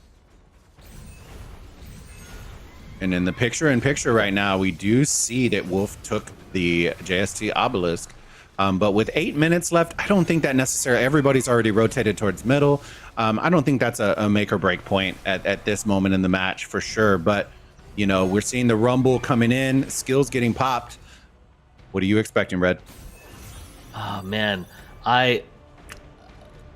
And in the picture-in-picture right now, we do see that Wolf took the JST obelisk. But with 8 minutes left, I don't think that necessarily, everybody's already rotated towards middle. I don't think that's a make or break point at this moment in the match for sure. But, we're seeing the rumble coming in, skills getting popped. What are you expecting, Red? Oh, man. That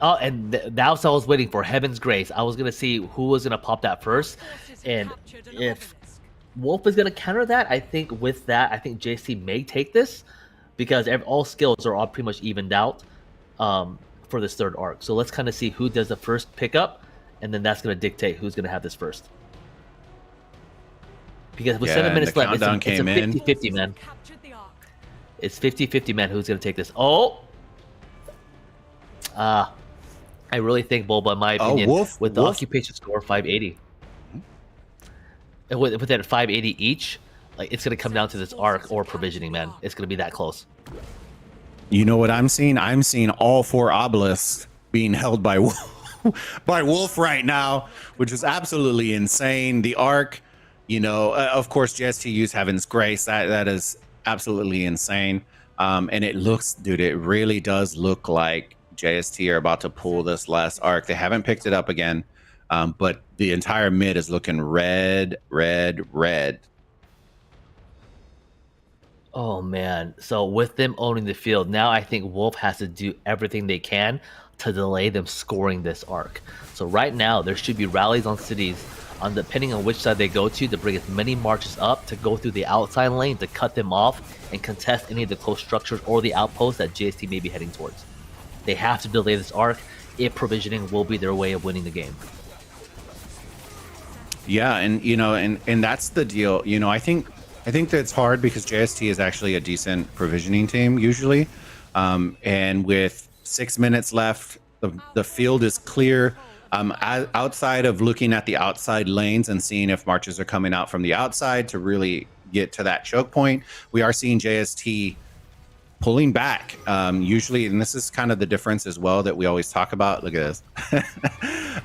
was what I was waiting for, Heaven's Grace. I was going to see who was going to pop that first. And if Wolf is going to counter that, I think JC may take this, because all skills are all pretty much evened out for this third arc. So let's kind of see who does the first pickup, and then that's going to dictate who's going to have this first. Because with 7 minutes left, it's a 50-50, man. It's 50-50, man, who's going to take this. I really think, Bulba, in my opinion, with the occupation score 580. And with that 580 each, it's going to come down to this arc or provisioning, man. It's going to be that close. You know what I'm seeing? I'm seeing all 4 obelisks being held by Wolf right now, which is absolutely insane. The arc, of course, JST used Heaven's Grace. That is absolutely insane. And it looks, dude, it really does look like JST are about to pull this last arc. They haven't picked it up again, but the entire mid is looking red. Oh, man. So with them owning the field, now I think Wolf has to do everything they can to delay them scoring this arc. So right now, there should be rallies on cities, depending on which side they go to bring as many marches up to go through the outside lane to cut them off and contest any of the close structures or the outposts that JST may be heading towards. They have to delay this arc if provisioning will be their way of winning the game. Yeah, and and that's the deal. I think that's hard because JST is actually a decent provisioning team usually. And with 6 minutes left, the field is clear. Outside of looking at the outside lanes and seeing if marches are coming out from the outside to really get to that choke point, we are seeing JST pulling back. Usually, and this is kind of the difference as well that we always talk about. Look at this.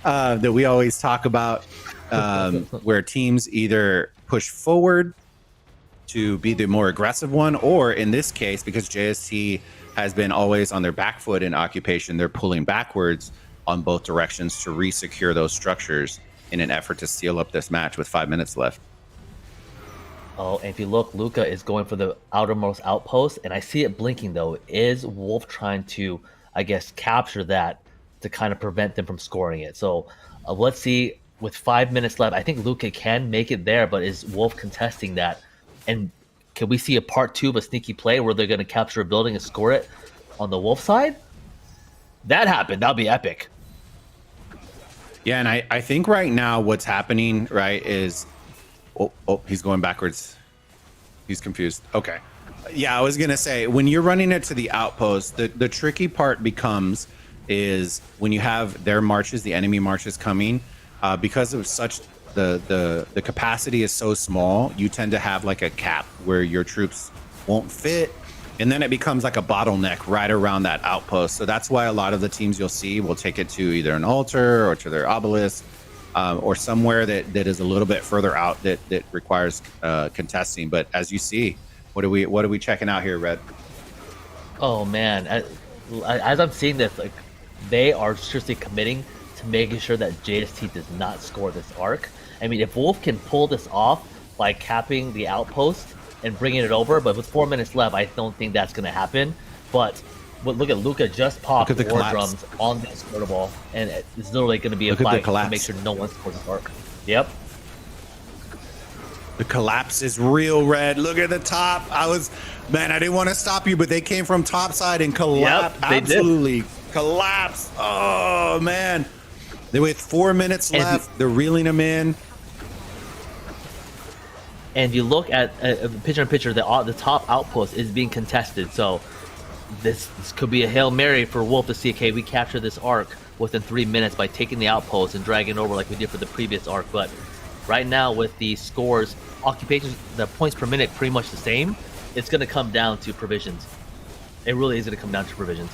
That we always talk about where teams either push forward to be the more aggressive one, or in this case, because JST has been always on their back foot in occupation, they're pulling backwards on both directions to re-secure those structures in an effort to seal up this match with 5 minutes left. Oh, and if you look, Luca is going for the outermost outpost, and I see it blinking, though. Is Wolf trying to, capture that to kind of prevent them from scoring it? So let's see with 5 minutes left, I think Luca can make it there, but is Wolf contesting that? And can we see a part 2 of a sneaky play where they're going to capture a building and score it on the Wolf side? That happened. That'll be epic. Yeah, and I think right now what's happening, right, is... Oh, he's going backwards. He's confused. Okay. Yeah, I was going to say, when you're running it to the outpost, the tricky part becomes is when you have their marches, the enemy marches coming, because of such... The capacity is so small, you tend to have like a cap where your troops won't fit, and then it becomes like a bottleneck right around that outpost. So that's why a lot of the teams you'll see will take it to either an altar or to their obelisk, or somewhere that is a little bit further out that requires contesting. But as you see, what are we checking out here, Red? Oh man, as I'm seeing this, like they are seriously committing to making sure that JST does not score this arc. I mean, if Wolf can pull this off by capping the outpost and bringing it over, but with 4 minutes left, I don't think that's going to happen. But look at Luca just popped war collapse. drums on the squirter ball, and it's literally going to be a fight to make sure no one scores this arc. Yep. The collapse is real, Red. Look at the top. I didn't want to stop you, but they came from top side and collapsed. Yep, they absolutely did. Collapsed. Oh man. With 4 minutes left, they're reeling them in. And if you look at picture the top outpost is being contested. So this could be a Hail Mary for Wolf to see, okay, we capture this arc within 3 minutes by taking the outpost and dragging it over like we did for the previous arc. But right now with the scores, occupations, the points per minute pretty much the same, it's going to come down to provisions. It really is going to come down to provisions.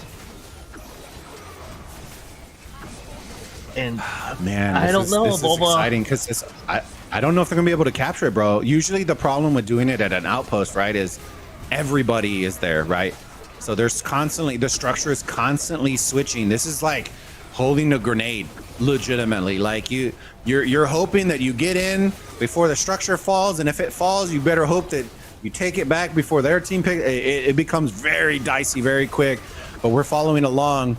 And man, I don't know, this is exciting because I don't know if they're gonna be able to capture it, bro. Usually the problem with doing it at an outpost, right, is everybody is there, right? So there's constantly, the structure is constantly switching. This is like holding a grenade, legitimately. Like you're hoping that you get in before the structure falls, and if it falls, you better hope that you take it back before their team pick. It becomes very dicey, very quick. But we're following along.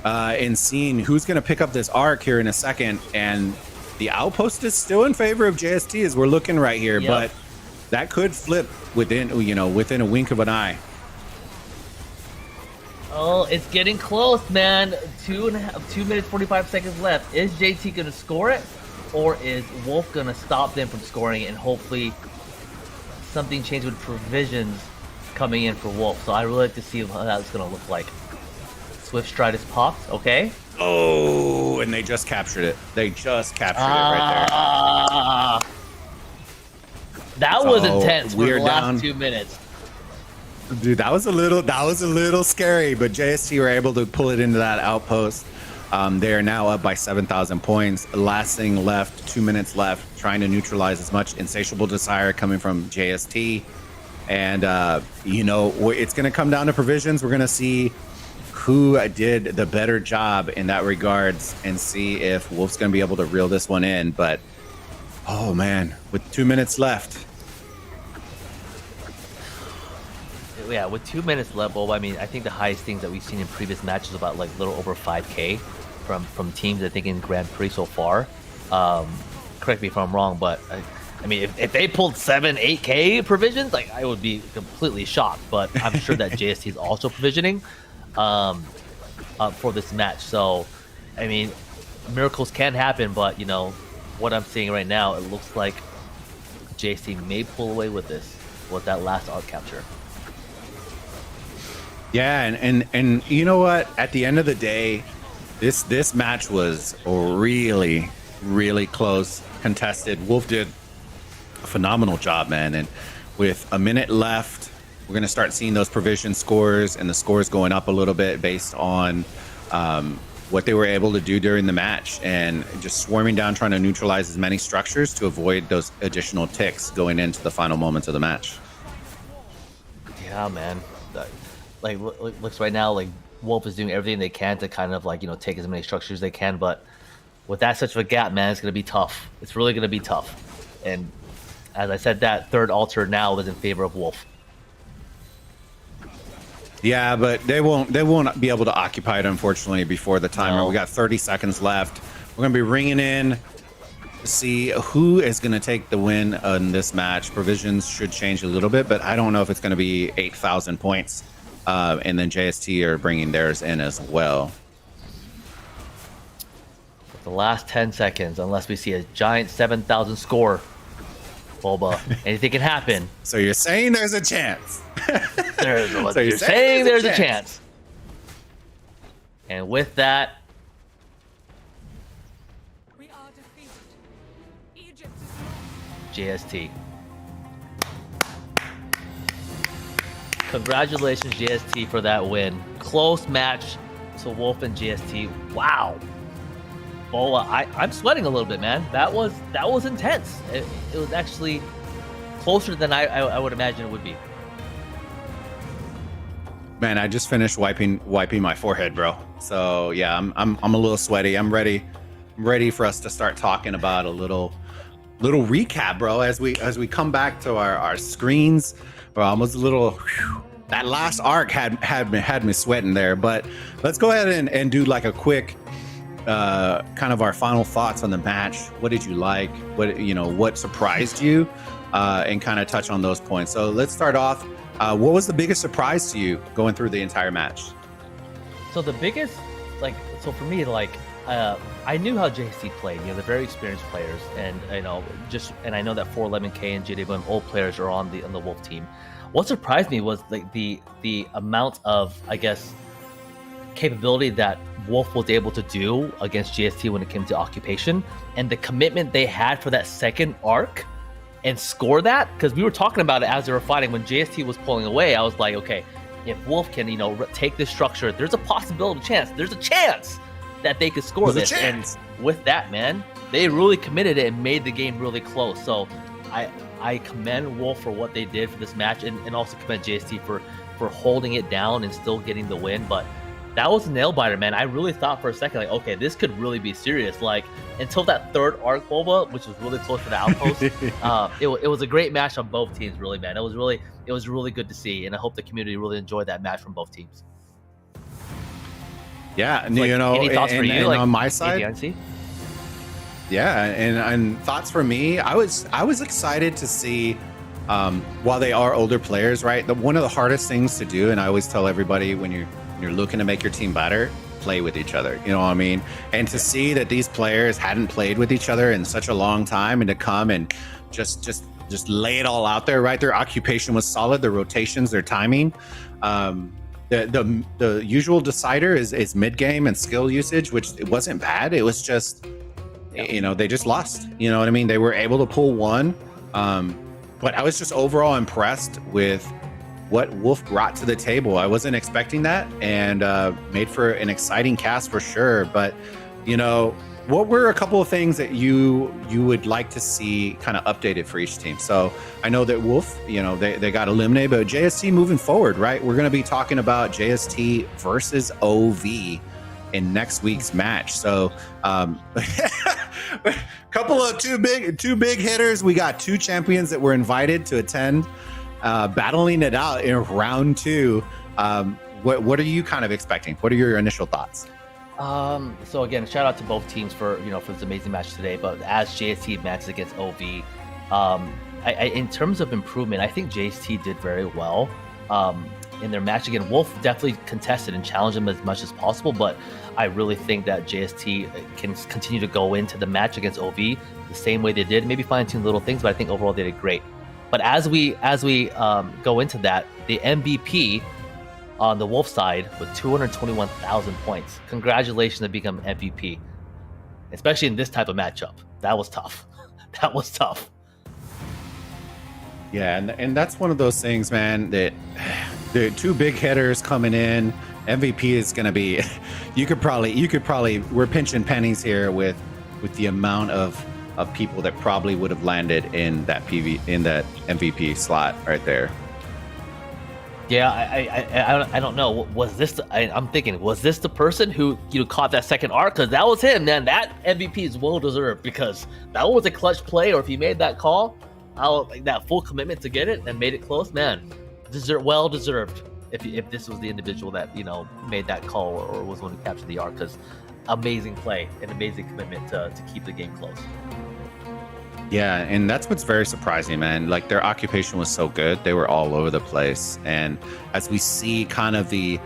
And seeing who's going to pick up this arc here in a second, and the outpost is still in favor of JST as we're looking right here, yep. But that could flip within a wink of an eye. Oh, it's getting close, man. 2 minutes 45 seconds left. Is JT going to score it, or is Wolf going to stop them from scoring it, and hopefully something changed with provisions coming in for Wolf? So I really like to see how that's going to look like. Swift Stride is popped, okay. Oh, and they just captured it. They just captured it right there. That was intense for the last 2 minutes. Dude, that was a little scary, but JST were able to pull it into that outpost. They are now up by 7,000 points. Last thing left, 2 minutes left, trying to neutralize as much insatiable desire coming from JST. And, it's going to come down to provisions. We're going to see who did the better job in that regards and see if Wolf's going to be able to reel this one in. But, oh, man, with 2 minutes left. Yeah, with 2 minutes left, well, I mean, I think the highest things that we've seen in previous matches about like little over 5K from teams, I think, in Grand Prix so far. Correct me if I'm wrong, but I mean, if they pulled 7, 8K provisions, like I would be completely shocked. But I'm sure that JST is also provisioning for this match. So, I mean, miracles can happen, but what I'm seeing right now, it looks like JST may pull away with that last arc capture. Yeah, and you know what? At the end of the day, this match was really, really close, contested. Wolf did a phenomenal job, man. And with a minute left, we're going to start seeing those provision scores and the scores going up a little bit based on what they were able to do during the match, and just swarming down, trying to neutralize as many structures to avoid those additional ticks going into the final moments of the match. Yeah, man. Like looks right now, like Wolf is doing everything they can to kind of take as many structures as they can, but with that such of a gap, man, it's going to be tough. It's really going to be tough. And as I said, that third altar now is in favor of Wolf. Yeah, but they won't be able to occupy it, unfortunately, before the timer. No. We got 30 seconds left. We're going to be ringing in see who is going to take the win in this match. Provisions should change a little bit, but I don't know if it's going to be 8,000 points. And then JST are bringing theirs in as well. The last 10 seconds, unless we see a giant 7,000 score, Boba, anything can happen. So you're saying there's a chance. You're saying there's a chance. And with that, We are defeated. Egypt is JST. Congratulations, JST, for that win. Close match to Wolf and JST. Wow. Bola, I'm sweating a little bit, man. That was intense. It was actually closer than I would imagine it would be. Man, I just finished wiping my forehead, bro. So yeah, I'm a little sweaty. I'm ready for us to start talking about a little recap, bro. As we come back to our screens, bro, almost a little. Whew, that last arc had me sweating there. But let's go ahead and do like a quick kind of our final thoughts on the match. What did you like? What surprised you? And kind of touch on those points. So let's start off. What was the biggest surprise to you going through the entire match? So the biggest, for me, I knew how JC played. They're very experienced players, and I know that 411K and JWM old players are on the Wolf team. What surprised me was the amount of, I guess, capability that Wolf was able to do against JST when it came to occupation, and the commitment they had for that second arc and score that, because we were talking about it as they were fighting. When JST was pulling away, I was like, okay, if Wolf can take this structure, there's a chance that they could score this. And with that, man, they really committed it and made the game really close. So I commend Wolf for what they did for this match, and also commend JST for holding it down and still getting the win. But that was a nail biter, man. I really thought for a second, okay, this could really be serious. Until that third arc, Boba, which was really close to the outpost, it was a great match on both teams, really, man. It was really good to see, and I hope the community really enjoyed that match from both teams. Yeah, any thoughts for you? And on my side, ADNC? Yeah, and thoughts for me, I was excited to see, while they are older players, right? One of the hardest things to do, and I always tell everybody when you're looking to make your team better, play with each other. You know what I mean? And to see that these players hadn't played with each other in such a long time, and to come and just lay it all out there, right? Their occupation was solid, their rotations, their timing. The usual decider is mid game and skill usage, which it wasn't bad. It was just, they just lost. You know what I mean? They were able to pull one, but I was just overall impressed with what Wolf brought to the table. I wasn't expecting that, and made for an exciting cast for sure. But what were a couple of things that you would like to see kind of updated for each team? So I know that Wolf, they got eliminated, but JST moving forward, right? We're going to be talking about JST versus OV in next week's match. So couple of two big hitters. We got two champions that were invited to attend, battling it out in round two. What are you kind of expecting? What are your initial thoughts? So again, shout out to both teams for this amazing match today. But as JST matches against OV, in terms of improvement, I think JST did very well in their match. Again, Wolf definitely contested and challenged them as much as possible, but I really think that JST can continue to go into the match against OV the same way they did. Maybe fine-tune little things, but I think overall they did great. But as we go into that, the MVP on the Wolf side with 221,000 points. Congratulations to become MVP, especially in this type of matchup. That was tough. That was tough. Yeah, and that's one of those things, man, that the two big hitters coming in. MVP is going to be, you could probably, we're pinching pennies here with the amount of people that probably would have landed in that MVP slot right there. Yeah, I don't know. Was this? I'm thinking, was this the person who caught that second arc? Because that was him, man. That MVP is well deserved, because that was a clutch play. Or if he made that call, that full commitment to get it and made it close, man, well deserved. If this was the individual that made that call or was going to capture the arc, because amazing play and amazing commitment to keep the game close. Yeah, and that's what's very surprising, man. Like their occupation was so good; they were all over the place. And as we see, kind of the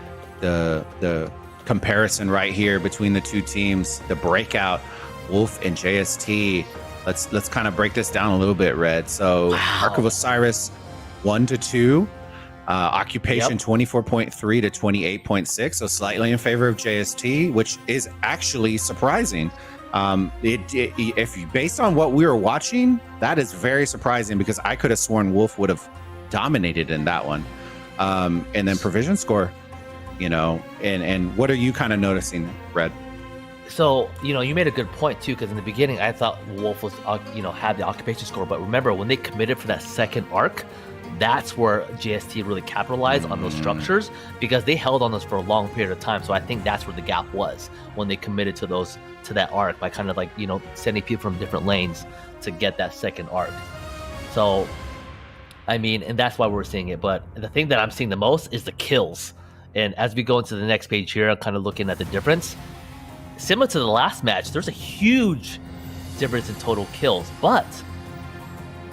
comparison right here between the two teams, the breakout, Wolf and JST. Let's kind of break this down a little bit, Red. So Ark of Osiris 1-2, occupation 24.3 to 28.6, so slightly in favor of JST, which is actually surprising. If based on what we were watching, that is very surprising because I could have sworn Wolf would have dominated in that one. And then provision score, and what are you kind of noticing, Red? So, you made a good point too, because in the beginning I thought Wolf was, had the occupation score, but remember when they committed for that second arc, that's where JST really capitalized on those structures because they held on those for a long period of time. So I think that's where the gap was when they committed to that arc by kind of like, sending people from different lanes to get that second arc. So, I mean, and that's why we're seeing it. But the thing that I'm seeing the most is the kills. And as we go into the next page here, I'm kind of looking at the difference. Similar to the last match, there's a huge difference in total kills, but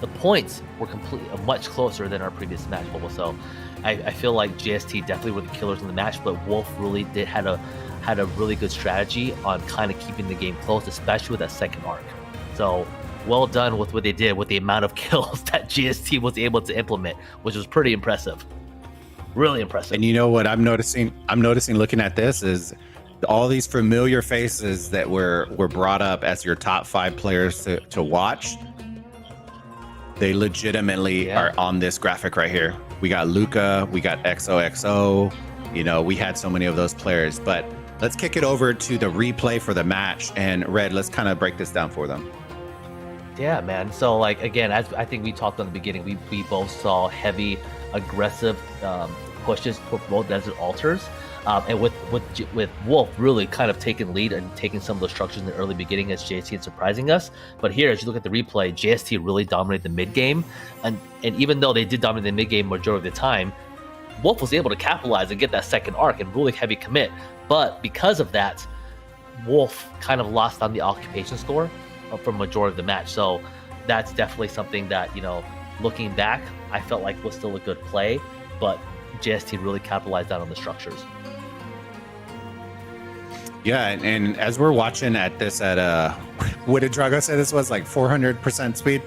the points were much closer than our previous match. So I feel like JST definitely were the killers in the match, but Wolf really had a really good strategy on kind of keeping the game close, especially with that second arc. So well done with what they did with the amount of kills that JST was able to implement, which was pretty impressive. Really impressive. And you know what I'm noticing? I'm noticing looking at this is all these familiar faces that were brought up as your top 5 players to watch. They legitimately are on this graphic right here. We got Luca, we got XOXO, we had so many of those players. But let's kick it over to the replay for the match. And Red, let's kind of break this down for them. Yeah, man. So, like, again, as I think we talked on the beginning, we both saw heavy, aggressive pushes for both desert altars. And with Wolf really kind of taking lead and taking some of those structures in the early beginning as JST and surprising us. But here, as you look at the replay, JST really dominated the mid game, and even though they did dominate the mid game majority of the time, Wolf was able to capitalize and get that second arc and really heavy commit. But because of that, Wolf kind of lost on the occupation score for majority of the match. So that's definitely something that looking back, I felt like was still a good play, but JST really capitalized on the structures. Yeah, and as we're watching at this at what did Drago say this was, like 400% speed?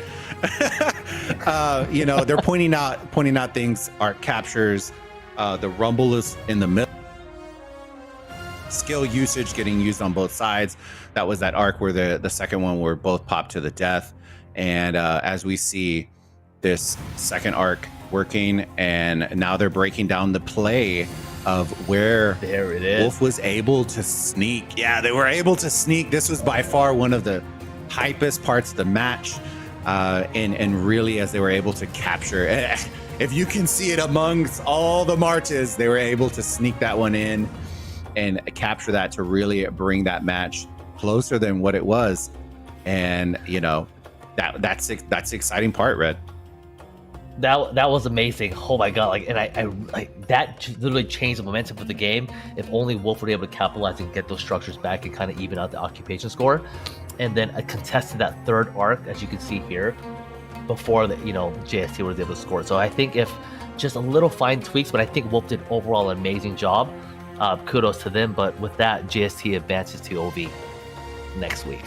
They're pointing out things, art captures, the rumble is in the middle, skill usage getting used on both sides. That was that arc where the second one were both popped to the death. And as we see this second arc working, and now they're breaking down the play of where Wolf was able to sneak. Yeah, they were able to sneak. This was by far one of the hypest parts of the match. And really, as they were able to capture, if you can see it amongst all the marches, they were able to sneak that one in and capture that to really bring that match closer than what it was. And, that's the exciting part, Red. That was amazing. Oh my god! Like, and I like that literally changed the momentum of the game. If only Wolf were able to capitalize and get those structures back and kind of even out the occupation score, and then a contested that third arc, as you can see here, before the JST was able to score. So I think if just a little fine tweaks, but I think Wolf did overall an amazing job. Kudos to them. But with that, JST advances to OV next week.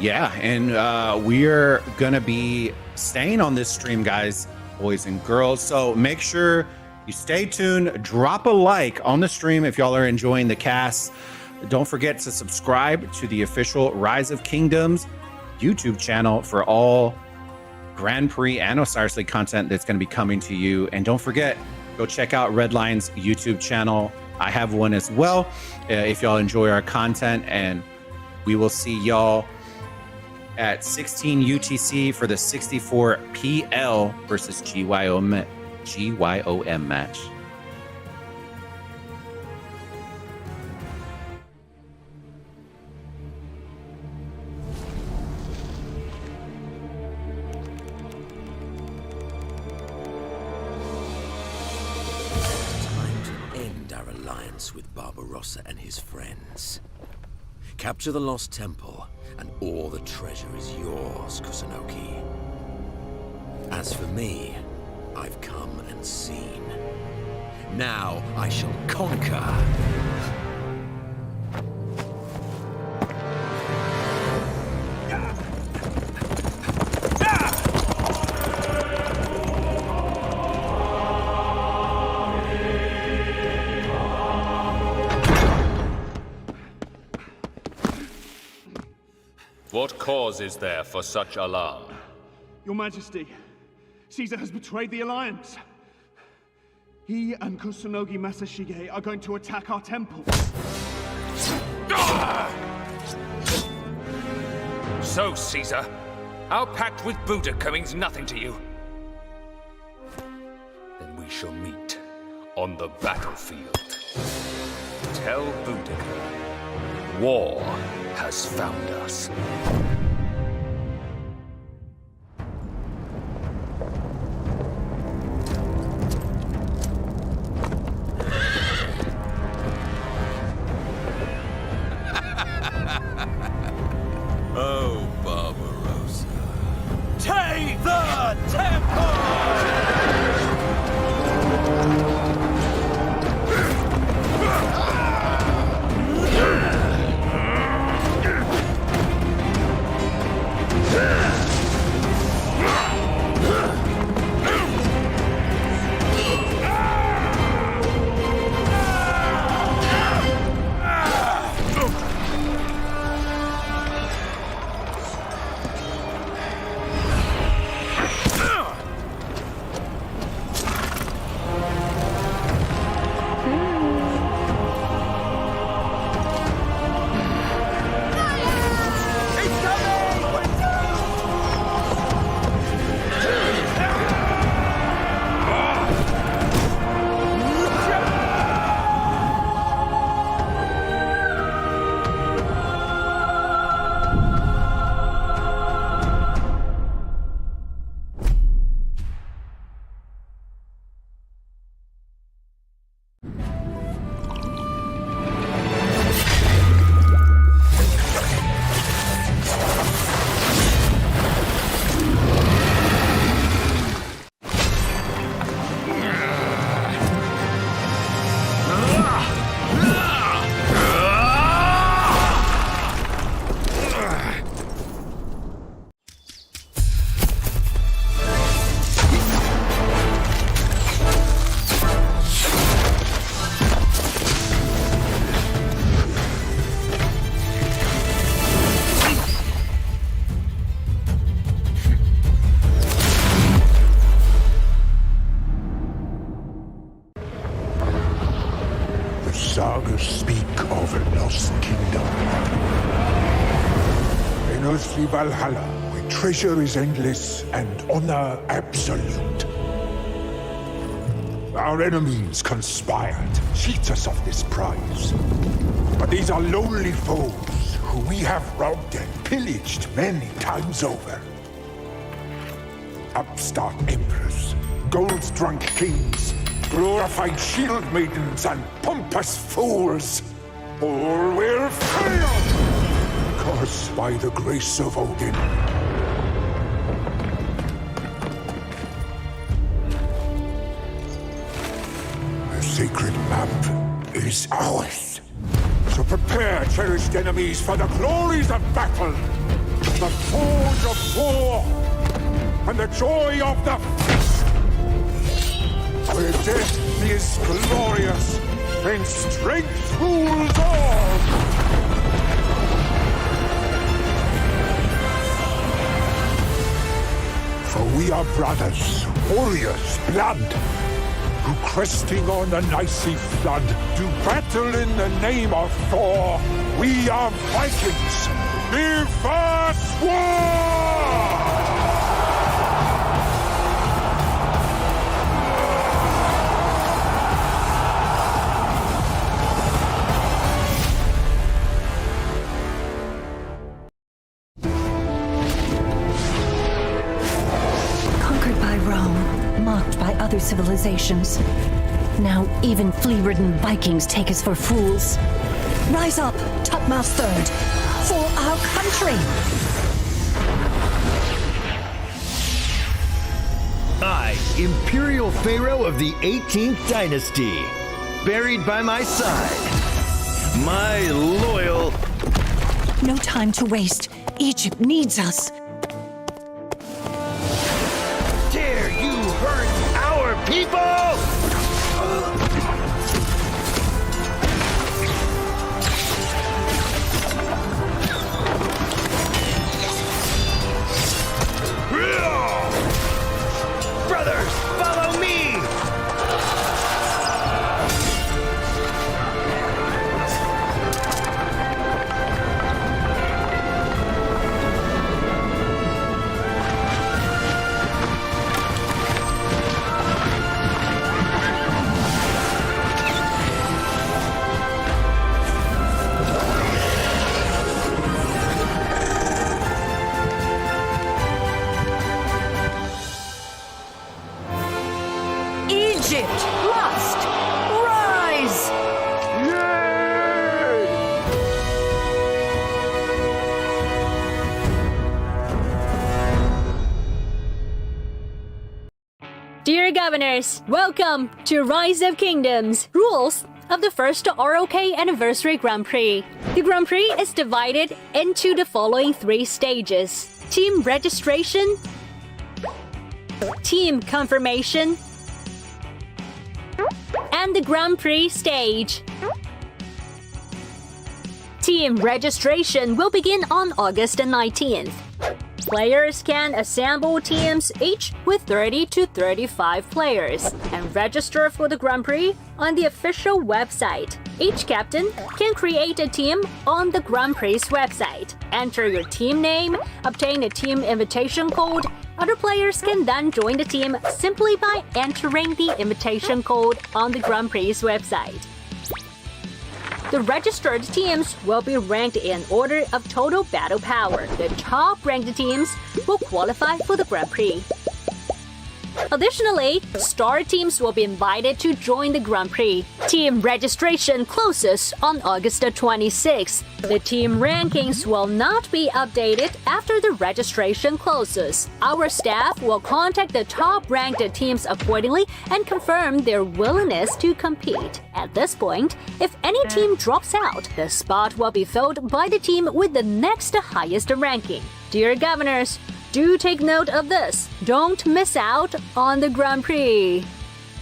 Yeah, and we're gonna be staying on this stream, guys, boys and girls. So make sure you stay tuned. Drop a like on the stream if y'all are enjoying the cast. Don't forget to subscribe to the official Rise of Kingdoms YouTube channel for all Grand Prix and Osiris League content that's going to be coming to you. And don't forget, go check out Redline's YouTube channel. I have one as well if y'all enjoy our content. And we will see y'all at 16 UTC for the 64 PL versus GYOM match. Time to end our alliance with Barbarossa and his friends. Capture the Lost Temple and all the treasure is yours, Kusunoki. As for me, I've come and seen. Now I shall conquer. What cause is there for such alarm? Your Majesty, Caesar has betrayed the Alliance. He and Kusunogi Masashige are going to attack our temple. So, Caesar, our pact with Boudica means nothing to you. Then we shall meet on the battlefield. Tell Boudica, war has found us. Oh, Barbarossa. Take the temple! Sagas speak of a lost kingdom. In earthly Valhalla, where treasure is endless and honor absolute. Our enemies conspired to cheat us of this prize. But these are lonely foes who we have robbed and pillaged many times over. Upstart emperors, gold-drunk kings, glorified shield maidens and pompous fools. All will fail! Because by the grace of Odin. The sacred map is ours. So prepare, cherished enemies, for the glories of battle, the forge of war, and the joy of the feast. Where death is glorious, and strength rules all! For we are brothers, warriors, blood, who cresting on the icy flood, do battle in the name of Thor. We are Vikings! Live us war! Other civilizations. Now even flea-ridden Vikings take us for fools. Rise up, topmost third, for our country. I, Imperial Pharaoh of the 18th Dynasty, buried by my side, my loyal... No time to waste. Egypt needs us. Dare you hurt our people? Brothers, follow me! Egypt must rise! Dear governors, welcome to Rise of Kingdoms. Rules of the first ROK Anniversary Grand Prix. The Grand Prix is divided into the following 3 stages: team registration, team confirmation, and the Grand Prix stage. Team registration will begin on August 19th. Players can assemble teams each with 30 to 35 players and register for the Grand Prix on the official website. Each captain can create a team on the Grand Prix website. Enter your team name, obtain a team invitation code. Other players can then join the team simply by entering the invitation code on the Grand Prix website. The registered teams will be ranked in order of total battle power. The top-ranked teams will qualify for the Grand Prix. Additionally, star teams will be invited to join the Grand Prix. Team registration closes on August 26th. The team rankings will not be updated after the registration closes. Our staff will contact the top-ranked teams accordingly and confirm their willingness to compete. At this point, if any team drops out, the spot will be filled by the team with the next highest ranking. Dear governors, do take note of this. Don't miss out on the Grand Prix.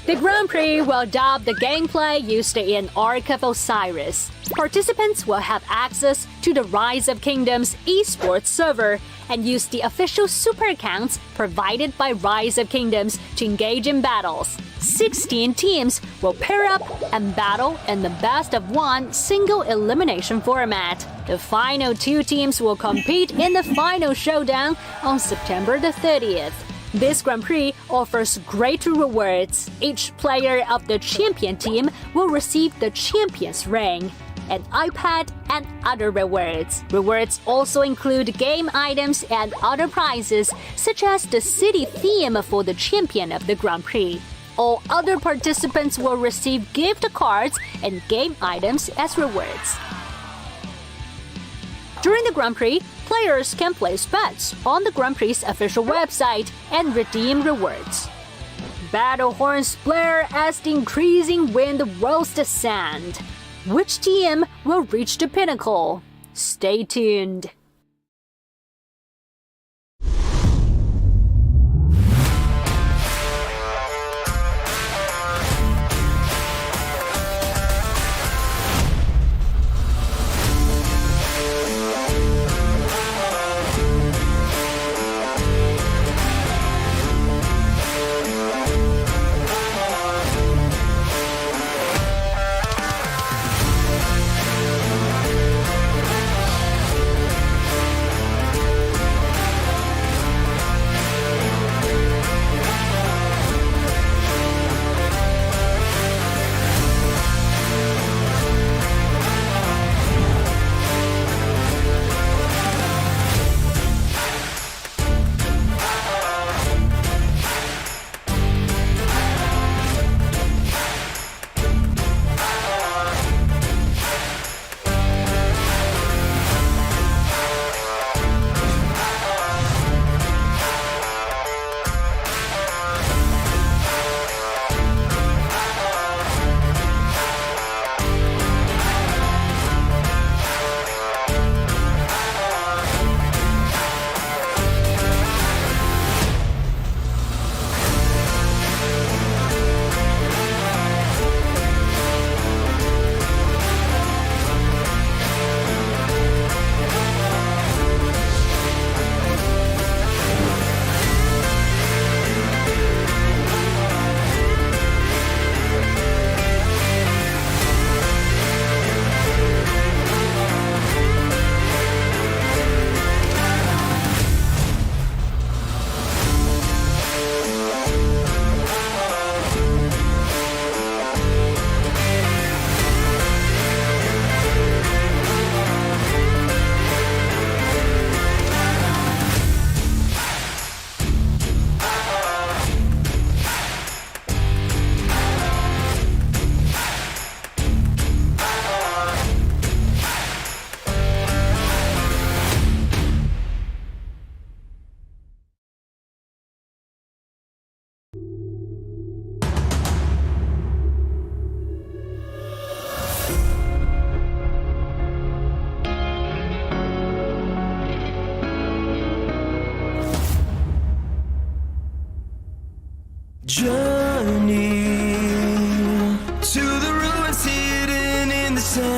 The Grand Prix will adopt the gameplay used in Ark of Osiris. Participants will have access to the Rise of Kingdoms esports server and use the official super accounts provided by Rise of Kingdoms to engage in battles. 16 teams will pair up and battle in the best-of-1 single elimination format. The final 2 teams will compete in the final showdown on September the 30th. This Grand Prix offers great rewards. Each player of the champion team will receive the champion's ring, an iPad, and other rewards. Rewards also include game items and other prizes, such as the city theme for the champion of the Grand Prix. All other participants will receive gift cards and game items as rewards. During the Grand Prix, players can place bets on the Grand Prix's official website and redeem rewards. Battle horns blare as the increasing wind rolls the sand. Which team will reach the pinnacle? Stay tuned.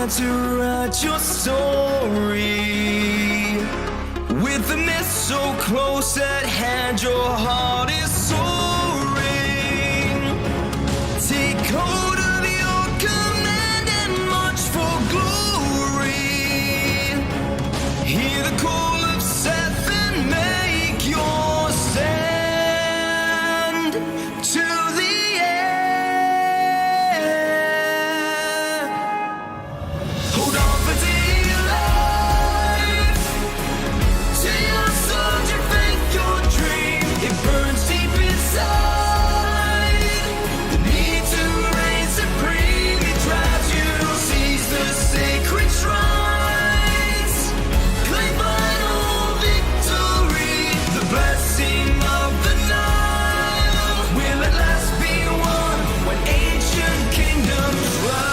time to write your story. With the mist so close at hand, your heart is soaring. Take hold of your command and march for glory. Hear the call of Seth and make your stand to the end. Hold on for dear life. To your soldier faith, your dream, it burns deep inside. The need to reign supreme, it drives you, seize the sacred shrines. Claim final victory, the blessing of the Nile will at last be won when ancient kingdoms rise.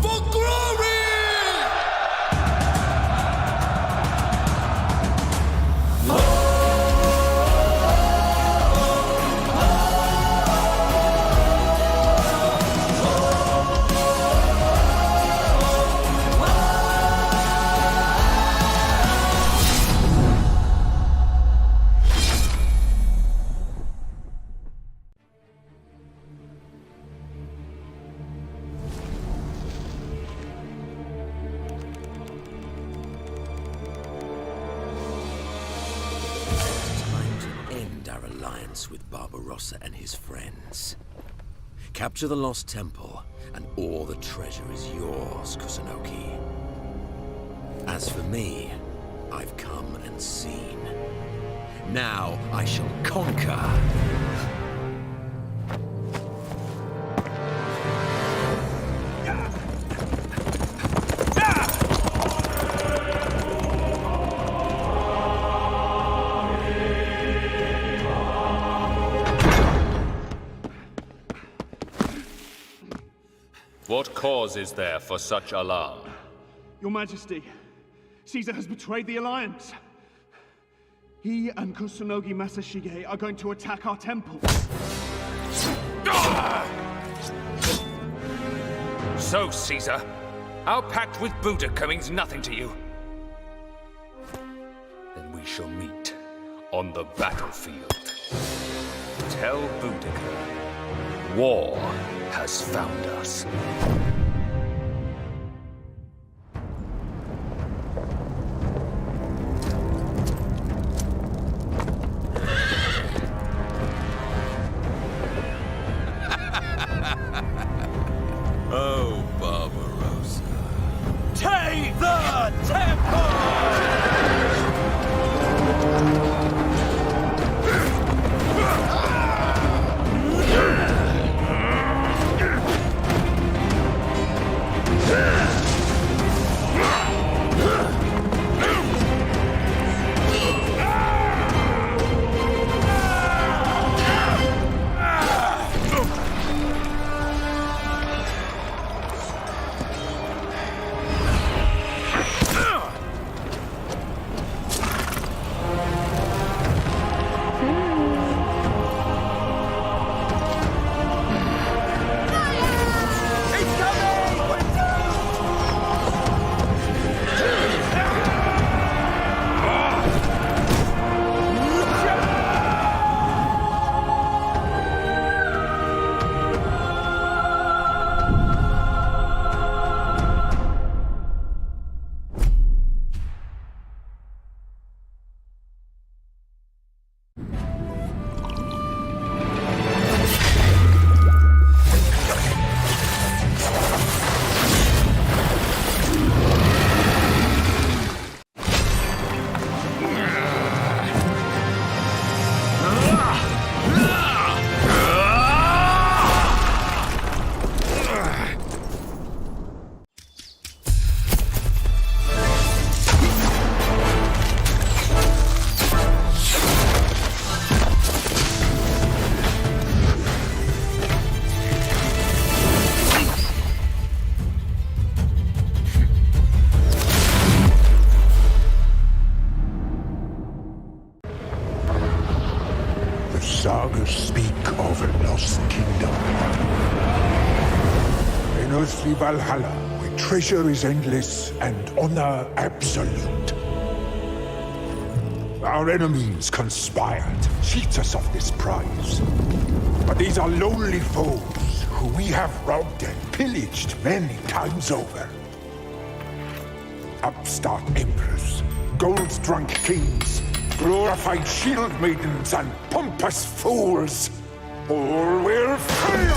For glory! Time to end our alliance with Barbarossa and his friends. Capture the lost temple, and all the treasure is yours, Kusunoki. As for me, I've come and seen. Now I shall conquer. What cause is there for such alarm? Your Majesty, Caesar has betrayed the Alliance. He and Kusunogi Masashige are going to attack our temple. So, Caesar, our pact with Boudica means nothing to you. Then we shall meet on the battlefield. Tell Boudica, war has found us. Oh, Barbarossa. Take the temple! sagas speak of a lost kingdom. In earthly Valhalla, where treasure is endless and honor absolute. Our enemies conspire to cheat us of this prize. But these are lonely foes who we have robbed and pillaged many times over. Upstart emperors, gold-drunk kings, glorified shield maidens, and pompous fools. All will fail!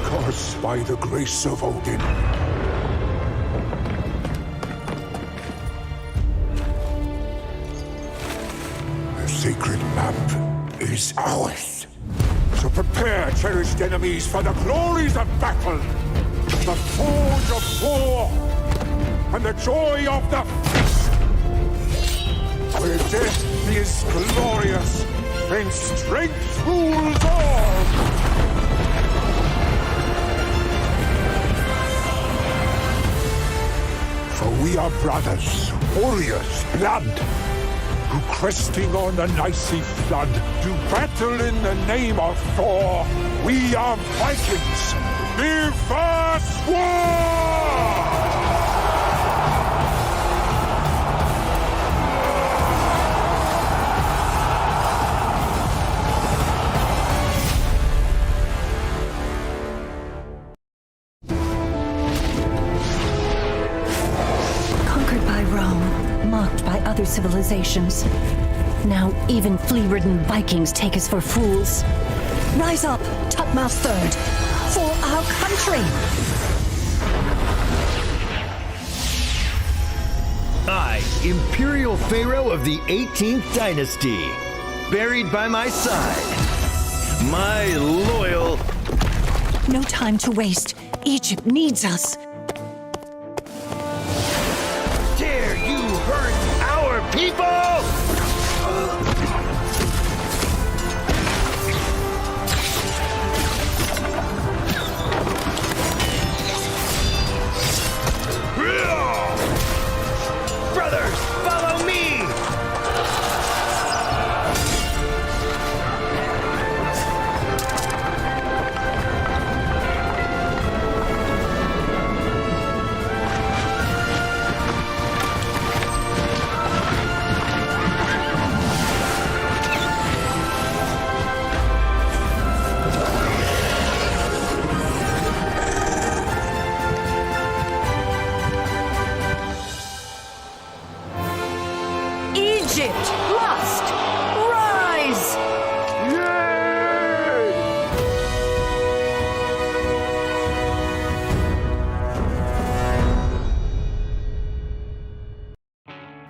Because by the grace of Odin, the sacred map is ours. So prepare, cherished enemies, for the glories of battle, the forge of war, and the joy of the feast. Where death is glorious, and strength rules all. For we are brothers, warriors, blood, who cresting on an icy flood, do battle in the name of Thor. We are Vikings. Live us war! Conquered by Rome, mocked by other civilizations. Now even flea-ridden Vikings take us for fools. Rise up, topmost third, for our country! I, Imperial Pharaoh of the 18th Dynasty, buried by my side, my loyal... No time to waste. Egypt needs us. Dare you hurt our people? Brothers, follow me! Egypt must rise!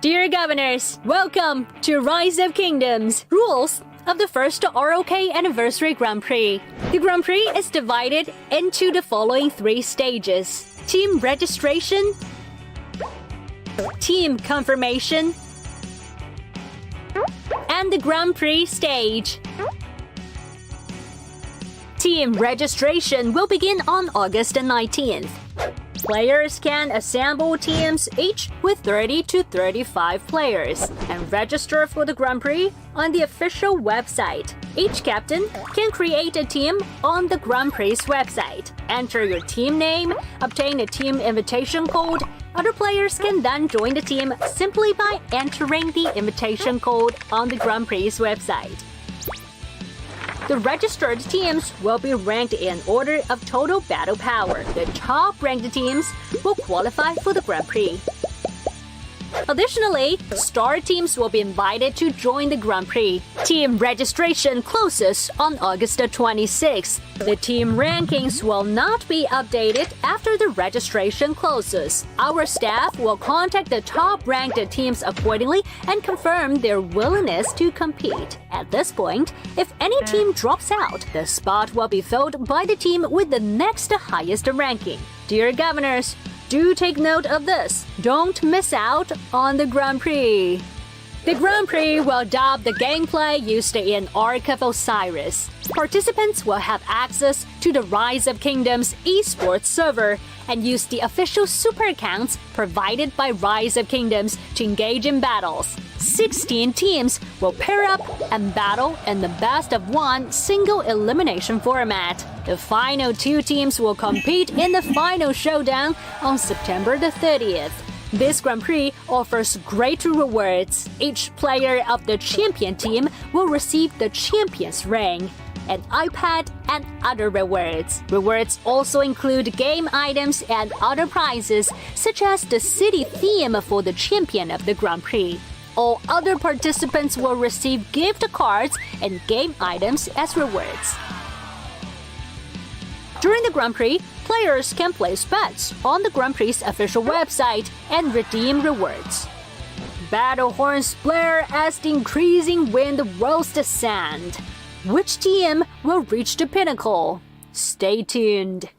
Dear Governors, welcome to Rise of Kingdoms. Rules of the first ROK Anniversary Grand Prix. The Grand Prix is divided into the following 3 stages: Team Registration, Team Confirmation, and the Grand Prix stage. Team registration will begin on August 19th. Players can assemble teams each with 30 to 35 players and register for the Grand Prix on the official website. Each captain can create a team on the Grand Prix website. Enter your team name, obtain a team invitation code. Other players can then join the team simply by entering the invitation code on the Grand Prix website. The registered teams will be ranked in order of total battle power. The top-ranked teams will qualify for the Grand Prix. Additionally, star teams will be invited to join the Grand Prix. Team registration closes on August 26th. The team rankings will not be updated after the registration closes. Our staff will contact the top-ranked teams accordingly and confirm their willingness to compete. At this point, if any team drops out, the spot will be filled by the team with the next highest ranking. Dear Governors, do take note of this. Don't miss out on the Grand Prix. The Grand Prix will adopt the gameplay used in Ark of Osiris. Participants will have access to the Rise of Kingdoms esports server and use the official super accounts provided by Rise of Kingdoms to engage in battles. 16 teams will pair up and battle in the best-of-1 single elimination format. The final 2 teams will compete in the final showdown on September the 30th. This Grand Prix offers great rewards. Each player of the champion team will receive the champion's ring, an iPad, and other rewards. Rewards also include game items and other prizes, such as the city theme for the champion of the Grand Prix. All other participants will receive gift cards and game items as rewards. During the Grand Prix, players can place bets on the Grand Prix's official website and redeem rewards. Battle horns blare as the increasing wind rolls the sand. Which team will reach the pinnacle? Stay tuned.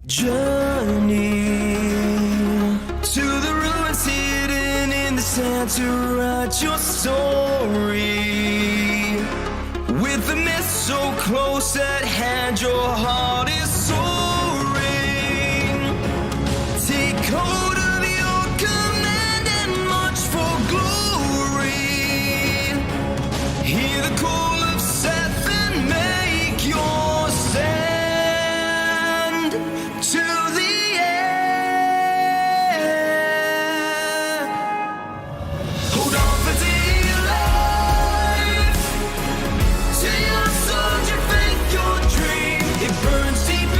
Journey to the ruins hidden in the sand to write your story. With the mist so close at hand, your heart is soaring. Take hold of your command and march for glory. Hear the call of Seth and make your stand. To the end. Hold on for dear life. To your soldier, faith, your dream. It burns deep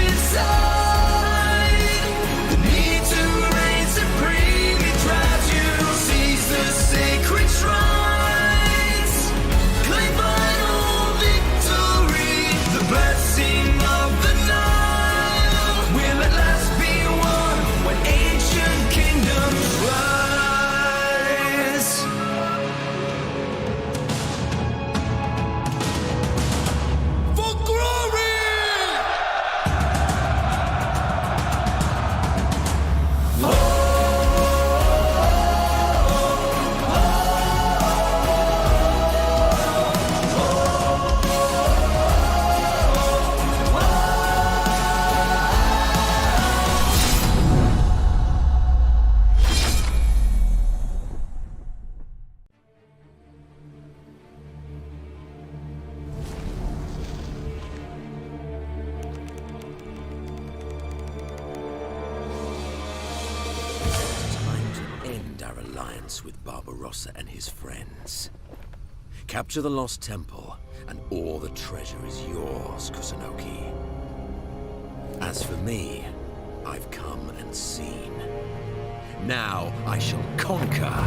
alliance with Barbarossa and his friends. Capture the lost temple, and all the treasure is yours, Kusunoki. As for me, I've come and seen. Now I shall conquer.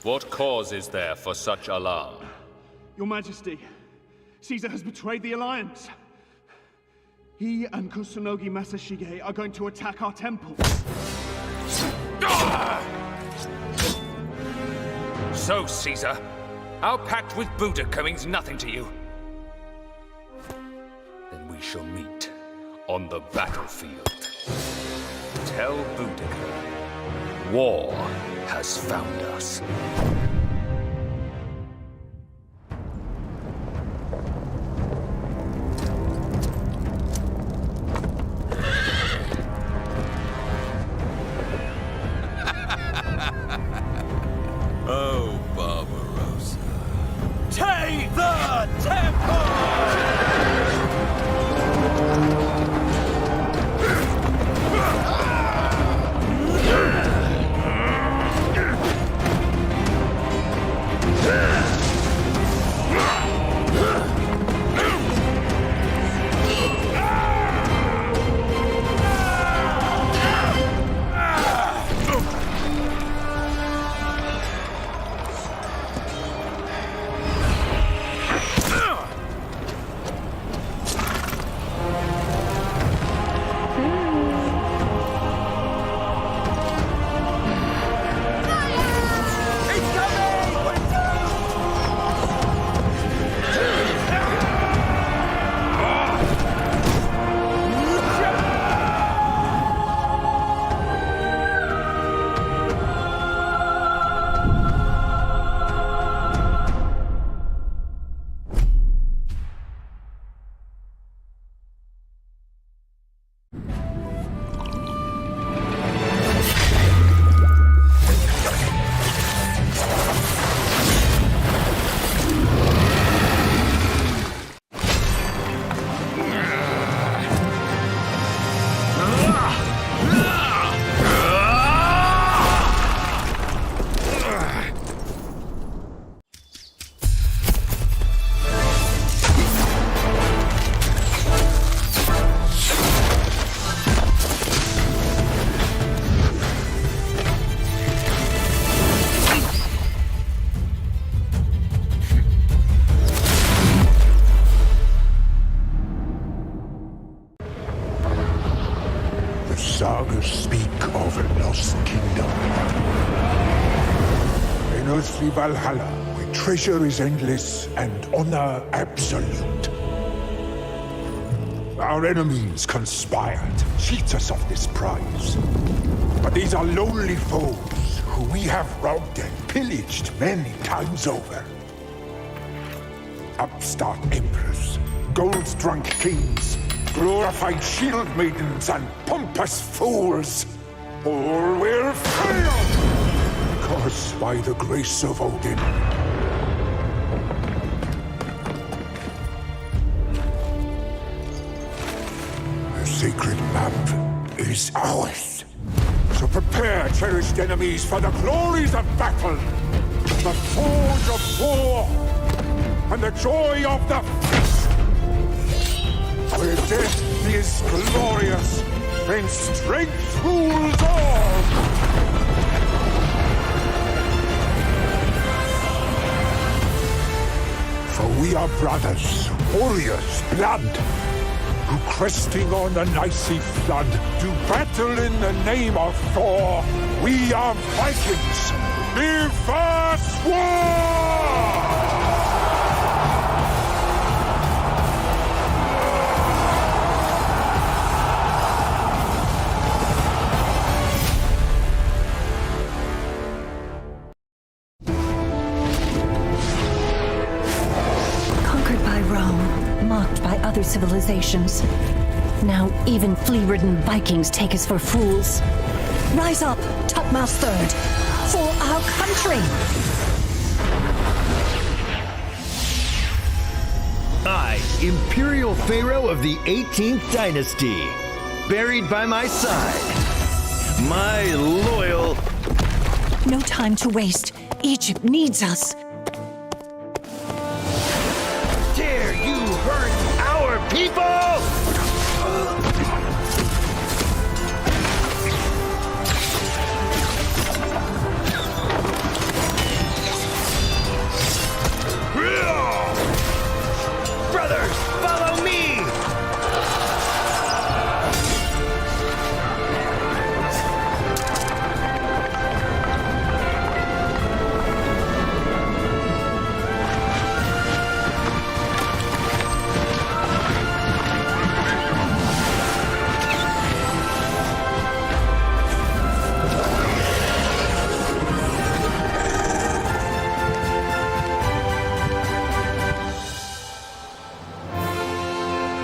What cause is there for such alarm? Your Majesty, Caesar has betrayed the Alliance. He and Kusunogi Masashige are going to attack our temple. So, Caesar, our pact with Boudica means nothing to you. Then we shall meet on the battlefield. Tell Boudica, war has found us. Oh, Barbarossa. Take the temple! Sagas speak of a lost kingdom. An earthly Valhalla where treasure is endless and honor absolute. Our enemies conspired to cheat us of this prize. But these are lonely foes who we have robbed and pillaged many times over. Upstart emperors, gold-drunk kings, glorified shield maidens and pompous fools. All will fail! Because by the grace of Odin, the sacred map is ours. So prepare, cherished enemies, for the glories of battle, the forge of war, and the joy of the feast. Where death is glorious, and strength rules all! For we are brothers, warriors, blood, who cresting on an icy flood, do battle in the name of Thor. We are Vikings! Give us war! Conquered by Rome, mocked by other civilizations. Now even flea-ridden Vikings take us for fools. Rise up, topmost third, for our country! I, Imperial Pharaoh of the 18th Dynasty, buried by my side, my loyal... No time to waste. Egypt needs us. Dare you hurt our people? Brothers, follow me!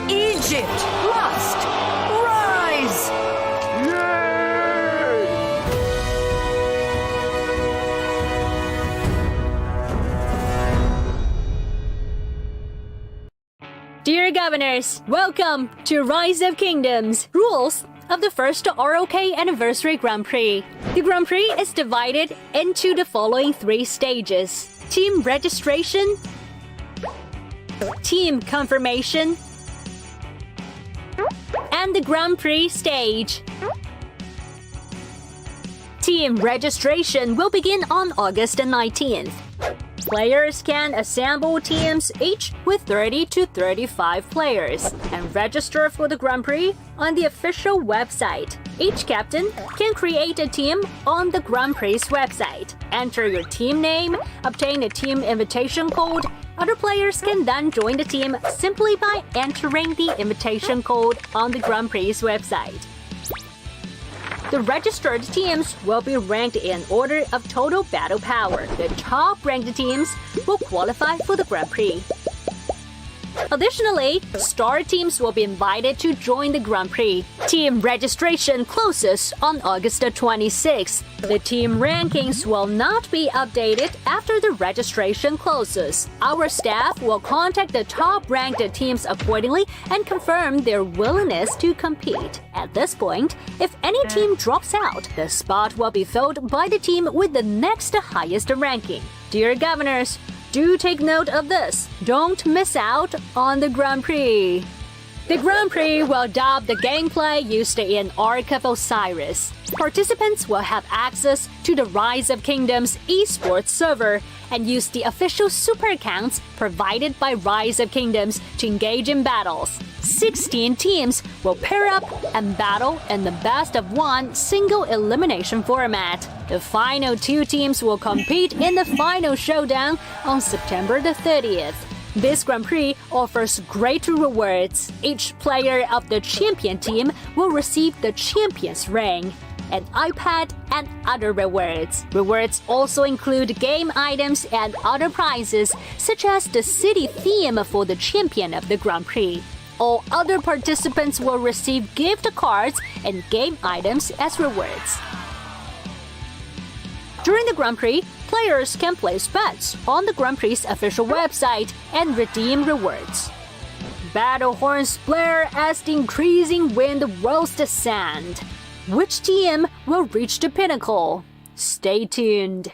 Egypt must rise! Dear governors, welcome to Rise of Kingdoms. Rules of the first ROK Anniversary Grand Prix. The Grand Prix is divided into the following 3 stages: team registration, team confirmation, and the Grand Prix stage. Team registration will begin on August 19th. Players can assemble teams each with 30 to 35 players and register for the Grand Prix on the official website. Each captain can create a team on the Grand Prix website. Enter your team name, obtain a team invitation code. Other players can then join the team simply by entering the invitation code on the Grand Prix website. The registered teams will be ranked in order of total battle power. The top-ranked teams will qualify for the Grand Prix. Additionally, star teams will be invited to join the Grand Prix. Team registration closes on August 26th. The team rankings will not be updated after the registration closes. Our staff will contact the top-ranked teams accordingly and confirm their willingness to compete. At this point, if any team drops out, the spot will be filled by the team with the next highest ranking. Dear governors, do take note of this. Don't miss out on the Grand Prix. The Grand Prix will adopt the gameplay used in Ark of Osiris. Participants will have access to the Rise of Kingdoms esports server and use the official super accounts provided by Rise of Kingdoms to engage in battles. 16 teams will pair up and battle in the best-of-1 single elimination format. The final 2 teams will compete in the final showdown on September the 30th. This Grand Prix offers great rewards. Each player of the champion team will receive the champion's ring, an iPad, and other rewards. Rewards also include game items and other prizes, such as the city theme for the champion of the Grand Prix. All other participants will receive gift cards and game items as rewards. During the Grand Prix, players can place bets on the Grand Prix's official website and redeem rewards. Battle horns blare as the increasing wind whirls the sand. Which team will reach the pinnacle? Stay tuned.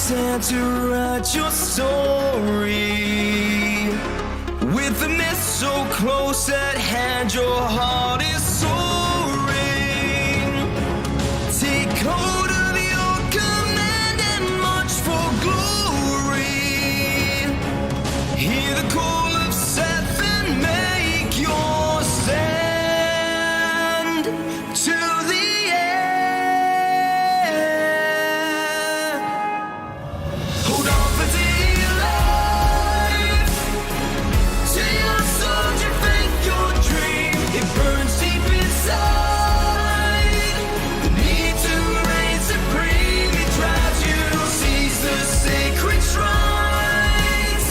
sent to write your story. With the mist so close at hand, your heart is soaring. Take hold of your command and march for glory. Hear the call of Seth and make your stand to the end. Hold on for dear life. To your soldier, faith, your dream. It burns deep inside. The need to reign supreme. It drives you to seize the sacred shrines.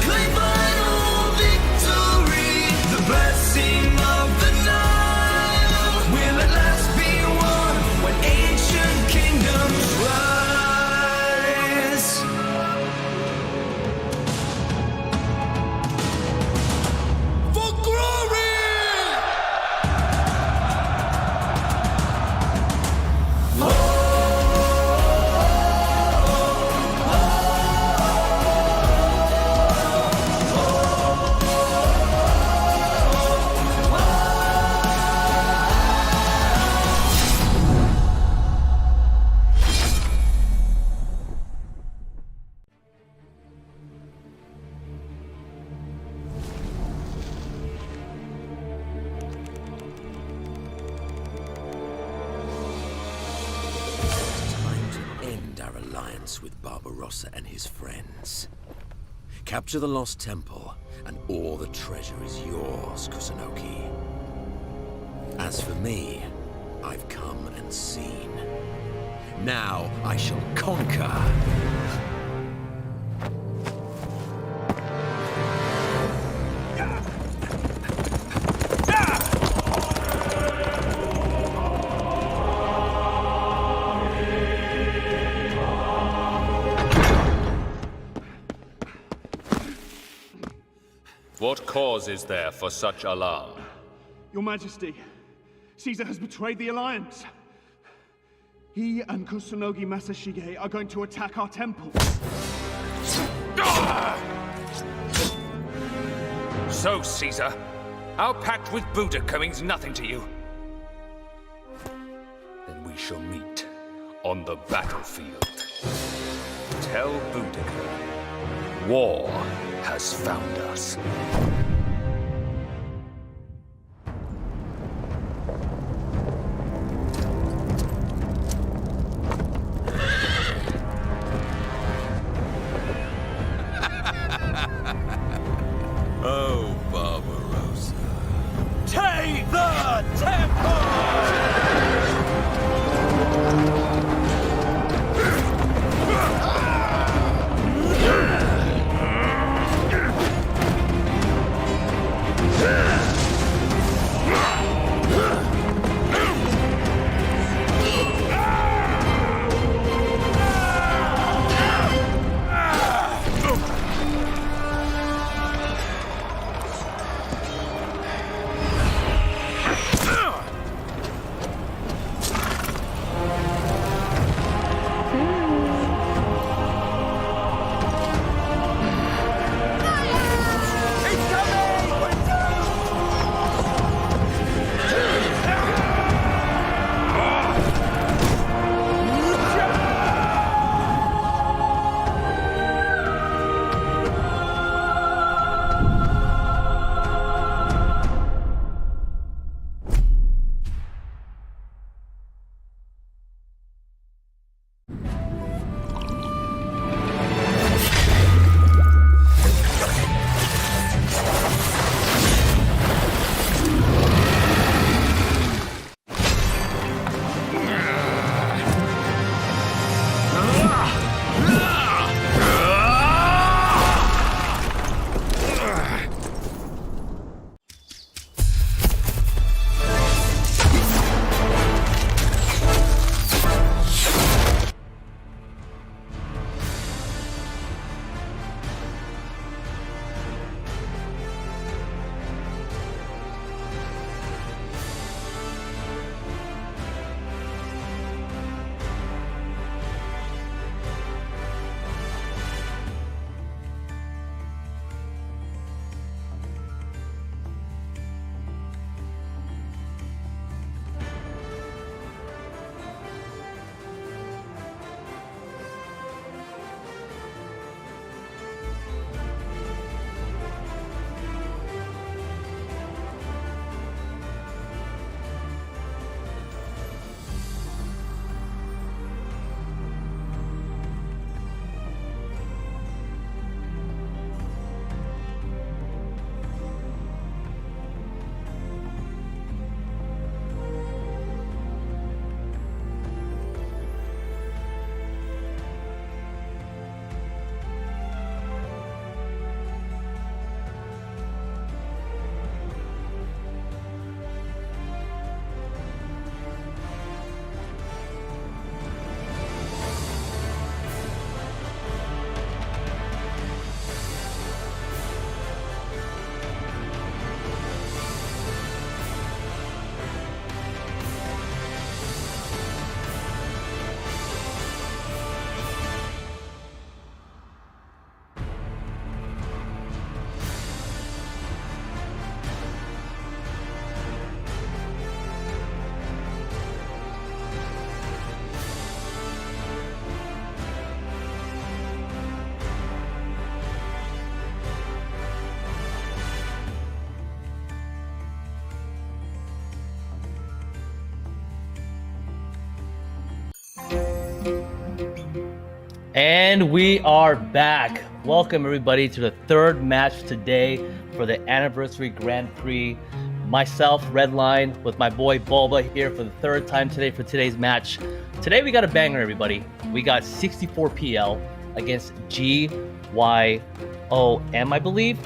Claim final victory. The blessing of the Nile will at last be won when ancient kingdoms rise. For glory! Time to end our alliance with Barbarossa and his friends. Capture the lost temple, and all the treasure is yours, Kusunoki. As for me, I've come and seen. Now I shall conquer. What cause is there for such alarm? Your Majesty, Caesar has betrayed the Alliance. He and Kusunogi Masashige are going to attack our temple. So, Caesar, our pact with Boudica means nothing to you. Then we shall meet on the battlefield. Tell Boudica, war has found us. Oh, Barbarossa. Take the temple! And we are back. Welcome everybody to the third match today for the anniversary Grand Prix. Myself, Redline, with my boy Bulba here for the third time today for today's match. Today we got a banger, everybody. We got 64PL against GYOM, I believe.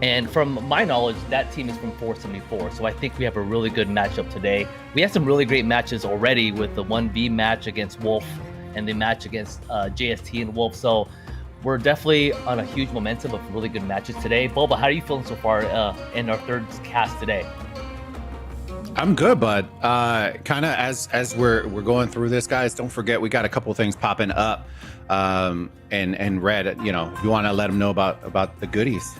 And from my knowledge, that team is from 474. So I think we have a really good matchup today. We had some really great matches already with the 1v match against Wolf and the match against JST and Wolf. So we're definitely on a huge momentum of really good matches today. Bulba, how are you feeling so far in our third cast today? I'm good, bud. Kind of as we're going through this, guys, don't forget we got a couple things popping up. And Red, you know, you want to let them know about the goodies.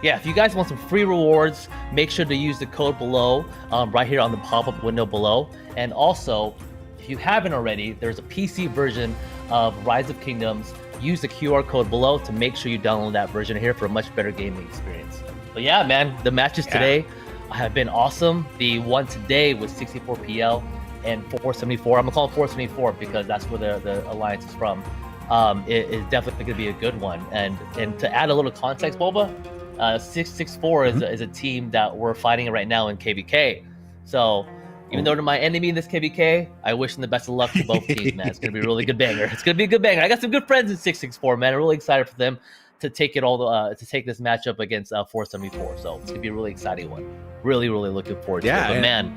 Yeah, if you guys want some free rewards, make sure to use the code below, right here on the pop-up window below. And also, if you haven't already, there's a PC version of Rise of Kingdoms. Use the QR code below to make sure you download that version here for a much better gaming experience. But yeah, man, the matches today have been awesome. The one today was 64PL and 474. I'm gonna call it 474 because that's where the alliance is from. It is definitely gonna be a good one. And to add a little context, Boba, 664 is a team that we're fighting right now in KBK. So even though they're my enemy in this KBK, I wish them the best of luck to both teams, man. It's gonna be a really good banger. It's gonna be a good banger. I got some good friends in 664, man. I'm really excited for them to take it all to take this matchup against 474. So it's gonna be a really exciting one. Really looking forward to it. But man,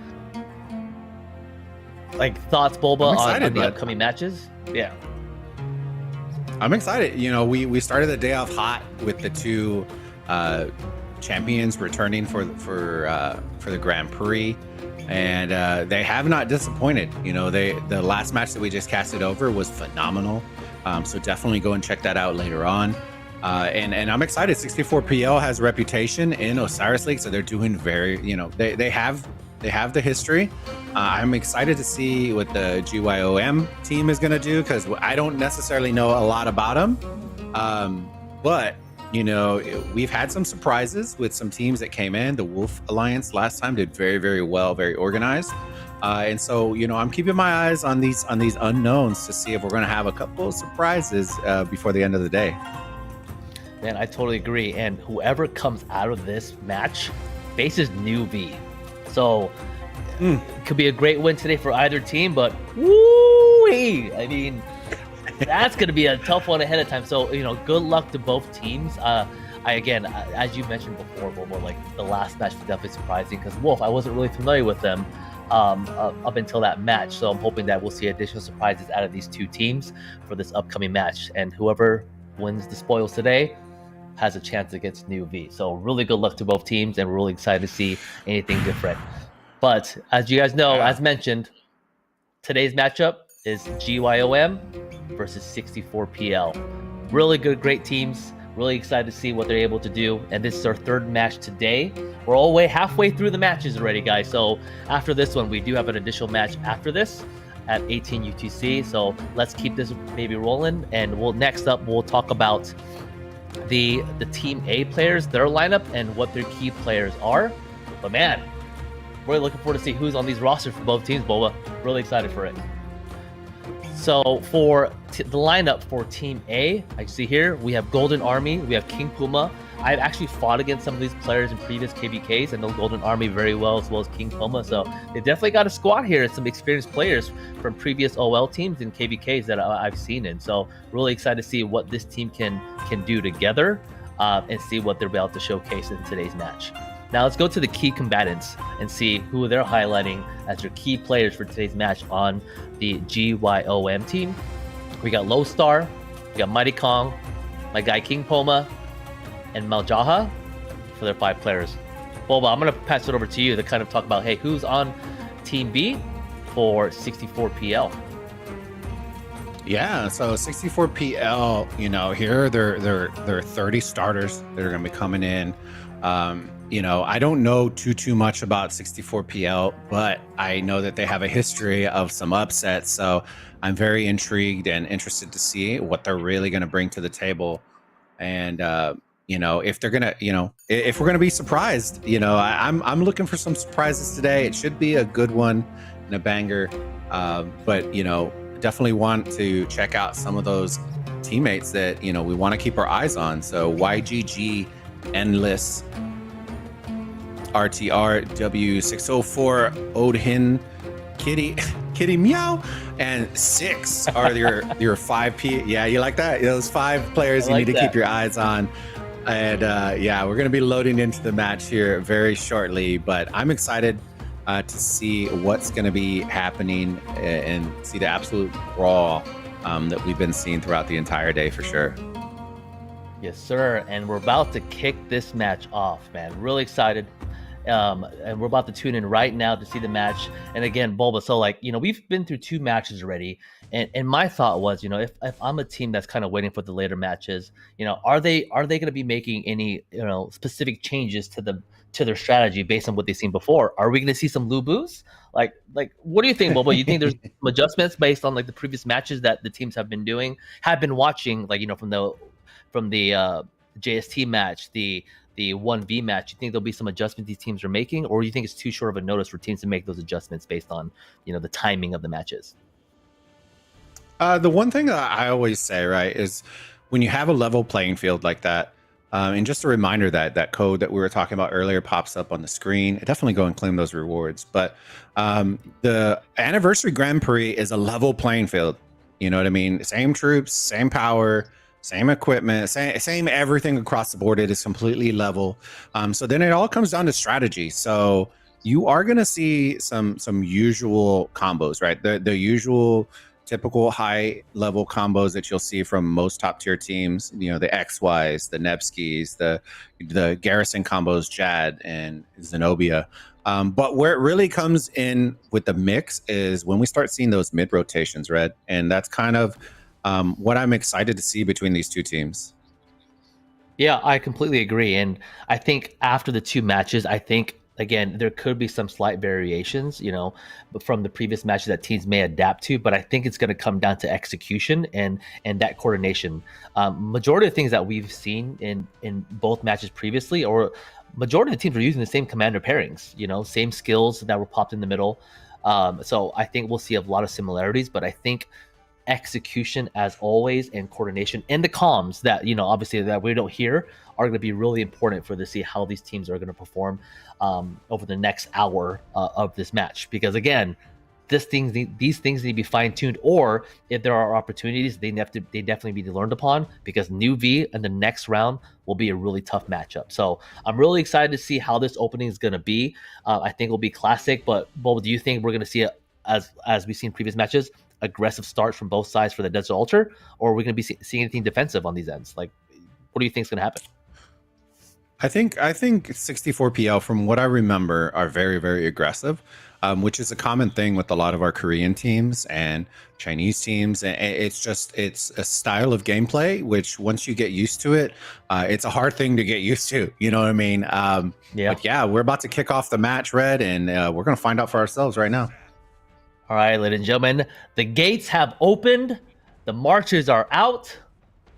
like thoughts, Bulba, on the upcoming matches? Yeah. I'm excited. You know, we started the day off hot with the two champions returning for the Grand Prix, and they have not disappointed. You know, the last match that we just casted over was phenomenal. So definitely go and check that out later on. And I'm excited. 64PL has reputation in Osiris League, so they're doing very, you know, they have the history. I'm excited to see what the GYOM team is going to do because I don't necessarily know a lot about them. But, you know, we've had some surprises with some teams that came in. The Wolf Alliance last time did very well, very organized. And so, you know, I'm keeping my eyes on these unknowns to see if we're going to have a couple of surprises before the end of the day. Man, I totally agree. And whoever comes out of this match faces New V. So it could be a great win today for either team, but woo-wee, I mean, that's going to be a tough one ahead of time. So, you know, good luck to both teams. Again, as you mentioned before, Bobo, like the last match was definitely surprising because Wolf, I wasn't really familiar with them up until that match. So I'm hoping that we'll see additional surprises out of these two teams for this upcoming match. And whoever wins the spoils today has a chance against New V. So really good luck to both teams, and we're really excited to see anything different. But as you guys know, as mentioned, today's matchup is GYOM versus 64PL. Really good, great teams. Really excited to see what they're able to do. And this is our third match today. We're all halfway through the matches already, guys. So after this one, we do have an additional match after this at 18 UTC. So let's keep this baby rolling. And next up, we'll talk about the Team A players, their lineup, and what their key players are. But man, really looking forward to see who's on these rosters for both teams, Boba. Really excited for it. So for the lineup for Team A, I see here, we have Golden Army, we have King Puma. I've actually fought against some of these players in previous KBKs. I know Golden Army very well, as well as King Puma. So they definitely got a squad here, some experienced players from previous OL teams and KBKs that I've seen in. So really excited to see what this team can do together and see what they're about to showcase in today's match. Now let's go to the key combatants and see who they're highlighting as their key players for today's match on the GYOM team. We got Low Star, we got Mighty Kong, my guy King Poma, and Maljaha for their 5 players. Boba, I'm going to pass it over to you to kind of talk about, hey, who's on Team B for 64PL? Yeah, so 64PL, you know, here there are 30 starters that are going to be coming in. You know, I don't know too much about 64PL, but I know that they have a history of some upsets. So I'm very intrigued and interested to see what they're really going to bring to the table. And, you know, if they're going to, you know, if we're going to be surprised, you know, I'm looking for some surprises today. It should be a good one and a banger. But, you know, definitely want to check out some of those teammates that we want to keep our eyes on. So YGG, Endless, RTR, W604, Odhin, Kitty Meow, and 6 are your 5P. Yeah, you like that? Those 5 players you need to keep your eyes on. And we're going to be loading into the match here very shortly, but I'm excited to see what's going to be happening and see the absolute brawl that we've been seeing throughout the entire day for sure. Yes, sir. And we're about to kick this match off, man. Really excited. And we're about to tune in right now to see the match. And again, Bulba, so we've been through 2 matches already. And my thought was, if I'm a team that's kind of waiting for the later matches, are they going to be making any, specific changes to their strategy based on what they've seen before? Are we going to see some Lubus? Like, what do you think, Bulba? You think there's some adjustments based on the previous matches that the teams have been watching, from the JST match, the 1v match? You think there'll be some adjustments these teams are making, or do you think it's too short of a notice for teams to make those adjustments based on the timing of the matches? The one thing that I always say, right, is when you have a level playing field like that, and just a reminder that code that we were talking about earlier pops up on the screen. Definitely go and claim those rewards. But the Anniversary Grand Prix is a level playing field. You know what I mean? Same troops, same power, same equipment, same everything across the board. It is completely level. So then it all comes down to strategy. So you are going to see some usual combos, right? The usual typical high level combos that you'll see from most top tier teams, the XYs, the Nevskis, the Garrison combos, Jad and Zenobia. But where it really comes in with the mix is when we start seeing those mid rotations, Red. And that's kind of what I'm excited to see between these 2 teams. Yeah, I completely agree. And I think after the 2 matches, again, there could be some slight variations, from the previous matches that teams may adapt to, but I think it's going to come down to execution and that coordination. Majority of things that we've seen in both matches previously, or majority of the teams are using the same commander pairings, same skills that were popped in the middle. So I think we'll see a lot of similarities, but I think execution as always and coordination and the comms that obviously that we don't hear are going to be really important for to see how these teams are going to perform over the next hour of this match, because again, these things need to be fine-tuned, or if there are opportunities, they definitely be learned upon, because New V and the next round will be a really tough matchup. So I'm really excited to see how this opening is going to be. I think it'll be classic, but do you think we're going to see as we've seen in previous matches, aggressive starts from both sides for the Desert Altar, or are we going to be seeing anything defensive on these ends? What do you think is going to happen? I think 64PL, from what I remember, are very, very aggressive, which is a common thing with a lot of our Korean teams and Chinese teams. And it's a style of gameplay, which once you get used to it, it's a hard thing to get used to. You know what I mean? But yeah, we're about to kick off the match, Red, and we're going to find out for ourselves right now. All right, ladies and gentlemen, the gates have opened. The marchers are out.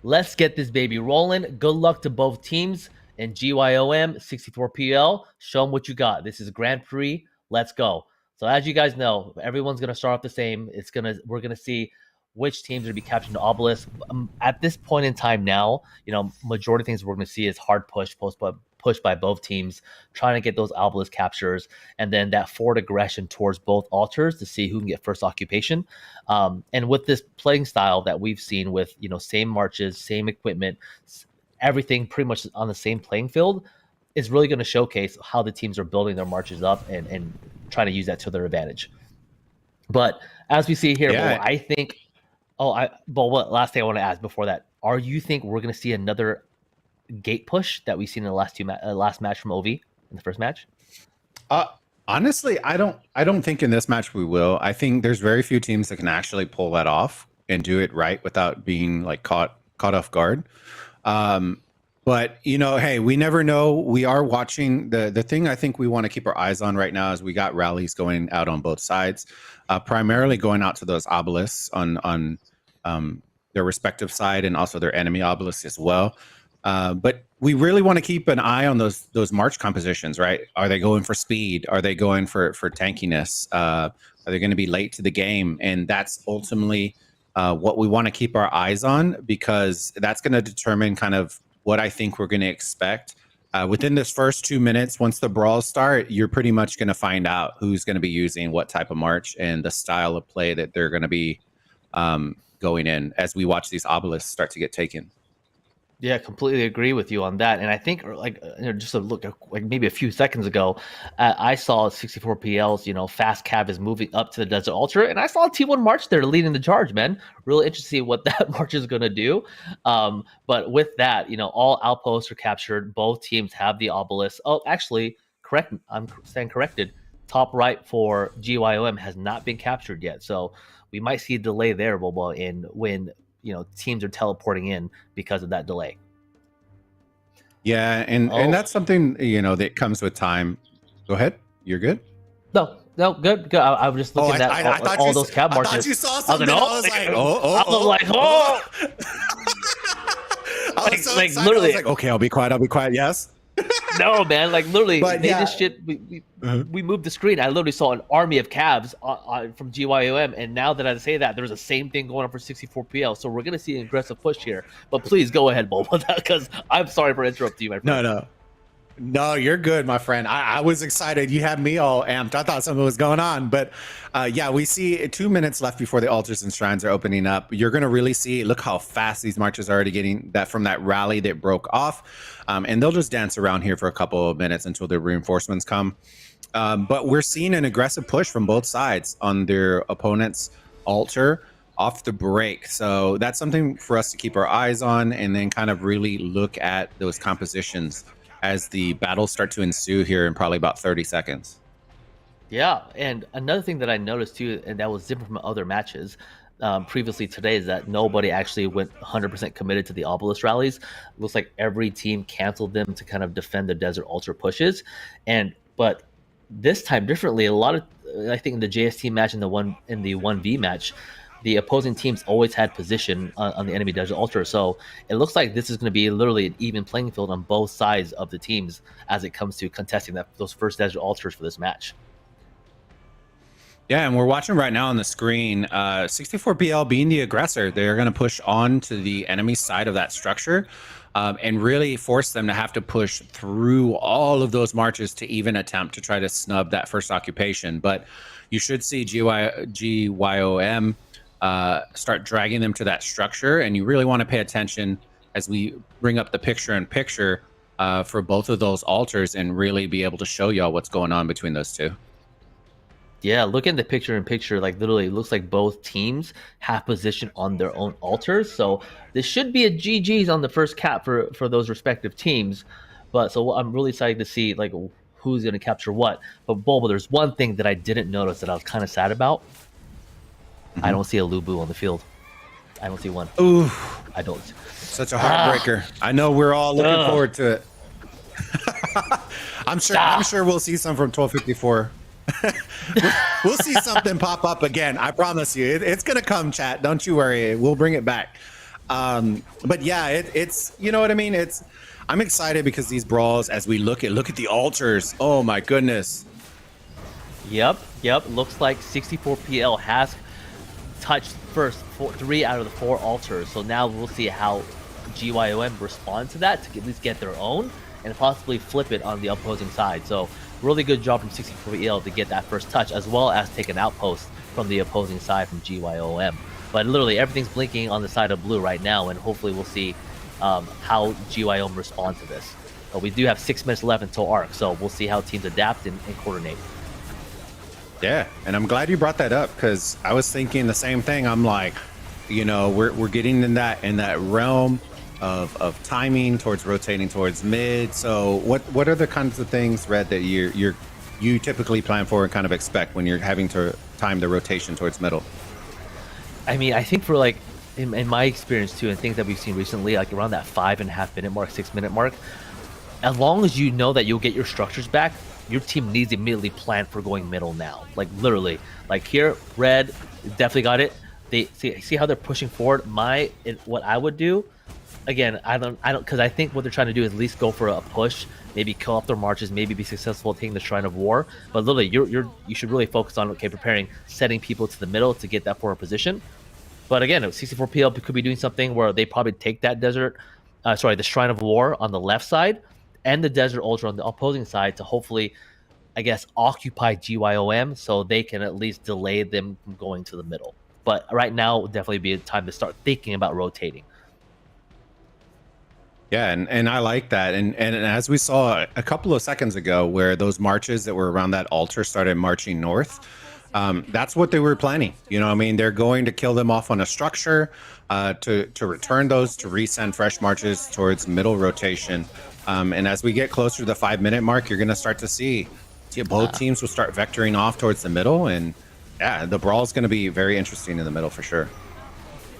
Let's get this baby rolling. Good luck to both teams. And GYOM 64PL, show them what you got. This is Grand Prix. Let's go. So as you guys know, everyone's going to start off the same. We're going to see which teams are going to be capturing the obelisk. At this point in time now, majority of things we're going to see is hard push by both teams, trying to get those obelisk captures, and then that forward aggression towards both altars to see who can get first occupation. And with this playing style that we've seen with, same marches, same equipment, everything pretty much on the same playing field, is really going to showcase how the teams are building their marches up and trying to use that to their advantage. But as we see here, I think, what last thing I want to ask before that, you think we're going to see another gate push that we've seen in the last match from OV in the first match? Honestly, I don't think in this match we will. I think there's very few teams that can actually pull that off and do it right without being caught off guard. But hey, we never know. We are watching the thing I think we want to keep our eyes on right now is we got rallies going out on both sides, primarily going out to those obelisks on their respective side and also their enemy obelisks as well. But we really want to keep an eye on those march compositions, right? Are they going for speed? Are they going for tankiness? Are they going to be late to the game? And that's ultimately what we want to keep our eyes on, because that's going to determine kind of what I think we're going to expect. Within this first 2 minutes, once the brawls start, you're pretty much going to find out who's going to be using what type of march and the style of play that they're going to be going in as we watch these obelisks start to get taken. Yeah, completely agree with you on that. And I think, like, just a look, like maybe a few seconds ago, I saw 64PL's, fast cav is moving up to the Desert Altar, and I saw T1 March there leading the charge, man. Really interested to see what that march is going to do. But with that, all outposts are captured. Both teams have the obelisk. Oh, actually, correct. I'm saying corrected. Top right for GYOM has not been captured yet. So we might see a delay there, Bobo, in when teams are teleporting in because of that delay. Yeah, and that's something that comes with time. Go ahead. You're good. No, good. I was just looking at all those cab marches. I thought you saw something. I was like, I was so like excited. literally. I was like, okay, I'll be quiet. Yes. No, man, like literally, But they yeah. just shit. We moved the screen. I literally saw an army of cabs from GYOM, and now that I say that, there's the same thing going on for 64PL. So we're gonna see an aggressive push here. But please go ahead, Bo, because I'm sorry for interrupting you, my friend. No, you're good, my friend. I was excited. You had me all amped. I thought something was going on. But yeah, we see 2 minutes left before the altars and shrines are opening up. You're going to really see, look how fast these marches are already getting that from that rally that broke off. And they'll just dance around here for a couple of minutes until the reinforcements come. But we're seeing an aggressive push from both sides on their opponent's altar off the break. So that's something for us to keep our eyes on, and then kind of really look at those compositions as the battles start to ensue here in probably about 30 seconds. Yeah, and another thing that I noticed too, and that was different from other matches previously today, is that nobody actually went 100% committed to the obelisk rallies. It looks like every team canceled them to kind of defend the Desert Ultra pushes. But this time differently, I think in the JST match and the 1v match, the opposing teams always had position on the enemy Desert Ultra. So it looks like this is going to be literally an even playing field on both sides of the teams as it comes to contesting those first Desert Ultras for this match. Yeah, and we're watching right now on the screen, 64PL being the aggressor. They're going to push on to the enemy side of that structure and really force them to have to push through all of those marches to even attempt to try to snub that first occupation. But you should see GYOM start dragging them to that structure, and you really want to pay attention as we bring up the picture-in-picture for both of those altars and really be able to show y'all what's going on between those two. Yeah, look at the picture-in-picture, like literally it looks like both teams have position on their own altars. So this should be a GG's on the first cap for those respective teams. But so I'm really excited to see like who's going to capture what. But Bobo, there's one thing that I didn't notice that I was kind of sad about. I don't see a Lubu on the field. I don't see one. Ooh, I don't. Such a heartbreaker. I know we're all looking forward to it. I'm sure we'll see some from 1254. We'll see something pop up again. I promise you, it's gonna come, chat. Don't you worry. We'll bring it back. But yeah, it's you know what I mean. I'm excited because these brawls, as we look at the altars. Oh my goodness. Yep. Looks like 64PL has touched first 3 out of the 4 altars. So now we'll see how GYOM respond to that to at least get their own and possibly flip it on the opposing side. So really good job from 64PL to get that first touch, as well as take an outpost from the opposing side from GYOM. But literally everything's blinking on the side of blue right now, and hopefully we'll see how GYOM respond to this. But we do have 6 minutes left until ARC, so we'll see how teams adapt and coordinate. Yeah, and I'm glad you brought that up because I was thinking the same thing. I'm like, we're getting in that realm of timing towards rotating towards mid. So what are the kinds of things, Red, that you typically plan for and kind of expect when you're having to time the rotation towards middle? I mean, I think for like in my experience too, and things that we've seen recently, like around that 5.5 minute mark, 6 minute mark, as long as you know that you'll get your structures back, your team needs to immediately plan for going middle now. Like literally, like here, Red definitely got it. They see how they're pushing forward. What I would do, again, I don't, because I think what they're trying to do is at least go for a push, maybe kill off their marches, maybe be successful at taking the Shrine of War. But literally, you should really focus on preparing, setting people to the middle to get that forward position. But again, 64PL could be doing something where they probably take that the Shrine of War on the left side and the Desert Ultra on the opposing side to hopefully, I guess, occupy GYOM so they can at least delay them from going to the middle. But right now would definitely be a time to start thinking about rotating. Yeah, and I like that. And as we saw a couple of seconds ago, where those marches that were around that altar started marching north, that's what they were planning. You know, I mean, they're going to kill them off on a structure, to return those, to resend fresh marches towards middle rotation. And as we get closer to the 5-minute mark, you're going to start to see both teams will start vectoring off towards the middle. And yeah, the brawl is going to be very interesting in the middle for sure.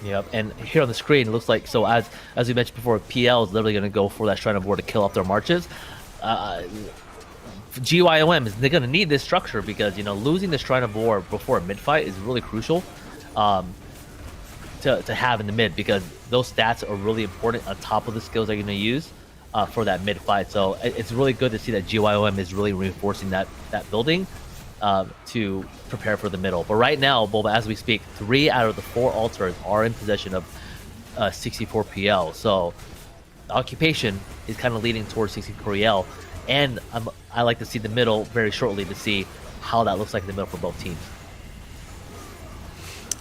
Yep, and here on the screen, it looks like, so as we mentioned before, PL is literally going to go for that Shrine of War to kill off their marches. GYOM they're going to need this structure because, you know, losing the Shrine of War before a mid fight is really crucial to have in the mid, because those stats are really important on top of the skills they're going to use for that mid fight. So it's really good to see that GYOM is really reinforcing that building to prepare for the middle. But right now, Boba, as we speak, 3 out of the 4 altars are in possession of 64PL. So the occupation is kind of leading towards 64PL, and I like to see the middle very shortly to see how that looks like in the middle for both teams.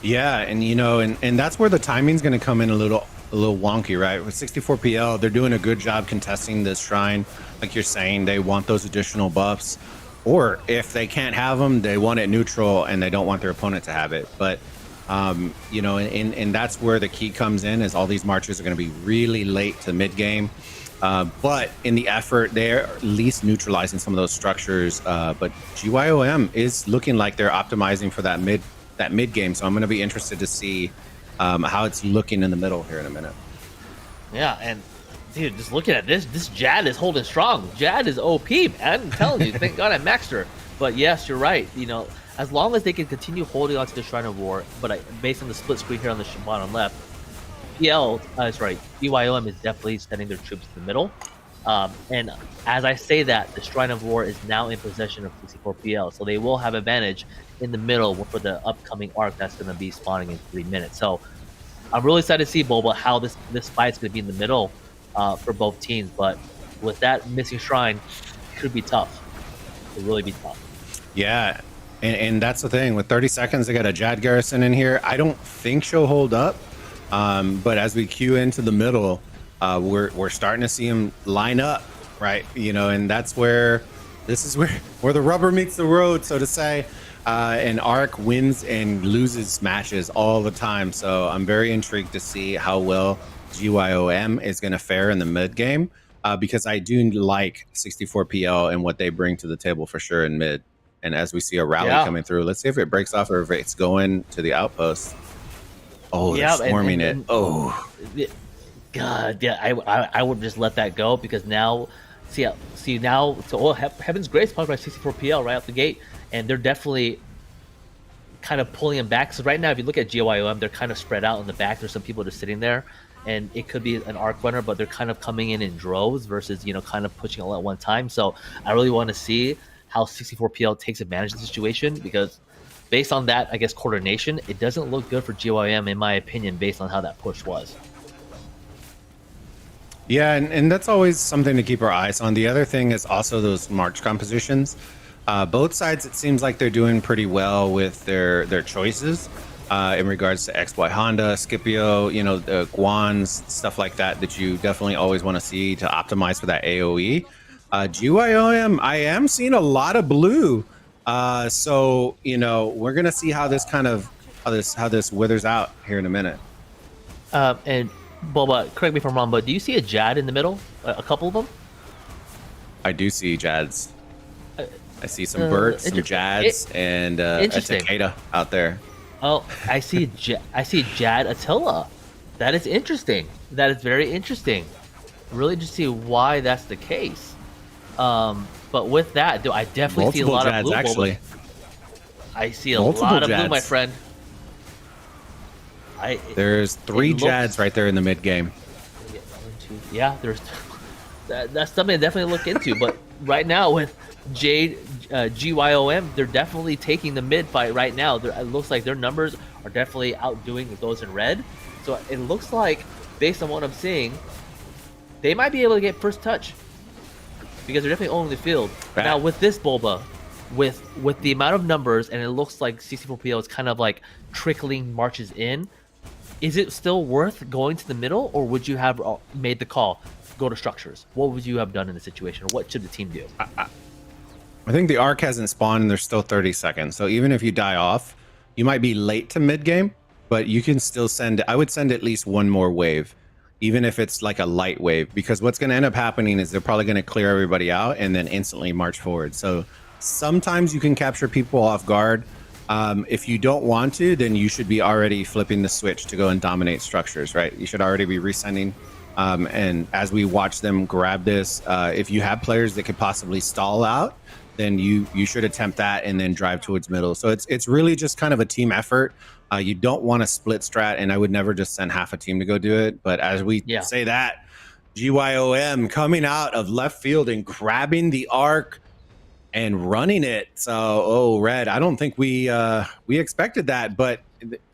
Yeah, and you know, and that's where the timing's going to come in a little wonky, right? With 64PL, they're doing a good job contesting this shrine. Like you're saying, they want those additional buffs. Or if they can't have them, they want it neutral and they don't want their opponent to have it. But, you know, and that's where the key comes in, is all these marches are going to be really late to mid game. But in the effort, they're at least neutralizing some of those structures. But GYOM is looking like they're optimizing for that mid game. So I'm going to be interested to see how it's looking in the middle here in a minute. Yeah, and dude, just looking at this Jad is holding strong. Jad is OP, man. I'm telling you, thank God I maxed her. But yes, you're right. You know, as long as they can continue holding on to the Shrine of War, but based on the split screen here on the bottom left, GYOM is definitely sending their troops to the middle. And as I say that, the Shrine of War is now in possession of 64PL, so they will have advantage in the middle for the upcoming arc that's going to be spawning in 3 minutes. So I'm really excited to see, Boba, how this fight's going to be in the middle for both teams. But with that missing shrine, it could be tough. It really be tough. Yeah, and that's the thing. With 30 seconds, they got a Jad Garrison in here. I don't think she'll hold up. But as we queue into the middle, we're starting to see him line up, right? You know, and that's where where the rubber meets the road, so to say. And Arc wins and loses matches all the time. So I'm very intrigued to see how well GYOM is going to fare in the mid game, because I do like 64PL and what they bring to the table for sure in mid. And as we see a rally coming through, let's see if it breaks off or if it's going to the outpost. Oh, they're swarming it. Oh, God, yeah, I would just let that go, because now, so Heaven's Grace powered by 64PL right out the gate, and they're definitely kind of pulling them back. So right now, if you look at GYOM, they're kind of spread out in the back. There's some people just sitting there, and it could be an arc runner, but they're kind of coming in droves versus, you know, kind of pushing all at one time. So I really want to see how 64PL takes advantage of the situation, because based on that, I guess, coordination, it doesn't look good for GYM, in my opinion, based on how that push was. Yeah, and that's always something to keep our eyes on. The other thing is also those March compositions. Both sides, it seems like they're doing pretty well with their choices in regards to XY Honda, Scipio, you know, the Guans, stuff like that you definitely always want to see to optimize for that AoE. GYOM, I am seeing a lot of blue. So, you know, we're going to see how this how this withers out here in a minute. And Boba, correct me if I'm wrong, but do you see a Jad in the middle? A couple of them? I do see Jads. I see some Berts, some Jads, and a Takeda out there. Oh, I see Jad Attila. That is interesting. That is very interesting. Really to see why that's the case. But with that, I definitely see a lot of blue. Actually, I see a lot of blue, my friend. There's 3 Jads right there in the mid game. Yeah, there's. That's something to definitely look into. But right now, with GYOM, they're definitely taking the mid fight right now. It looks like their numbers are definitely outdoing those in red. So it looks like, based on what I'm seeing, they might be able to get first touch because they're definitely owning the field. Now with this Bulba, with the amount of numbers, and it looks like 64PL is kind of like trickling marches in. Is it still worth going to the middle, or would you have made the call, go to structures? What would you have done in the situation, or what should the team do? I think the arc hasn't spawned and there's still 30 seconds. So even if you die off, you might be late to mid game, but you can still send, I would send at least one more wave, even if it's like a light wave, because what's going to end up happening is they're probably going to clear everybody out and then instantly march forward. So sometimes you can capture people off guard. If you don't want to, then you should be already flipping the switch to go and dominate structures, right? You should already be resending. And as we watch them grab this, if you have players that could possibly stall out, then you should attempt that and then drive towards middle. So it's really just kind of a team effort. You don't want to split strat, and I would never just send half a team to go do it. But as we say that, GYOM coming out of left field and grabbing the arc and running it. So, Red, I don't think we expected that, but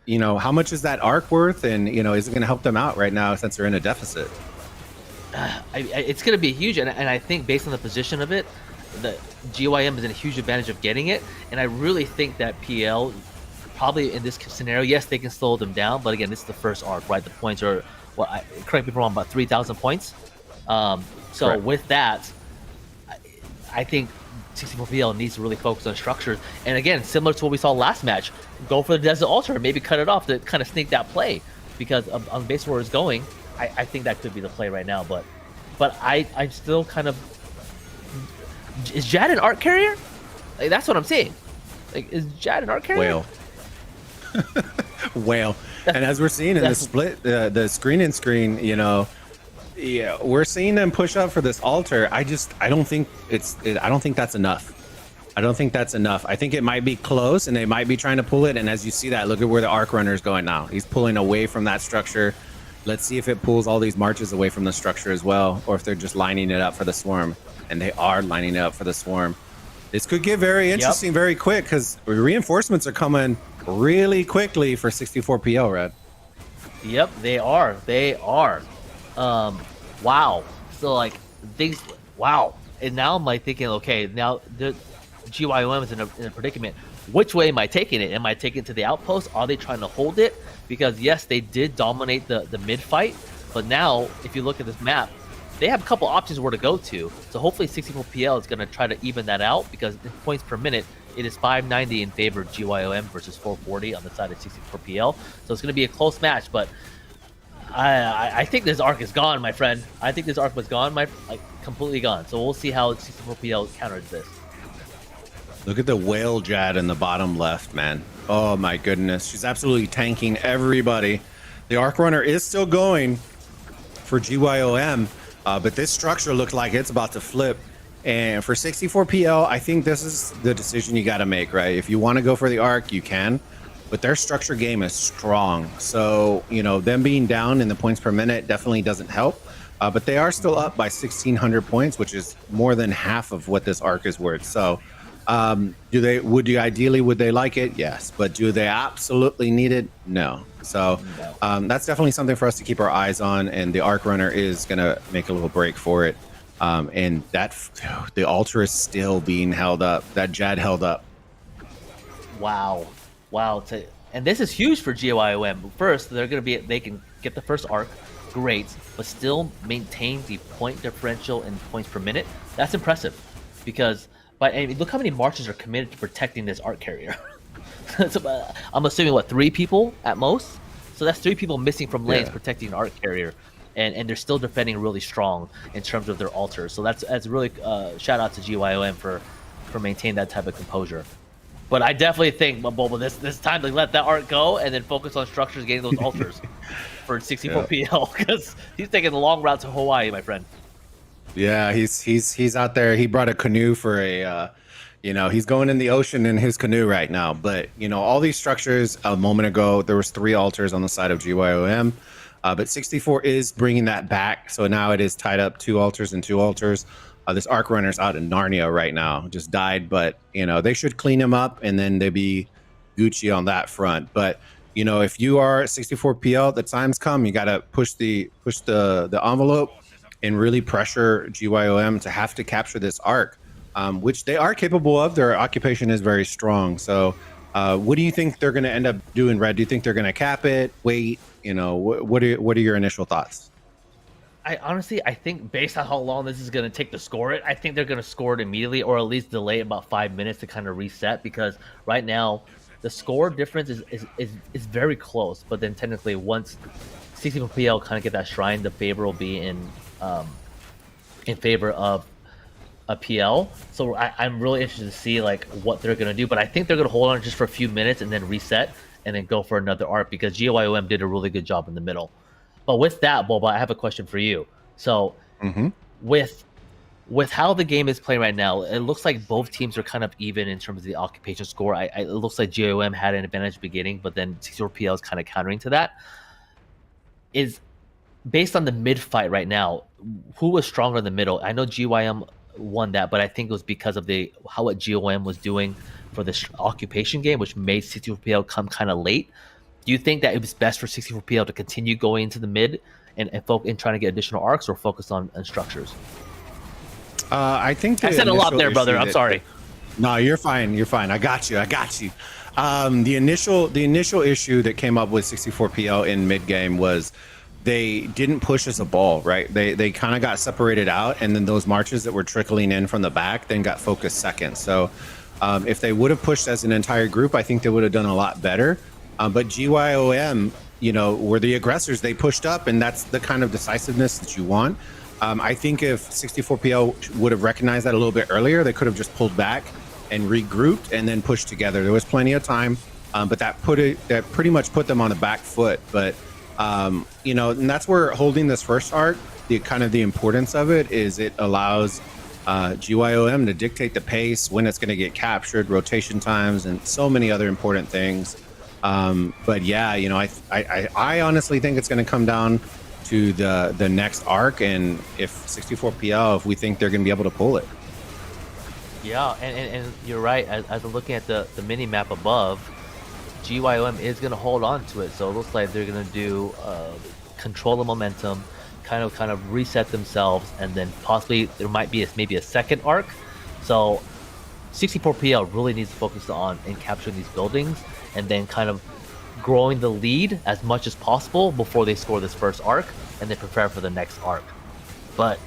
you know, how much is that arc worth? And, you know, is it going to help them out right now since they're in a deficit? It's going to be huge. And I think based on the position of it, the GYM is in a huge advantage of getting it. And I really think that PL probably in this scenario, yes, they can slow them down. But again, this is the first arc, right? The points are, correct me if I'm wrong, about 3,000 points. Correct. With that, I think 64PL needs to really focus on structures. And again, similar to what we saw last match, go for the Desert Altar, maybe cut it off to kind of sneak that play. Because on base where it's going, I think that could be the play right now. But I'm still kind of... Is Jad an art carrier? Like, that's what I'm saying. Like, is Jad an art carrier? Whale. And as we're seeing in the split, the screen and screen, you know, yeah, we're seeing them push up for this altar. I don't think I don't think that's enough. I don't think that's enough. I think it might be close and they might be trying to pull it. And as you see that, look at where the arc runner is going now. He's pulling away from that structure. Let's see if it pulls all these marches away from the structure as well, or if they're just lining it up for the swarm. And they are lining it up for the swarm. This could get very interesting very quick because reinforcements are coming really quickly for 64PL, Red. Yep, they are. They are. Wow. So like things. Wow. And now I'm like thinking, okay, now the GYOM is in a predicament. Which way am I taking it? Am I taking it to the outpost? Are they trying to hold it? Because yes, they did dominate the mid fight, but now if you look at this map, they have a couple options where to go to. So hopefully 64PL is going to try to even that out because in points per minute, it is 590 in favor of GYOM versus 440 on the side of 64PL. So it's going to be a close match, but I think this arc is gone, my friend. I think this arc was gone, completely gone. So we'll see how 64PL counters this. Look at the whale Jad in the bottom left, man. Oh my goodness. She's absolutely tanking everybody. The arc runner is still going for GYOM. But this structure looks like it's about to flip. And for 64PL, I think this is the decision you got to make, right? If you want to go for the arc, you can. But their structure game is strong. So, you know, them being down in the points per minute definitely doesn't help. But they are still up by 1,600 points, which is more than half of what this arc is worth. So would they like it? Yes. But do they absolutely need it? No. So that's definitely something for us to keep our eyes on, and the arc runner is gonna make a little break for it. And the altar is still being held up. That Jad held up. Wow. And this is huge for GYOM. First, they can get the first arc, great, but still maintain the point differential in points per minute. That's impressive, because look how many marches are committed to protecting this arc carrier. So, I'm assuming 3 people at most. So that's 3 people missing from lanes protecting an arc carrier, and they're still defending really strong in terms of their altars. So that's really shout out to GYOM for maintaining that type of composure. But I definitely think Boba, this time to let that arc go and then focus on structures, getting those altars for 64PL, because he's taking the long route to Hawaii, my friend. Yeah, he's out there. He brought a canoe for he's going in the ocean in his canoe right now. But, you know, all these structures, a moment ago, there was 3 altars on the side of GYOM. But 64 is bringing that back. So now it is tied up 2 altars and 2 altars. This arc runner's out in Narnia right now, just died, but they should clean him up and then they'd be Gucci on that front. But if you are 64 PL, the time's come. You got to push the envelope and really pressure GYOM to have to capture this arc, which they are capable of. Their occupation is very strong. So what do you think they're going to end up doing, Red? Do you think they're going to cap it? Wait, what are your initial thoughts? I think based on how long this is going to take to score it, I think they're going to score it immediately, or at least delay about 5 minutes to kind of reset, because right now the score difference is very close. But then technically, once 64 PL kind of get that shrine, the favor will be in favor of a PL. So I'm really interested to see like what they're going to do. But I think they're going to hold on just for a few minutes and then reset and then go for another arc, because GYOM did a really good job in the middle. But with that, Boba, I have a question for you. So with how the game is playing right now, it looks like both teams are kind of even in terms of the occupation score. It looks like GYOM had an advantage at the beginning, but then 64 PL is kind of countering to that. Is based on the mid fight right now, who was stronger in the middle? I know GYM won that, but I think it was because of what GYM was doing for this occupation game, which made 64 PL come kind of late. Do you think that it was best for 64 PL to continue going into the mid and trying to get additional arcs, or focus on structures? I think I said a lot there, brother. I'm sorry. No, you're fine. You're fine. I got you. The initial issue that came up with 64 PL in mid game was they didn't push as a ball, right? They kind of got separated out, and then those marches that were trickling in from the back then got focused second. So if they would have pushed as an entire group, I think they would have done a lot better. But GYOM, were the aggressors. They pushed up, and that's the kind of decisiveness that you want. I think if 64 PL would have recognized that a little bit earlier, they could have just pulled back and regrouped and then pushed together. There was plenty of time, but that pretty much put them on the back foot. But and that's where holding this first arc, the importance of it is it allows GYOM to dictate the pace, when it's going to get captured, rotation times, and so many other important things. But yeah, I honestly think it's going to come down to the next arc, and if 64 PL, if we think they're going to be able to pull it. Yeah, and you're right. As I'm looking at the mini map above, GYOM is going to hold on to it. So it looks like they're going to do control the momentum, kind of reset themselves, and then possibly there might be maybe a second arc. So 64 PL really needs to focus on and capturing these buildings, and then kind of growing the lead as much as possible before they score this first arc, and then prepare for the next arc. But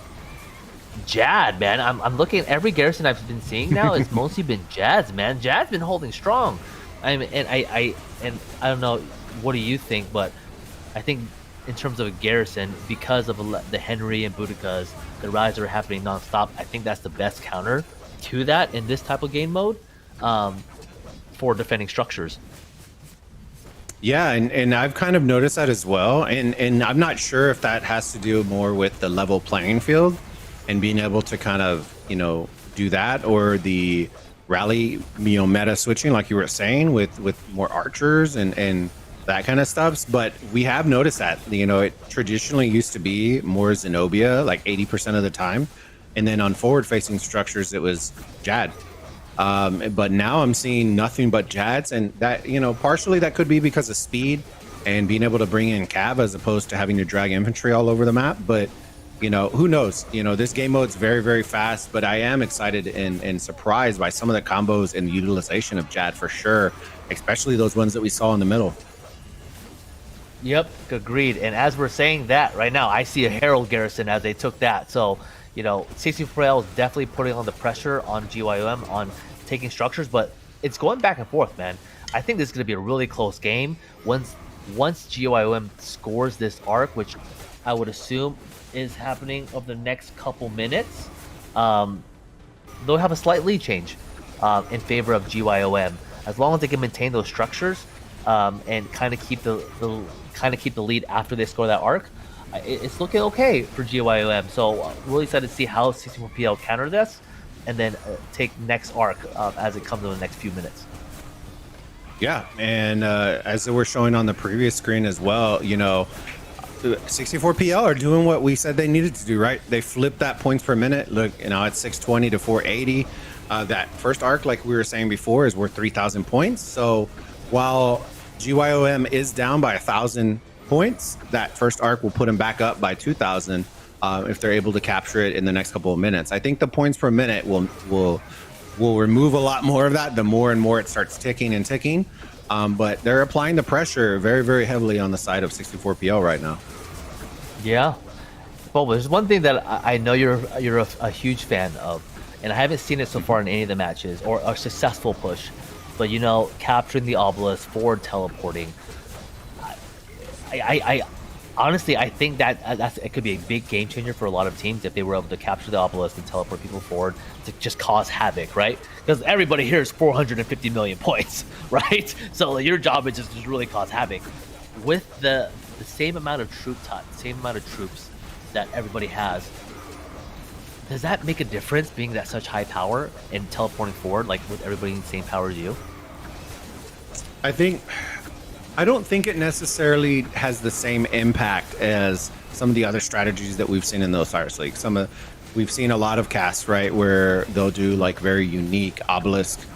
Jad, man, I'm looking at every garrison I've been seeing now. It's mostly been Jad's, man. Jad's been holding strong. I mean, and I don't know, what do you think? But I think in terms of a garrison, because of the Henry and Boudikas, the rides are happening nonstop. I think that's the best counter to that in this type of game mode for defending structures. Yeah, and I've kind of noticed that as well. And I'm not sure if that has to do more with the level playing field and being able to kind of, do that, or the rally, meta switching, like you were saying, with more archers and that kind of stuff. But we have noticed that, it traditionally used to be more Zenobia, like 80% of the time. And then on forward-facing structures, it was Jad. But now I'm seeing nothing but Jads, and that, partially that could be because of speed and being able to bring in Cav as opposed to having to drag infantry all over the map. But, who knows? This game mode's very, very fast, but I am excited and surprised by some of the combos and the utilization of Jad for sure, especially those ones that we saw in the middle. Yep, agreed. And as we're saying that right now, I see a Herald garrison as they took that. So, 64L is definitely putting on the pressure on GYOM on taking structures, but it's going back and forth, man. I think this is going to be a really close game. Once GYOM scores this arc, which I would assume is happening over the next couple minutes, they'll have a slight lead change in favor of GYOM. As long as they can maintain those structures and kind of keep the lead after they score that arc, it's looking okay for GYOM. So really excited to see how 64PL counter this, and then take next arc as it comes in the next few minutes. Yeah, and as they were showing on the previous screen as well, 64PL are doing what we said they needed to do, right? They flipped that points per minute. Look, it's 620 to 480. That first arc, like we were saying before, is worth 3,000 points. So while GYOM is down by 1,000 points, that first arc will put them back up by 2,000 if they're able to capture it in the next couple of minutes. I think the points per minute will remove a lot more of that the more and more it starts ticking and ticking. But they're applying the pressure very, very heavily on the side of 64PL right now. Yeah. Well, there's one thing that I know you're a huge fan of, and I haven't seen it so far in any of the matches or a successful push. But capturing the obelisk, forward teleporting. I honestly, I think that it could be a big game changer for a lot of teams if they were able to capture the obelisk and teleport people forward to just cause havoc, right? Because everybody here is 450 million points, right? So your job is just to really cause havoc. With the same amount of troops that everybody has, does that make a difference being that such high power and teleporting forward, like with everybody in the same power as you? I don't think it necessarily has the same impact as some of the other strategies that we've seen in the Osiris League. We've seen a lot of casts, right, where they'll do like very unique obelisk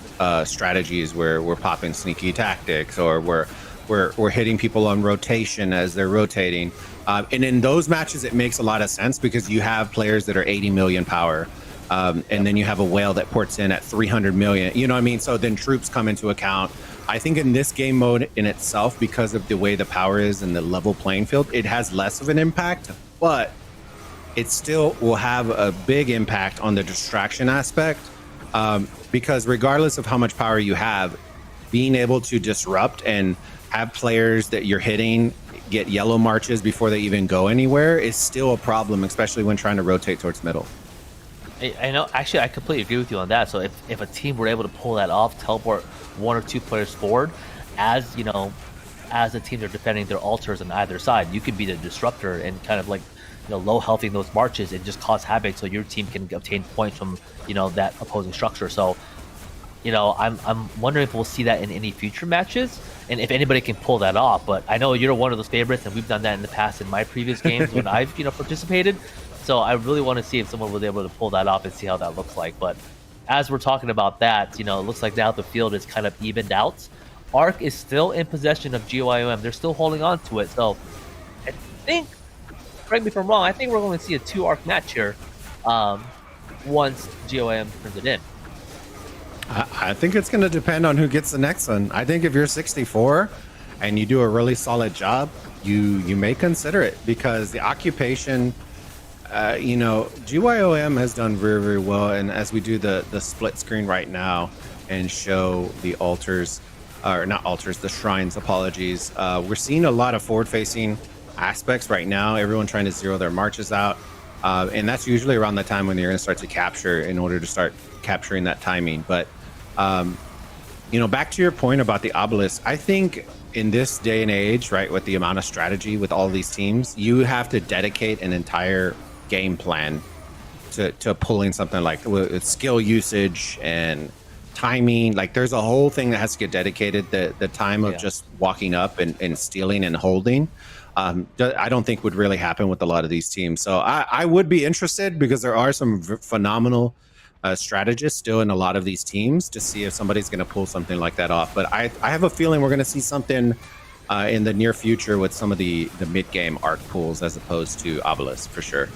strategies where we're popping sneaky tactics or we're hitting people on rotation as they're rotating. And in those matches, it makes a lot of sense because you have players that are 80 million power. And then you have a whale that ports in at 300 million. You know what I mean? So then troops come into account. I think in this game mode in itself, because of the way the power is and the level playing field, it has less of an impact, but it still will have a big impact on the distraction aspect. Because regardless of how much power you have, being able to disrupt and have players that you're hitting get yellow marches before they even go anywhere is still a problem, especially when trying to rotate towards middle. I know. Actually, I completely agree with you on that. So if a team were able to pull that off, teleport one or two players forward, as the team they're defending their altars on either side, you could be the disruptor and kind of like low healthing those marches and just cause havoc, so your team can obtain points from that opposing structure. So I'm wondering if we'll see that in any future matches, and if anybody can pull that off. But I know you're one of those favorites, and we've done that in the past in my previous games when I've participated. So I really want to see if someone was able to pull that off and see how that looks like. But as we're talking about that, it looks like now the field is kind of evened out. Arc is still in possession of GYOM. They're still holding on to it. So I think, correct me if I'm wrong, I think we're going to see a 2-arc match here once GYOM turns it in. I think it's going to depend on who gets the next one. I think if you're 64 and you do a really solid job, you may consider it, because the occupation... GYOM has done very, very well, and as we do the split screen right now and show the altars, or not altars, the shrines, apologies, we're seeing a lot of forward-facing aspects right now, everyone trying to zero their marches out, and that's usually around the time when you're going to start to capture in order to start capturing that timing. But back to your point about the obelisk, I think in this day and age, right, with the amount of strategy with all these teams, you have to dedicate an entire game plan to pulling something like with skill usage and timing. Like there's a whole thing that has to get dedicated. The time of just walking up and stealing and holding, I don't think would really happen with a lot of these teams. So I would be interested, because there are some phenomenal strategists still in a lot of these teams, to see if somebody's going to pull something like that off. But I have a feeling we're going to see something in the near future with some of the mid-game arc pulls as opposed to obelisk, for sure.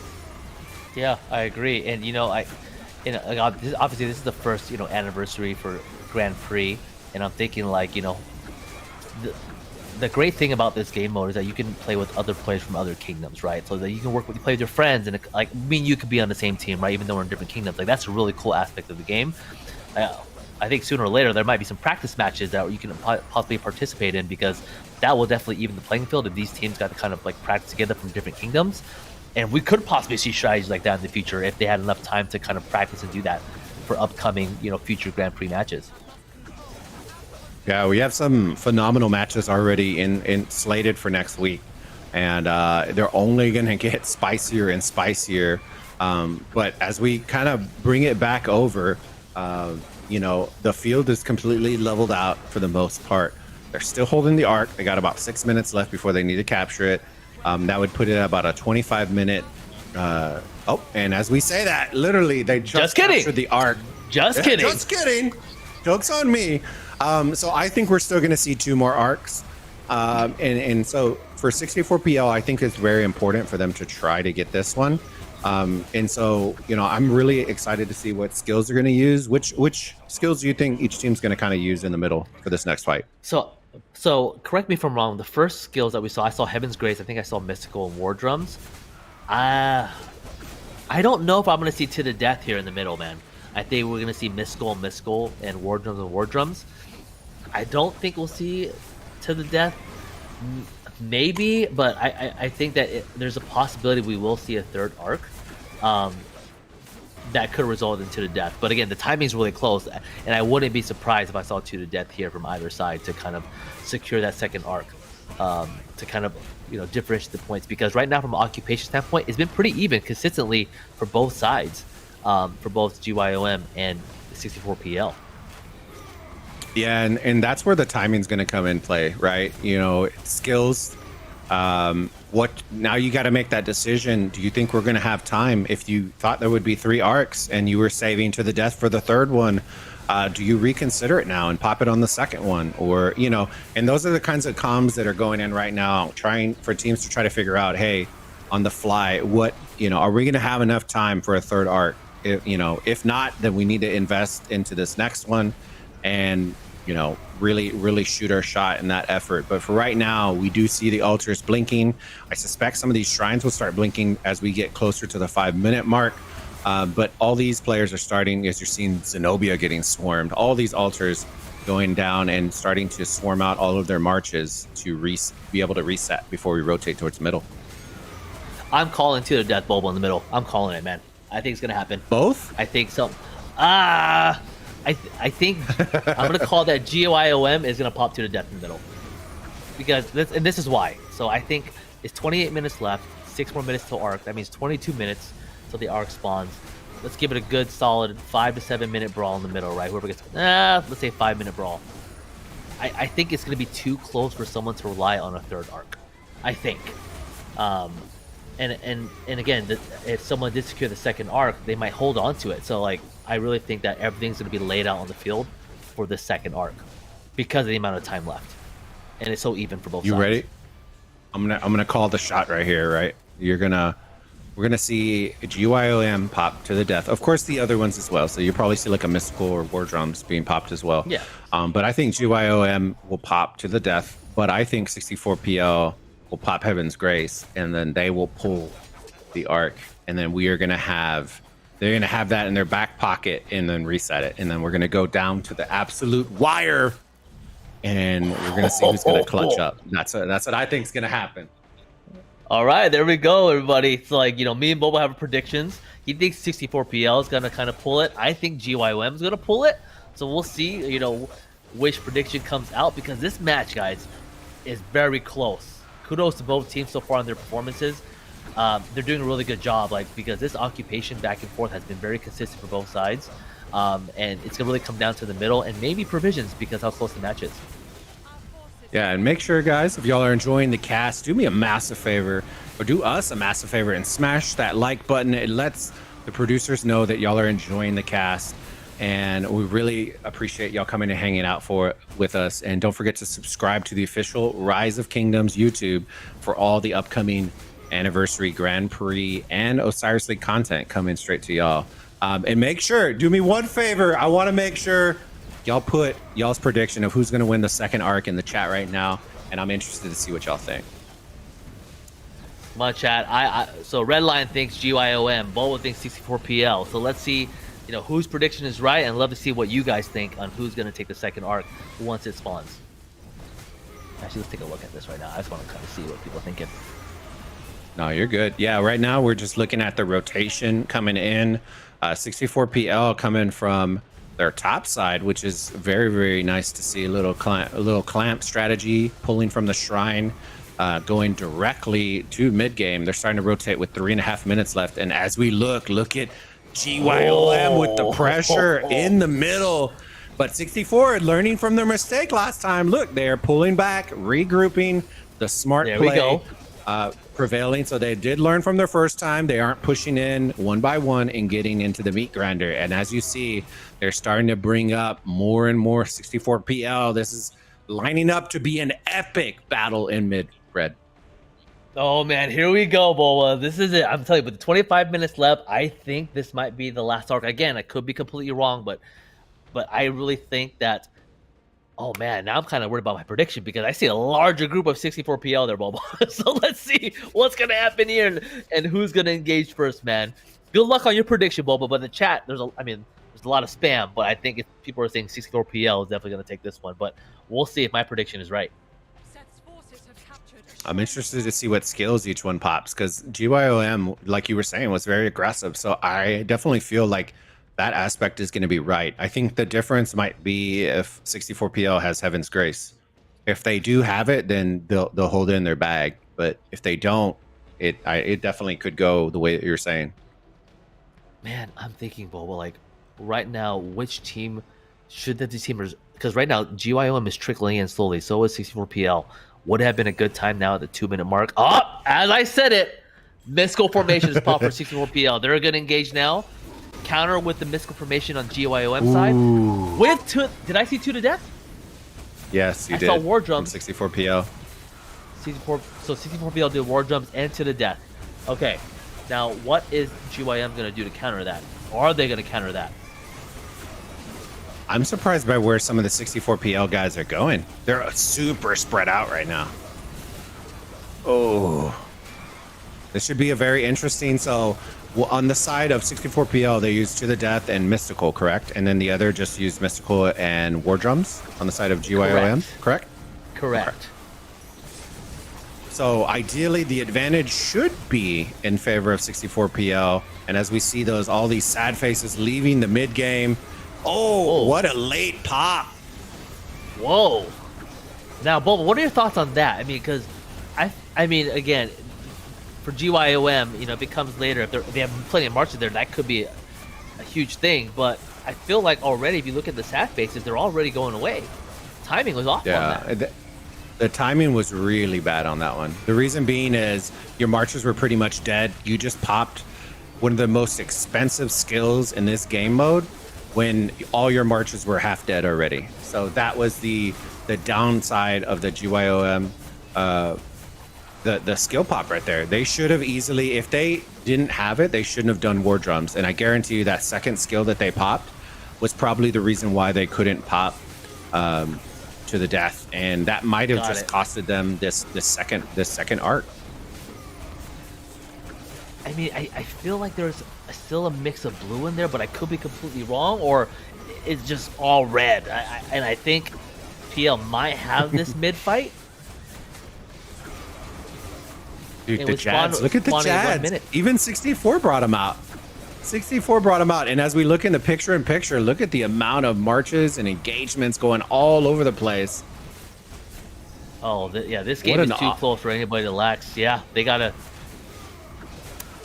Yeah, I agree. And obviously this is the first anniversary for Grand Prix, and I'm thinking the great thing about this game mode is that you can play with other players from other kingdoms, right? So that you can play with your friends, and you could be on the same team, right? Even though we're in different kingdoms. That's a really cool aspect of the game. I think sooner or later there might be some practice matches that you can possibly participate in, because that will definitely even the playing field if these teams got to kind of practice together from different kingdoms. And we could possibly see strategies like that in the future if they had enough time to kind of practice and do that for upcoming, future Grand Prix matches. Yeah, we have some phenomenal matches already in slated for next week, and they're only going to get spicier and spicier. But as we kind of bring it back over, the field is completely leveled out for the most part. They're still holding the arc. They got about 6 minutes left before they need to capture it. That would put it at about a 25-minute. And as we say that, literally, they just captured the arc. Just kidding. Just kidding. Joke's on me. So I think we're still going to see 2 more arcs. And so for 64PL, I think it's very important for them to try to get this one. And so, I'm really excited to see what skills they're going to use. Which skills do you think each team's going to kind of use in the middle for this next fight? So correct me if I'm wrong. The first skills that we saw, I saw Heaven's Grace. I think I saw Mystical and War Drums. I don't know if I'm going to see To the Death here in the middle, man. I think we're going to see Mystical, and War Drums and War Drums. I don't think we'll see To the Death. Maybe, but I think that there's a possibility we will see a third arc that could result in To the Death. But again, the timing's really close, and I wouldn't be surprised if I saw To the Death here from either side to kind of secure that second arc, to kind of differentiate the points. Because right now, from an occupation standpoint, it's been pretty even consistently for both sides, for both GYOM and 64PL. Yeah, and that's where the timing's going to come in play, right? Skills. What now? You got to make that decision. Do you think we're going to have time? If you thought there would be 3 arcs and you were saving To the Death for the third one, do you reconsider it now and pop it on the second one? Or and those are the kinds of comms that are going in right now, trying for teams to try to figure out, hey, on the fly, what are we going to have enough time for a third arc? If not, then we need to invest into this next one and really shoot our shot in that effort. But for right now, we do see the altars blinking. I suspect some of these shrines will start blinking as we get closer to the 5-minute mark. But all these players are starting, as you're seeing Zenobia getting swarmed, all these altars going down and starting to swarm out all of their marches to be able to reset before we rotate towards the middle. I'm calling To the Death Bobo in the middle. I'm calling it, man. I think it's going to happen. Both? I think so. I think I'm gonna call that GYOM is gonna pop To the Death in the middle, because this is why. So I think it's 28 minutes left, 6 more minutes till arc. That means 22 minutes till the arc spawns. Let's give it a good solid 5 to 7 minute brawl in the middle, right? Whoever gets let's say 5-minute brawl. I think it's gonna be too close for someone to rely on a third arc. I think. And again, if someone did secure the second arc, they might hold on to it. So I really think that everything's going to be laid out on the field for the second arc because of the amount of time left, and it's so even for both sides. You ready? I'm gonna call the shot right here. Right, we're gonna see GYOM pop To the Death. Of course, the other ones as well. So you probably see a Mystical or War Drums being popped as well. Yeah. But I think GYOM will pop To the Death. But I think 64PL will pop Heaven's Grace, and then they will pull the arc, and then they're gonna have that in their back pocket and then reset it, and then we're gonna go down to the absolute wire, and we're gonna see who's gonna clutch up. That's what I think is gonna happen. All right, there we go, everybody. It's me and Bobo have predictions. He thinks 64PL is gonna kind of pull it. I think GYOM is gonna pull it. So we'll see, which prediction comes out, because this match, guys, is very close. Kudos to both teams so far on their performances. They're doing a really good job, because this occupation back and forth has been very consistent for both sides, and it's gonna really come down to the middle and maybe provisions because how close the match is. Yeah, and make sure, guys, if y'all are enjoying the cast, do me a massive favor, or do us a massive favor, and smash that like button. It lets the producers know that y'all are enjoying the cast, and we really appreciate y'all coming and hanging out with us. And don't forget to subscribe to the official Rise of Kingdoms YouTube for all the upcoming anniversary Grand Prix and Osiris League content coming straight to y'all. And make sure, do me one favor, I want to make sure y'all put y'all's prediction of who's going to win the second arc in the chat right now, and I'm interested to see what y'all think. Come on, chat. So Redline thinks GYOM, Bobo thinks 64PL. So let's see, whose prediction is right, and I'd love to see what you guys think on who's going to take the second arc once it spawns. Actually, let's take a look at this right now. I just want to kind of see what people are thinking. No, you're good. Yeah, right now we're just looking at the rotation coming in. 64PL coming from their top side, which is very, very nice to see. A little clamp strategy, pulling from the shrine, going directly to mid game. They're starting to rotate with 3.5 minutes left, and as we look at GYOM with the pressure in the middle. But 64 learning from their mistake last time. Look, they're pulling back, regrouping. The smart play. We go. prevailing. So they did learn from their first time. They aren't pushing in one by one and getting into the meat grinder. And as you see, they're starting to bring up more and more 64 PL. This is lining up to be an epic battle in mid, Red. Oh man, here we go, Boa. This is it. I'm telling you, with 25 minutes left, I think this might be the last arc. Again, I could be completely wrong, but I really think that. Oh man, now I'm kind of worried about my prediction because I see a larger group of 64 PL there, Boba. So let's see what's gonna happen here and who's gonna engage first, man. Good luck on your prediction, Boba. But in the chat, there's a lot of spam, but I think if people are saying 64 PL is definitely gonna take this one. But we'll see if my prediction is right. I'm interested to see what skills each one pops because GYOM, like you were saying, was very aggressive. So I definitely feel like that aspect is going to be right. I think the difference might be if 64 PL has Heaven's Grace. If they do have it, then they'll hold it in their bag. But if they don't, it definitely could go the way that you're saying. Man, I'm thinking, Boba, like right now, which team should the teamers? Because right now, GYOM is trickling in slowly. So is 64 PL. Would have been a good time now at the 2-minute mark. Oh, as I said it, mystical formation is popped for 64 PL. They're going to engage now. Counter with the mystical formation on GYOM side. With two, did I see 2 to death? Yes, you did. I saw war drums. 64 PL. 64 PL did war drums and to the death. Okay, now what is GYM going to do to counter that? Or are they going to counter that? I'm surprised by where some of the 64 PL guys are going. They're super spread out right now. Oh, this should be a very interesting. So on the side of 64 PL, they use To the Death and Mystical, correct? And then the other just use Mystical and War Drums on the side of GYOM, correct? Correct. So ideally, the advantage should be in favor of 64 PL. And as we see all these sad faces leaving the mid game. Oh, what a late pop. Whoa. Now, Boba, what are your thoughts on that? I mean, because I mean, again, for GYOM, if it comes later, if they have plenty of marches there, that could be a huge thing. But I feel like already, if you look at the sad faces, they're already going away. Timing was off on that. The timing was really bad on that one. The reason being is your marchers were pretty much dead. You just popped one of the most expensive skills in this game mode when all your marches were half dead already. So that was the downside of the GYOM, the skill pop right there. They should have easily, if they didn't have it, they shouldn't have done war drums. And I guarantee you that second skill that they popped was probably the reason why they couldn't pop To the Death. And that might have costed them this second arc. I mean, I feel like there's still a mix of blue in there, but I could be completely wrong, or it's just all red. And I think PL might have this mid fight. Dude, the Jads, look at the Jads. Even 64 brought him out. 64 brought him out. And as we look in the picture-in-picture, look at the amount of marches and engagements going all over the place. Oh, this game is too close for anybody to lax. Yeah, they got to...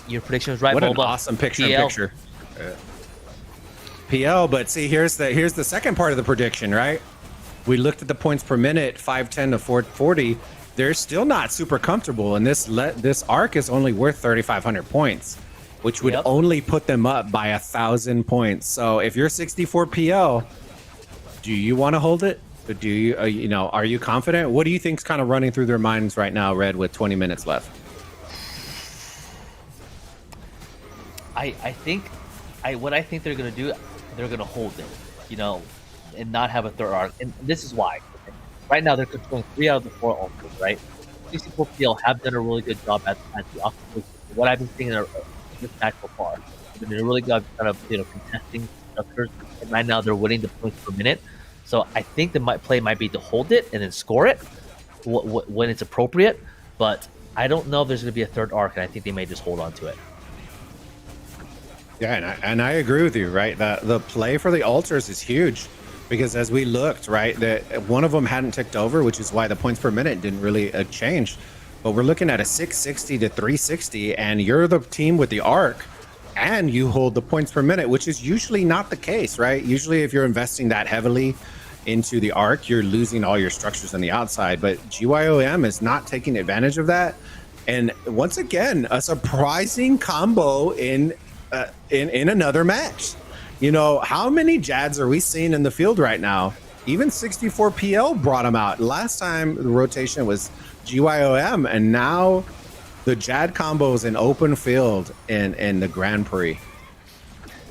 Your prediction was right, What Boba. an awesome picture-in-picture. PL, but see, here's the second part of the prediction, right? We looked at the points per minute, 510 to 440. They're still not super comfortable, and this arc is only worth 3,500 points, which would only put them up by 1,000 points. So if you're 64 PL, do you want to hold it? Or do you, are you confident? What do you think's kind of running through their minds right now, Red, with 20 minutes left? What I think they're gonna do, they're gonna hold it, and not have a third arc. And this is why. Right now they're controlling 3 out of the 4 ultras, right? 64 PL have done a really good job at the offensive. What I've been seeing in this match so far, they've been a really good kind of contesting structures, and right now they're winning the points per minute. So I think the play might be to hold it and then score it when it's appropriate. But I don't know if there's gonna be a third arc, and I think they may just hold on to it. Yeah, and I agree with you, right? The play for the altars is huge because as we looked, right, that one of them hadn't ticked over, which is why the points per minute didn't really change. But we're looking at a 660 to 360, and you're the team with the arc, and you hold the points per minute, which is usually not the case, right? Usually, if you're investing that heavily into the arc, you're losing all your structures on the outside. But GYOM is not taking advantage of that. And once again, a surprising combo in another match. You know, how many Jads are we seeing in the field right now? Even 64PL brought them out. Last time the rotation was GYOM, and now the Jad combos in open field in the Grand Prix.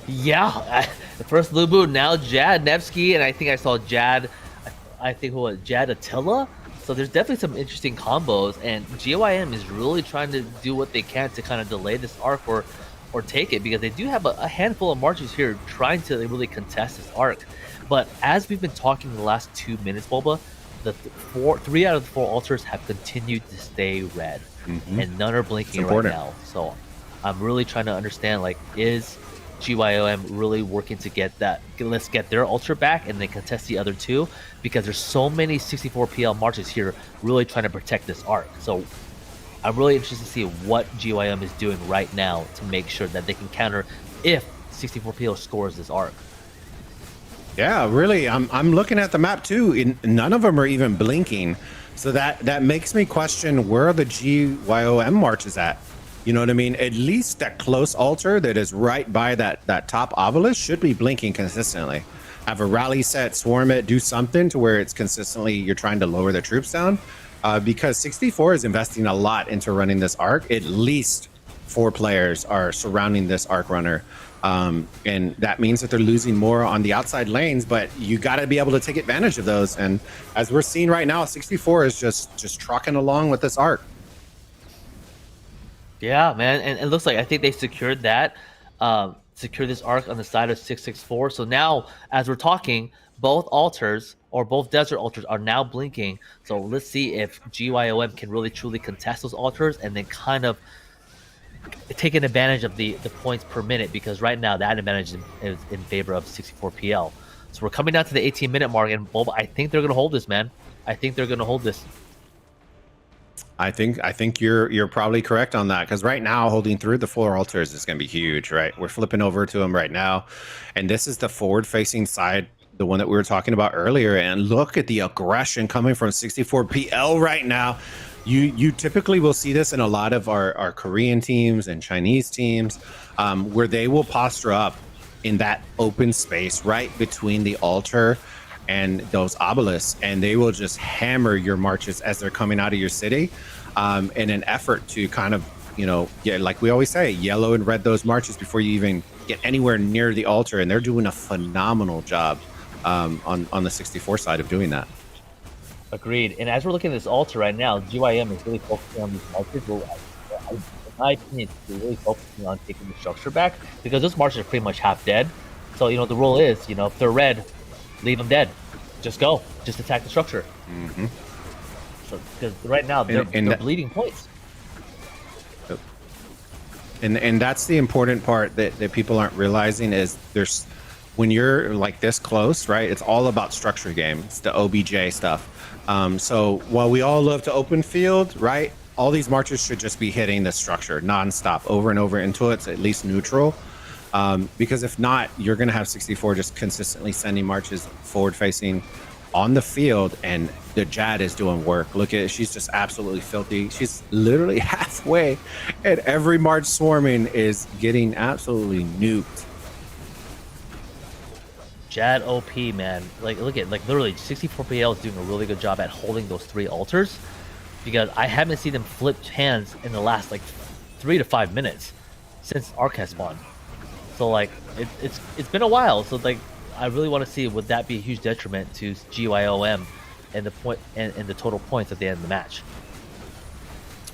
Yeah, the first Lubu, now Jad Nevsky, and I think I saw Jad. I think who was Jad Attila. So there's definitely some interesting combos, and GYM is really trying to do what they can to kind of delay this arc or take it, because they do have a handful of marches here trying to really contest this arc. But as we've been talking the last 2 minutes, Boba, the 3 out of the 4 altars have continued to stay red, and none are blinking right now. So I'm really trying to understand, like, is GYOM really working to get that? Let's get their ultra back and then contest the other 2, because there's so many 64PL marches here really trying to protect this arc. So I'm really interested to see what GYM is doing right now to make sure that they can counter if 64PL scores this arc. Yeah, really. I'm looking at the map too. None of them are even blinking, so that makes me question where are the GYOM marches at. You know what I mean? At least that close altar that is right by that top obelisk should be blinking consistently. Have a rally set, swarm it, do something to where it's consistently you're trying to lower the troops down. Because 64 is investing a lot into running this arc. At least 4 players are surrounding this arc runner. And that means that they're losing more on the outside lanes, but you got to be able to take advantage of those. And as we're seeing right now, 64 is just trucking along with this arc. Yeah, man, and it looks like I think they secured that, secured this arc on the side of 664. So now, as we're talking, both altars or both desert altars are now blinking. So let's see if GYOM can really truly contest those altars and then kind of taking advantage of the points per minute, because right now that advantage is in favor of 64PL. So we're coming down to the 18-minute mark, and Bob, I think they're going to hold this, man. I think they're going to hold this. I think you're probably correct on that, because right now holding through the 4 altars is going to be huge, right? We're flipping over to them right now, and this is the forward-facing side, the one that we were talking about earlier. And look at the aggression coming from 64PL right now. You typically will see this in a lot of our Korean teams and Chinese teams, where they will posture up in that open space right between the altar and those obelisks, and they will just hammer your marches as they're coming out of your city, in an effort to kind of, you know, like we always say, yellow and red those marches before you even get anywhere near the altar. And they're doing a phenomenal job on the 64 side of doing that. Agreed. And as we're looking at this altar right now, GYM is really focusing on these marches. Well, in my opinion, they're really focusing on taking the structure back, because those marches are pretty much half dead. So, you know, the rule is, you know, if they're red, leave them dead. Just go. Just attack the structure. So, because right now they're bleeding points. And that's the important part that people aren't realizing is there's, when you're like this close, right? It's all about structure game. It's the OBJ stuff. So while we all love to open field, right? All these marches should just be hitting the structure nonstop over and over until it's at least neutral. Because if not, you're going to have 64 just consistently sending marches forward facing on the field, and the Jad is doing work. Look at it. She's just absolutely filthy. She's literally halfway, and every march swarming is getting absolutely nuked. Jad OP, man. Like, look at, like, literally 64PL is doing a really good job at holding those 3 altars, because I haven't seen them flip hands in the last like 3 to 5 minutes since Arc has spawned. So like it's been a while. So like I really want to see, would that be a huge detriment to GYOM and the point and the total points at the end of the match?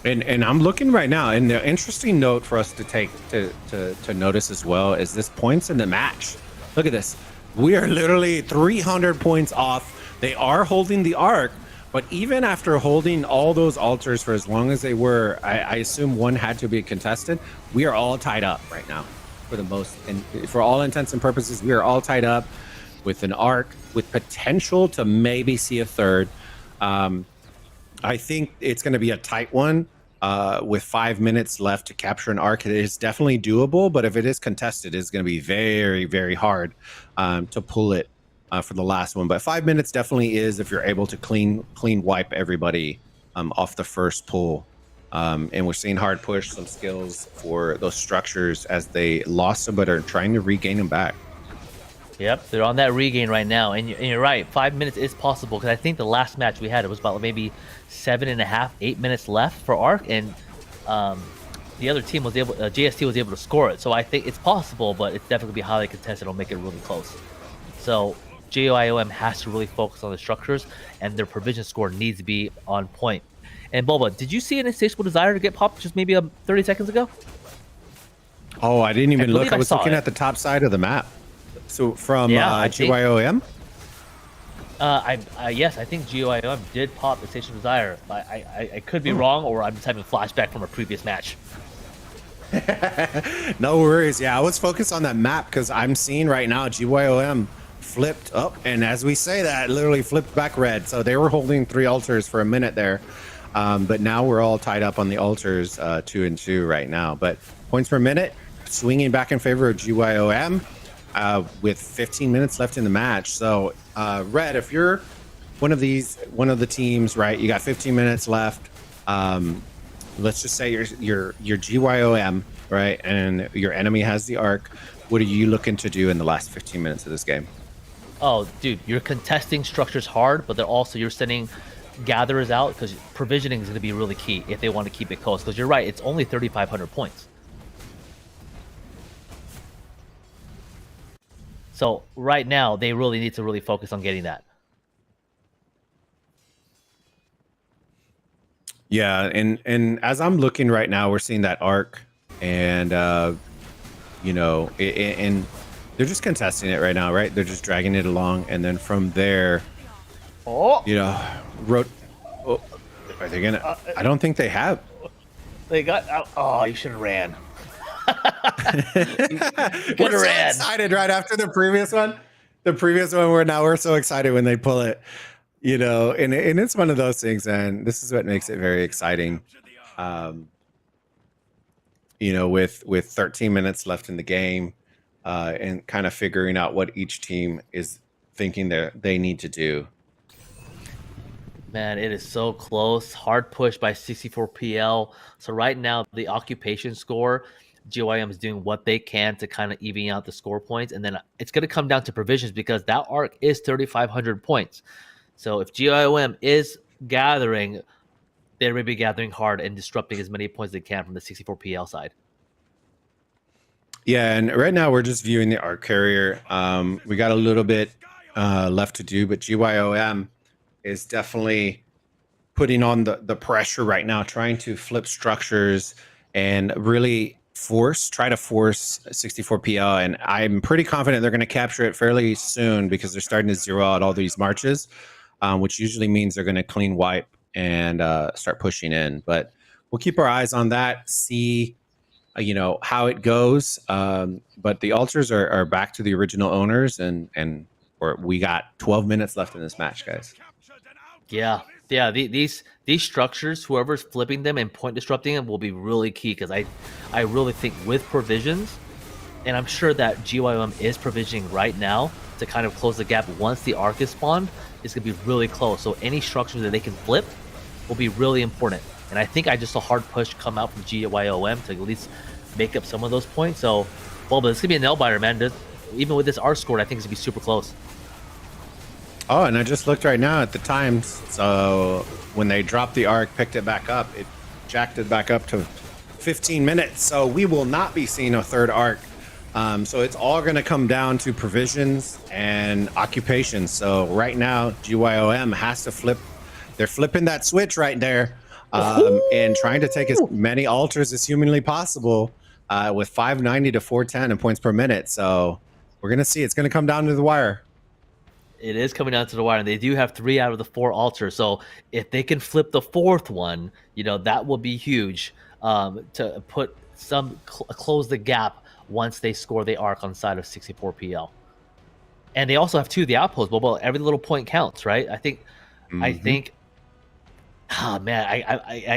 And I'm looking right now, and the interesting note for us to take to notice as well is this points in the match. Look at this. We are literally 300 points off. They are holding the arc, but even after holding all those altars for as long as they were, I assume one had to be contested. We are all tied up right now. For the most, and for all intents and purposes, we are all tied up with an arc with potential to maybe see a third. I think it's going to be a tight one with 5 minutes left to capture an arc. It is definitely doable, but if it is contested, it's going to be very, very hard to pull it for the last one. But 5 minutes definitely is, if you're able to clean wipe everybody off the first pull. And we're seeing hard push some skills for those structures as they lost them, but are trying to regain them back. Yep, they're on that regain right now, and you're right. 5 minutes is possible because I think the last match we had it was about maybe 7.5, 8 minutes left for Arc, and the other team was able, JST was able to score it. So I think it's possible, but it's definitely be highly contested. It'll make it really close. So JOIOM has to really focus on the structures, and their provision score needs to be on point. And Boba, did you see an insatiable desire to get popped just maybe 30 seconds ago? Oh, I didn't even look. I was looking it. at the top side of the map. So from Yeah, GYOM? Yes, I think GYOM did pop the Insatiable Desire. I could be wrong, or I'm just having a flashback from a previous match. No worries. Yeah, I was focused on that map because I'm seeing right now GYOM flipped up, and as we say that, literally flipped back red. So they were holding 3 altars for a minute there, but now we're all tied up on the altars 2 and 2 right now. But points per minute swinging back in favor of GYOM with 15 minutes left in the match. So Red, if you're one of the teams, right, you got 15 minutes left. Let's just say you're GYOM, right, and your enemy has the Arc. What are you looking to do in the last 15 minutes of this game? Oh, dude, you're contesting structures hard, but they're also you're sending gatherers out because provisioning is going to be really key if they want to keep it close. Because you're right, it's only 3,500 points. So right now, they really need to really focus on getting that. Yeah, and as I'm looking right now, we're seeing that Arc, and you know, and they're just contesting it right now, right? They're just dragging it along, and then from there, you know, are they gonna? I don't think they have. They got. Oh, you should have ran. We're so excited right after the previous one. The previous one, we're so excited when they pull it. You know, and it's one of those things, and this is what makes it very exciting. You know, with 13 minutes left in the game, and kind of figuring out what each team is thinking they need to do. Man, it is so close. Hard push by 64 PL. So right now, the occupation score, GYM is doing what they can to kind of even out the score points, and then it's going to come down to provisions because that Arc is 3,500 points. So if GIOM is gathering, they're going to be gathering hard and disrupting as many points as they can from the 64 PL side. Yeah, and right now we're just viewing the Arc Carrier. We got a little bit left to do, but GYOM is definitely putting on the pressure right now, trying to flip structures and really try to force 64 PL. And I'm pretty confident they're going to capture it fairly soon because they're starting to zero out all these marches. Which usually means they're going to clean wipe and start pushing in. But we'll keep our eyes on that, see, you know, how it goes. But the altars are back to the original owners, and we got 12 minutes left in this match, guys. Yeah. These structures, whoever's flipping them and point disrupting them will be really key because I really think with provisions, and I'm sure that GYM is provisioning right now to kind of close the gap once the Arc is spawned. It's going to be really close. So any structure that they can flip will be really important. And I think I just saw hard push come out from GYOM to at least make up some of those points. So, well, but it's going to be a nail biter, man. Even with this R score, I think it's going to be super close. Oh, and I just looked right now at the times. So when they dropped the Arc, picked it back up, it jacked it back up to 15 minutes. So we will not be seeing a third Arc. So it's all going to come down to provisions and occupation. So right now, GYOM has to flip. They're flipping that switch right there and trying to take as many altars as humanly possible with 590 to 410 in points per minute. So we're going to see. It's going to come down to the wire. It is coming down to the wire, and they do have 3 out of the 4 altars. So if they can flip the 4th one, you know, that will be huge to put close the gap once they score the Arc on the side of 64 PL. And they also have 2 of the outposts. Well, every little point counts, right? I think, oh man,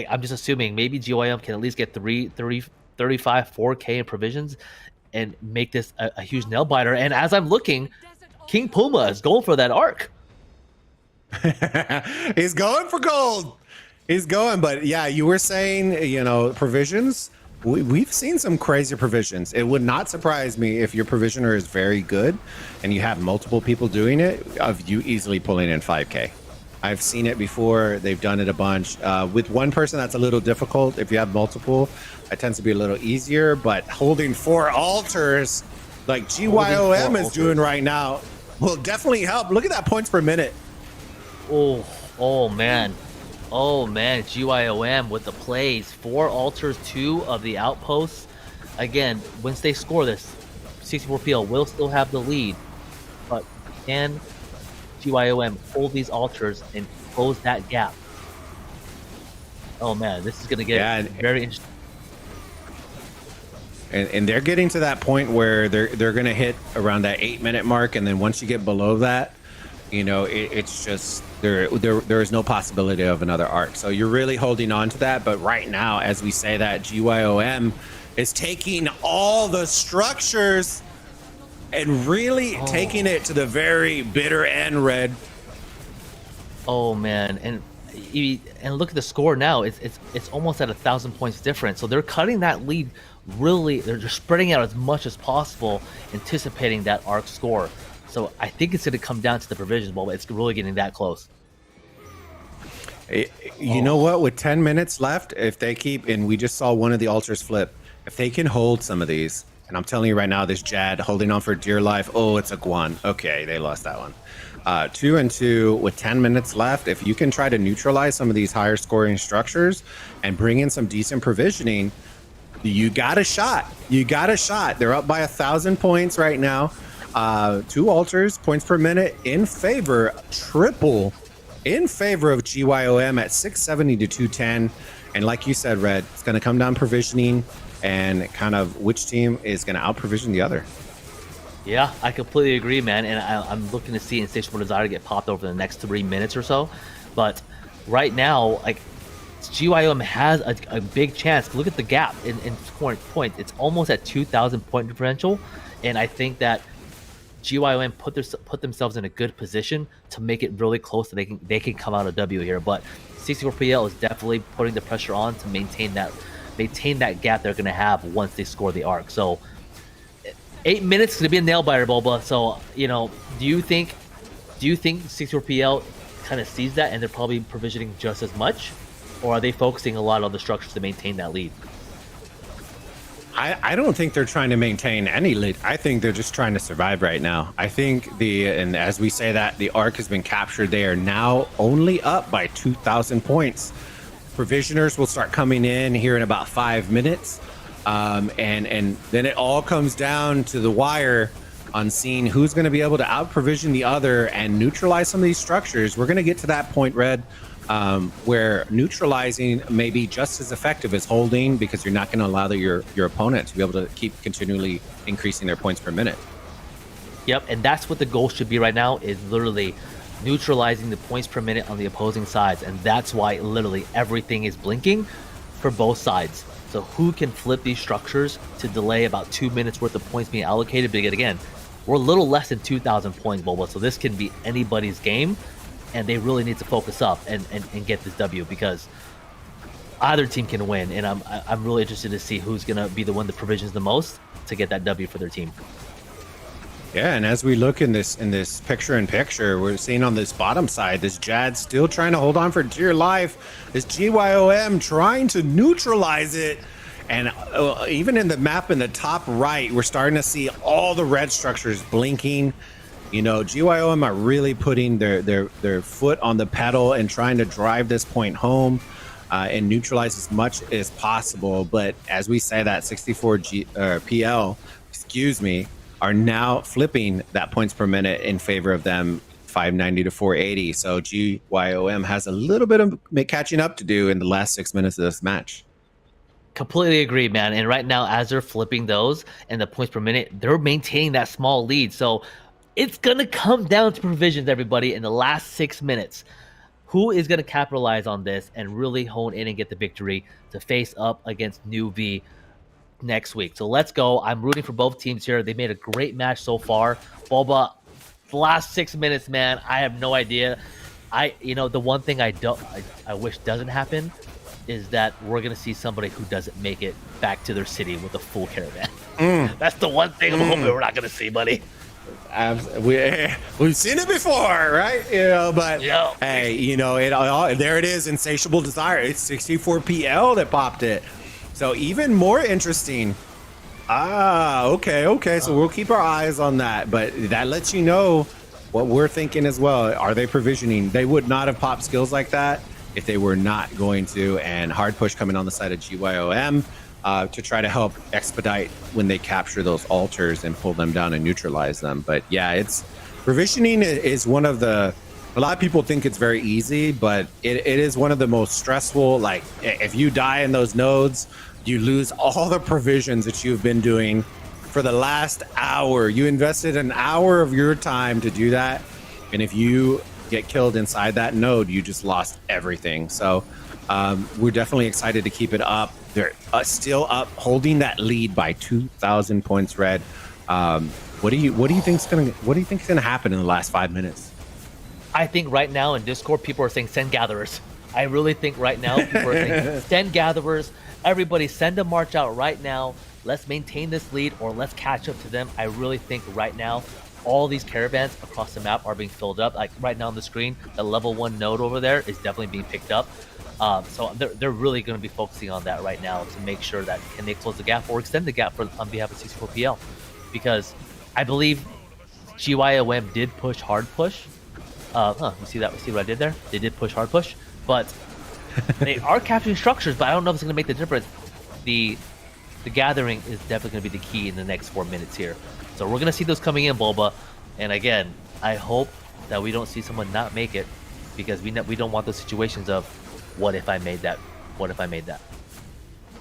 I'm just assuming maybe GYM can at least get 35, 4K in provisions and make this a huge nail biter. And as I'm looking, King Puma is going for that Arc. He's going for gold. He's going, but yeah, you were saying, you know, provisions. We've seen some crazy provisions. It would not surprise me if your provisioner is very good and you have multiple people doing it, of you easily pulling in 5K. I've seen it before. They've done it a bunch. With one person, that's a little difficult. If you have multiple, it tends to be a little easier. But holding 4 altars, like GYOM is doing right now, will definitely help. Look at that points per minute. Oh man. Oh man, GYOM with the plays. 4 altars, 2 of the outposts. Again, once they score this, 64PL will still have the lead. But can GYOM hold these altars and close that gap? Oh man, this is gonna get very interesting. And they're getting to that point where they're gonna hit around that 8-minute mark, and then once you get below that, you know, it's just there is no possibility of another arc. So you're really holding on to that. But right now, as we say that, GYOM is taking all the structures and really taking it to the very bitter end, Red. Oh man, and look at the score now. It's almost at 1,000 points difference. So they're cutting that lead. Really, they're just spreading out as much as possible, anticipating that arc score. So I think it's going to come down to the provisions, but it's really getting that close. You know what? With 10 minutes left, if they keep, and we just saw one of the altars flip, if they can hold some of these, and I'm telling you right now, this Jad holding on for dear life. Oh, it's a Guan. Okay, they lost that one. 2 and 2 with 10 minutes left. If you can try to neutralize some of these higher scoring structures and bring in some decent provisioning, you got a shot. You got a shot. They're up by 1,000 points right now. 2 altars, points per minute in favor, triple in favor of GYOM at 670 to 210. And like you said, Red, it's going to come down provisioning and kind of which team is going to out provision the other. Yeah, I completely agree, man. And I'm looking to see Insatiable Desire get popped over the next 3 minutes or so. But right now, like, GYOM has a big chance. Look at the gap in scoring points. It's almost at 2,000 point differential. And I think that GYOM put themselves in a good position to make it really close so they can come out a W here. But 64PL is definitely putting the pressure on to maintain that gap they're gonna have once they score the arc. So 8 minutes is gonna be a nail biter, Boba. So, you know, do you think 64PL kind of sees that and they're probably provisioning just as much, or are they focusing a lot on the structures to maintain that lead? I don't think they're trying to maintain any lead. I think they're just trying to survive right now. I think and as we say that, the arc has been captured. They are now only up by 2,000 points. Provisioners will start coming in here in about 5 minutes. And then it all comes down to the wire on seeing who's going to be able to out provision the other and neutralize some of these structures. We're going to get to that point, Red, where neutralizing may be just as effective as holding, because you're not going to allow your opponent to be able to keep continually increasing their points per minute. Yep, and that's what the goal should be right now, is literally neutralizing the points per minute on the opposing sides. And that's why literally everything is blinking for both sides. So who can flip these structures to delay about 2 minutes worth of points being allocated? But again, we're a little less than 2,000 points, Boba, so this can be anybody's game. And they really need to focus up and get this W, because either team can win. And I'm really interested to see who's going to be the one that provisions the most to get that W for their team. Yeah, and as we look in this picture-in-picture, we're seeing on this bottom side, this Jad still trying to hold on for dear life. This GYOM trying to neutralize it. And even in the map in the top right, we're starting to see all the red structures blinking. You know, GYOM are really putting their foot on the pedal and trying to drive this point home and neutralize as much as possible. But as we say that, 64PL, are now flipping that points per minute in favor of them, 590 to 480. So GYOM has a little bit of catching up to do in the last 6 minutes of this match. Completely agree, man. And right now, as they're flipping those and the points per minute, they're maintaining that small lead. So it's going to come down to provisions, everybody, in the last 6 minutes. Who is going to capitalize on this and really hone in and get the victory to face up against New V next week? So let's go. I'm rooting for both teams here. They made a great match so far. Boba, the last 6 minutes, man, I have no idea. The one thing I wish doesn't happen is that we're gonna see somebody who doesn't make it back to their city with a full caravan. That's the one thing I'm hoping we're not gonna see, buddy. We've seen it before, right? But hey, there it is, insatiable desire. It's 64 PL that popped it. So even more interesting. Okay. So we'll keep our eyes on that, but that lets you know what we're thinking as well. Are they provisioning? They would not have popped skills like that if they were not going to. And hard push coming on the side of GYOM to try to help expedite when they capture those altars and pull them down and neutralize them. But yeah, it's provisioning is one of the. A lot of people think it's very easy, but it is one of the most stressful. Like if you die in those nodes, you lose all the provisions that you've been doing for the last hour. You invested an hour of your time to do that. And if you get killed inside that node, you just lost everything. So we're definitely excited to keep it up. They're still up, holding that lead by 2,000 points red. What do you think's gonna happen in the last 5 minutes? I think right now in Discord, people are saying send gatherers. I really think right now people are saying send gatherers. Everybody send a march out right now. Let's maintain this lead or let's catch up to them. I really think right now all these caravans across the map are being filled up. Like right now on the screen, the level 1 node over there is definitely being picked up. So they're really going to be focusing on that right now to make sure that can they close the gap or extend the gap on behalf of 64PL. Because I believe GYOM did push hard push. You see that? See what I did there? They did push hard push, but they are capturing structures. But I don't know if it's going to make the difference. The gathering is definitely going to be the key in the next 4 minutes here. So we're going to see those coming in, Bulba. And again, I hope that we don't see someone not make it, because we don't want those situations of what if I made that? What if I made that?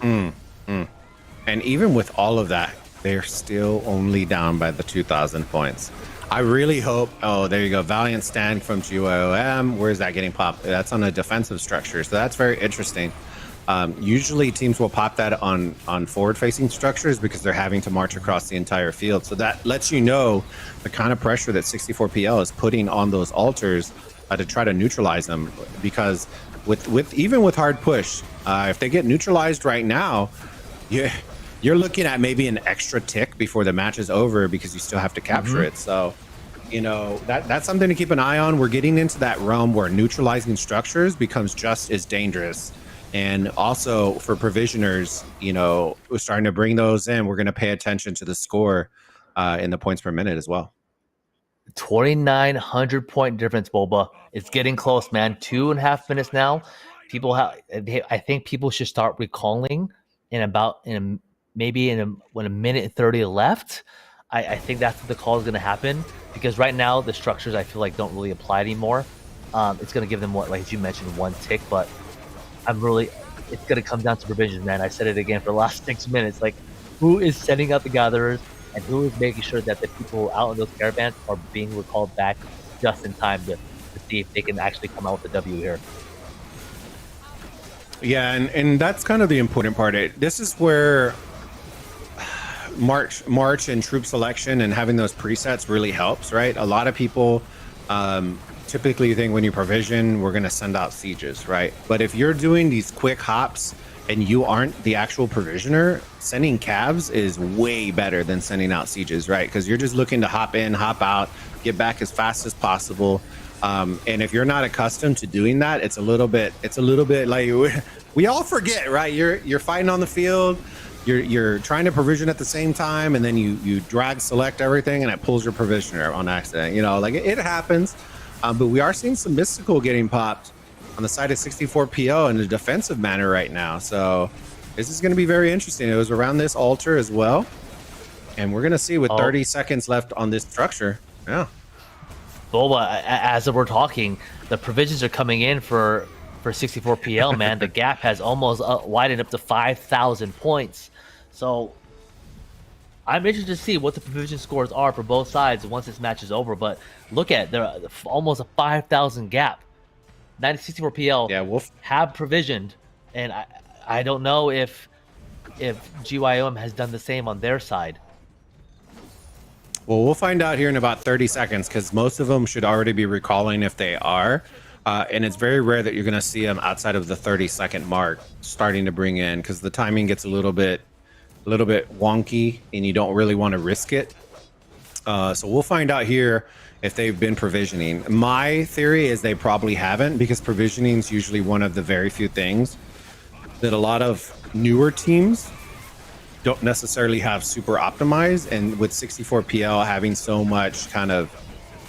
And even with all of that, they're still only down by the 2,000 points. I really hope. Oh, there you go. Valiant stand from GYOM. Where is that getting popped? That's on a defensive structure. So that's very interesting. Usually teams will pop that on forward-facing structures because they're having to march across the entire field. So that lets you know the kind of pressure that 64PL is putting on those altars to try to neutralize them. Because even with hard push, if they get neutralized right now, you're looking at maybe an extra tick before the match is over because you still have to capture it. So, that's something to keep an eye on. We're getting into that realm where neutralizing structures becomes just as dangerous. And also for provisioners, we're starting to bring those in. We're going to pay attention to the score in the points per minute as well. 2,900 point difference, Boba. It's getting close, man. 2.5 minutes now. I think people should start recalling maybe when a minute 30 left. I think that's what the call is going to happen, because right now the structures I feel like don't really apply anymore. It's going to give them like you mentioned, 1 tick, but it's going to come down to provisions, man. I said it again for the last 6 minutes. Like, who is sending out the gatherers and who is making sure that the people out in those caravans are being recalled back just in time to see if they can actually come out with the W here. Yeah, and that's kind of the important part. This is where March and troop selection and having those presets really helps, right? A lot of people typically think when you provision, we're going to send out sieges, right? But if you're doing these quick hops and you aren't the actual provisioner, sending cabs is way better than sending out sieges, right? Because you're just looking to hop in, hop out, get back as fast as possible. And if you're not accustomed to doing that, it's a little bit like we all forget, right? You're fighting on the field, you're trying to provision at the same time, and then you drag select everything and it pulls your provisioner on accident. Like it happens. But we are seeing some mystical getting popped on the side of 64PL in a defensive manner right now. So this is going to be very interesting. It was around this altar as well. And we're going to see with 30 seconds left on this structure. Yeah. Boba, as we're talking, the provisions are coming in for 64PL, man. The gap has almost widened up to 5,000 points. So I'm interested to see what the provision scores are for both sides once this match is over. But look at they're almost a 5,000 gap. 64PL have provisioned, and I don't know if GYOM has done the same on their side. Well, we'll find out here in about 30 seconds because most of them should already be recalling if they are. And it's very rare that you're going to see them outside of the 30-second mark starting to bring in, because the timing gets a little bit wonky and you don't really want to risk it. So we'll find out here if they've been provisioning. My theory is they probably haven't, because provisioning is usually one of the very few things that a lot of newer teams don't necessarily have super optimized. And with 64PL having so much kind of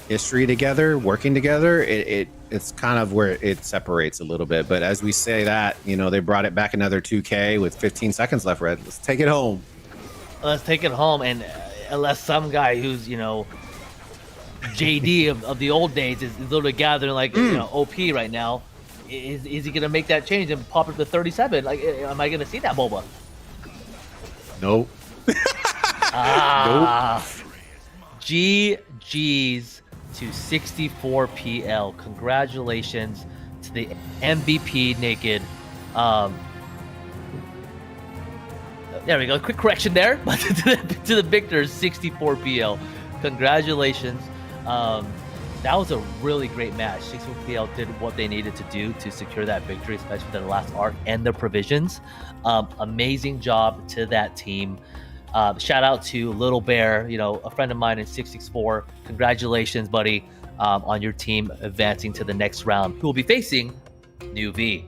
history together, working together, it's kind of where it separates a little bit. But as we say that, they brought it back another 2K with 15 seconds left. Red, let's take it home. Let's take it home. And unless some guy who's JD of the old days is literally gathering like OP right now, is he gonna make that change and pop up to 37? Like, am I gonna see that Boba? Nope. Nope. GG's to 64PL. Congratulations to the MVP Naked. There we go. Quick correction there. But to the victors, 64PL. Congratulations. That was a really great match. 64PL did what they needed to do to secure that victory, especially the last arc and the provisions. Amazing job to that team. Shout out to Little Bear, a friend of mine in 664. Congratulations, buddy, on your team advancing to the next round, who will be facing New V.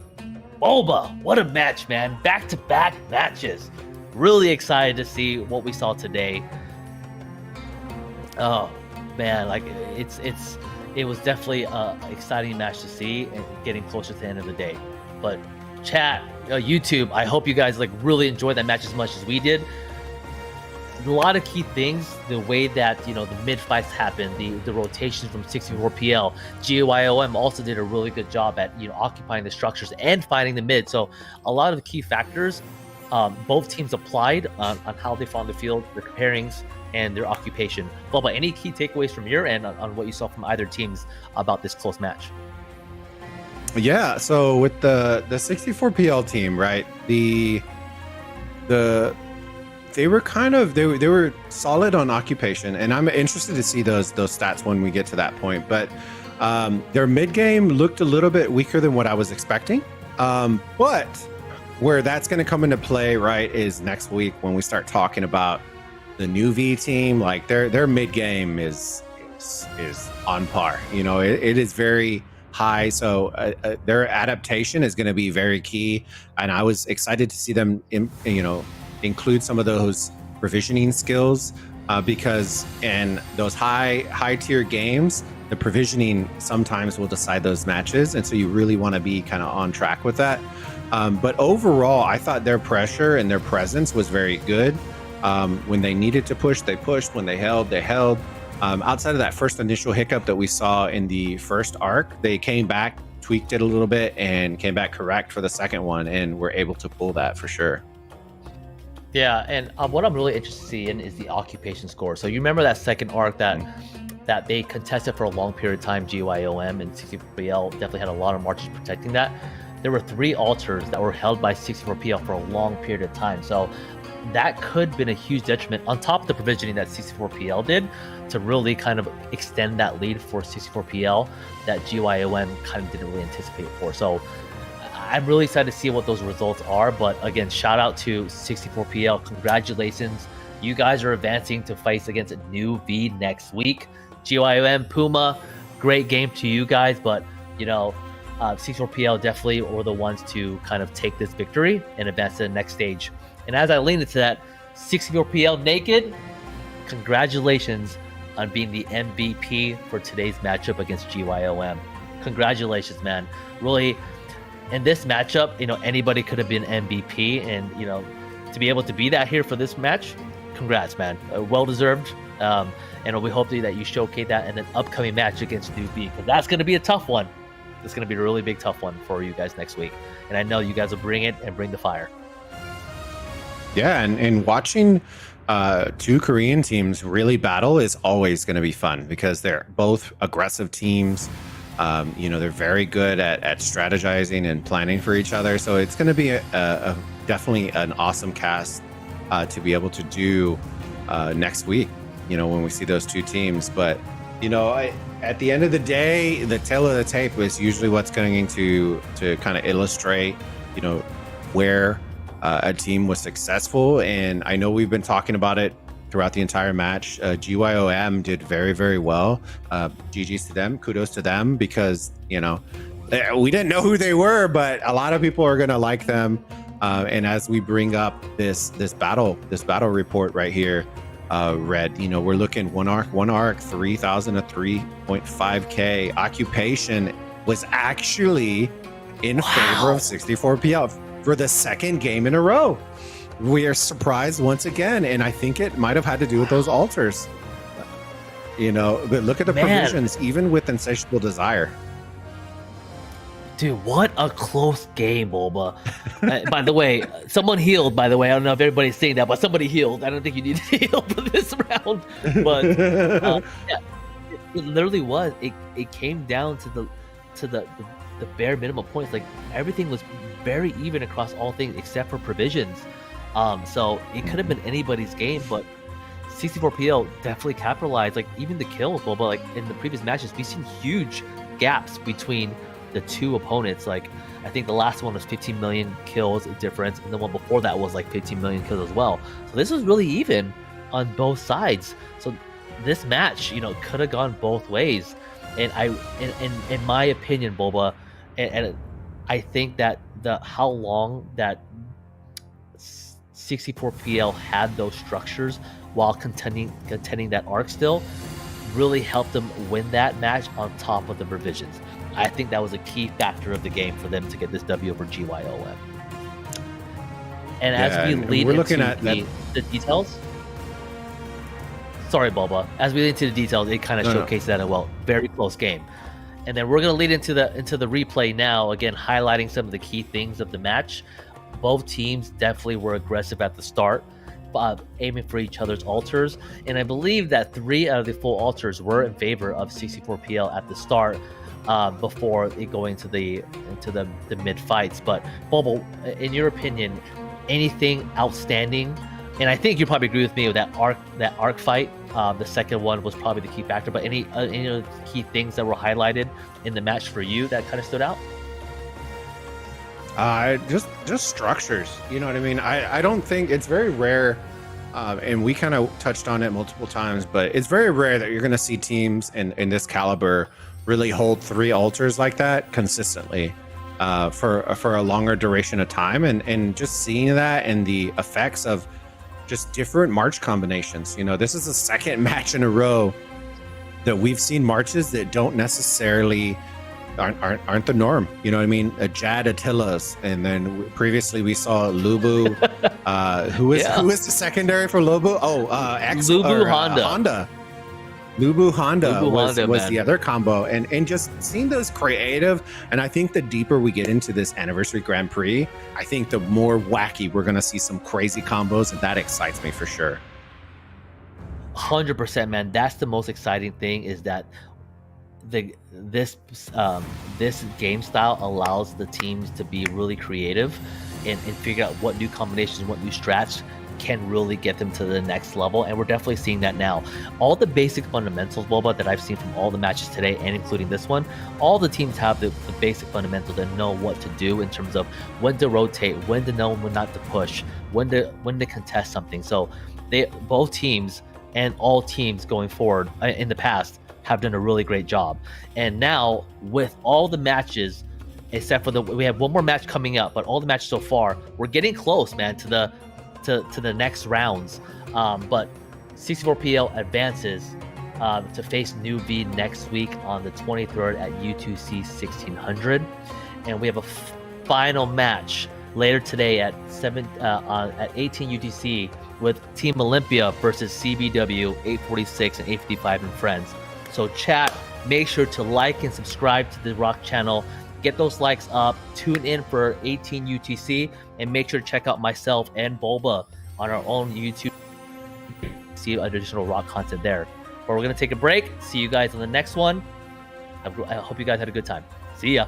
Boba, what a match, man. Back-to-back matches. Really excited to see what we saw today. Oh, man, like it was definitely an exciting match to see and getting closer to the end of the day. But chat, YouTube, I hope you guys really enjoyed that match as much as we did. A lot of key things, the way that the mid fights happen, the rotations from 64PL. GYOM also did a really good job at occupying the structures and finding the mid. So a lot of the key factors both teams applied on how they found the field, their pairings, and their occupation. Well, but any key takeaways from your end on what you saw from either teams about this close match? Yeah, so with the 64PL team, right? They were they were solid on occupation, and I'm interested to see those stats when we get to that point. But their mid game looked a little bit weaker than what I was expecting. But where that's going to come into play, right, is next week when we start talking about the new V team. Like their mid game is on par. It is very high, so their adaptation is going to be very key. And I was excited to see them include some of those provisioning skills, because in those high tier games, the provisioning sometimes will decide those matches, and so you really want to be kind of on track with that. But overall, I thought their pressure and their presence was very good. When they needed to push, they pushed. When they held, they held. Outside of that first initial hiccup that we saw in the first arc, they came back, tweaked it a little bit, and came back correct for the second one, and were able to pull that for sure. Yeah, and what I'm really interested in is the occupation score. So you remember that second arc that they contested for a long period of time, GYOM and 64PL definitely had a lot of marches protecting that. There were 3 altars that were held by 64PL for a long period of time. So that could have been a huge detriment on top of the provisioning that 64PL did to really kind of extend that lead for 64PL that GYOM kind of didn't really anticipate for. So I'm really excited to see what those results are. But again, shout out to 64PL. Congratulations. You guys are advancing to fights against New V next week. GYOM, Puma, great game to you guys. But, 64PL definitely were the ones to kind of take this victory and advance to the next stage. And as I lean into that, 64PL Naked, congratulations on being the MVP for today's matchup against GYOM. Congratulations, man. Really, in this matchup, anybody could have been MVP, and to be able to be that here for this match, congrats, man. Well deserved. And we hope that you showcase that in an upcoming match against New V, because that's going to be a tough one. It's going to be a really big tough one for you guys next week, and I know you guys will bring it and bring the fire. Yeah, and watching 2 Korean teams really battle is always going to be fun, because they're both aggressive teams. They're very good at strategizing and planning for each other. So it's going to be a definitely an awesome cast to be able to do next week, when we see those 2 teams. But, at the end of the day, the tail of the tape is usually what's going to kind of illustrate, you know, where a team was successful. And I know we've been talking about it throughout the entire match. GYOM did very, very well. GG's to them, kudos to them, because, you know, we didn't know who they were, but a lot of people are going to like them. And as we bring up this battle report right here, Red, you know, we're looking one arc 3,000 to 3.5k. Occupation was actually in favor of 64PL for the second game in a row. We are surprised once again, and I think it might have had to do with those altars. You know, but look at the provisions, even with Insatiable Desire. Dude, what a close game, Boba. By the way, someone healed, by the way. I don't know if everybody's saying that, but somebody healed. I don't think you need to heal for this round. But yeah, it literally was. It came down to the bare minimum points. Like, everything was very even across all things except for provisions. So it could have been anybody's game, but 64PL definitely capitalized. Like, even the kills, Boba, like in the previous matches, we've seen huge gaps between the two opponents. Like, I think the last one was 15 million kills difference, and the one before that was like 15 million kills as well. So this was really even on both sides. So this match, you know, could have gone both ways. And in my opinion, Boba, and I think that how long that 64PL had those structures while contending that arc still really helped them win that match on top of the provisions. I think that was a key factor of the game for them to get this W over GYOM. And as we lead into the details, sorry, Boba. As we lead into the details, it kind of showcases that as well. Very close game. And then we're going to lead into the replay now, again highlighting some of the key things of the match. Both teams definitely were aggressive at the start, aiming for each other's altars, and I believe that 3 out of the 4 altars were in favor of 64PL at the start, before it going into the mid fights. But Bobo, in your opinion, anything outstanding? And I think you probably agree with me with that arc fight. The second one was probably the key factor. But any of the key things that were highlighted in the match for you that kind of stood out? Just structures. You know what I mean? I don't think it's very rare, and we kind of touched on it multiple times, but it's very rare that you're going to see teams in this caliber really hold 3 altars like that consistently for a longer duration of time, and just seeing that and the effects of just different march combinations. You know, this is the second match in a row that we've seen marches that don't necessarily aren't the norm. You know what I mean? Jad Attila's, and then previously we saw Lubu. Who is the secondary for Lubu? Lubu Honda. Lubu Honda was man. the other combo, and just seeing those creative. And I think the deeper we get into this anniversary Grand Prix, I think the more wacky we're gonna see some crazy combos, and that excites me for sure. 100%, man. That's the most exciting thing, is that this game style allows the teams to be really creative and figure out what new combinations, what new strats can really get them to the next level. And we're definitely seeing that now. All the basic fundamentals, Boba, that I've seen from all the matches today, and including this one, all the teams have the basic fundamentals and know what to do in terms of when to rotate, when to know when not to push, when to contest something. So both teams and all teams going forward in the past have done a really great job. And now with all the matches, except for we have one more match coming up, but all the matches so far, we're getting close, man, to the next rounds. But 64PL advances to face New V next week on the 23rd at U2C 1600, and we have a final match later today at 18 UTC with Team Olympia versus CBW 846 and 855 and friends. So chat, make sure to like and subscribe to the Rock channel. Get those likes up. Tune in for 18 UTC, and make sure to check out myself and Bulba on our own YouTube. See additional Rock content there. But we're gonna take a break. See you guys on the next one. I hope you guys had a good time. See ya.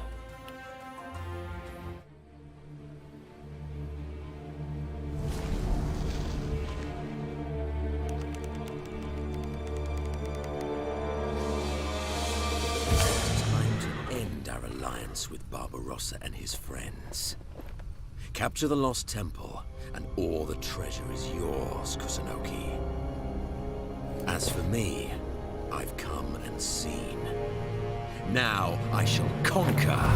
alliance with Barbarossa and his friends. Capture the lost temple, and all the treasure is yours, Kusunoki. As for me, I've come and seen. Now I shall conquer.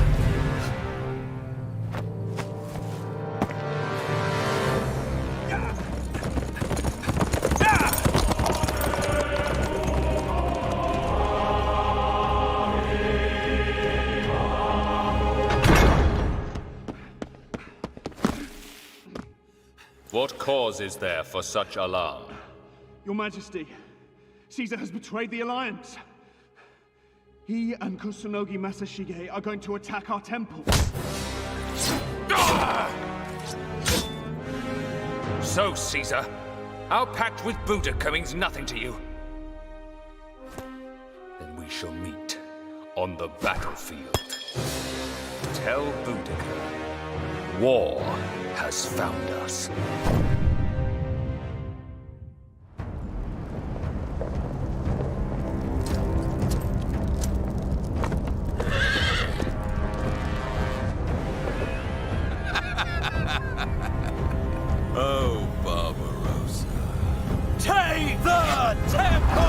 What cause is there for such alarm? Your Majesty, Caesar has betrayed the Alliance. He and Kusunogi Masashige are going to attack our temple. So, Caesar, our pact with Boudica means nothing to you. Then we shall meet on the battlefield. Tell Boudica, war has found us. Oh, Barbarossa. Take the temple!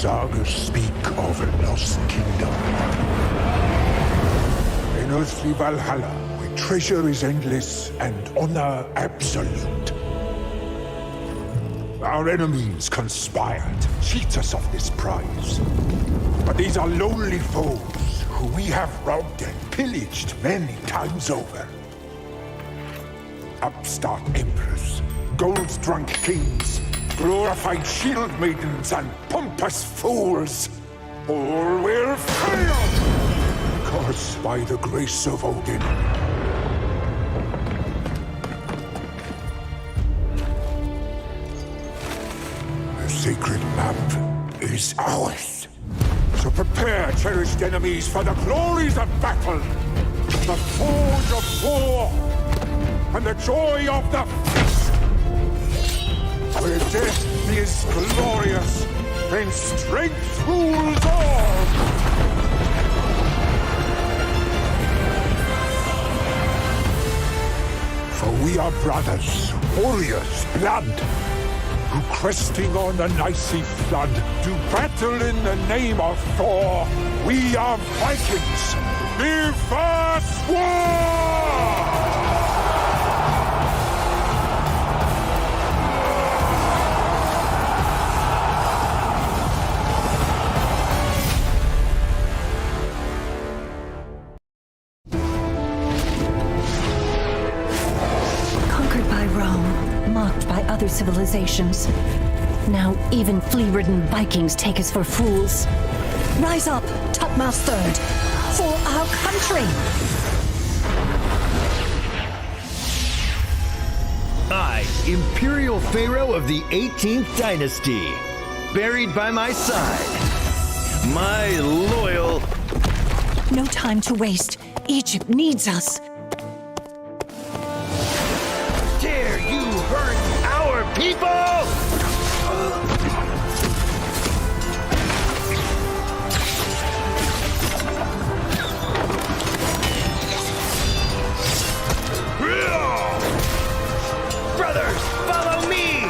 Sagas speak of a lost kingdom. An earthly Valhalla, where treasure is endless and honor absolute. Our enemies conspired to cheat us of this prize. But these are lonely foes who we have robbed and pillaged many times over. Upstart emperors, gold-drunk kings, glorified shield maidens and pompous fools. All will fail! Because by the grace of Odin. The sacred map is ours. So prepare, cherished enemies, for the glories of battle, the forge of war, and the joy of the feast. Where death is glorious, and strength rules all! For we are brothers, warriors, blood, who cresting on the icy flood, do battle in the name of Thor. We are Vikings! Live us war! Conquered by Rome, mocked by other civilizations. Now even flea-ridden Vikings take us for fools. Rise up, Tutmoth Third, for our country! I, Imperial Pharaoh of the 18th Dynasty, buried by my side, my loyal... No time to waste. Egypt needs us. Dare you hurt our people? Brothers, follow me!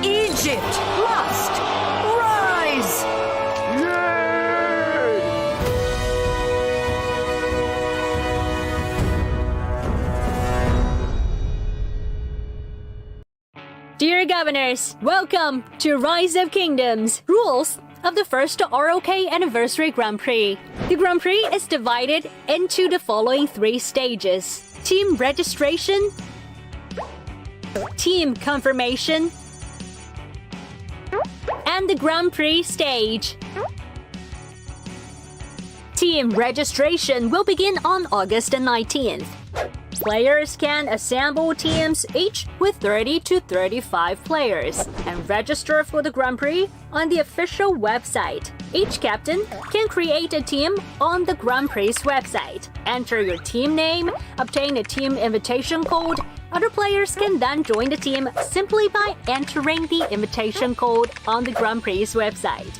Egypt must rise! Dear governors, welcome to Rise of Kingdoms. Rules of the first ROK Anniversary Grand Prix. The Grand Prix is divided into the following 3 stages: team registration, team confirmation, and the Grand Prix stage. Team registration will begin on August 19th. Players can assemble teams each with 30 to 35 players and register for the Grand Prix on the official website. Each captain can create a team on the Grand Prix website. Enter your team name, obtain a team invitation code. Other players can then join the team simply by entering the invitation code on the Grand Prix website.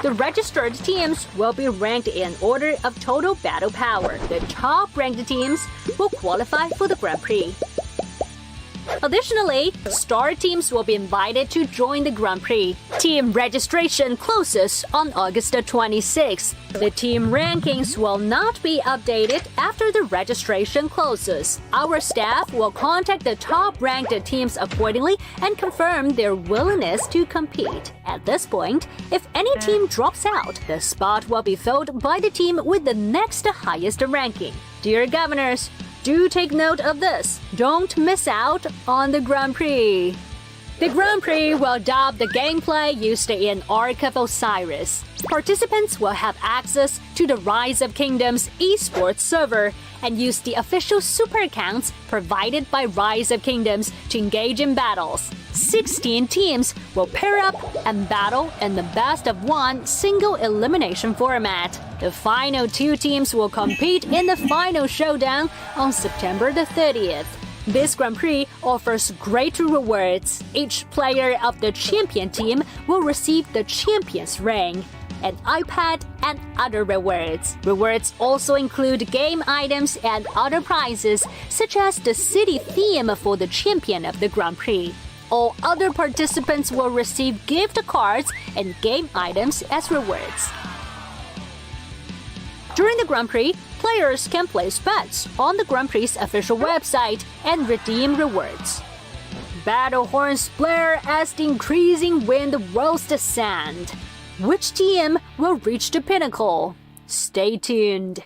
The registered teams will be ranked in order of total battle power. The top-ranked teams will qualify for the Grand Prix. Additionally, star teams will be invited to join the Grand Prix. Team registration closes on August 26th. The team rankings will not be updated after the registration closes. Our staff will contact the top-ranked teams accordingly and confirm their willingness to compete. At this point, if any team drops out, the spot will be filled by the team with the next highest ranking. Dear governors, do take note of this. Don't miss out on the Grand Prix. The Grand Prix will adopt the gameplay used in Ark of Osiris. Participants will have access to the Rise of Kingdoms esports server and use the official super accounts provided by Rise of Kingdoms to engage in battles. 16 teams will pair up and battle in the best-of-1 single elimination format. The final 2 teams will compete in the final showdown on September the 30th. This Grand Prix offers great rewards. Each player of the champion team will receive the champion's ring, an iPad, and other rewards. Rewards also include game items and other prizes, such as the city theme for the champion of the Grand Prix. All other participants will receive gift cards and game items as rewards. During the Grand Prix, players can place bets on the Grand Prix's official website and redeem rewards. Battle horns blare as the increasing wind whirls the sand. Which team will reach the pinnacle? Stay tuned.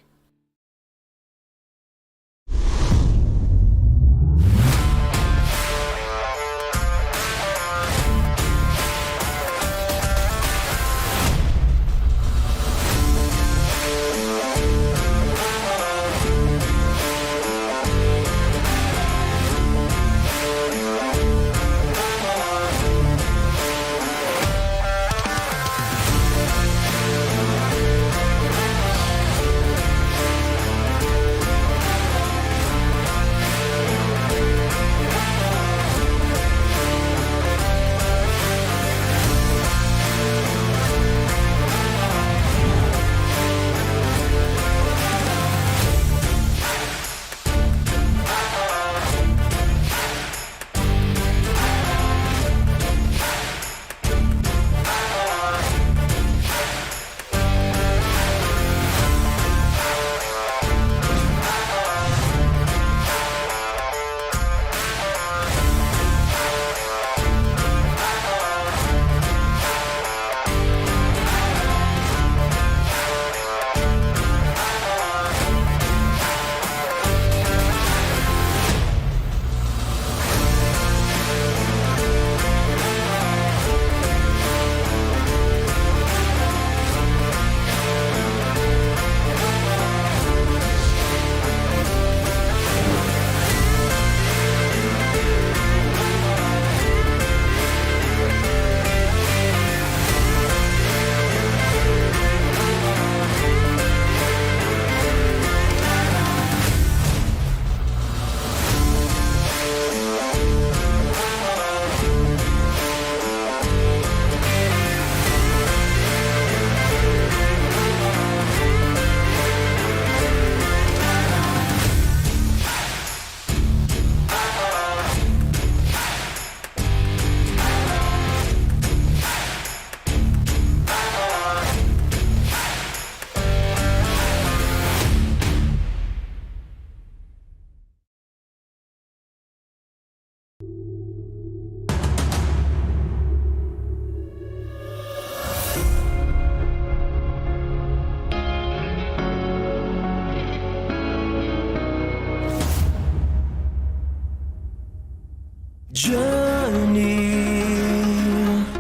Journey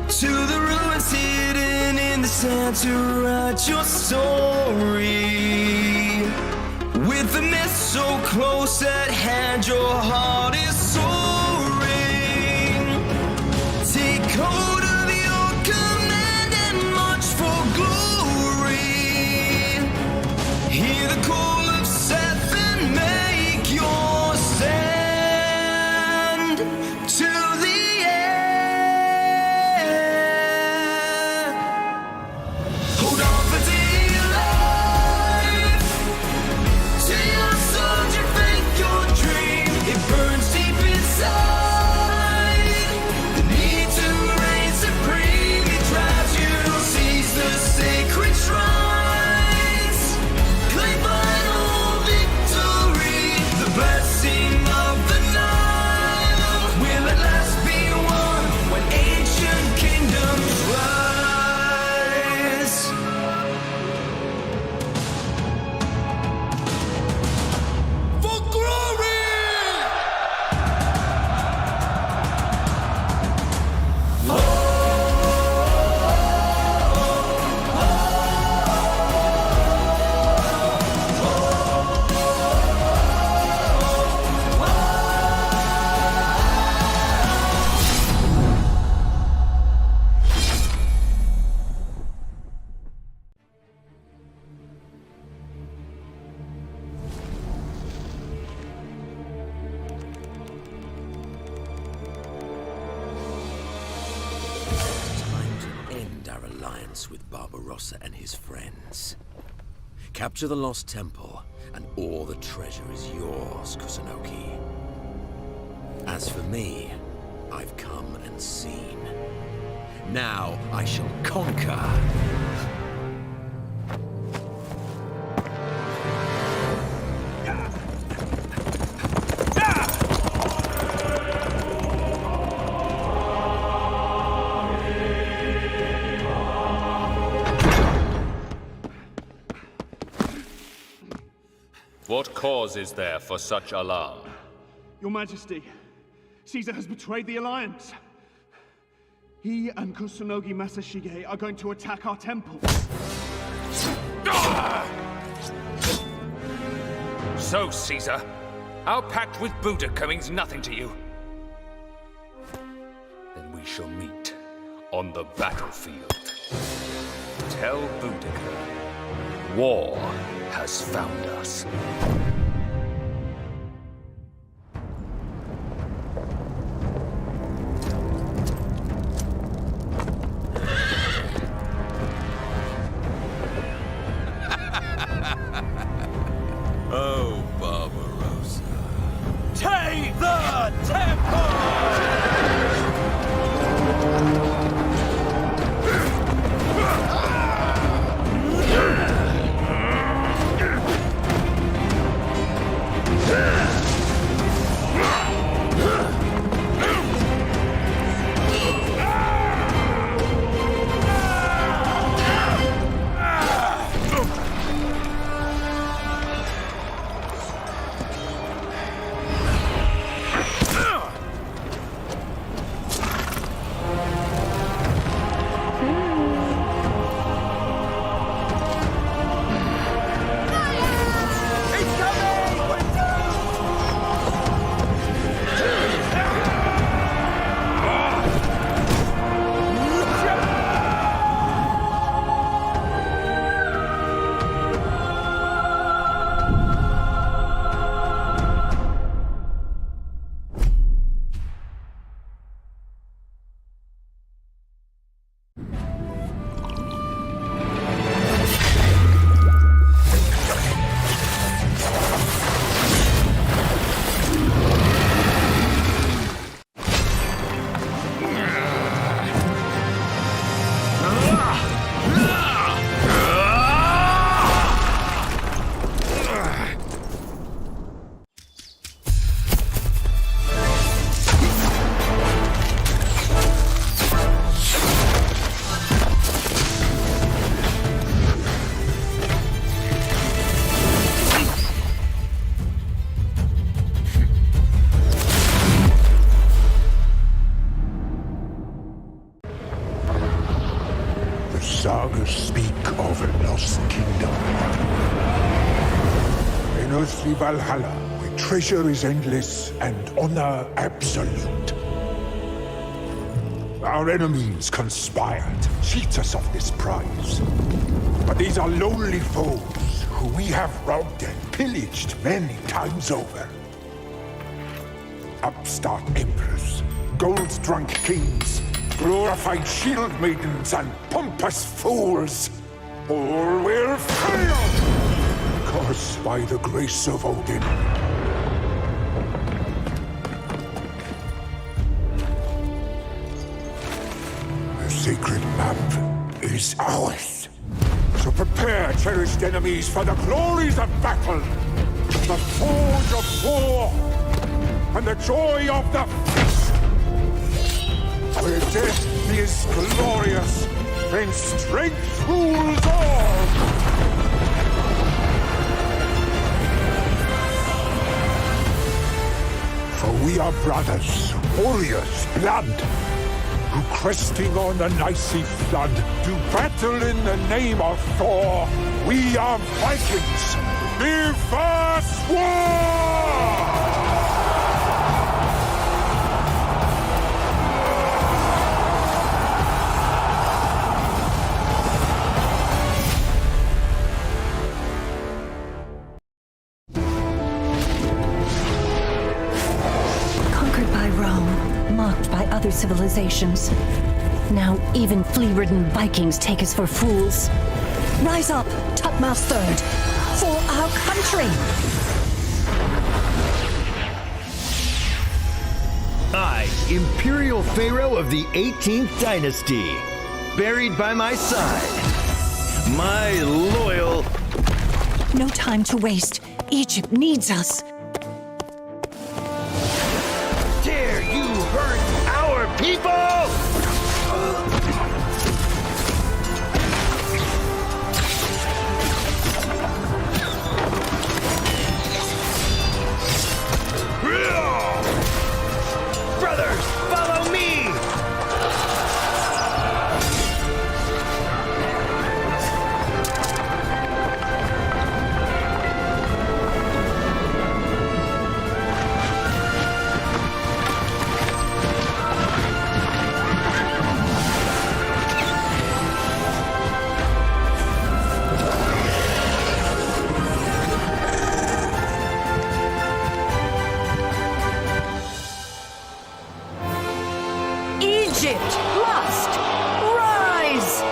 to the ruins hidden in the sand to write your story. With the mist so close at hand, your heart is soaring. Take hold of your command and march for glory. Hear the call of Seth and make your stand to the end. Hold on for dear life. To your soldier, faith, your dream. It burns deep inside. The need to reign supreme. It drives you to seize the sacred shrines. Claim final victory. The blessing of the Nile will at last be won when ancient kingdoms rise. For glory! Time to end our alliance with Barbarossa and his friends. Capture the lost temple, and all the treasure is yours, Kusunoki. As for me, I've come and seen. Now I shall conquer. What cause is there for such alarm? Your Majesty, Caesar has betrayed the Alliance. He and Kusunogi Masashige are going to attack our temple. So, Caesar, our pact with Boudica means nothing to you. Then we shall meet on the battlefield. Tell Boudica, war has found us. Oh, Barbarossa. Take the temple! earthly Valhalla, where treasure is endless and honor absolute. Our enemies conspired to cheat us of this prize. But these are lonely foes who we have robbed and pillaged many times over. Upstart emperors, gold-drunk kings, glorified shield maidens, and pompous fools. All will fail! Because by the grace of Odin, the sacred map is ours. So prepare, cherished enemies, for the glories of battle, the forge of war, and the joy of the feast. Where death is glorious, and strength rules all. For we are brothers, warriors, blood, who cresting on the icy flood, do battle in the name of Thor. We are Vikings. Give us war! Conquered by Rome, mocked by other civilizations. Now even flea-ridden Vikings take us for fools. Rise up, topmost third, for our country! I, Imperial Pharaoh of the 18th Dynasty, buried by my side, my loyal... No time to waste. Egypt needs us. Dare you hurt our people? Brothers, follow me! Egypt must rise!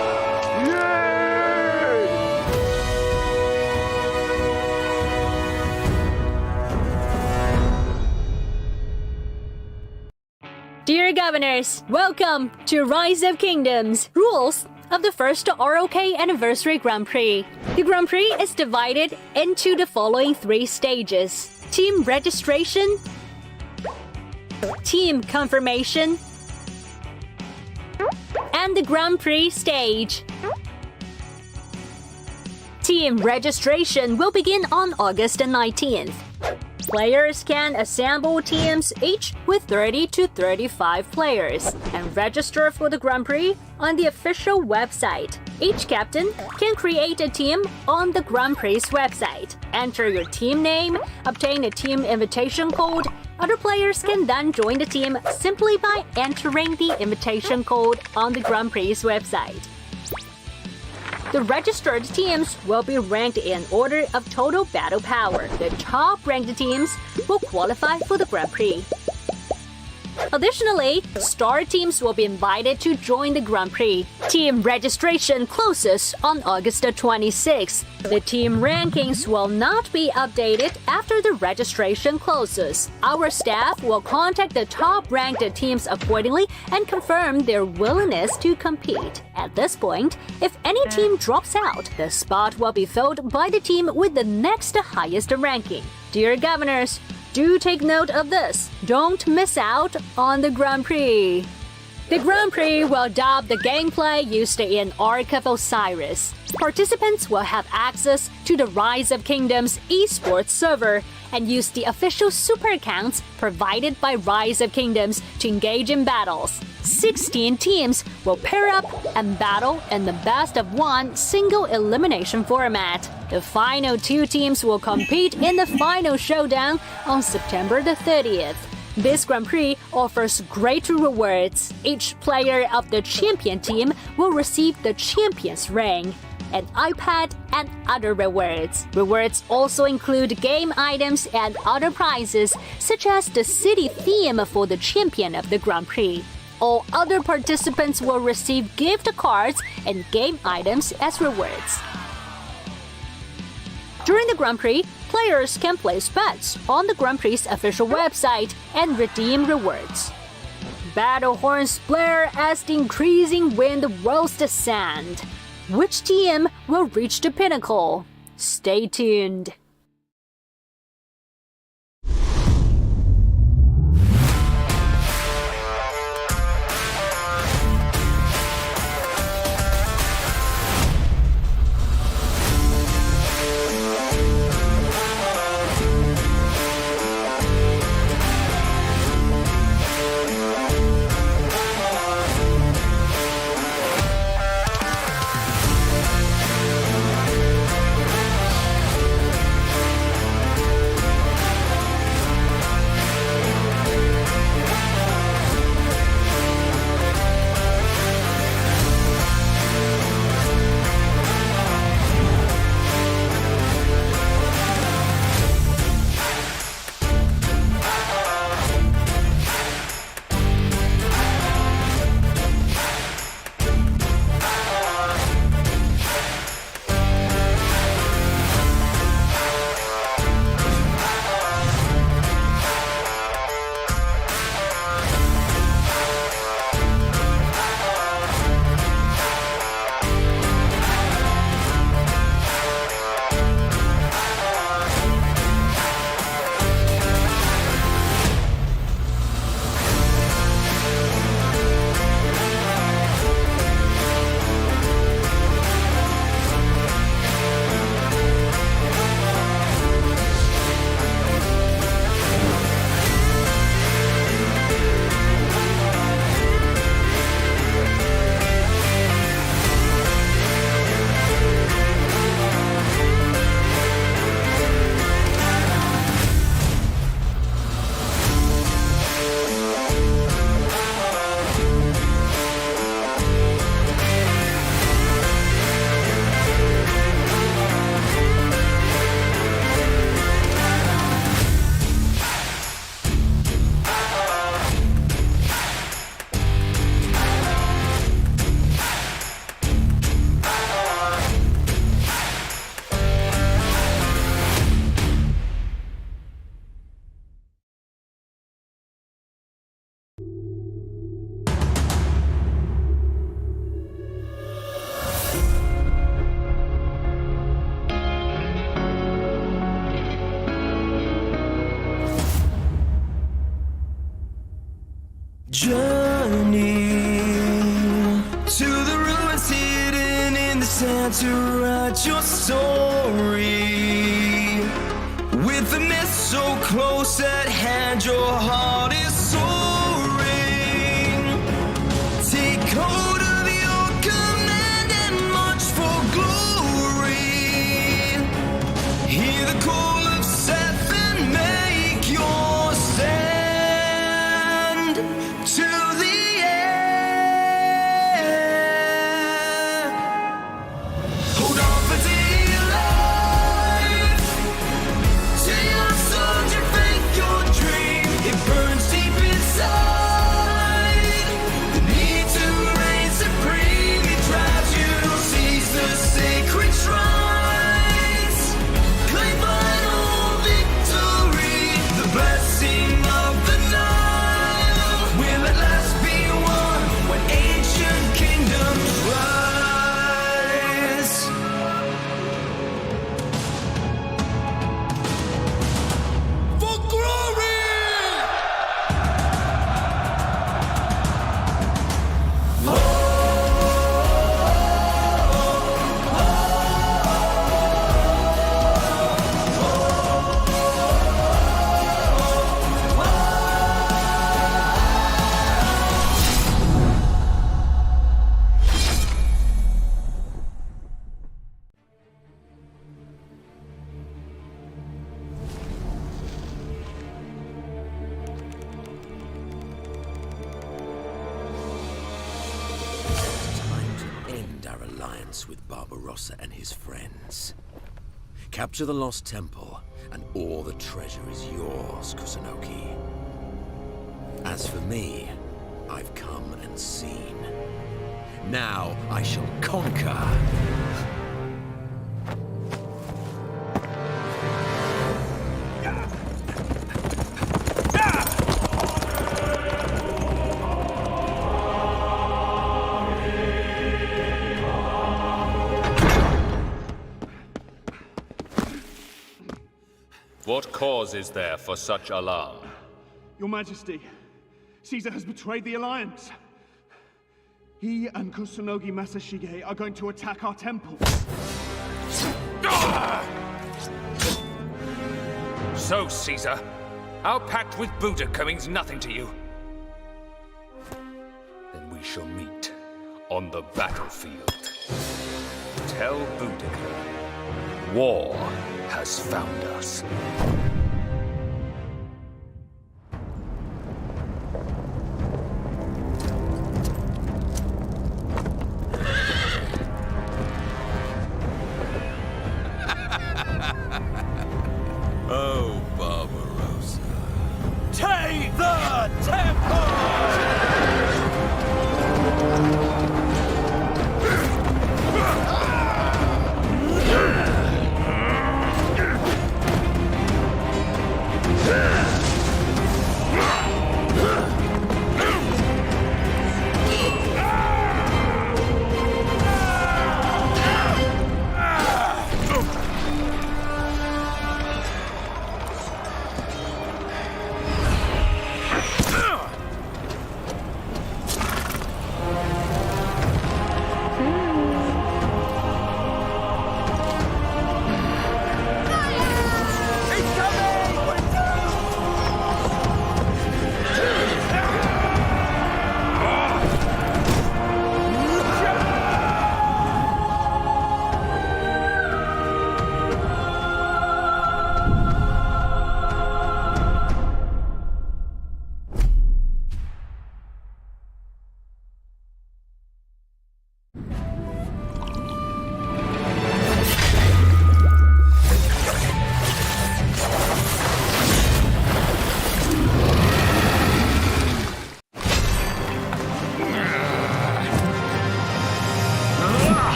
Dear governors, welcome to Rise of Kingdoms. Rules of the first ROK Anniversary Grand Prix. The Grand Prix is divided into the following 3 stages: team registration, team confirmation, and the Grand Prix stage. Team registration will begin on August 19th. Players can assemble teams each with 30 to 35 players and register for the Grand Prix on the official website. Each captain can create a team on the Grand Prix website. Enter your team name, obtain a team invitation code. Other players can then join the team simply by entering the invitation code on the Grand Prix website. The registered teams will be ranked in order of total battle power. The top-ranked teams will qualify for the Grand Prix. Additionally, star teams will be invited to join the Grand Prix. Team registration closes on August 26th. The team rankings will not be updated after the registration closes. Our staff will contact the top-ranked teams accordingly and confirm their willingness to compete. At this point, if any team drops out, the spot will be filled by the team with the next highest ranking. Dear governors, do take note of this. Don't miss out on the Grand Prix. The Grand Prix will adopt the gameplay used in Ark of Osiris. Participants will have access to the Rise of Kingdoms esports server and use the official super accounts provided by Rise of Kingdoms to engage in battles. 16 teams will pair up and battle in the best-of-1 single elimination format. The final 2 teams will compete in the final showdown on September the 30th. This Grand Prix offers great rewards. Each player of the champion team will receive the champion's ring, an iPad, and other rewards. Rewards also include game items and other prizes, such as the city theme for the champion of the Grand Prix. All other participants will receive gift cards and game items as rewards. During the Grand Prix, players can place bets on the Grand Prix's official website and redeem rewards. Battle horns blare as the increasing wind rolls the sand. Which team will reach the pinnacle? Stay tuned. Journey to the ruins hidden in the sand to write your story. With the mist so close at hand, your heart is soaring. Take hold of your command and march for glory. Hear the call of Seth and make your stand. To the end. Hold on for dear life. To your soldier, faith, your dream. It burns deep alliance with Barbarossa and his friends. Capture the lost temple, and all the treasure is yours, Kusunoki. As for me, I've come and seen. Now I shall conquer. What cause is there for such alarm? Your Majesty, Caesar has betrayed the Alliance. He and Kusunogi Masashige are going to attack our temple. So, Caesar, our pact with Boudica means nothing to you. Then we shall meet on the battlefield. Tell Boudica, war has found us. Oh, Barbarossa. Take the temple!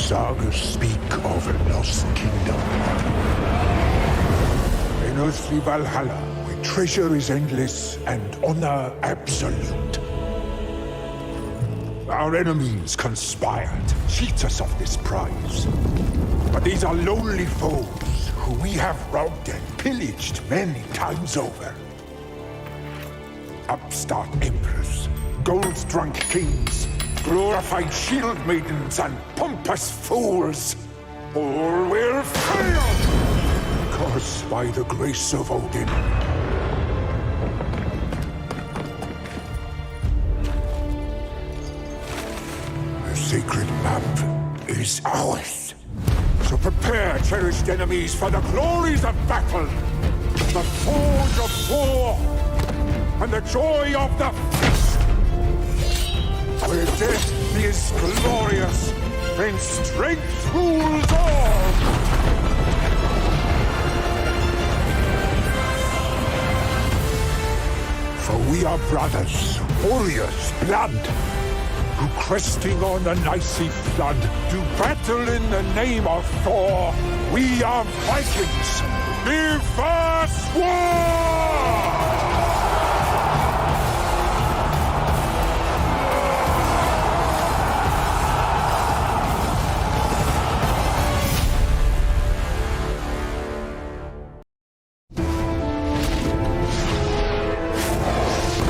Sagas speak of a lost kingdom. An earthly Valhalla, where treasure is endless and honor absolute. Our enemies conspired to cheat us of this prize. But these are lonely foes who we have robbed and pillaged many times over. Upstart emperors, gold-drunk kings, glorified shield maidens and pompous fools. All will fail! Because by the grace of Odin, the sacred map is ours. So prepare, cherished enemies, for the glories of battle, the forge of war, and the joy of the feast. Where death is glorious, and strength rules all! For we are brothers, warriors, blood, who cresting on an icy flood, do battle in the name of Thor. We are Vikings! Give us war!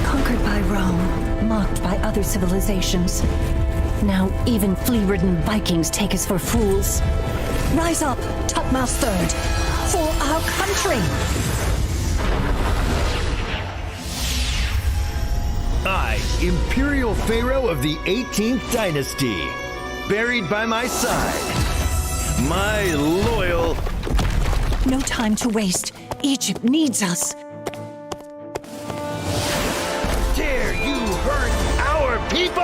Conquered by Rome, mocked by other civilizations. Now even flea-ridden Vikings take us for fools. Rise up, topmost third, for our country! I, Imperial Pharaoh of the 18th Dynasty, buried by my side, my loyal... No time to waste. Egypt needs us. Dare you hurt our people?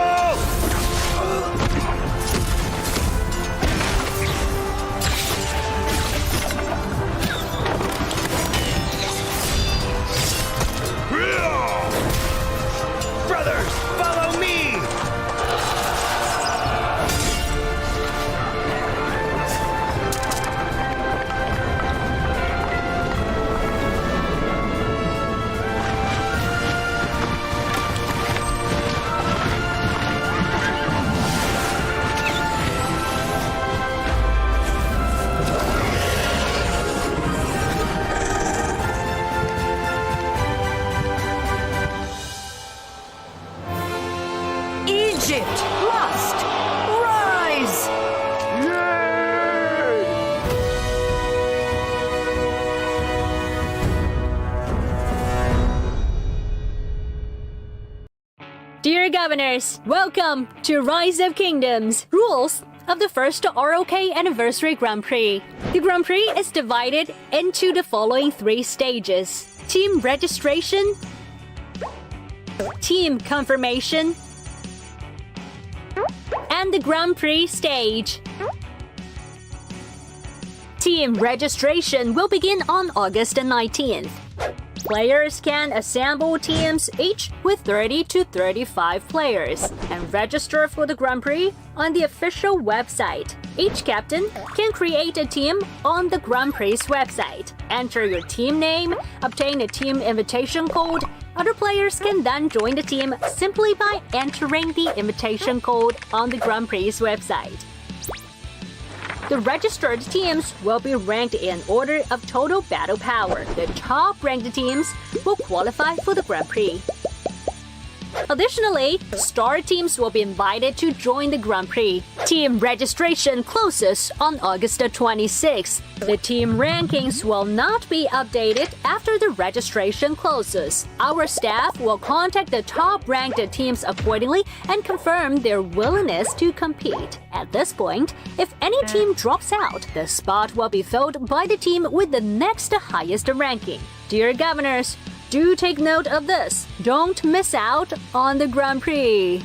Brothers, follow me! Egypt must rise! Dear Governors, welcome to Rise of Kingdoms. Rules of the first ROK Anniversary Grand Prix. The Grand Prix is divided into the following 3 stages: Team Registration, Team Confirmation, and the Grand Prix stage. Team registration will begin on August 19th. Players can assemble teams each with 30 to 35 players and register for the Grand Prix on the official website. Each captain can create a team on the Grand Prix website. Enter your team name, obtain a team invitation code. Other players can then join the team simply by entering the invitation code on the Grand Prix website. The registered teams will be ranked in order of total battle power. The top-ranked teams will qualify for the Grand Prix. Additionally, star teams will be invited to join the Grand Prix. Team registration closes on August 26th. The team rankings will not be updated after the registration closes. Our staff will contact the top-ranked teams accordingly and confirm their willingness to compete. At this point, if any team drops out, the spot will be filled by the team with the next highest ranking. Dear Governors, do take note of this. Don't miss out on the Grand Prix.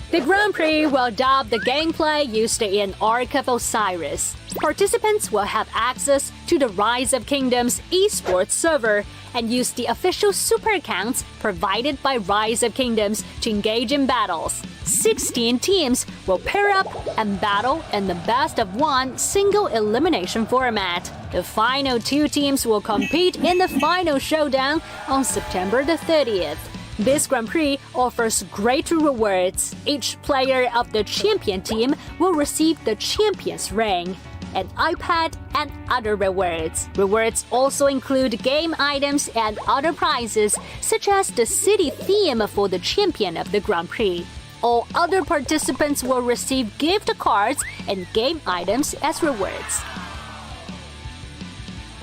The Grand Prix will adopt the gameplay used in Ark of Osiris. Participants will have access to the Rise of Kingdoms esports server and use the official super accounts provided by Rise of Kingdoms to engage in battles. 16 teams will pair up and battle in the best-of-1 single elimination format. The final 2 teams will compete in the final showdown on September the 30th. This Grand Prix offers great rewards. Each player of the champion team will receive the champion's ring, an iPad, and other rewards. Rewards also include game items and other prizes, such as the city theme for the champion of the Grand Prix. All other participants will receive gift cards and game items as rewards.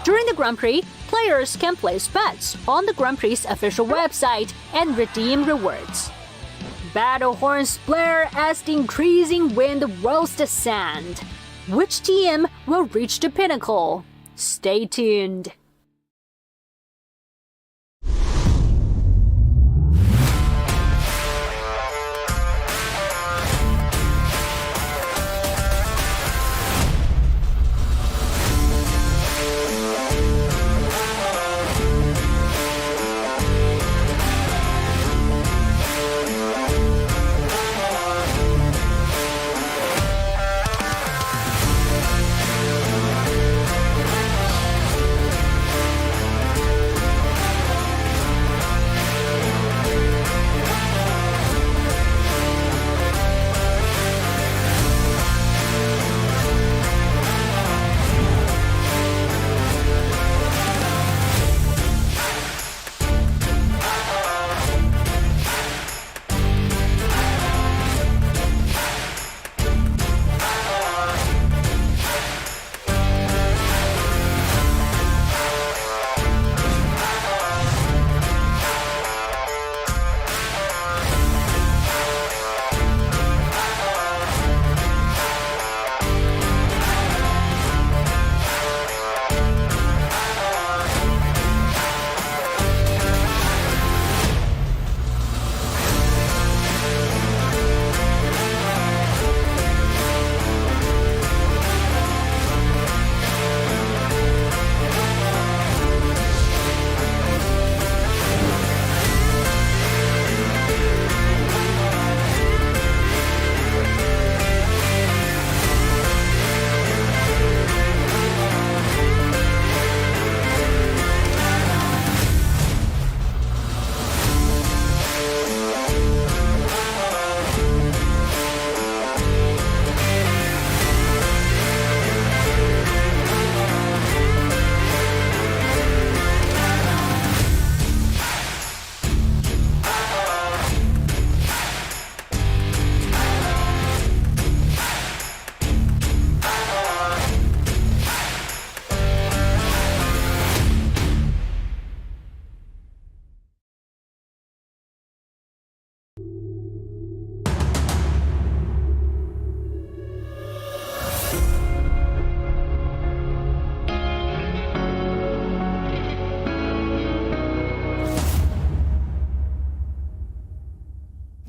During the Grand Prix, players can place bets on the Grand Prix's official website and redeem rewards. Battle horns blare as the increasing wind rolls the sand. Which team will reach the pinnacle? Stay tuned.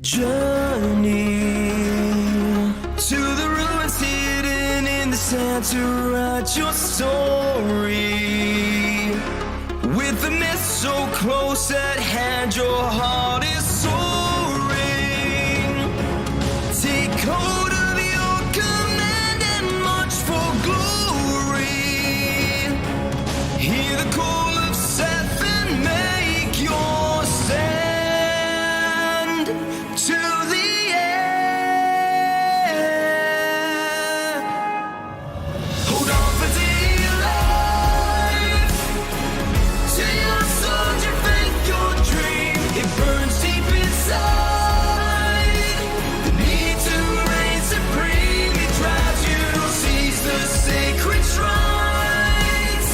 Journey to the ruins hidden in the sand to write your story. With the mist so close at hand, your heart is soaring. Take hold of your command and march for glory. Hear the call of Seth and make your stand to the end. Hold on for dear life. To your soldier faith, your dream, it burns deep inside. The need to reign supreme, it drives you to seize the sacred shrines.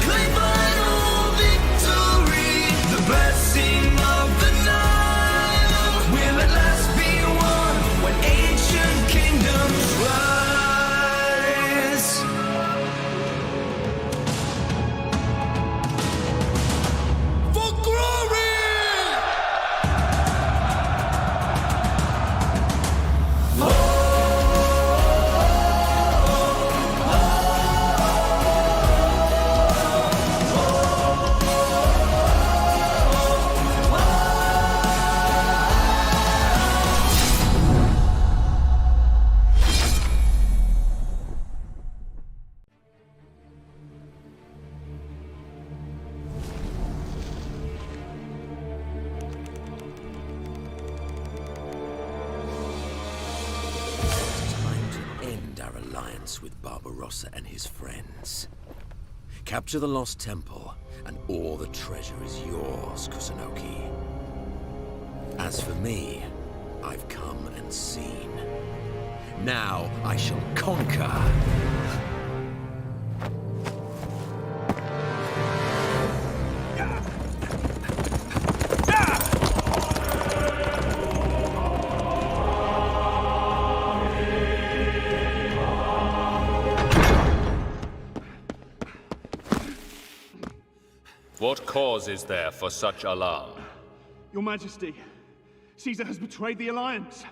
Claim final victory, the blessing of the Nile will at last be won when ancient kingdoms rise. For glory! Time to end our alliance with Barbarossa and his friends. Capture the lost temple, and all the treasure is yours, Kusunoki. As for me, I've come and seen. Now I shall conquer. What cause is there for such alarm? Your Majesty, Caesar has betrayed the Alliance.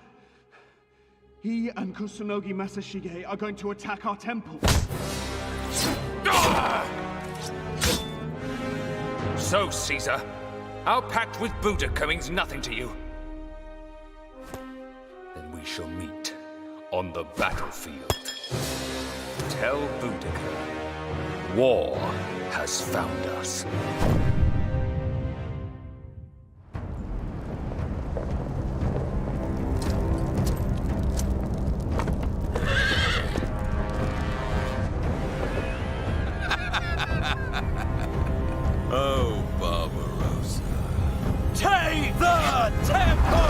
He and Kusunogi Masashige are going to attack our temple. So, Caesar, our pact with Boudica means nothing to you. Then we shall meet on the battlefield. Tell Boudica, war has found us. Oh, Barbarossa. Take the temple!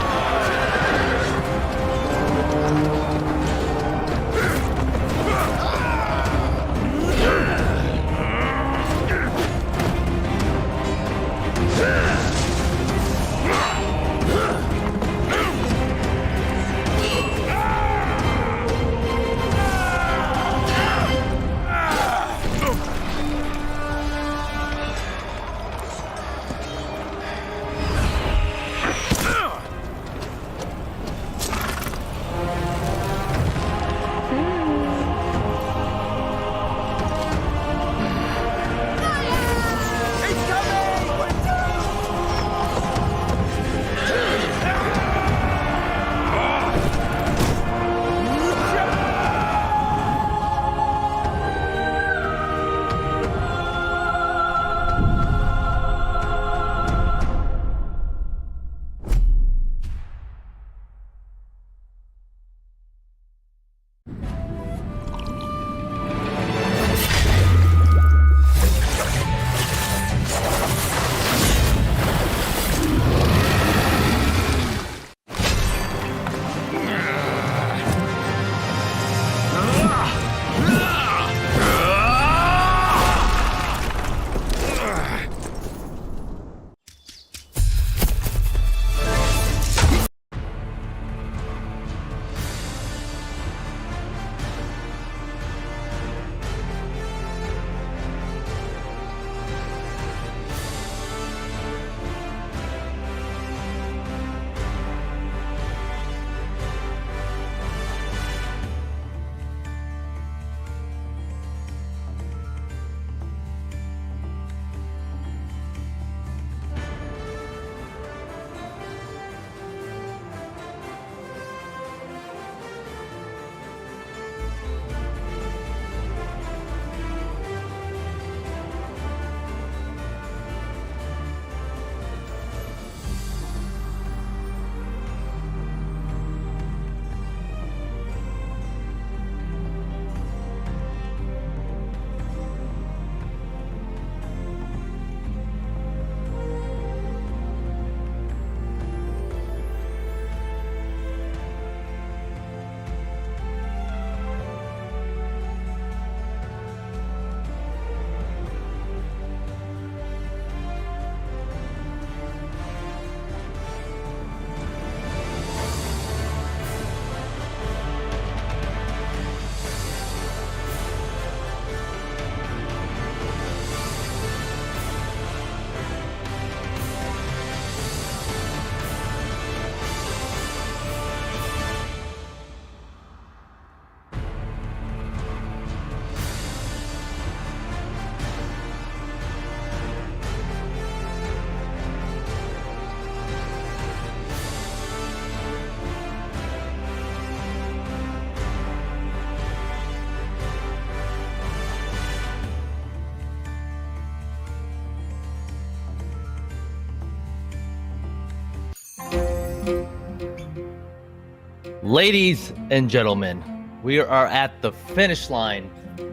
Ladies and gentlemen, we are at the finish line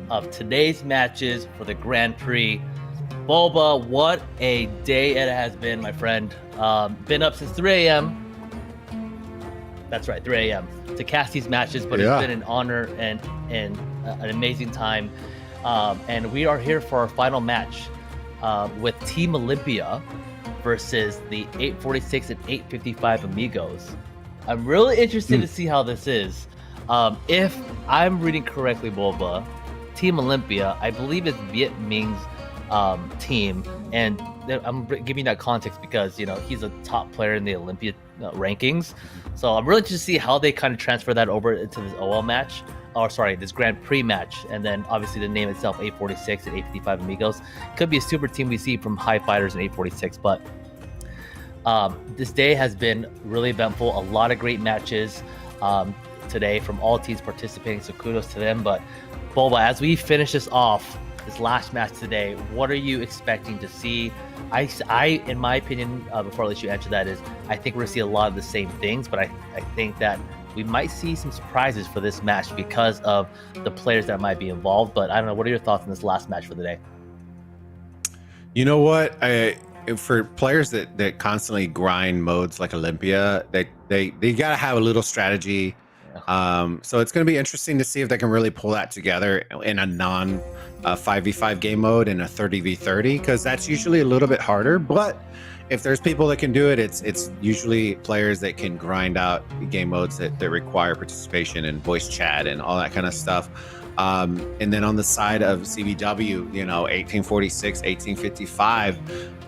of today's matches for the Grand Prix. Boba, what a day it has been, my friend. Been up since 3 a.m. That's right, 3 a.m. to cast these matches, but it's been an honor and an amazing time. And we are here for our final match with Team Olympia versus the 846 and 855 Amigos. I'm really interested to see how this is. If I'm reading correctly, Boba, Team Olympia, I believe it's Viet Ming's team, and I'm giving that context because he's a top player in the Olympia rankings. So I'm really interested to see how they kind of transfer that over into this OL match, this Grand Prix match, and then obviously the name itself, 846 and 855 Amigos, could be a super team we see from high fighters in 846, but. This day has been really eventful. A lot of great matches today from all teams participating, so kudos to them. But Boba, as we finish this off, this last match today, what are you expecting to see? I in my opinion, before I let you answer that, is I think we're going to see a lot of the same things, but I think that we might see some surprises for this match because of the players that might be involved. But I don't know, what are your thoughts on this last match for the day? You know what? For players that constantly grind modes like Olympia, they gotta have a little strategy. So it's gonna be interesting to see if they can really pull that together in a non 5v5 game mode and a 30v30, because that's usually a little bit harder. But if there's people that can do it, it's usually players that can grind out game modes that require participation and voice chat and all that kind of stuff. And then on the side of CBW, 1846, 1855,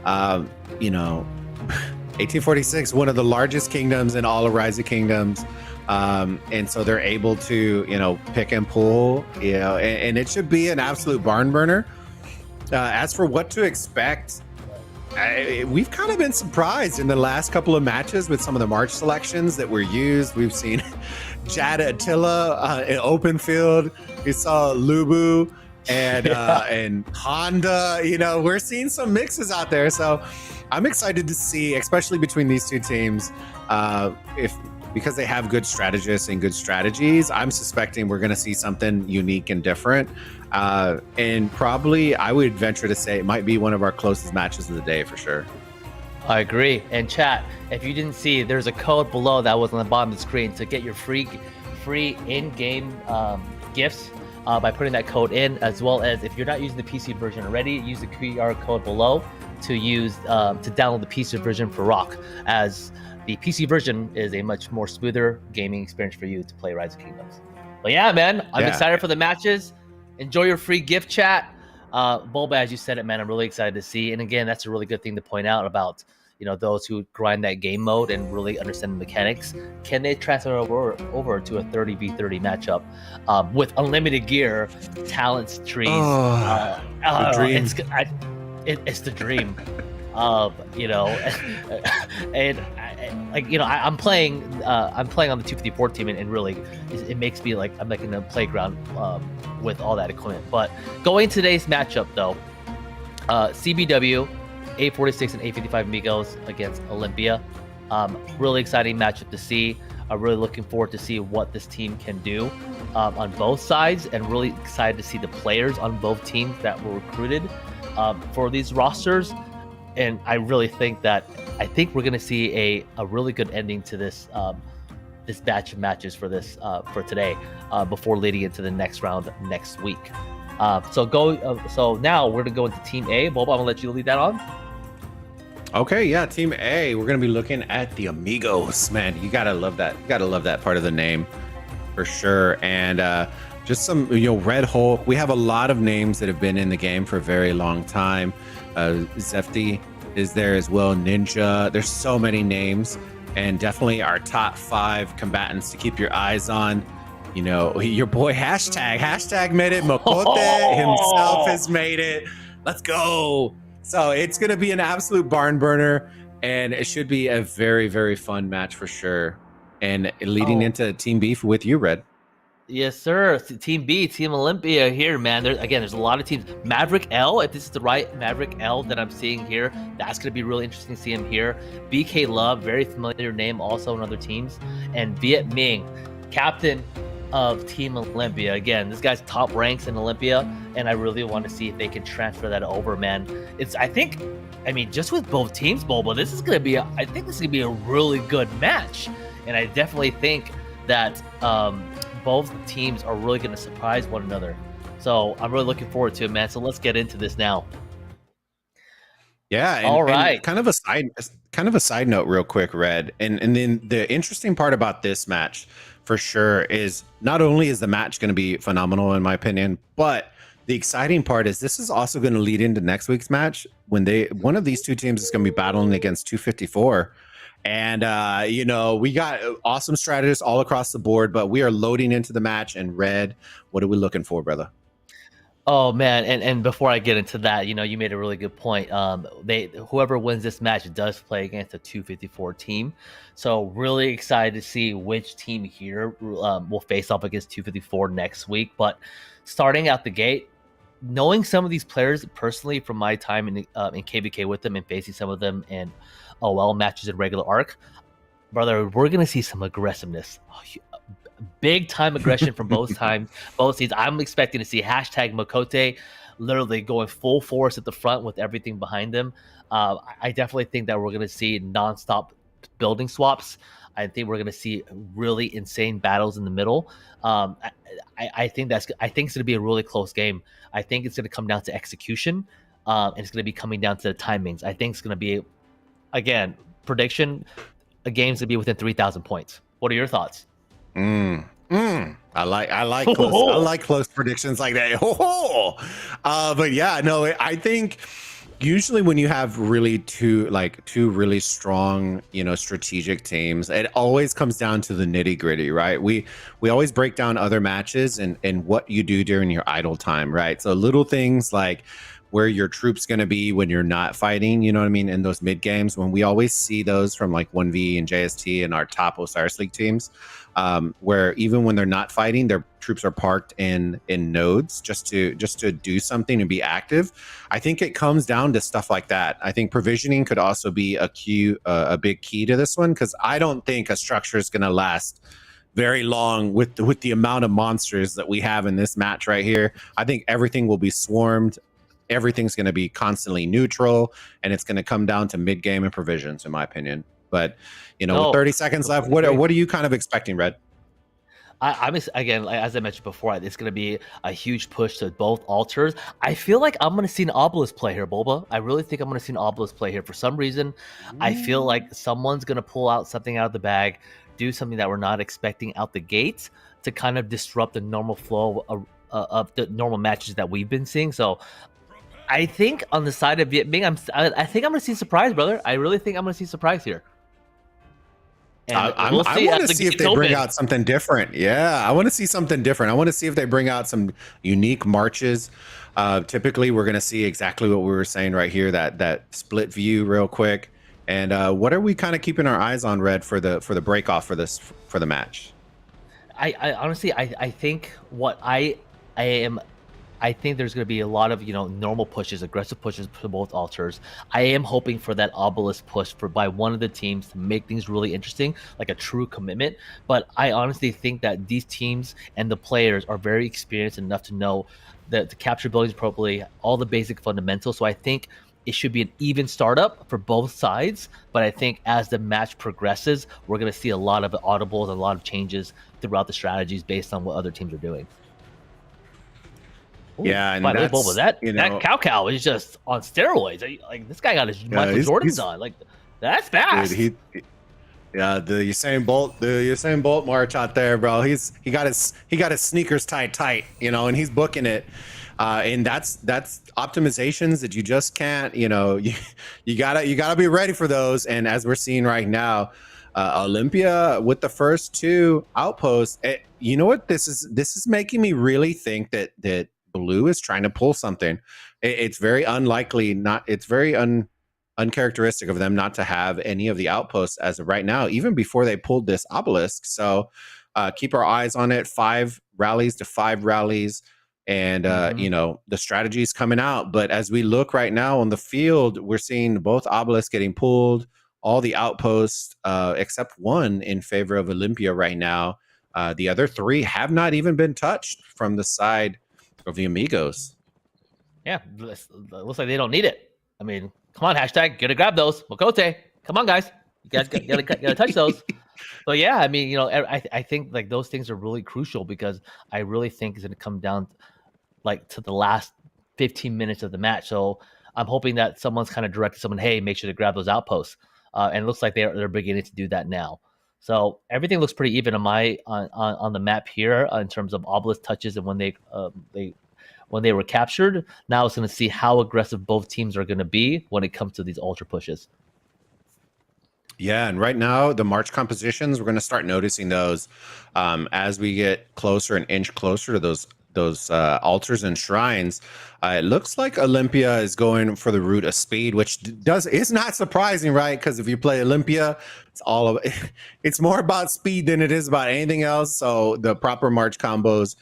1846, one of the largest kingdoms in all of Rise of Kingdoms. And so they're able to, pick and pull, and it should be an absolute barn burner. As for what to expect, we've kind of been surprised in the last couple of matches with some of the March selections that were used. We've seen Jada Attila in open field. We saw Lubu and Honda. We're seeing some mixes out there. So I'm excited to see, especially between these two teams, because they have good strategists and good strategies. I'm suspecting we're going to see something unique and different. And probably, I would venture to say, it might be one of our closest matches of the day for sure. I agree. And chat, if you didn't see, there's a code below that was on the bottom of the screen to get your free in-game gifts by putting that code in, as well as if you're not using the PC version already, use the QR code below to download the PC version for Rock, as the PC version is a much more smoother gaming experience for you to play Rise of Kingdoms. But yeah, man, I'm excited for the matches. Enjoy your free gift chat. Boba, as you said it, man, I'm really excited to see. And again, that's a really good thing to point out about those who grind that game mode and really understand the mechanics. Can they transfer over to a 30v30 matchup with unlimited gear, talents, trees? The dream. It's the dream. And I'm playing on the 254 team, and really it makes me like I'm like in a playground with all that equipment. But going today's matchup though, CBW 846 and 855 Amigos against Olympia, really exciting matchup to see. I'm really looking forward to see what this team can do on both sides, and really excited to see the players on both teams that were recruited for these rosters. And I really think we're going to see a really good ending to this this batch of matches for today before leading into the next round next week. So now we're going to go into Team A. Boba, I'm going to let you lead that on. Okay, yeah, Team A. We're going to be looking at the Amigos. Man, you got to love that. You got to love that part of the name for sure. And just some, Red Hulk. We have a lot of names that have been in the game for a very long time. Zefti is there as well. Ninja. There's so many names, and definitely our top 5 combatants to keep your eyes on. Your boy hashtag made it. Mokote himself has made it. Let's go. So it's going to be an absolute barn burner, and it should be a very, very fun match for sure. And leading into Team B with you, Red. Yes, sir. Team B, Team Olympia here, man. There's a lot of teams. Maverick L, if this is the right Maverick L that I'm seeing here, that's going to be really interesting to see him here. BK Love, very familiar name also in other teams. And Viet Ming. captain of Team Olympia. Again, this guy's top ranks in Olympia, and I really want to see if they can transfer that over, man. I mean, just with both teams, Boba, this is gonna be a really good match, and I definitely think that both teams are really gonna surprise one another. So I'm really looking forward to it, man. So let's get into this now. Yeah, All right. and kind of a side note, real quick, Red. And then the interesting part about this match, for sure, is not only is the match going to be phenomenal in my opinion, but the exciting part is this is also going to lead into next week's match when one of these two teams is going to be battling against 254. And we got awesome strategists all across the board, but we are loading into the match. And Red, what are we looking for, brother? Oh man, and before I get into that, you made a really good point. Whoever wins this match does play against a 254 team, so really excited to see which team here will face off against 254 next week. But starting out the gate, knowing some of these players personally from my time in KVK with them and facing some of them in OL matches in regular arc, brother, we're gonna see some aggressiveness. Big time aggression from both teams. I'm expecting to see hashtag Makote literally going full force at the front with everything behind them. I definitely think that we're going to see nonstop building swaps. I think we're going to see really insane battles in the middle. I think it's going to be a really close game. I think it's going to come down to execution, and it's going to be coming down to the timings. I think it's going to be, again, prediction, a game's going to be within 3,000 points. What are your thoughts? I like close predictions like that. But yeah, no, I think usually when you have really two really strong, strategic teams, it always comes down to the nitty gritty, right? We always break down other matches and what you do during your idle time, right? So little things like where your troops going to be when you're not fighting, you know what I mean, in those mid games, when we always see those from like 1V and JST and our top Osiris League teams, where even when they're not fighting, their troops are parked in nodes just to do something and be active. I think it comes down to stuff like that. I think provisioning could also be a big key to this one, because I don't think a structure is going to last very long with the amount of monsters that we have in this match right here. I think everything will be swarmed. Everything's going to be constantly neutral, and it's going to come down to mid game and provisions, in my opinion. But with 30 seconds left, what are you kind of expecting, Red? I'm again, as I mentioned before, it's going to be a huge push to both altars. I feel like I'm going to see an obelisk play here, Boba. I really think I'm going to see an obelisk play here for some reason. I feel like someone's going to pull out something out of the bag, do something that we're not expecting out the gate to kind of disrupt the normal flow of the normal matches that we've been seeing. So I think on the side of Viet Minh, I think I'm going to see surprise, brother. I really think I'm going to see surprise here. I want to see if they bring out something different. Yeah, I want to see something different. I want to see if they bring out some unique marches. Typically, we're going to see exactly what we were saying right here, that split view real quick. And what are we kind of keeping our eyes on, Red, for the break off for the match? I honestly, I think I think there's going to be a lot of normal pushes, aggressive pushes for both altars. I am hoping for that obelisk push by one of the teams to make things really interesting, like a true commitment. But I honestly think that these teams and the players are very experienced enough to know that to capture buildings appropriately, all the basic fundamentals. So I think it should be an even startup for both sides. But I think as the match progresses, we're going to see a lot of audibles and a lot of changes throughout the strategies based on what other teams are doing. Ooh, yeah, and that cow is just on steroids. Like this guy got his Michael Jordans on. Like that's fast. Dude, the Usain Bolt march out there, bro. He got his sneakers tight, and he's booking it. And that's optimizations that you just can't, you gotta be ready for those. And as we're seeing right now, Olympia with the first two outposts, you know what? This is making me really think that Blue is trying to pull something. It's very unlikely, it's very uncharacteristic of them not to have any of the outposts as of right now, even before they pulled this obelisk. So keep our eyes on it. 5 rallies to 5 rallies. And, the strategy is coming out. But as we look right now on the field, we're seeing both obelisks getting pulled, all the outposts, except one in favor of Olympia right now. The other 3 have not even been touched from the side of the Amigos. Yeah, looks like they don't need it. I mean, come on, hashtag, gotta grab those. Mokote, come on, guys. You guys gotta touch those. But yeah, I mean, I think like those things are really crucial because I really think it's going to come down like to the last 15 minutes of the match. So I'm hoping that someone's kind of directed someone, hey, make sure to grab those outposts. And it looks like they're beginning to do that now. So everything looks pretty even on the map here in terms of obelisk touches and when they were captured. Now it's going to see how aggressive both teams are going to be when it comes to these ultra pushes. Yeah, and right now the March compositions, we're going to start noticing those as we get closer, an inch closer to those altars and shrines. It looks like Olympia is going for the route of speed, which is not surprising, right? Because if you play Olympia, it's more about speed than it is about anything else. So the proper March combos,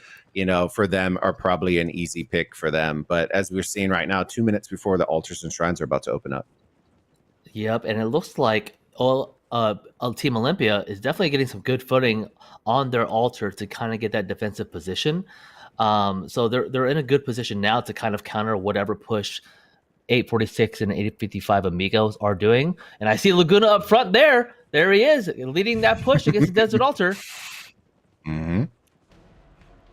for them are probably an easy pick for them. But as we're seeing right now, 2 minutes before the altars and shrines are about to open up. Yep, and it looks like Team Olympia is definitely getting some good footing on their altar to kind of get that defensive position. So they're in a good position now to kind of counter whatever push 846 and 855 Amigos are doing. And I see Laguna up front there. There he is, leading that push against the Desert Altar. Mm-hmm.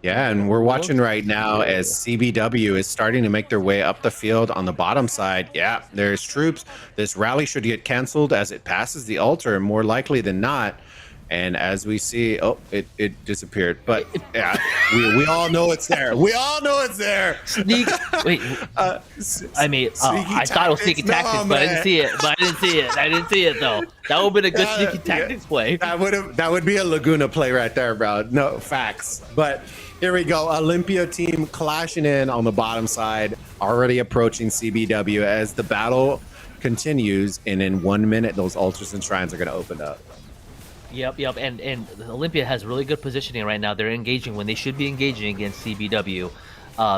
Yeah, and we're watching right now as CBW is starting to make their way up the field on the bottom side. Yeah, there's troops. This rally should get canceled as it passes the altar, more likely than not. And as we see, it disappeared. But yeah, we all know it's there. We all know it's there. Wait. I thought it was sneaky tactics, but I didn't see it. I didn't see it though. That would have been a good sneaky tactics play. That would be a Laguna play right there, bro. No facts. But here we go. Olympia team clashing in on the bottom side, already approaching CBW as the battle continues. And in 1 minute, those altars and shrines are going to open up. Yep. And Olympia has really good positioning right now. They're engaging when they should be engaging against CBW.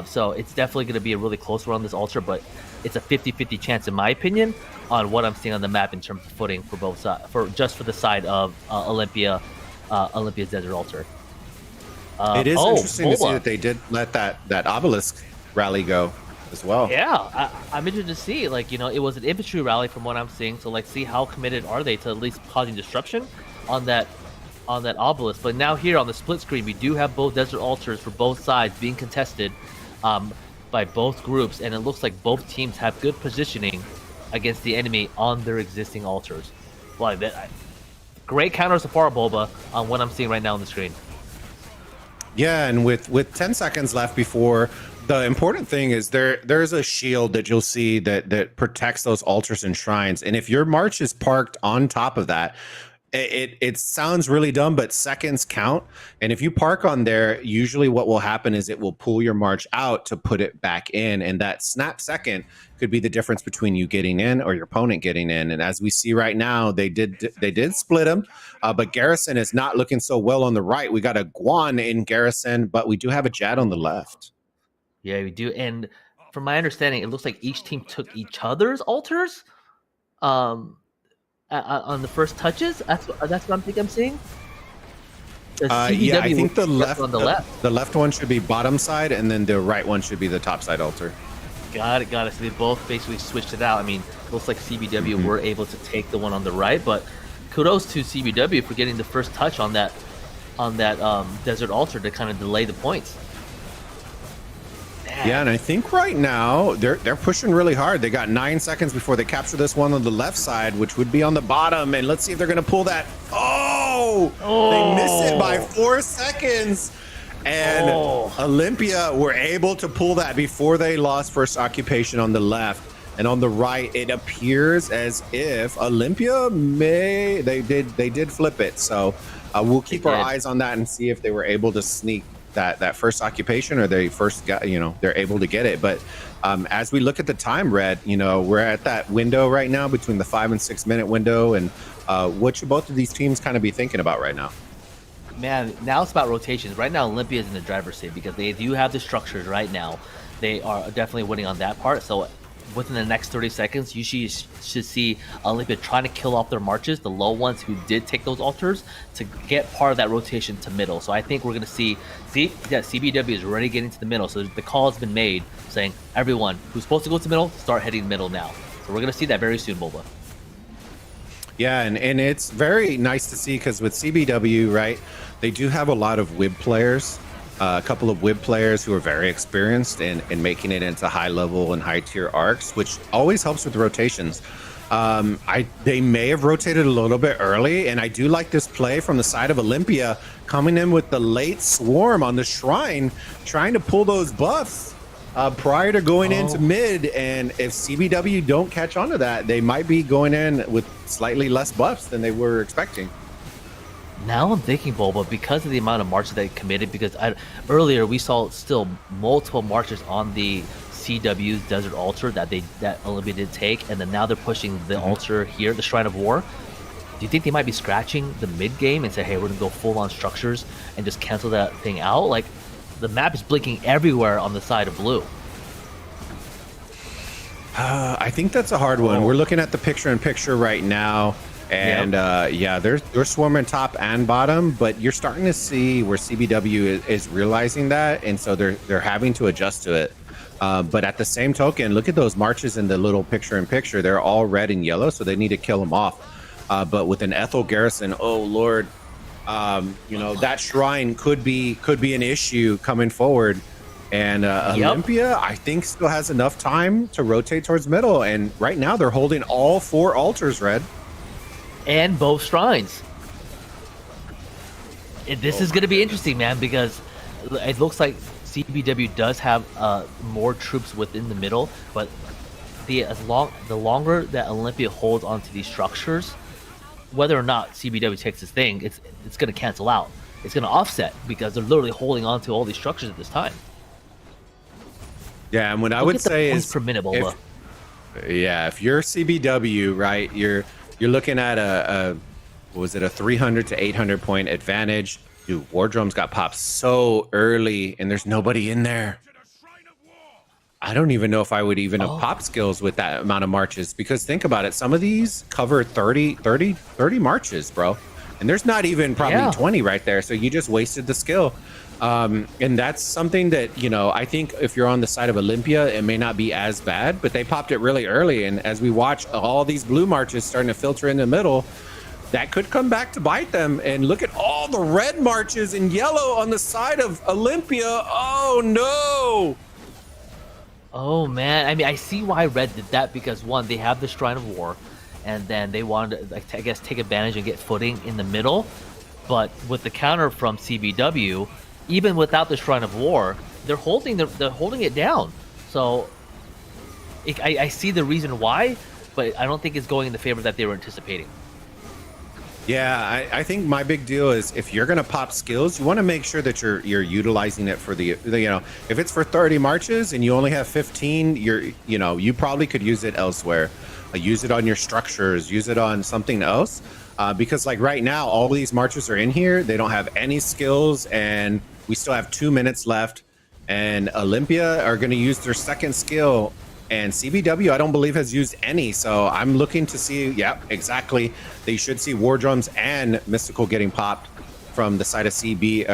So it's definitely going to be a really close one on this altar, but it's a 50-50 chance, in my opinion, on what I'm seeing on the map in terms of footing for both sides, for the side of Olympia's Desert Altar. It is interesting to see that they did let that obelisk rally go as well. Yeah, I'm interested to see. It was an infantry rally from what I'm seeing. So see how committed are they to at least causing disruption on that obelisk. But now here on the split screen, we do have both desert altars for both sides being contested by both groups, and it looks like both teams have good positioning against the enemy on their existing altars. Well, great counter so far, Boba, on what I'm seeing right now on the screen. Yeah, and with 10 seconds left before, the important thing is there's a shield that you'll see that protects those altars and shrines, and if your march is parked on top of that, it sounds really dumb, but seconds count. And if you park on there, usually what will happen is it will pull your march out to put it back in. And that snap second could be the difference between you getting in or your opponent getting in. And as we see right now, they did split them, but Garrison is not looking so well on the right. We got a Guan in Garrison, but we do have a Jad on the left. Yeah, we do. And from my understanding, it looks like each team took each other's altars. On the first touches, that's what I'm seeing. Yeah, I think the left one should be bottom side, and then the right one should be the top side altar. Got it. So they both basically switched it out. I mean, it looks like CBW were able to take the one on the right, but kudos to CBW for getting the first touch on that desert altar to kind of delay the points. Yeah, and I think right now they're pushing really hard. They got 9 seconds before they capture this one on the left side, which would be on the bottom. And let's see if they're going to pull that. They miss it by 4 seconds. And Olympia were able to pull that before they lost first occupation on the left. And on the right, it appears as if Olympia they did flip it. So we'll keep our eyes on that and see if they were able to sneak that first occupation, or they first got, they're able to get it. But as we look at the time, Red, we're at that window right now between the 5 and 6 minute window. And what should both of these teams kind of be thinking about right now? Man, now it's about rotations. Right now, Olympia is in the driver's seat because they do have the structures right now. They are definitely winning on that part. So within the next 30 seconds, you should see Olympia trying to kill off their marches, the low ones who did take those altars, to get part of that rotation to middle. So I think we're going to see that CBW is already getting to the middle. So the call has been made saying, everyone who's supposed to go to middle, start heading middle now. So we're going to see that very soon, Boba. Yeah, and it's very nice to see because with CBW, right, they do have a lot of WIB players, a couple of WIB players who are very experienced in making it into high level and high tier arcs, which always helps with rotations. They may have rotated a little bit early, and I do like this play from the side of Olympia coming in with the late swarm on the shrine, trying to pull those buffs prior to going into mid. And if CBW don't catch on to that, they might be going in with slightly less buffs than they were expecting. Now I'm thinking, Boba, because of the amount of marches they committed, because earlier we saw still multiple marches on the CW's Desert Altar that Olympia did take, and then now they're pushing the altar here, the Shrine of War. Do you think they might be scratching the mid game and say, hey, we're gonna go full on structures and just cancel that thing out? Like, the map is blinking everywhere on the side of blue. I think that's a hard one. We're looking at the picture-in-picture right now. And yeah, they're swarming top and bottom, but you're starting to see where CBW is realizing that, and so they're having to adjust to it. But at the same token, look at those marches in the little picture-in-picture. They're all red and yellow, so they need to kill them off. But with an Ethel Garrison, oh lord, you know, that shrine could be an issue coming forward. And Olympia, I think, still has enough time to rotate towards middle. And right now, they're holding all 4 altars, Red. And both shrines. This is going to be interesting, man, because it looks like CBW does have more troops within the middle, but the longer that Olympia holds onto these structures, whether or not CBW takes this thing, it's going to cancel out. It's going to offset because they're literally holding on to all these structures at this time. Yeah, and what I would say is, per minute, Boba. If you're CBW, right, you're looking at a 300 to 800 point advantage. Dude, War Drums got popped so early, and there's nobody in there. I don't even know if I would even have pop skills with that amount of marches, because think about it. Some of these cover 30 marches, bro. And there's not even probably 20 right there. So you just wasted the skill. And that's something that, you know, I think if you're on the side of Olympia, it may not be as bad, but they popped it really early. And as we watch all these blue marches starting to filter in the middle, that could come back to bite them. And look at all the red marches in yellow on the side of Olympia. Oh, no. Oh, man. I mean, I see why Red did that, because, one, they have the Shrine of War, and then they wanted to, like, I guess, take advantage and get footing in the middle. But with the counter from CBW, even without the Shrine of War, they're holding it down. So I see the reason why, but I don't think it's going in the favor that they were anticipating. Yeah, I think my big deal is if you're gonna pop skills, you want to make sure that you're utilizing it for the you know, if it's for 30 marches and you only have 15, you probably could use it elsewhere. Use it on your structures, use it on something else. Because like right now, all these marches are in here. They don't have any skills, and we still have 2 minutes left. And Olympia are going to use their second skill, and CBW I don't believe has used any. So I'm looking to see. Yeah, exactly. They should see War Drums and Mystical getting popped from the side of CB.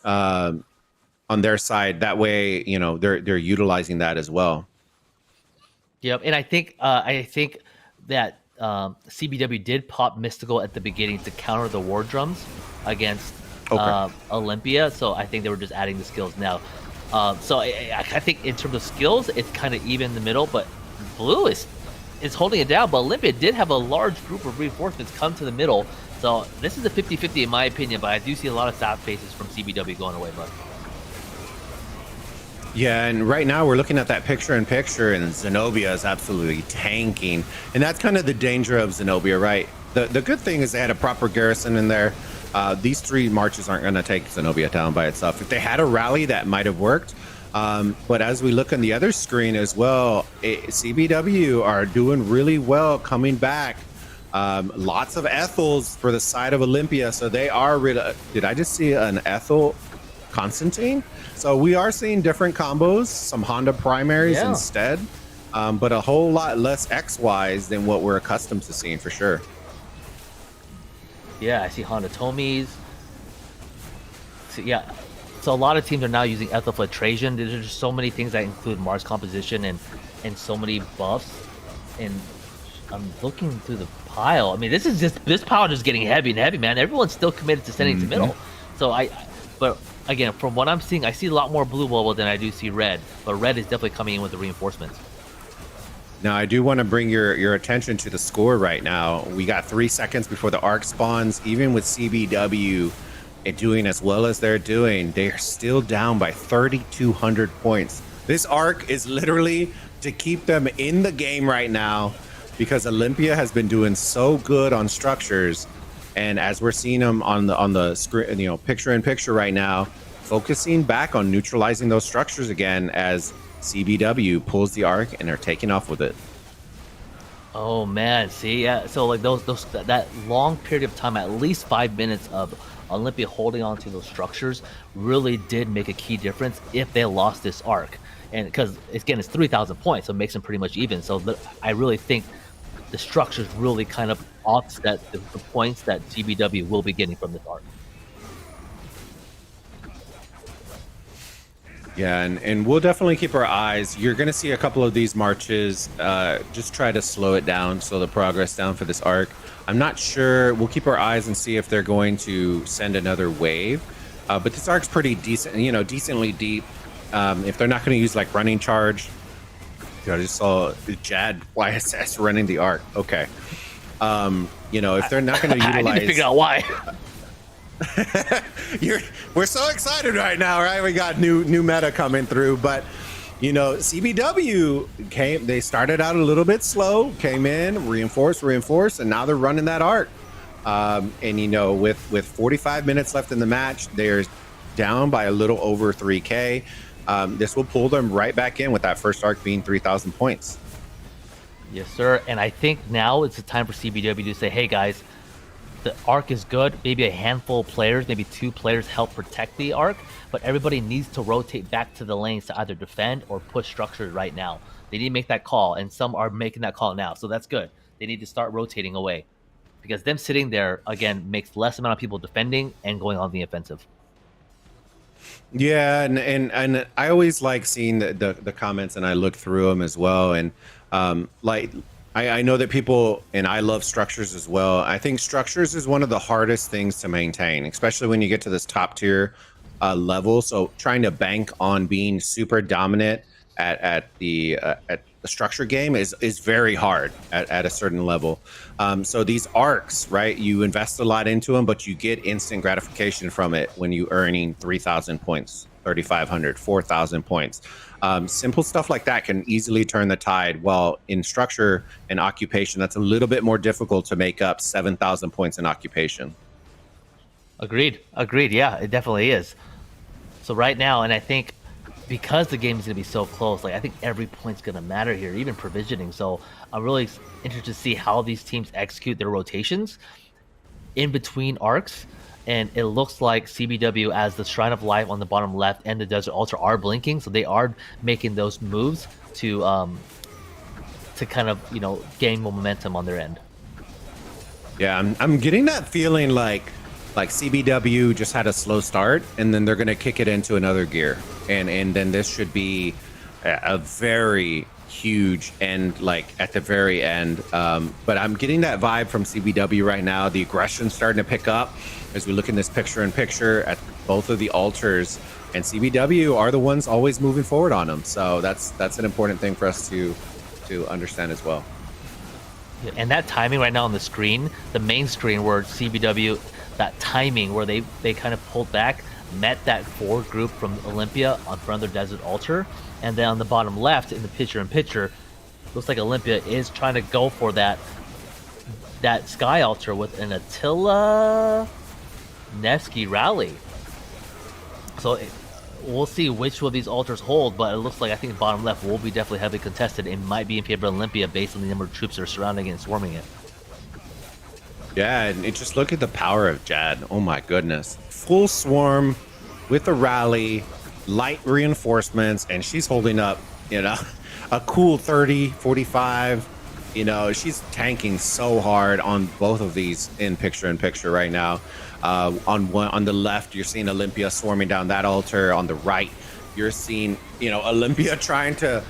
On their side. That way, you know, they're utilizing that as well. Yep, and I think that CBW did pop Mystical at the beginning to counter the War Drums against Olympia, so I think they were just adding the skills now. So I think in terms of skills, it's kind of even in the middle, but Blue is holding it down. But Olympia did have a large group of reinforcements come to the middle, so this is a 50-50 in my opinion, but I do see a lot of sad faces from CBW going away, bud. Yeah, and right now we're looking at that picture-in-picture, and Zenobia is absolutely tanking. And that's kind of the danger of Zenobia, right? The good thing is they had a proper garrison in there. These 3 marches aren't going to take Zenobia down by itself. If they had a rally, that might have worked. But as we look on the other screen as well, CBW are doing really well coming back. Lots of Ethels for the side of Olympia, so they are really... Did I just see an Ethel Constantine. So we are seeing different combos, some Honda primaries Yeah. instead, but a whole lot less XYs than what we're accustomed to seeing for sure. Yeah, I see Honda Tomies. So, yeah, so a lot of teams are now using Ethofiltration. There's just so many things that include Mars composition and so many buffs. And I'm looking through the pile. I mean, this pile is just getting heavy and heavy, man. Everyone's still committed to sending to middle. So but again, from what I'm seeing, I see a lot more blue bubble than I do see red. But red is definitely coming in with the reinforcements. Now, I do want to bring your attention to the score right now. We got 3 seconds before the arc spawns. Even with CBW doing as well as they're doing, they're still down by 3,200 points. This arc is literally to keep them in the game right now because Olympia has been doing so good on structures. And as we're seeing them on the screen, you know, picture in picture right now, focusing back on neutralizing those structures again as CBW pulls the arc and are taking off with it. Oh man, see, yeah. So like that long period of time, at least 5 minutes of Olympia holding on to those structures, really did make a key difference if they lost this arc. And because again, it's 3,000 points, so it makes them pretty much even. So I really think the structures really kind of offset the points that CBW will be getting from this arc. Yeah, and we'll definitely keep our eyes. You're going to see a couple of these marches. Just try to slow it down, slow the progress down for this arc. I'm not sure. We'll keep our eyes and see if they're going to send another wave. But this arc's pretty decent, you know, decently deep. If they're not going to use like running charge, I just saw Jad YSS running the arc. Okay. You know, if they're not going to utilize, I need to figure out why. We're so excited right now, right? We got new meta coming through, but you know, CBW came. They started out a little bit slow, came in, reinforced, and now they're running that arc. And you know, with 45 minutes left in the match, they're down by a little over 3K. This will pull them right back in with that first arc being 3,000 points. Yes, sir. And I think now it's the time for CBW to say, hey guys, the arc is good. Maybe a handful of players, maybe 2 players help protect the arc, but everybody needs to rotate back to the lanes to either defend or push structures right now. They need to make that call, and some are making that call now, so that's good. They need to start rotating away because them sitting there, again, makes less amount of people defending and going on the offensive. Yeah, and I always like seeing the comments, and I look through them as well. And like I know that people, and I love structures as well. I think structures is one of the hardest things to maintain, especially when you get to this top tier level. So trying to bank on being super dominant at the structure game is very hard at a certain level. So these arcs, right? You invest a lot into them, but you get instant gratification from it when you earning 3,000 points, 3,500, 4,000 points. Simple stuff like that can easily turn the tide. While in structure and occupation, that's a little bit more difficult to make up 7,000 points in occupation. Agreed. Yeah, it definitely is. So right now, and I think because the game is going to be so close, like I think every point's going to matter here, even provisioning. So I'm really interested to see how these teams execute their rotations in between arcs. And it looks like CBW, as the Shrine of Life on the bottom left and the Desert Altar are blinking, so they are making those moves to kind of, you know, gain momentum on their end. Yeah, I'm getting that feeling like CBW just had a slow start, and then they're going to kick it into another gear, and then this should be a very huge end, like at the very end. But I'm getting that vibe from CBW right now. The aggression's starting to pick up as we look in this picture-in-picture at both of the altars, and CBW are the ones always moving forward on them. So that's an important thing for us to understand as well. Yeah, and that timing right now on the screen, the main screen where CBW, that timing where they kind of pulled back, met that forward group from Olympia on front of their Desert Altar, and then on the bottom left in the picture-in-picture, looks like Olympia is trying to go for that Sky Altar with an Attila Nevsky rally. So we'll see which of these altars hold, but it looks like I think the bottom left will be definitely heavily contested. It might be in favor of Olympia based on the number of troops that are surrounding it and swarming it. Yeah, and just look at the power of Jad. Oh my goodness. Full swarm, with a rally, light reinforcements, and she's holding up, a cool 30, 45. She's tanking so hard on both of these in picture right now. On the left, you're seeing Olympia swarming down that altar. On the right, you're seeing, Olympia trying to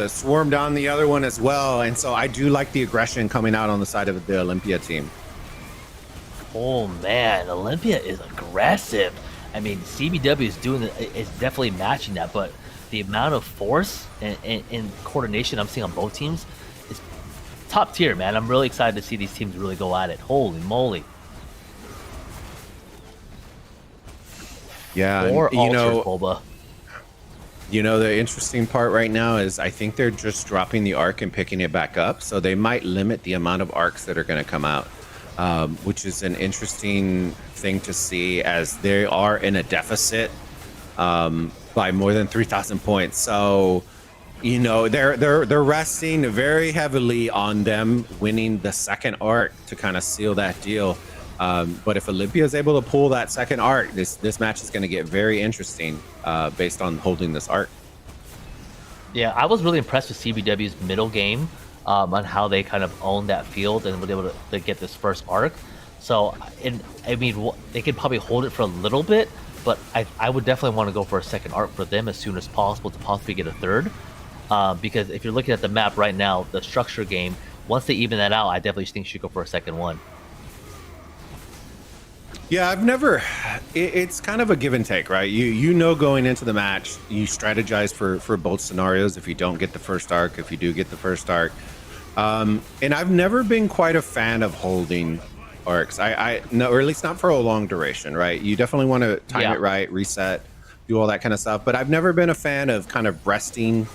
swarm down the other one as well. And so I do like the aggression coming out on the side of the Olympia team. Oh man, Olympia is aggressive. I mean, CBW is definitely matching that, but the amount of force and coordination I'm seeing on both teams is top tier, man. I'm really excited to see these teams really go at it. Holy moly. Yeah, Or Boba. The interesting part right now is I think they're just dropping the arc and picking it back up. So they might limit the amount of arcs that are going to come out, which is an interesting thing to see as they are in a deficit by more than 3,000 points. So, they're resting very heavily on them winning the second arc to kind of seal that deal. But if Olympia is able to pull that second arc, this match is going to get very interesting based on holding this arc. Yeah, I was really impressed with CBW's middle game on how they kind of owned that field and were able to get this first arc. So, they could probably hold it for a little bit, but I would definitely want to go for a second arc for them as soon as possible to possibly get a third. Because if you're looking at the map right now, the structure game, once they even that out, I definitely think you should go for a second one. Yeah, it's kind of a give and take, right? Going into the match, you strategize for both scenarios. If you don't get the first arc, if you do get the first arc. And I've never been quite a fan of holding arcs. No, or at least not for a long duration, right? You definitely want to time it right, reset, do all that kind of stuff. But I've never been a fan of kind of resting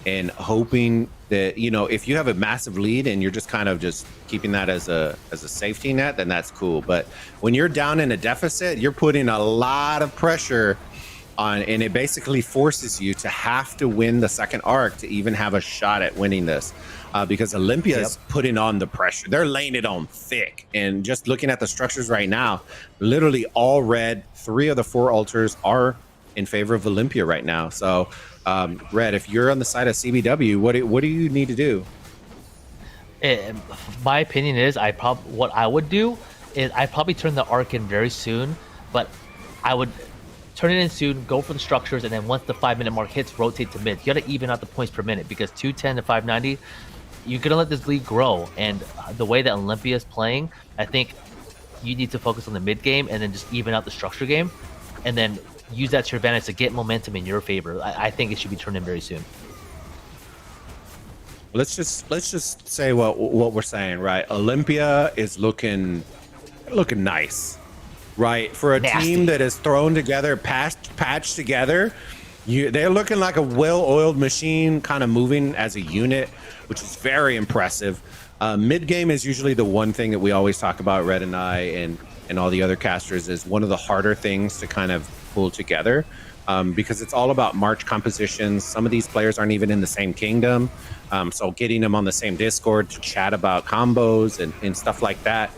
and hoping that, if you have a massive lead and you're just kind of just keeping that as a safety net, then that's cool. But when you're down in a deficit, you're putting a lot of pressure on, and it basically forces you to have to win the second arc to even have a shot at winning this. Because Olympia is putting on the pressure. They're laying it on thick. And just looking at the structures right now, literally all red, 3 of the 4 altars are in favor of Olympia right now. So, Red, if you're on the side of CBW, what do you need to do? My opinion is what I would do is I'd probably turn the arc in very soon, but I would turn it in soon, go for the structures, and then once the 5-minute mark hits, rotate to mid. You got to even out the points per minute because 210 to 590, you're going to let this league grow. And the way that Olympia is playing, I think you need to focus on the mid game and then just even out the structure game and then use that to your advantage to get momentum in your favor. I think it should be turned in very soon. Let's just say what we're saying, right? Olympia is looking nice, right? For a team that is thrown together, patched together, they're looking like a well-oiled machine, kind of moving as a unit, which is very impressive. Mid game is usually the one thing that we always talk about, Red and I and all the other casters, is one of the harder things to kind of pull together. Because it's all about March compositions. Some of these players aren't even in the same kingdom. So getting them on the same Discord to chat about combos and stuff like that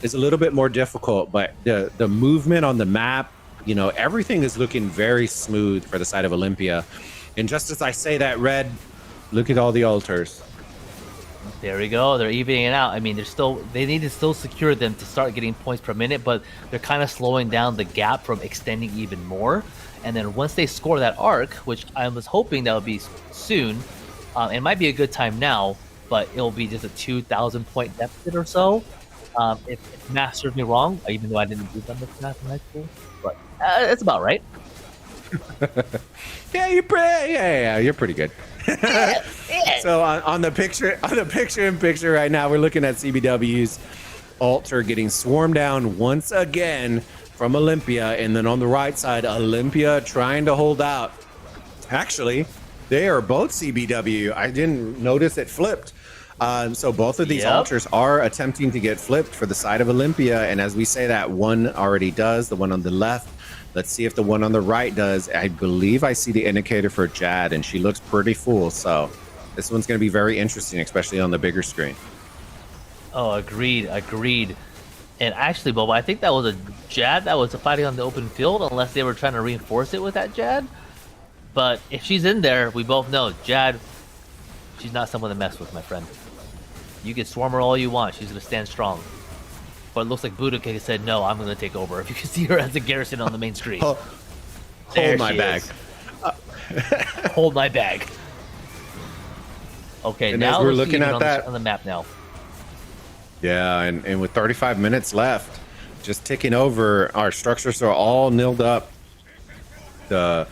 is a little bit more difficult. But the movement on the map, everything is looking very smooth for the side of Olympia. And just as I say that, Red, look at all the altars. There we go. They're evening it out. I mean, they need to still secure them to start getting points per minute, but they're kind of slowing down the gap from extending even more. And then once they score that arc, which I was hoping that would be soon, it might be a good time now, but it'll be just a 2,000 point deficit or so. If math serves me wrong, even though I didn't do that much math in high school, but it's about right. You're pretty good. So on the picture right now, we're looking at CBW's altar getting swarmed down once again from Olympia, and then on the right side, Olympia trying to hold out. Actually, they are both CBW. I didn't notice it flipped. So both of these altars are attempting to get flipped for the side of Olympia, and as we say that, one already does, the one on the left. Let's see if the one on the right does. I believe I see the indicator for Jad, and she looks pretty full. So this one's going to be very interesting, especially on the bigger screen. Oh, agreed. And actually, Boba, I think that was a Jad that was fighting on the open field, unless they were trying to reinforce it with that Jad. But if she's in there, we both know Jad, she's not someone to mess with, my friend. You can swarm her all you want, she's going to stand strong. But it looks like Boudica said, no, I'm going to take over. If you can see her as a garrison on the main screen. Hold my bag. Hold my bag. Okay, and now as we're looking at on the map now. Yeah, and with 35 minutes left, just ticking over, our structures are all nilled up. The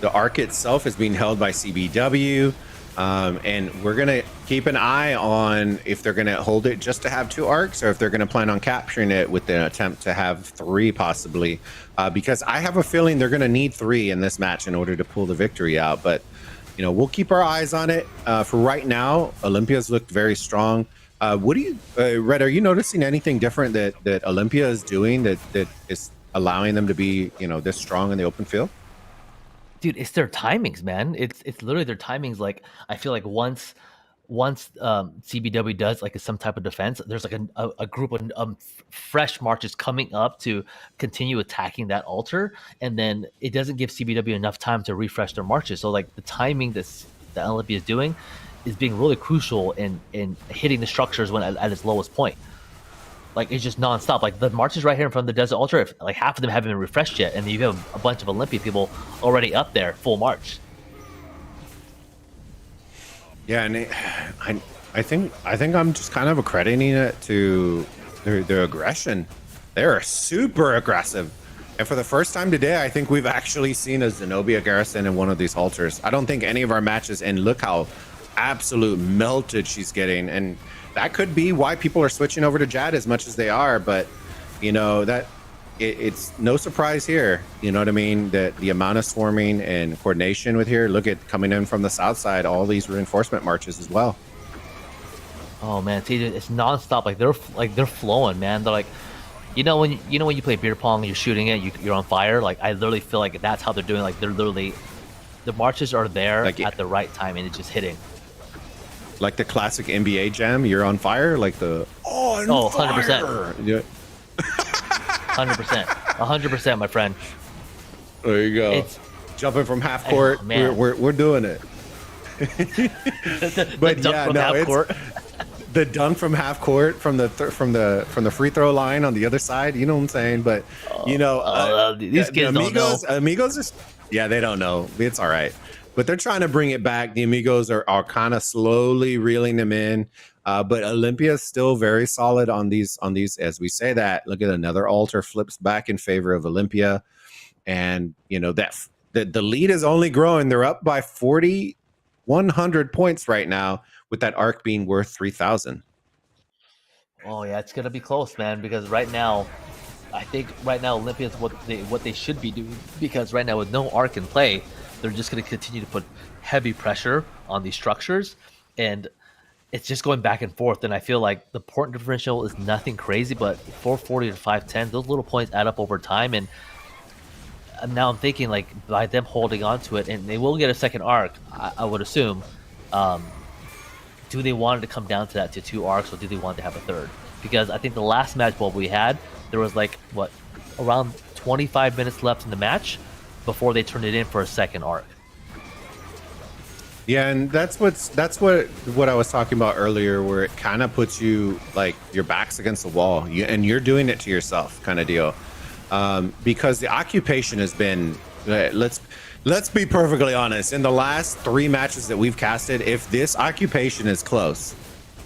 arc itself is being held by CBW, and we're gonna keep an eye on if they're gonna hold it just to have 2 arcs, or if they're gonna plan on capturing it with an attempt to have 3 possibly, because I have a feeling they're gonna need 3 in this match in order to pull the victory out. But you know, we'll keep our eyes on it. For right now, Olympia's looked very strong. What do you, Red? Are you noticing anything different that Olympia is doing that is allowing them to be, you know, this strong in the open field? Dude, it's their timings, man. It's literally their timings. Like, I feel like once CBW does like some type of defense, there's like a group of fresh marches coming up to continue attacking that altar, and then it doesn't give CBW enough time to refresh their marches. So like the timing that Olympia is doing is being really crucial in hitting the structures when at its lowest point. Like, it's just nonstop. Like, the marches right here in front of the desert altar, like half of them haven't been refreshed yet, and you have a bunch of Olympia people already up there, full march. Yeah, and I think I'm just kind of accrediting it to their aggression. They're super aggressive, and for the first time today, I think we've actually seen a Zenobia garrison in one of these altars. I don't think any of our matches, and look how absolute melted she's getting, and that could be why people are switching over to Jad as much as they are. But you know, that it's no surprise here, you know what I mean, that the amount of swarming and coordination with here. Look at coming in from the south side, all these reinforcement marches as well. Oh man, see, it's nonstop. Like they're flowing, man. They're like, you know when you play beer pong and you're shooting it, you're on fire. Like, I literally feel like that's how they're doing. Like, they're literally, the marches are there like at the right time, and it's just hitting. Like the classic NBA jam, you're on fire, like the 100%. Yeah. 100%. 100%, my friend. There you go. It's jumping from half court. Oh, man. We're doing it. But yeah, no, it's the dunk from half court from the free throw line on the other side. You know what I'm saying? But you know, these kids don't know. Amigos is, yeah, they don't know. It's all right. But they're trying to bring it back. The Amigos are kind of slowly reeling them in. But Olympia is still very solid on these. As we say that, look at another altar flips back in favor of Olympia. And, you know, that the lead is only growing. They're up by 4,100 points right now, with that arc being worth 3,000. Oh, yeah, it's going to be close, man, because right now, I think right now Olympia is what they should be doing, because right now with no arc in play, they're just going to continue to put heavy pressure on these structures, and it's just going back and forth. And I feel like the point differential is nothing crazy, but 440 to 510, those little points add up over time. And now I'm thinking, like, by them holding on to it, and they will get a second arc, I would assume, do they want it to come down to that, to 2 arcs, or do they want to have a third? Because I think the last match ball we had, there was like, what, around 25 minutes left in the match before they turned it in for a second arc. Yeah, and that's what I was talking about earlier, where it kind of puts you like your back's against the wall, and you're doing it to yourself, kind of deal. Because the occupation has been, let's be perfectly honest, in the last 3 matches that we've casted, if this occupation is close,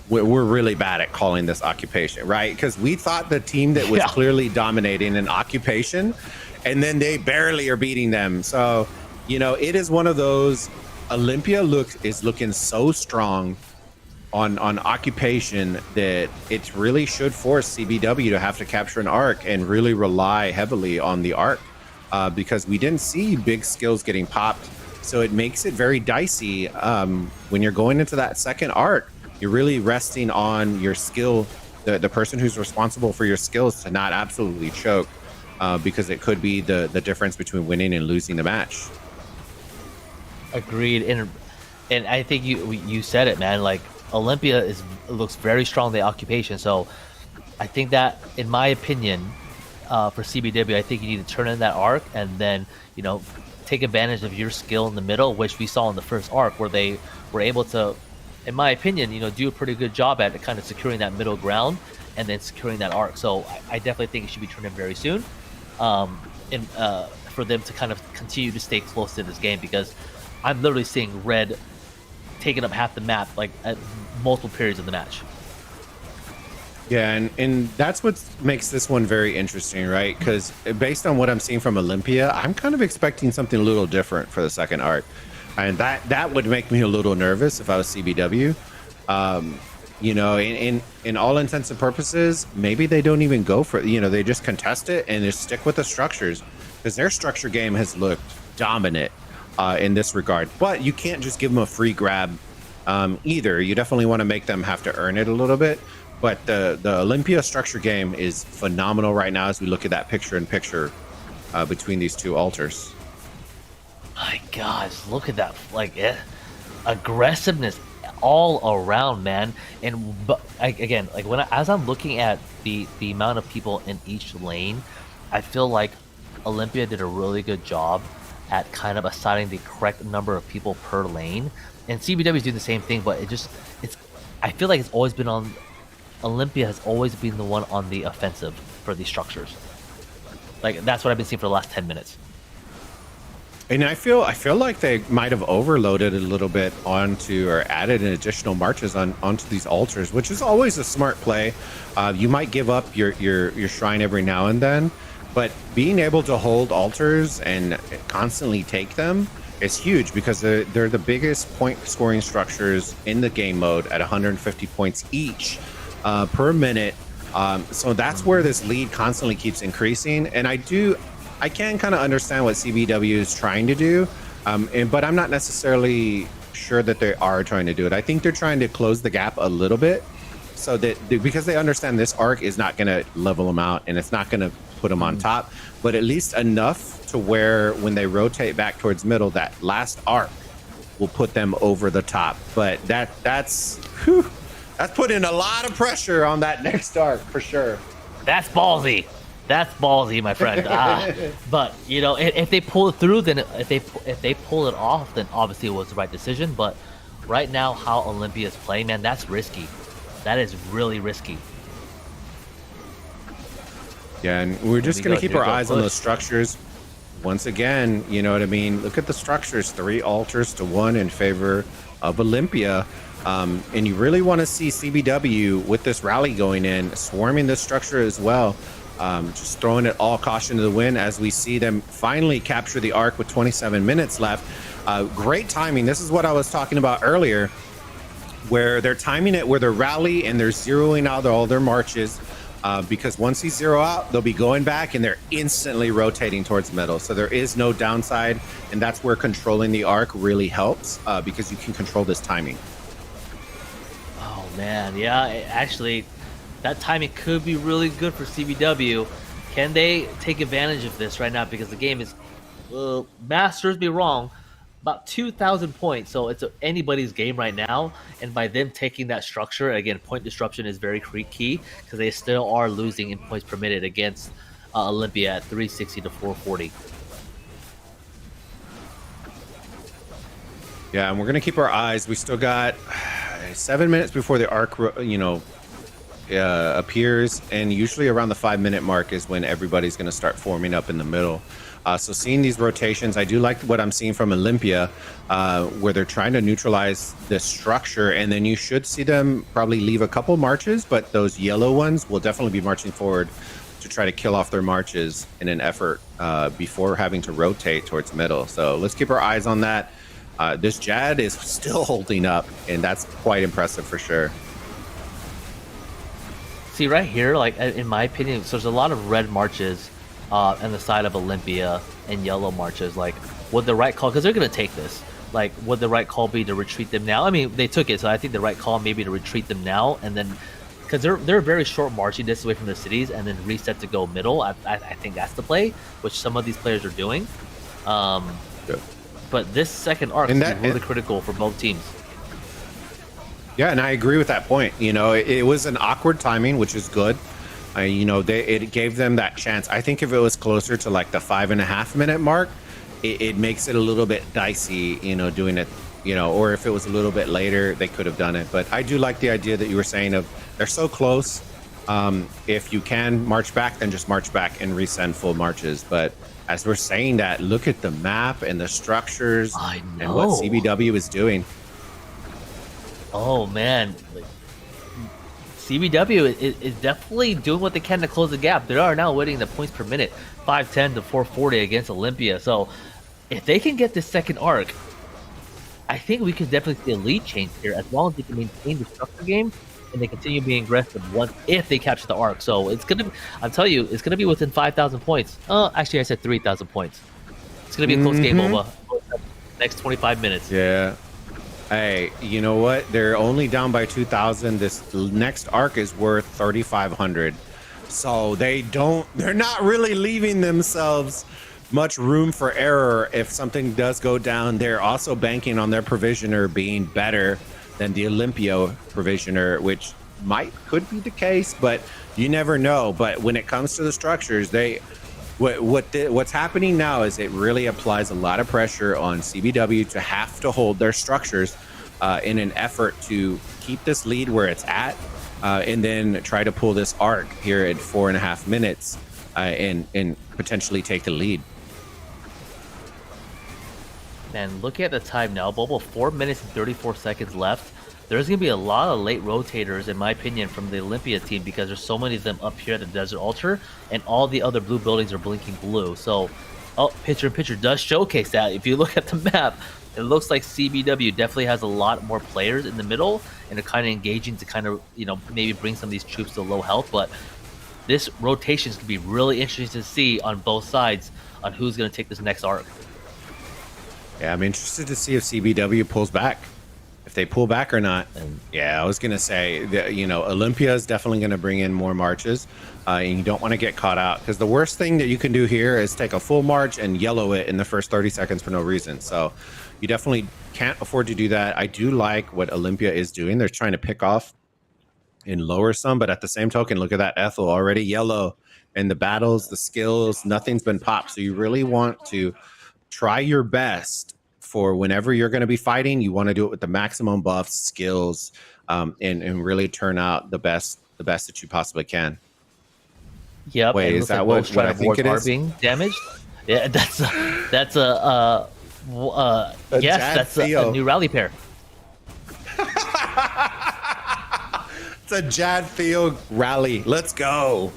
we're really bad at calling this occupation, right? Because we thought the team that was clearly dominating an occupation, and then they barely are beating them. So, you know, it is one of those. Olympia is looking so strong on occupation that it really should force CBW to have to capture an arc and really rely heavily on the arc, because we didn't see big skills getting popped. So it makes it very dicey when you're going into that second arc. You're really resting on your skill, the person who's responsible for your skills, to not absolutely choke, because it could be the difference between winning and losing the match. Agreed. And I think you said it, man. Like, Olympia looks very strong in the occupation. So I think that, in my opinion, for CBW, I think you need to turn in that arc and then, take advantage of your skill in the middle, which we saw in the first arc, where they were able to, in my opinion, do a pretty good job at kind of securing that middle ground and then securing that arc. So I definitely think it should be turned in very soon, for them to kind of continue to stay close to this game, because I'm literally seeing red taking up half the map like at multiple periods of the match. Yeah, and that's what makes this one very interesting, right? Because based on what I'm seeing from Olympia, I'm kind of expecting something a little different for the second arc, and that would make me a little nervous if I was CBW. In all intents and purposes, maybe they don't even go for they just contest it and just stick with the structures, because their structure game has looked dominant in this regard. But you can't just give them a free grab either. You definitely want to make them have to earn it a little bit. But the Olympia structure game is phenomenal right now as we look at that picture-in-picture between these two altars. My gosh, look at that! Aggressiveness all around, man. And again, as I'm looking at the amount of people in each lane, I feel like Olympia did a really good job at kind of assigning the correct number of people per lane, and CBW is doing the same thing. But I feel like it's always been on. Olympia has always been the one on the offensive for these structures. That's what I've been seeing for the last 10 minutes. And I feel like they might have overloaded a little bit onto, or added an additional marches onto these altars, which is always a smart play. You might give up your shrine every now and then, but being able to hold altars and constantly take them is huge, because they're the biggest point scoring structures in the game mode at 150 points each per minute. So that's where this lead constantly keeps increasing. And I can kind of understand what CBW is trying to do, but I'm not necessarily sure that they are trying to do it. I think they're trying to close the gap a little bit, so that because they understand this arc is not going to level them out and it's not going to put them on top, but at least enough to where when they rotate back towards middle, that last arc will put them over the top. But that's putting a lot of pressure on that next arc for sure. That's ballsy. That's ballsy, my friend. But if they pull it through, then if they pull it off, then obviously it was the right decision. But right now, how Olympia is playing, man, that's risky. That is really risky. Yeah, and we're just gonna keep our eyes on those structures. Once again, you know what I mean? Look at the structures, 3 altars to 1 in favor of Olympia. And you really want to see CBW with this rally going in, swarming this structure as well. Just throwing it all caution to the wind as we see them finally capture the arc with 27 minutes left. Great timing. This is what I was talking about earlier, where they're timing it where they're rally and they're zeroing out all their marches. Because once you zero out, they'll be going back and they're instantly rotating towards middle. So there is no downside. And that's where controlling the arc really helps, because you can control this timing. Oh, man. Yeah, actually, that timing could be really good for CBW. Can they take advantage of this right now? Because the game is, masters me wrong, about 2,000 points. So it's anybody's game right now. And by them taking that structure, again, point disruption is very key, because they still are losing in points per minute against Olympia at 360 to 440. Yeah, and we're gonna keep our eyes. We still got 7 minutes before the arc, appears, and usually around the 5-minute mark is when everybody's gonna start forming up in the middle. So seeing these rotations, I do like what I'm seeing from Olympia, where they're trying to neutralize the structure, and then you should see them probably leave a couple marches, but those yellow ones will definitely be marching forward to try to kill off their marches in an effort before having to rotate towards middle. So let's keep our eyes on that. This Jad is still holding up, and that's quite impressive for sure. See right here, in my opinion, so there's a lot of red marches on the side of Olympia and yellow marches. Would the right call, because they're going to take this, would the right call be to retreat them now? I mean, they took it, so I think the right call may be to retreat them now, and then, because they're very short marching distance away from the cities, and then reset to go middle. I think that's the play, which some of these players are doing. But this second arc is really critical for both teams. Yeah, and I agree with that point. It was an awkward timing, which is good. It gave them that chance. I think if it was closer to like the 5.5 minute mark, it makes it a little bit dicey, doing it, or if it was a little bit later, they could have done it. But I do like the idea that you were saying of they're so close. If you can march back, then just march back and resend full marches. But as we're saying that, look at the map and the structures and what CBW is doing. Oh man, CBW is definitely doing what they can to close the gap. They are now winning the points per minute, 510 to 440 against Olympia. So if they can get this second arc, I think we could definitely see a lead change here, as long as they can maintain the structure game and they continue being aggressive if they capture the arc. So it's gonna, I'm telling you, it's gonna be within 5,000 points. Actually, I said 3,000 points. It's gonna be a close game over next 25 minutes. Yeah. Hey, you know what? They're only down by 2,000. This next arc is worth 3,500. So they're not really leaving themselves much room for error if something does go down. They're also banking on their provisioner being better than the Olympia provisioner, which could be the case, but you never know. But when it comes to the structures, what's happening now is it really applies a lot of pressure on CBW to have to hold their structures in an effort to keep this lead where it's at, and then try to pull this arc here at 4.5 minutes and potentially take the lead. Man, looking at the time now, Bobo, 4 minutes and 34 seconds left. There's going to be a lot of late rotators, in my opinion, from the Olympia team, because there's so many of them up here at the Desert Altar, and all the other blue buildings are blinking blue. So, picture does showcase that. If you look at the map, it looks like CBW definitely has a lot more players in the middle, and they're kind of engaging to kind of, maybe bring some of these troops to low health. But this rotation is going to be really interesting to see on both sides on who's going to take this next arc. Yeah, I'm interested to see if CBW pulls back. If they pull back or not. And yeah, I was going to say that, Olympia is definitely going to bring in more marches, and you don't want to get caught out, because the worst thing that you can do here is take a full march and yellow it in the first 30 seconds for no reason. So you definitely can't afford to do that. I do like what Olympia is doing. They're trying to pick off and lower some, but at the same token, look at that Ethel already yellow in the battles, the skills, nothing's been popped. So you really want to try your best for whenever you're going to be fighting. You want to do it with the maximum buffs, skills, and really turn out the best that you possibly can. Yep. Wait, is that what I think it is? Being damaged? Yeah, that's a new rally pair. It's a Jad Theo rally. Let's go.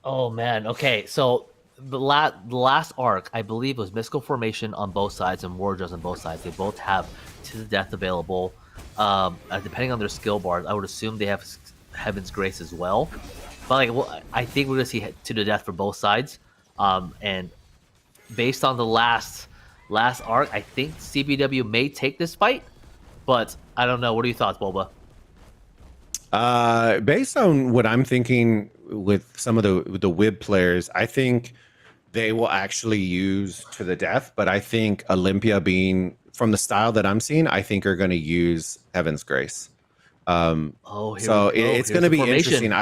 Oh man. Okay, so the last arc, I believe, was Mystical Formation on both sides and Wardrows on both sides. They both have To the Death available. Depending on their skill bars, I would assume they have Heaven's Grace as well. But I think we're gonna see To the Death for both sides. And based on the last arc, I think CBW may take this fight, but I don't know. What are your thoughts, Boba? Based on what I'm thinking with some of the WIB players, I think they will actually use To the Death, but I think Olympia, being from the style that I'm seeing, I think are going to use Heaven's Grace. It's going to be interesting.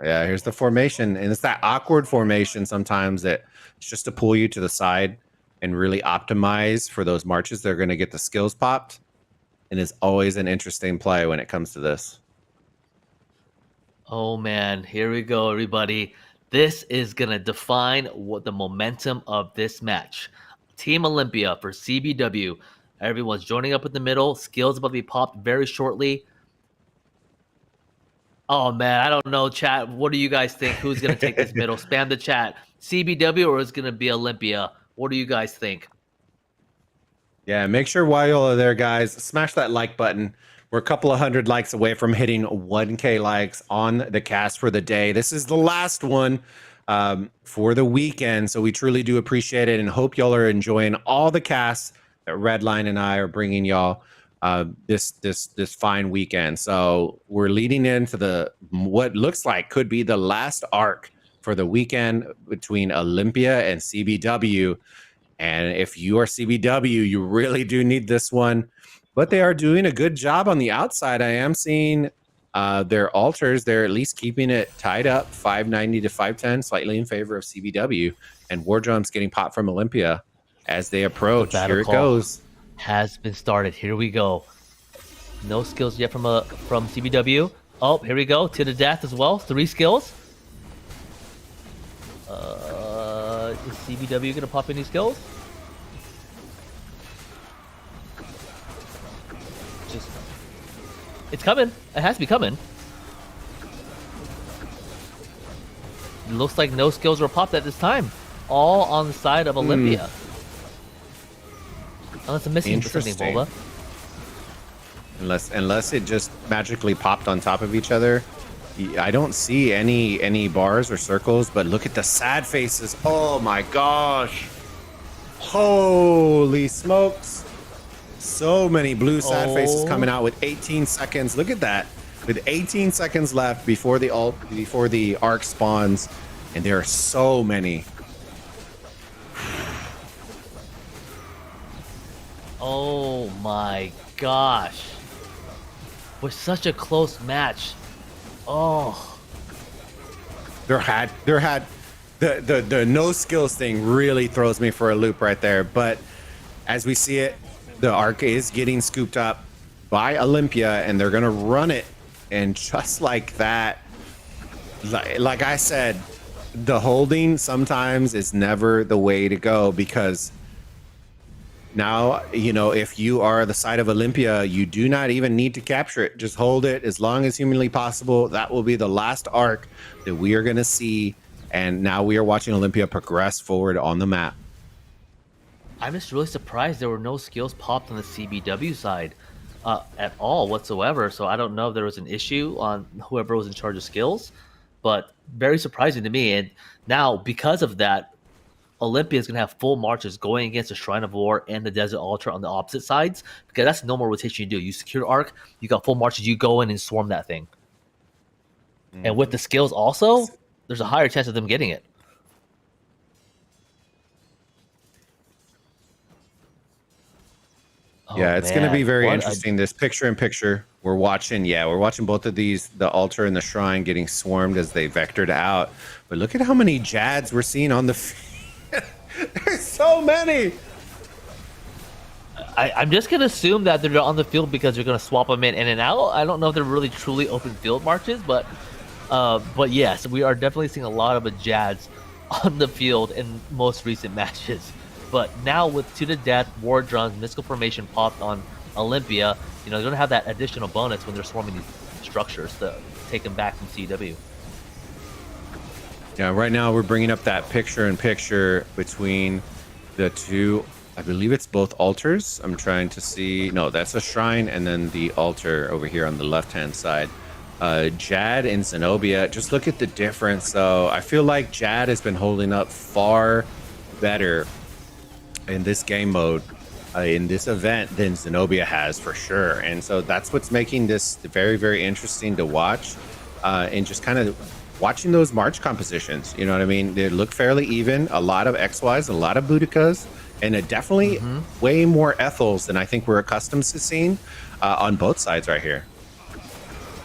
Here's the formation, and it's that awkward formation sometimes that it's just to pull you to the side and really optimize for those marches. They're going to get the skills popped, and it's always an interesting play when it comes to this. Oh man, here we go, everybody. This is going to define what the momentum of this match. Team Olympia for CBW. Everyone's joining up in the middle. Skills about to be popped very shortly. Oh man, I don't know, chat. What do you guys think? Who's going to take this middle? Spam the chat. CBW or is it going to be Olympia? What do you guys think? Yeah, make sure while you're there, guys, smash that like button. We're a couple of hundred likes away from hitting 1K likes on the cast for the day. This is the last one for the weekend, so we truly do appreciate it and hope y'all are enjoying all the casts that Redline and I are bringing y'all this fine weekend. So we're leading into what looks like could be the last arc for the weekend between Olympia and CBW. And if you are CBW, you really do need this one. But they are doing a good job on the outside. I am seeing Their altars, they're at least keeping it tied up 590 to 510, slightly in favor of CBW. And War Drum's getting popped from Olympia as they approach. Battle Here it call goes. has been started. Here we go. No skills yet from CBW. Oh, here we go. To the death as well. 3 skills. Is CBW gonna pop any skills? Just, it's coming. It has to be coming. It looks like no skills were popped at this time. All on the side of Olympia. Unless I'm missing something, Interesting. Volva. Unless it just magically popped on top of each other. I don't see any bars or circles, but look at the sad faces. Oh my gosh. Holy smokes. So many blue sad faces coming out with 18 seconds. Look at that. With 18 seconds left before the arc spawns, and there are so many. Oh my gosh. Was such a close match. Oh. There had the no skills thing really throws me for a loop right there. But as we see it, the arc is getting scooped up by Olympia, and they're gonna run it. And just like that, like I said, the holding sometimes is never the way to go, because now, you know, if you are the side of Olympia, you do not even need to capture it. Just hold it as long as humanly possible. That will be the last arc that we are going to see. And now we are watching Olympia progress forward on the map. I'm just really surprised there were no skills popped on the CBW side at all whatsoever. So I don't know if there was an issue on whoever was in charge of skills, but very surprising to me. And now, because of that, Olympia is going to have full marches going against the Shrine of War and the Desert Altar on the opposite sides, because that's the normal rotation you do. You secure arc, you got full marches, you go in and swarm that thing. And with the skills also, there's a higher chance of them getting it. Yeah, it's going to be very What interesting. This picture in picture, we're watching both of these, the altar and the shrine, getting swarmed as they vectored out. But look at how many Jads we're seeing on the field. There's so many. I'm just going to assume that they're on the field because they're going to swap them in and out. I don't know if they're really truly open field marches, but yes, we are definitely seeing a lot of Jads on the field in most recent matches. But now with To the Death, War Drums, Mystical Formation popped on Olympia, you know, they're going to have that additional bonus when they're swarming these structures to take them back from CW. Yeah, right now we're bringing up that picture in picture between the two. I believe it's both altars. I'm trying to see. No, that's a shrine, and then the altar over here on the left-hand side. Jad and Zenobia, just look at the difference. So I feel like Jad has been holding up far better in this game mode, in this event, than Zenobia has for sure. And so that's what's making this very, very interesting to watch, and just kind of watching those March compositions. You know what I mean? They look fairly even. A lot of XYs, a lot of Boudikas, and definitely way more Ethels than I think we're accustomed to seeing on both sides right here.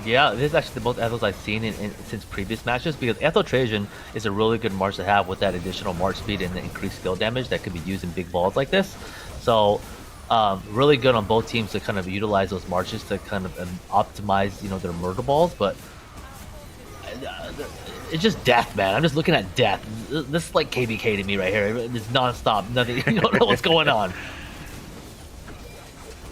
Yeah, this is actually the most Ethels I've seen since previous matches, because Ethel Trajan is a really good March to have with that additional March speed and the increased skill damage that could be used in big balls like this. So really good on both teams to kind of utilize those marches to kind of optimize, you know, their murder balls. But it's just death, man. I'm just looking at death. This is like KBK to me right here. It's nonstop. Nothing. You don't know what's going on.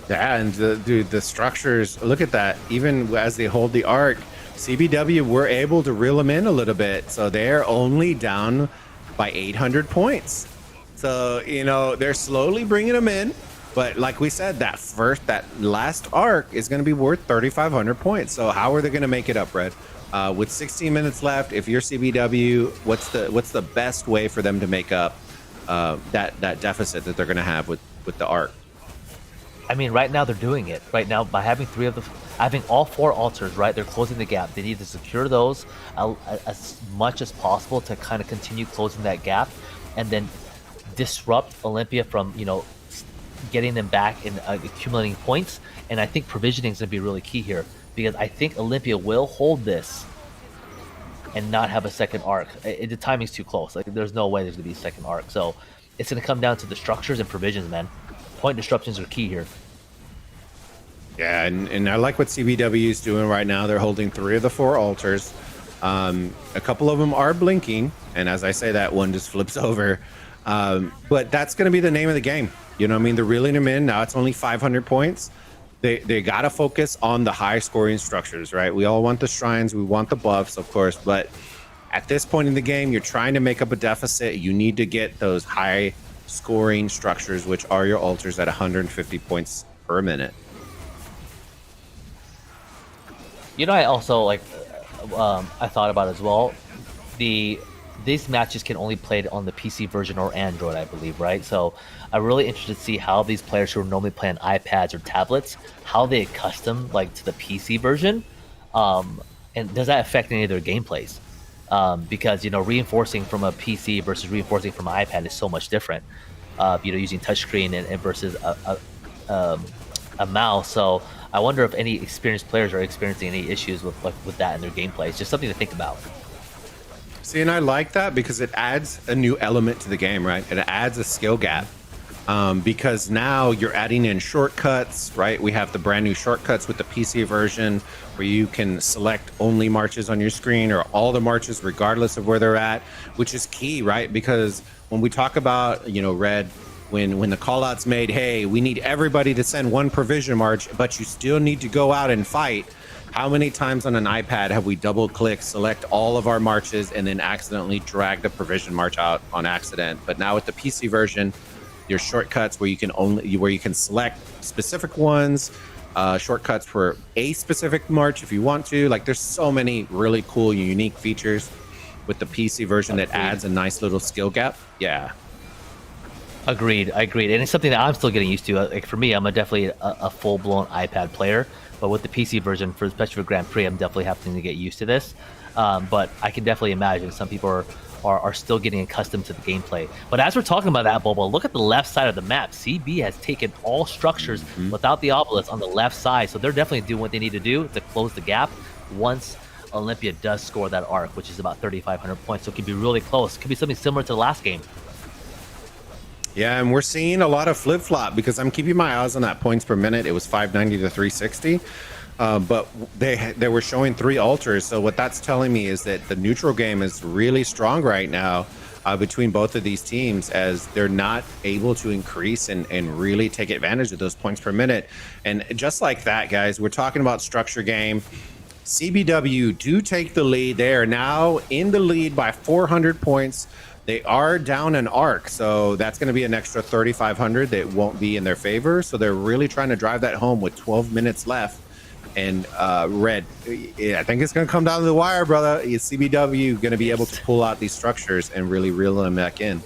Yeah, and dude, the structures, look at that. Even as they hold the arc, CBW were able to reel them in a little bit. So they're only down by 800 points. So, you know, they're slowly bringing them in. But like we said, that last arc is going to be worth 3,500 points. So how are they going to make it up, Red? With 16 minutes left, if you're CBW, what's the best way for them to make up that deficit that they're going to have with the arc? I mean, right now they're doing it. Right now, by having having all 4 altars, right, they're closing the gap. They need to secure those as much as possible to kind of continue closing that gap, and then disrupt Olympia from, you know, getting them back and accumulating points. And I think provisioning is going to be really key here, because I think Olympia will hold this and not have a second arc. The timing's too close. Like, there's no way there's gonna be a second arc. So it's gonna come down to the structures and provisions, man. Point disruptions are key here. Yeah, and I like what CBW is doing right now. They're holding 3 of the 4 altars. A couple of them are blinking, and as I say that, one just flips over. But that's going to be the name of the game. You know what I mean? They're reeling them in. Now it's only 500 points. They got to focus on the high scoring structures, right? We all want the shrines. We want the buffs, of course. But at this point in the game, you're trying to make up a deficit. You need to get those high scoring structures, which are your altars, at 150 points per minute. You know, I also like. I thought about as well. These matches can only play on the PC version or Android, I believe, right? So I'm really interested to see how these players who are normally playing iPads or tablets, how they accustom like to the PC version, and does that affect any of their gameplays? Because you know, reinforcing from a PC versus reinforcing from an iPad is so much different. You know, using touchscreen and versus a mouse. So I wonder if any experienced players are experiencing any issues with that in their gameplay. It's just something to think about. See, and I like that because it adds a new element to the game, right? It adds a skill gap. Because now you're adding in shortcuts, right? We have the brand new shortcuts with the PC version where you can select only marches on your screen or all the marches regardless of where they're at, which is key, right? Because when we talk about, you know, Red, when the call out's made, hey, we need everybody to send one provision march, but you still need to go out and fight. How many times on an iPad have we double click, select all of our marches, and then accidentally drag the provision march out on accident? But now with the PC version, there's shortcuts where you can select specific ones, shortcuts for a specific march if you want to. Like, there's so many really cool, unique features with the PC version that adds a nice little skill gap. Yeah. Agreed. And it's something that I'm still getting used to. Like, for me, I'm definitely a full-blown iPad player, but with the PC version, especially for Grand Prix, I'm definitely having to get used to this. But I can definitely imagine some people are still getting accustomed to the gameplay. But as we're talking about that, Bobo, look at the left side of the map. CB has taken all structures without the obelisk on the left side, so they're definitely doing what they need to do to close the gap once Olympia does score that arc, which is about 3,500 points. So it could be really close. It could be something similar to the last game. Yeah, and we're seeing a lot of flip-flop because I'm keeping my eyes on that points per minute. It was 590 to 360, but they were showing 3 altars. So what that's telling me is that the neutral game is really strong right now between both of these teams, as they're not able to increase and really take advantage of those points per minute. And just like that, guys, we're talking about structure game. CBW do take the lead. They are now in the lead by 400 points. They are down an arc, so that's going to be an extra 3,500 that won't be in their favor. So they're really trying to drive that home with 12 minutes left. And Red, I think it's going to come down to the wire, brother. Is CBW going to be able to pull out these structures and really reel them back in?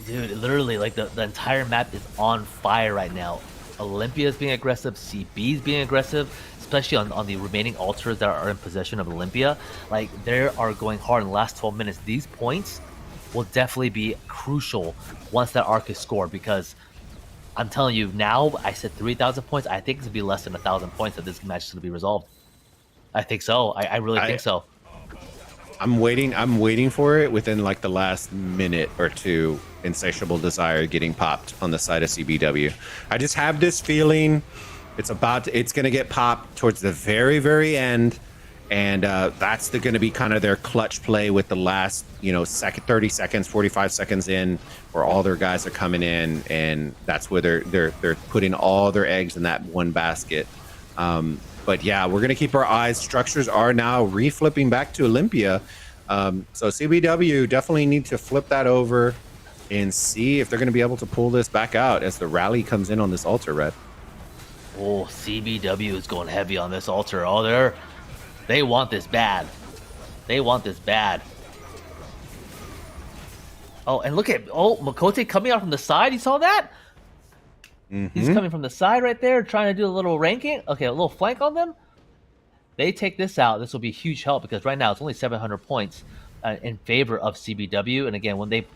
Dude, literally, like the entire map is on fire right now. Olympia is being aggressive, CB is being aggressive, especially on the remaining altars that are in possession of Olympia. Like, they are going hard in the last 12 minutes. These points will definitely be crucial once that arc is scored, because I'm telling you now, I said 3,000 points. I think it's going to be less than 1,000 points that this match is going to be resolved. I think so. I really think so. I'm waiting for it within like the last minute or two. Insatiable Desire getting popped on the side of CBW. I just have this feeling it's going to get popped towards the very, very end. And that's going to be kind of their clutch play with the last, 30 seconds, 45 seconds in, where all their guys are coming in, and that's where they're putting all their eggs in that one basket. But yeah, we're going to keep our eyes. Structures are now reflipping back to Olympia. So CBW definitely need to flip that over and see if they're going to be able to pull this back out as the rally comes in on this altar, Red. Oh, CBW is going heavy on this altar. Oh, they want this bad. They want this bad. Oh, and look at Makote coming out from the side. You saw that? He's coming from the side right there, trying to do a little ranking. Okay, a little flank on them. They take this out. This will be a huge help, because right now it's only 700 points in favor of CBW. And again, when they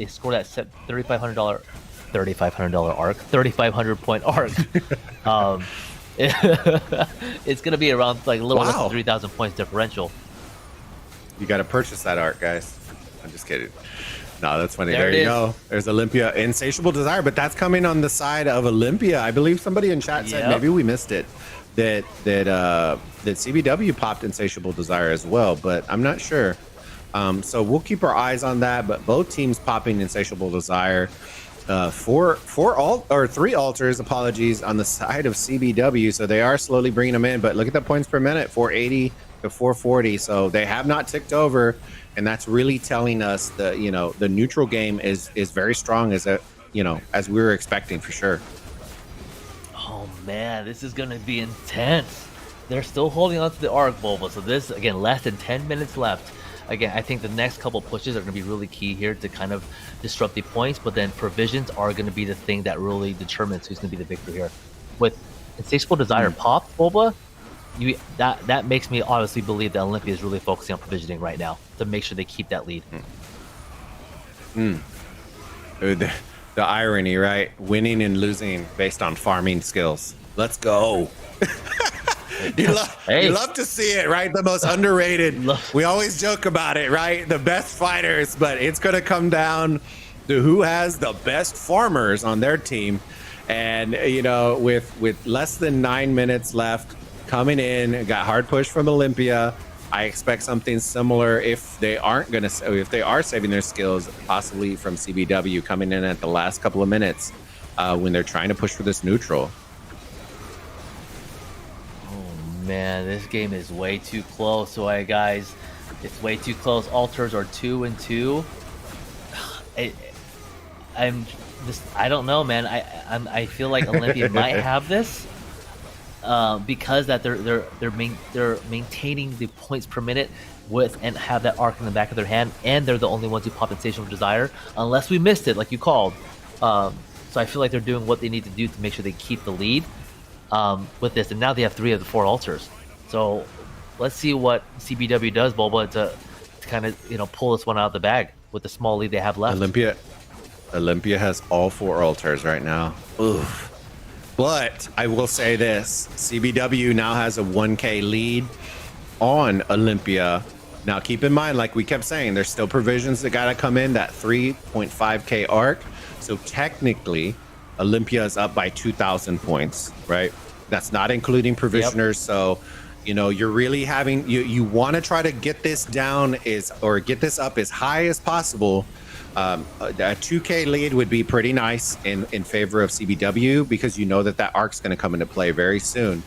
score that $3,500 arc, 3,500 point arc. It's gonna be around like a little less Wow. than 3,000 points differential. You got to purchase that art, guys. I'm just kidding. No, that's funny. There There it you is. go. There's Olympia, Insatiable Desire, but that's coming on the side of Olympia. I believe somebody in chat said Yep. maybe we missed it. That CBW popped Insatiable Desire as well, but I'm not sure. So we'll keep our eyes on that. But both teams popping Insatiable Desire. Three altars, apologies, on the side of CBW. So they are slowly bringing them in. But look at the points per minute, 480 to 440. So they have not ticked over, and that's really telling us the neutral game is very strong as as we were expecting for sure. Oh man, this is gonna be intense. They're still holding on to the arc, Bulba. So this again, less than 10 minutes left. Again, I think the next couple pushes are going to be really key here to kind of disrupt the points, but then provisions are going to be the thing that really determines who's going to be the victor here. With Insatiable Desire pop, Bulba, that makes me honestly believe that Olympia is really focusing on provisioning right now to make sure they keep that lead. The irony, right? Winning and losing based on farming skills. Let's go. You love to see it, right? The most underrated. We always joke about it, right? The best fighters, but it's going to come down to who has the best farmers on their team. And, with less than 9 minutes left coming in, got hard push from Olympia. I expect something similar if they are saving their skills, possibly from CBW coming in at the last couple of minutes when they're trying to push for this neutral. Man, this game is way too close. So, guys, it's way too close. Altars are 2-2. I don't know, man. I feel like Olympia might have this because that they're maintaining the points per minute and have that arc in the back of their hand, and they're the only ones who pop Insatiable Desire, unless we missed it, like you called. So I feel like they're doing what they need to do to make sure they keep the lead. With this, and now they have 3 of the 4 altars. So let's see what CBW does, Bulba, to kind of pull this one out of the bag with the small lead they have left. Olympia has all 4 altars right now. Oof. But I will say this: CBW now has a 1K lead on Olympia. Now keep in mind, like we kept saying, there's still provisions that gotta come in, that 3.5K arc. So technically, Olympia is up by 2,000 points, right? That's not including provisioners. Yep. So, you're really having, you want to try to get this down get this up as high as possible. A 2K lead would be pretty nice in favor of CBW because that arc's going to come into play very soon.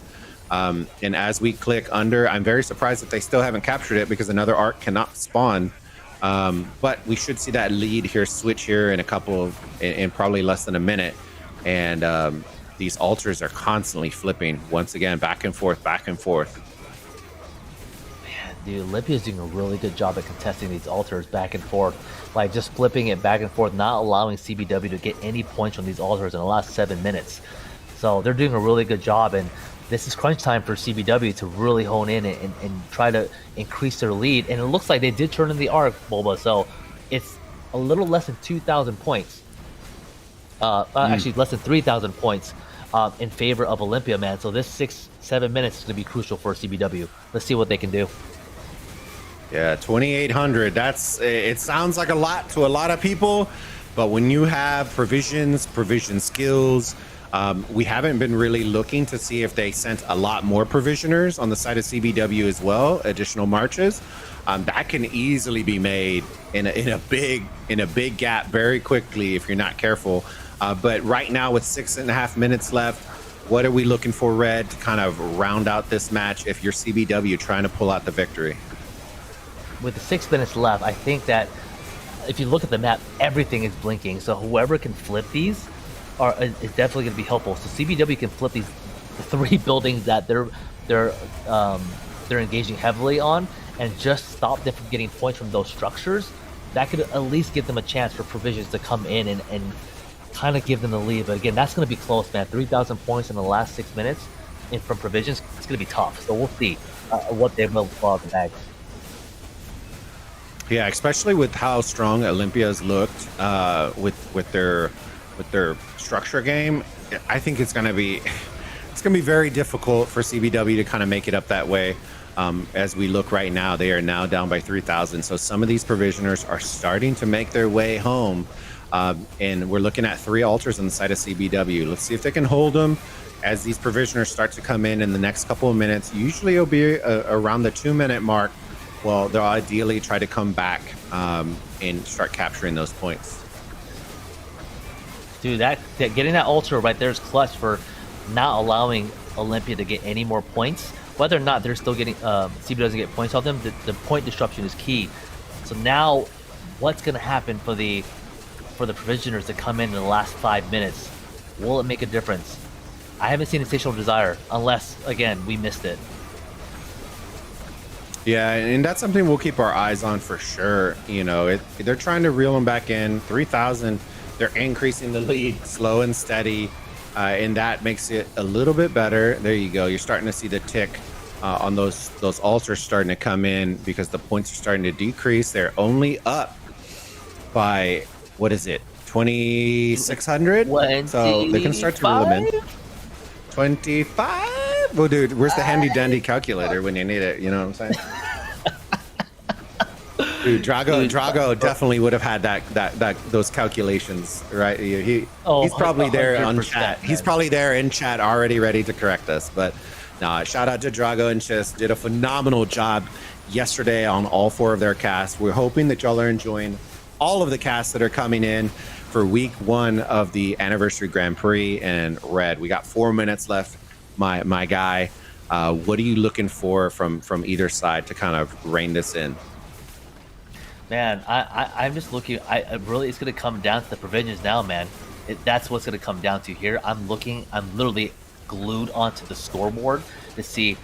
And as we click under, I'm very surprised that they still haven't captured it because another arc cannot spawn. But we should see that lead here switch here in probably less than a minute. And these altars are constantly flipping once again, back and forth. Man, dude, Olympia's doing a really good job at contesting these altars back and forth, like just flipping it back and forth, not allowing CBW to get any points from these altars in the last 7 minutes. So they're doing a really good job, and this is crunch time for CBW to really hone in and try to increase their lead. And it looks like they did turn in the arc, Bulba, so it's a little less than 2,000 points. Actually less than 3,000 points in favor of Olympia, man. So this 6-7 minutes is going to be crucial for CBW. Let's see what they can do. Yeah, 2,800. It sounds like a lot to a lot of people, but when you have provision skills, we haven't been really looking to see if they sent a lot more provisioners on the side of CBW as well, additional marches. That can easily be made in a big gap very quickly if you're not careful. But right now, with 6.5 minutes left, what are we looking for, Red, to kind of round out this match if you're CBW trying to pull out the victory? With the 6 minutes left, I think that if you look at the map, everything is blinking. So whoever can flip these is definitely going to be helpful. So CBW can flip the 3 buildings that they're engaging heavily on, and just stop them from getting points from those structures. That could at least give them a chance for provisions to come in and kind of give them the lead. But again, that's going to be close, man. 3,000 points in the last 6 minutes from provisions, it's going to be tough. So we'll see what they will pull out the bag. Yeah, especially with how strong Olympia's looked with their structure game. I think it's going to be it's going to be very difficult for CBW to kind of make it up that way. As we look right now, they are now down by 3,000. So some of these provisioners are starting to make their way home. And we're looking at 3 altars on the side of CBW. Let's see if they can hold them as these provisioners start to come in the next couple of minutes. Usually it'll be around the 2-minute mark. Well, they'll ideally try to come back and start capturing those points. Dude, that getting that altar right there is clutch for not allowing Olympia to get any more points. Whether or not they're still getting CB doesn't get points off them, the point disruption is key. So now, what's going to happen for the provisioners to come in the last 5 minutes? Will it make a difference? I haven't seen Insatiable Desire unless, again, we missed it. Yeah, and that's something we'll keep our eyes on for sure. You know, they're trying to reel them back in. 3,000, they're increasing the lead slow and steady, and that makes it a little bit better. There you go. You're starting to see the tick on those altars starting to come in because the points are starting to decrease. They're only up by, what is it, 2,600? So they can start to reel them in. 25? Well, dude, where's the handy dandy calculator when you need it? You know what I'm saying? Dude, Drago definitely would have had those calculations, right? He's probably there on chat. He's probably there in chat already ready to correct us. But nah, shout out to Drago and Chis. Did a phenomenal job yesterday on all 4 of their casts. We're hoping that y'all are enjoying all of the casts that are coming in for week 1 of the Anniversary Grand Prix. And Red, we got 4 minutes left. My guy, what are you looking for from either side to kind of rein this in? Man, I'm just looking. I really, it's going to come down to the provisions now, man. That's what's going to come down to here. I'm literally glued onto the scoreboard to see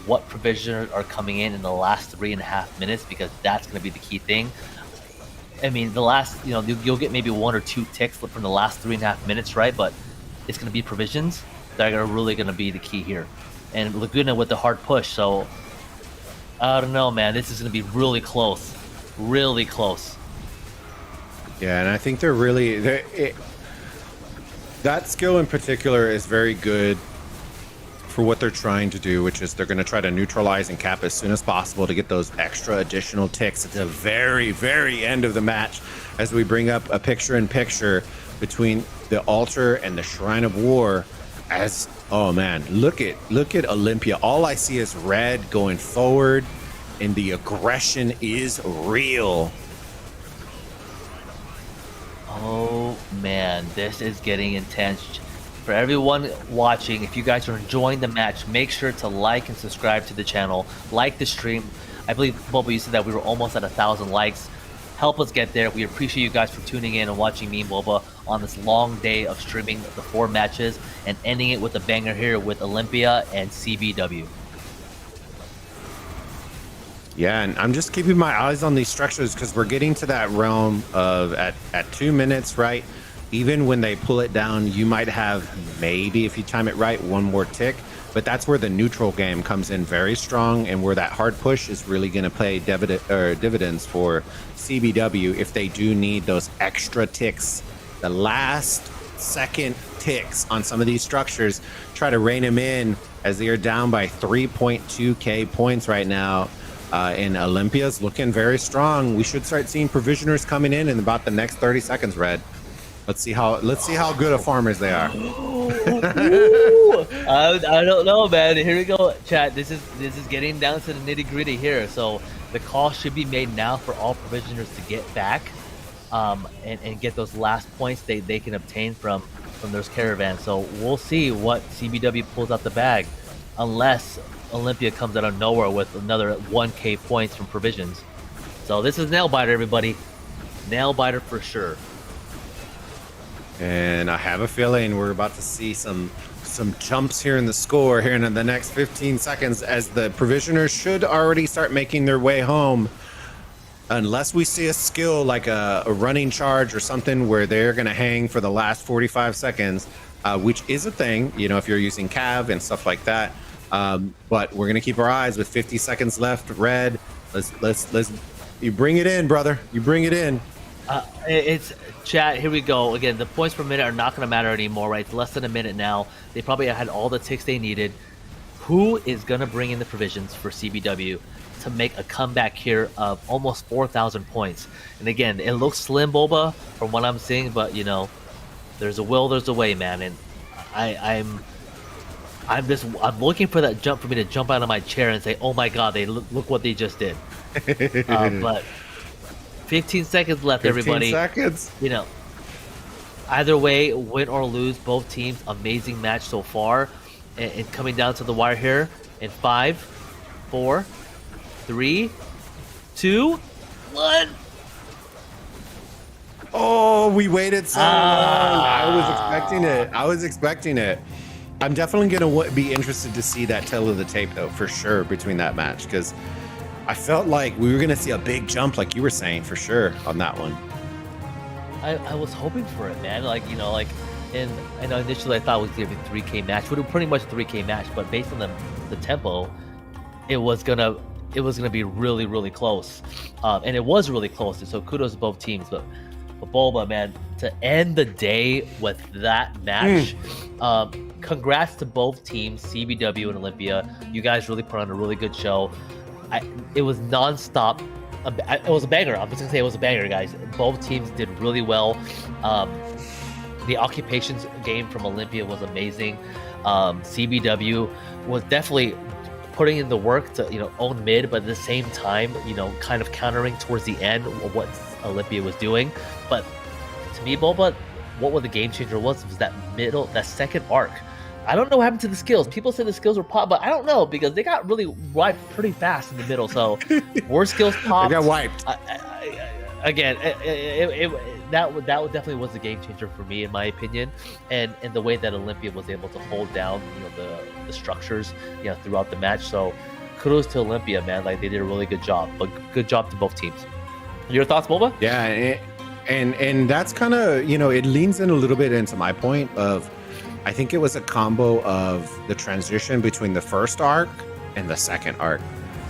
what provisioners are coming in the last 3.5 minutes, because that's going to be the key thing. I mean, the last, you'll get maybe 1 or 2 ticks from the last 3.5 minutes, right? But it's going to be provisions that are really going to be the key here. And Laguna with the hard push, so I don't know, man. This is going to be really close. Really close. Yeah, and I think they're really... that skill in particular is very good for what they're trying to do, which is they're going to try to neutralize and cap as soon as possible to get those extra additional ticks at the very, very end of the match as we bring up a picture-in-picture between the altar and the Shrine of War. Oh man, look at Olympia. All I see is red going forward, and the aggression is real. Oh man, this is getting intense. For everyone watching, if you guys are enjoying the match, make sure to like and subscribe to the channel, like the stream. I believe, Bobo, you said that we were almost at 1,000 likes. Help us get there. We appreciate you guys for tuning in and watching me and Boba on this long day of streaming the 4 matches and ending it with a banger here with Olympia and CBW. Yeah, and I'm just keeping my eyes on these structures because we're getting to that realm of at 2 minutes, right? Even when they pull it down, you might have maybe, if you time it right, 1 more tick. But that's where the neutral game comes in very strong, and where that hard push is really going to pay dividends for CBW if they do need those extra ticks, the last second ticks on some of these structures. Try to rein them in as they are down by 3.2k points right now. And Olympia's looking very strong. We should start seeing provisioners coming in about the next 30 seconds. Red. Let's see how good of farmers they are. I don't know, man. Here we go, chat. This is getting down to the nitty gritty here. So the call should be made now for all provisioners to get back, and get those last points they can obtain from those caravans. So we'll see what CBW pulls out the bag, unless Olympia comes out of nowhere with another 1k points from provisions. So this is nail biter, everybody. Nail biter for sure. And I have a feeling we're about to see some jumps here in the score here in the next 15 seconds, as the provisioners should already start making their way home, unless we see a skill like a running charge or something where they're going to hang for the last 45 seconds, which is a thing, if you're using Cav and stuff like that. But we're going to keep our eyes with 50 seconds left. Red, let's you bring it in, brother. You bring it in. It's chat. Here we go again. The points per minute are not going to matter anymore, right? It's less than a minute now. They probably had all the ticks they needed. Who is going to bring in the provisions for CBW to make a comeback here of almost 4,000 points? And again, it looks slim, Boba, from what I'm seeing, but you know, there's a will, there's a way, man. And I'm looking for that jump for me to jump out of my chair and say, "Oh my God, look what they just did." But 15 seconds left, 15 everybody. seconds. You know, either way, win or lose, both teams, amazing match so far. And coming down to the wire here in 5, 4, 3, 2, 1. Oh, we waited so long. I was expecting it. I'm definitely going to be interested to see that tail of the tape, though, for sure, between that match, because I felt like we were going to see a big jump, like you were saying, for sure, on that one. I was hoping for it, man. Like, you know, like, and I know initially I thought it was going to be a 3K match. Would have pretty much a 3K match, but based on the tempo, it was gonna be really, really close. And it was really close. So kudos to both teams. But Bulba, man, to end the day with that match, congrats to both teams, CBW and Olympia. You guys really put on a really good show. It was nonstop. It was a banger. I'm just gonna say it was a banger, guys. Both teams did really well. The occupations game from Olympia was amazing. CBW was definitely putting in the work to, you know, own mid, but at the same time, you know, kind of countering towards the end what Olympia was doing. But to me, Boba, what the game changer was that second arc. I don't know what happened to the skills. People said the skills were popped, but I don't know because they got really wiped pretty fast in the middle. So more skills popped. They got wiped. Again, that definitely was the game changer for me, in my opinion, and the way that Olympia was able to hold down, you know, the structures, you know, throughout the match. So kudos to Olympia, man. Like, they did a really good job. But good job to both teams. Your thoughts, Boba? Yeah, and that's kind of, you know, it leans in a little bit into my point of, I think it was a combo of the transition between the first arc and the second arc.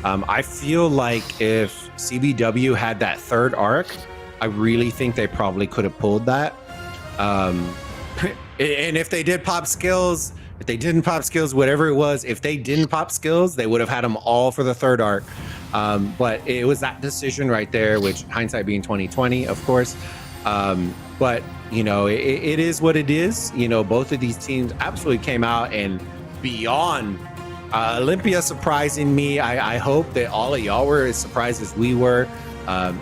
I feel like if CBW had that third arc, I really think they probably could have pulled that. And if they did pop skills, if they didn't pop skills, whatever it was, if they didn't pop skills, they would have had them all for the third arc. But it was that decision right there, which hindsight being 2020, of course. But, you know, it is what it is. You know, both of these teams absolutely came out and beyond. Olympia surprising me. I hope that all of y'all were as surprised as we were.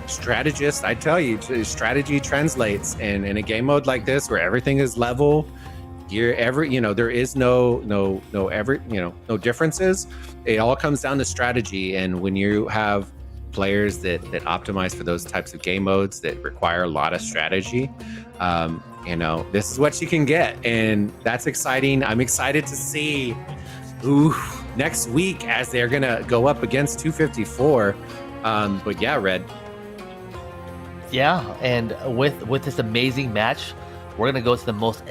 Strategist, I tell you, strategy translates. And in a game mode like this, where everything is level, there is no differences. It all comes down to strategy. And when you have players that optimize for those types of game modes that require a lot of strategy, you know, this is what you can get, and that's exciting. I'm excited to see next week as they're gonna go up against 254. But yeah, Red. Yeah, and with this amazing match, we're gonna go to the most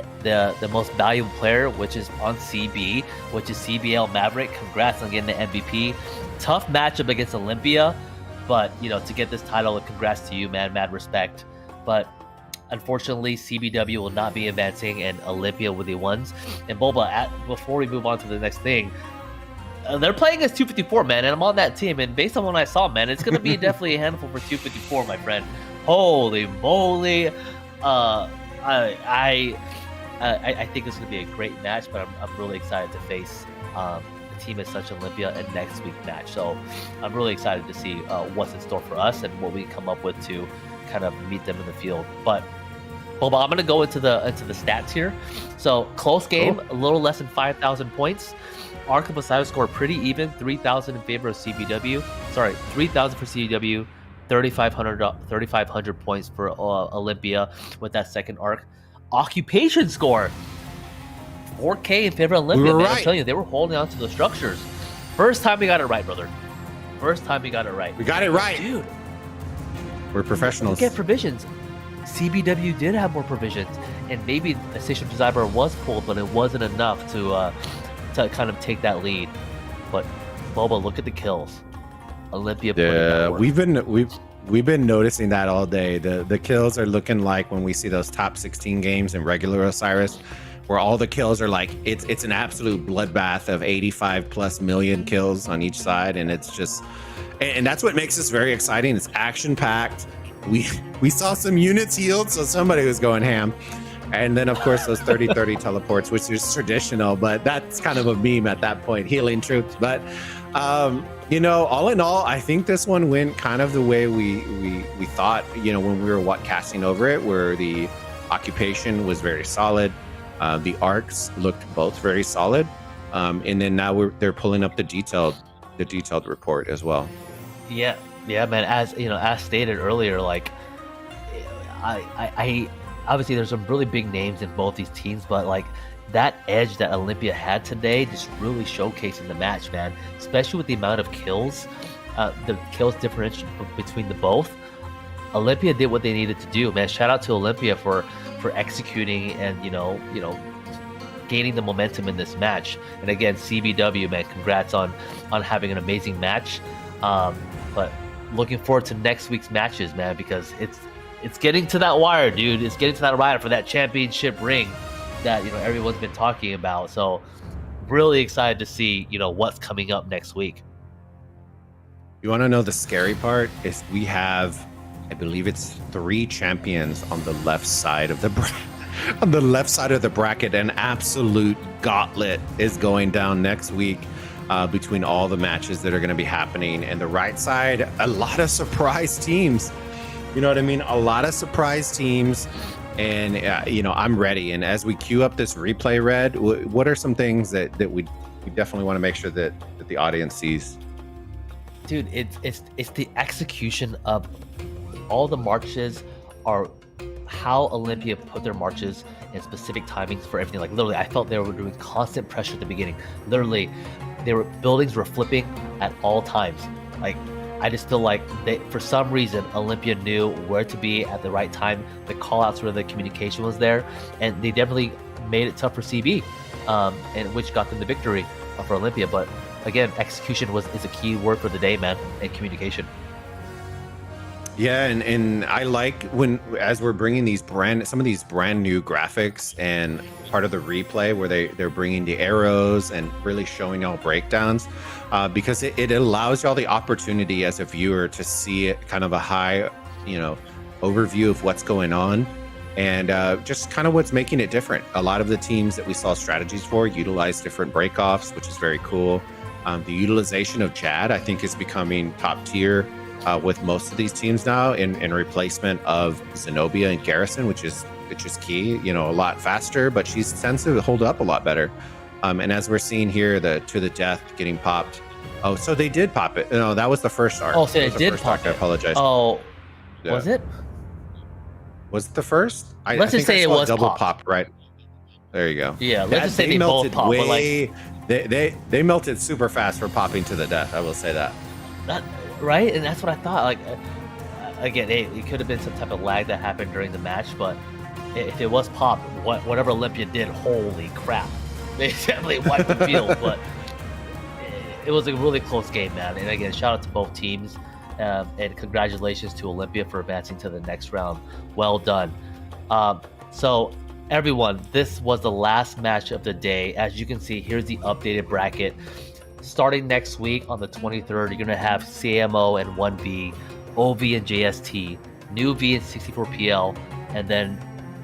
valuable player, which is on CB, which is CBL Maverick. Congrats on getting the MVP. Tough matchup against Olympia, but you know, to get this title, congrats to you, man. Mad respect. But unfortunately, CBW will not be advancing, and Olympia will be the ones. And Boba, before we move on to the next thing, they're playing as 254, man, and I'm on that team. And based on what I saw, man, it's going to be definitely a handful for 254, my friend. Holy moly! I think this is going to be a great match, but I'm really excited to face the team as such Olympia in next week's match. So I'm really excited to see what's in store for us and what we come up with to kind of meet them in the field. But Boba, I'm going to go into the stats here. So close game, a little less than 5,000 points. Arc and Poseidon score pretty even, 3,000 in favor of CBW. Sorry, 3,000 for CBW, 3,500 points for Olympia with that second arc. Occupation score, 4K in favor of Olympia. Man, right. I'm telling you, they were holding on to the structures. First time we got it right, brother. First time we got it right. We got it right. Dude. We're professionals. Look at provisions. CBW did have more provisions, and maybe the Station Designer was pulled, but it wasn't enough to kind of take that lead. But Boba, look at the kills. Olympia. Yeah, we've We've been noticing that all day. The kills are looking like when we see those top 16 games in regular Osiris, where all the kills are like it's an absolute bloodbath of 85 plus million kills on each side, and it's just and that's what makes this very exciting. It's action packed. We saw some units healed, so somebody was going ham. And then, of course, those 30-30 teleports, which is traditional, but that's kind of a meme at that point, healing troops. But, you know, all in all, I think this one went kind of the way we thought, you know, when we were casting over it, where the occupation was very solid. The arcs looked both very solid. And then now they're pulling up the detailed report as well. Yeah, man. As you know, as stated earlier, like I obviously there's some really big names in both these teams, but like that edge that Olympia had today just really showcasing the match, man. Especially with the amount of kills, the kills differential between the both. Olympia did what they needed to do, man. Shout out to Olympia for executing and you know gaining the momentum in this match. And again, CBW, man, congrats on having an amazing match. But looking forward to next week's matches, man, because it's getting to that wire, dude. It's getting to that wire for that championship ring that, you know, everyone's been talking about. So really excited to see, you know, what's coming up next week. You want to know the scary part is we have, I believe it's 3 champions on the left side of the bracket. An absolute gauntlet is going down next week between all the matches that are going to be happening. And the right side, a lot of surprise teams. You know what I mean? A lot of surprise teams. And, you know, I'm ready. And as we queue up this replay, Red, what are some things that we definitely want to make sure that the audience sees? Dude, it's the execution of all the marches are how Olympia put their marches in specific timings for everything. Like literally, I felt they were doing constant pressure at the beginning. Literally, buildings were flipping at all times. Like, I just feel like for some reason, Olympia knew where to be at the right time. The call-outs where the communication was there, and they definitely made it tough for CB, and which got them the victory for Olympia. But again, execution is a key word for the day, man, and communication. Yeah, and I like as we're bringing some of these brand new graphics and part of the replay where they're bringing the arrows and really showing y'all breakdowns, because it allows y'all the opportunity as a viewer to see it kind of a high, you know, overview of what's going on and just kind of what's making it different. A lot of the teams that we saw strategies for utilize different breakoffs, which is very cool. The utilization of Jad, I think, is becoming top tier. With most of these teams now in replacement of Zenobia and Garrison, which is key, you know, a lot faster, but she tends to hold up a lot better. And as we're seeing here, to the death getting popped. Oh, so they did pop it. No, that was the first arc. Oh, so it did pop it. I apologize. Oh, yeah. Was it? Was it the first? Let's just say it was double popped, right? There you go. Yeah, let's just say they both popped. They melted super fast for popping to the death. I will say that. Right, and that's what I thought. Like, again, it could have been some type of lag that happened during the match, but if it was pop, whatever Olympia did, holy crap, they definitely wiped the field. But it was a really close game, man. And again, shout out to both teams, and congratulations to Olympia for advancing to the next round. Well done. So everyone, this was the last match of the day. As you can see, here's the updated bracket. Starting next week on the 23rd, you're going to have CMO and 1V, OV and JST, New V and 64PL, and then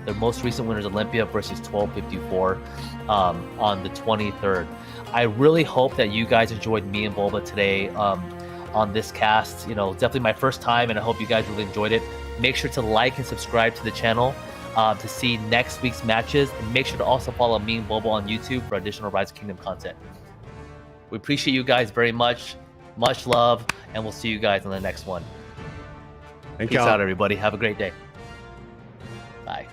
the most recent winners, Olympia versus 1254 on the 23rd. I really hope that you guys enjoyed me and Bulba today on this cast. You know, definitely my first time, and I hope you guys really enjoyed it. Make sure to like and subscribe to the channel to see next week's matches, and make sure to also follow me and Bulba on YouTube for additional Rise of Kingdom content. We appreciate you guys very much. Much love, and we'll see you guys on the next one. Thank Peace you. out, everybody. Have a great day. Bye.